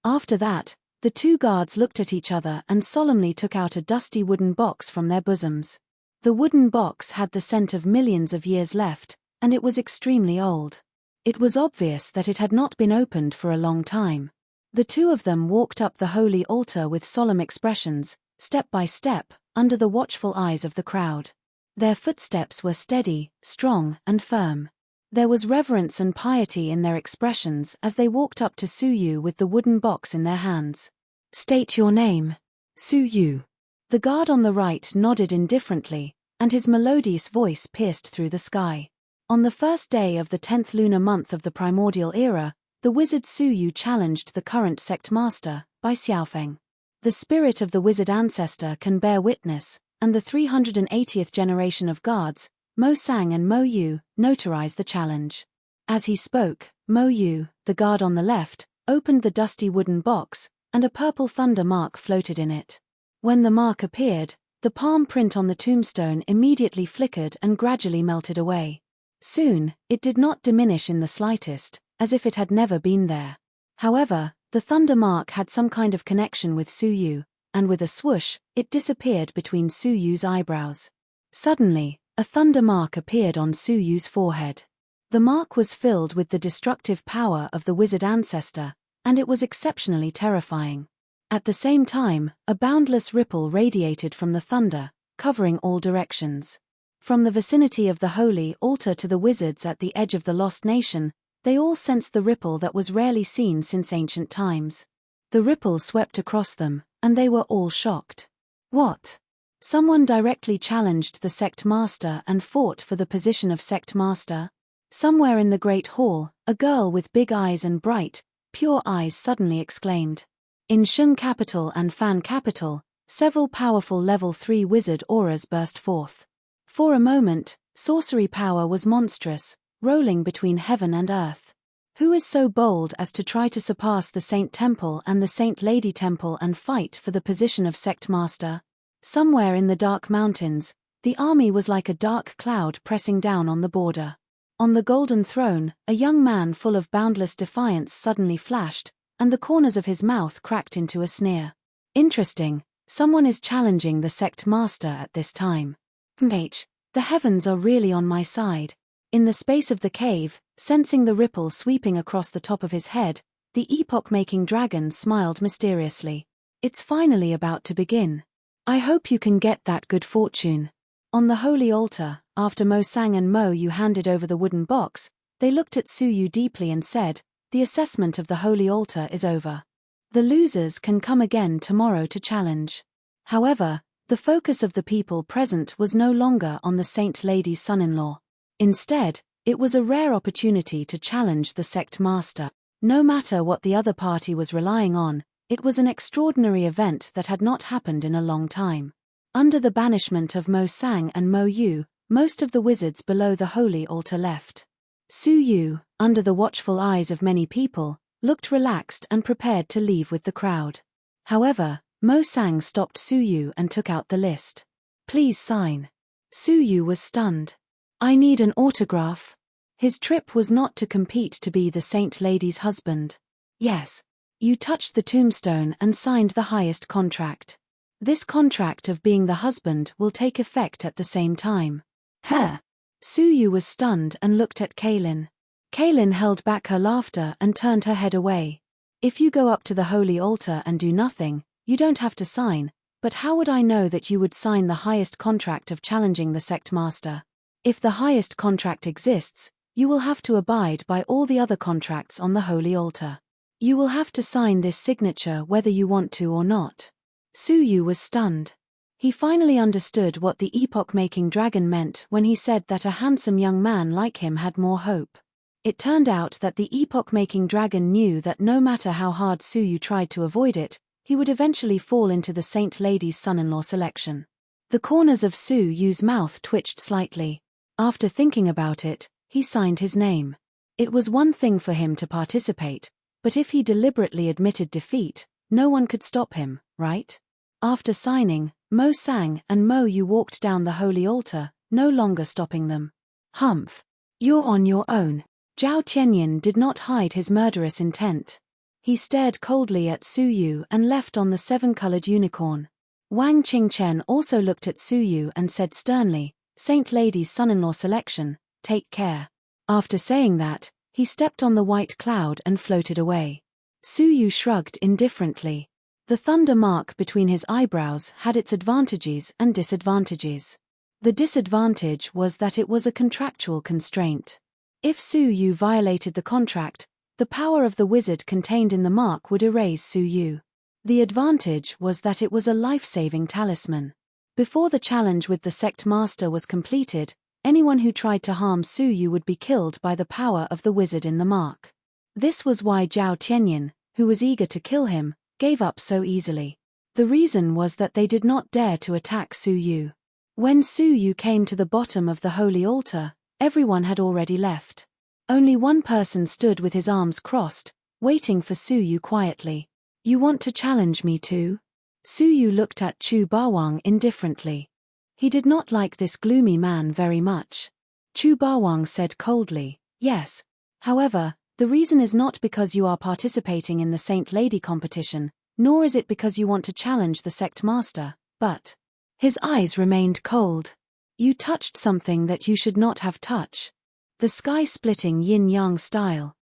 After that, the two guards looked at each other and solemnly took out a dusty wooden box from their bosoms. The wooden box had the scent of millions of years left, and it was extremely old. It was obvious that it had not been opened for a long time. The two of them walked up the holy altar with solemn expressions, step by step, under the watchful eyes of the crowd. Their footsteps were steady, strong, and firm. There was reverence and piety in their expressions as they walked up to Su Yu with the wooden box in their hands. "State your name." "Su Yu." The guard on the right nodded indifferently, and his melodious voice pierced through the sky. On the first day of the 10th lunar month of the primordial era, the wizard Su Yu challenged the current sect master, Bai Xiaofeng. The spirit of the wizard ancestor can bear witness, and the 380th generation of guards, Mo Sang and Mo Yu, notarized the challenge. As he spoke, Mo Yu, the guard on the left, opened the dusty wooden box, and a purple thunder mark floated in it. When the mark appeared, the palm print on the tombstone immediately flickered and gradually melted away. Soon, it did not diminish in the slightest, as if it had never been there. However, the thunder mark had some kind of connection with Su Yu, and with a swoosh, it disappeared between Su Yu's eyebrows. Suddenly, a thunder mark appeared on Su Yu's forehead. The mark was filled with the destructive power of the wizard ancestor, and it was exceptionally terrifying. At the same time, a boundless ripple radiated from the thunder, covering all directions. From the vicinity of the holy altar to the wizards at the edge of the lost nation, they all sensed the ripple that was rarely seen since ancient times. The ripple swept across them, and they were all shocked. What? Someone directly challenged the sect master and fought for the position of sect master? Somewhere in the great hall, a girl with big eyes and bright, pure eyes suddenly exclaimed. In Shun capital and Fan capital, several powerful level 3 wizard auras burst forth. For a moment, sorcery power was monstrous, rolling between heaven and earth. Who is so bold as to try to surpass the Saint Temple and the Saint Lady Temple and fight for the position of sect master? Somewhere in the dark mountains, the army was like a dark cloud pressing down on the border. On the golden throne, a young man full of boundless defiance suddenly flashed, and the corners of his mouth cracked into a sneer. Interesting, someone is challenging the sect master at this time. The heavens are really on my side. In the space of the cave, sensing the ripple sweeping across the top of his head, the epoch-making dragon smiled mysteriously. It's finally about to begin. I hope you can get that good fortune. On the holy altar, after Mo Sang and Mo Yu handed over the wooden box, they looked at Su Yu deeply and said, "The assessment of the holy altar is over. The losers can come again tomorrow to challenge." However, the focus of the people present was no longer on the Saint Lady's son-in-law. Instead, it was a rare opportunity to challenge the sect master. No matter what the other party was relying on, it was an extraordinary event that had not happened in a long time. Under the banishment of Mo Sang and Mo Yu, most of the wizards below the holy altar left. Su Yu, under the watchful eyes of many people, looked relaxed and prepared to leave with the crowd. However, Mo Sang stopped Su Yu and took out the list. "Please sign." Su Yu was stunned. "I need an autograph." His trip was not to compete to be the Saint Lady's husband. "Yes. You touched the tombstone and signed the highest contract. This contract of being the husband will take effect at the same time." "Huh?" Su Yu was stunned and looked at Kaylin. Kaylin held back her laughter and turned her head away. "If you go up to the holy altar and do nothing, you don't have to sign, but how would I know that you would sign the highest contract of challenging the sect master? If the highest contract exists, you will have to abide by all the other contracts on the holy altar. You will have to sign this signature whether you want to or not." Su Yu was stunned. He finally understood what the epoch-making dragon meant when he said that a handsome young man like him had more hope. It turned out that the epoch-making dragon knew that no matter how hard Su Yu tried to avoid it, he would eventually fall into the Saint Lady's son-in-law selection. The corners of Su Yu's mouth twitched slightly. After thinking about it, he signed his name. It was one thing for him to participate, but if he deliberately admitted defeat, no one could stop him, right? After signing, Mo sang and Mo Yu walked down the holy altar, no longer stopping them. Humph. You're on your own. Zhao Tianyin did not hide his murderous intent. He stared coldly at Su Yu and left on the seven-colored unicorn. Wang Qingchen also looked at Su Yu and said sternly, Saint Lady's son-in-law selection, take care. After saying that, he stepped on the white cloud and floated away. Su Yu shrugged indifferently. The thunder mark between his eyebrows had its advantages and disadvantages. The disadvantage was that it was a contractual constraint. If Su Yu violated the contract, the power of the wizard contained in the mark would erase Su Yu. The advantage was that it was a life-saving talisman. Before the challenge with the sect master was completed, anyone who tried to harm Su Yu would be killed by the power of the wizard in the mark. This was why Zhao Tianyin, who was eager to kill him, gave up so easily. The reason was that they did not dare to attack Su Yu. When Su Yu came to the bottom of the holy altar, everyone had already left. Only one person stood with his arms crossed, waiting for Su Yu quietly. You want to challenge me too? Su Yu looked at Chu Bawang indifferently. He did not like this gloomy man very much. Chu Bawang said coldly, yes. However, the reason is not because you are participating in the Saint Lady competition, nor is it because you want to challenge the sect master, but... His eyes remained cold. You touched something that you should not have touched. The sky-splitting yin-yang style.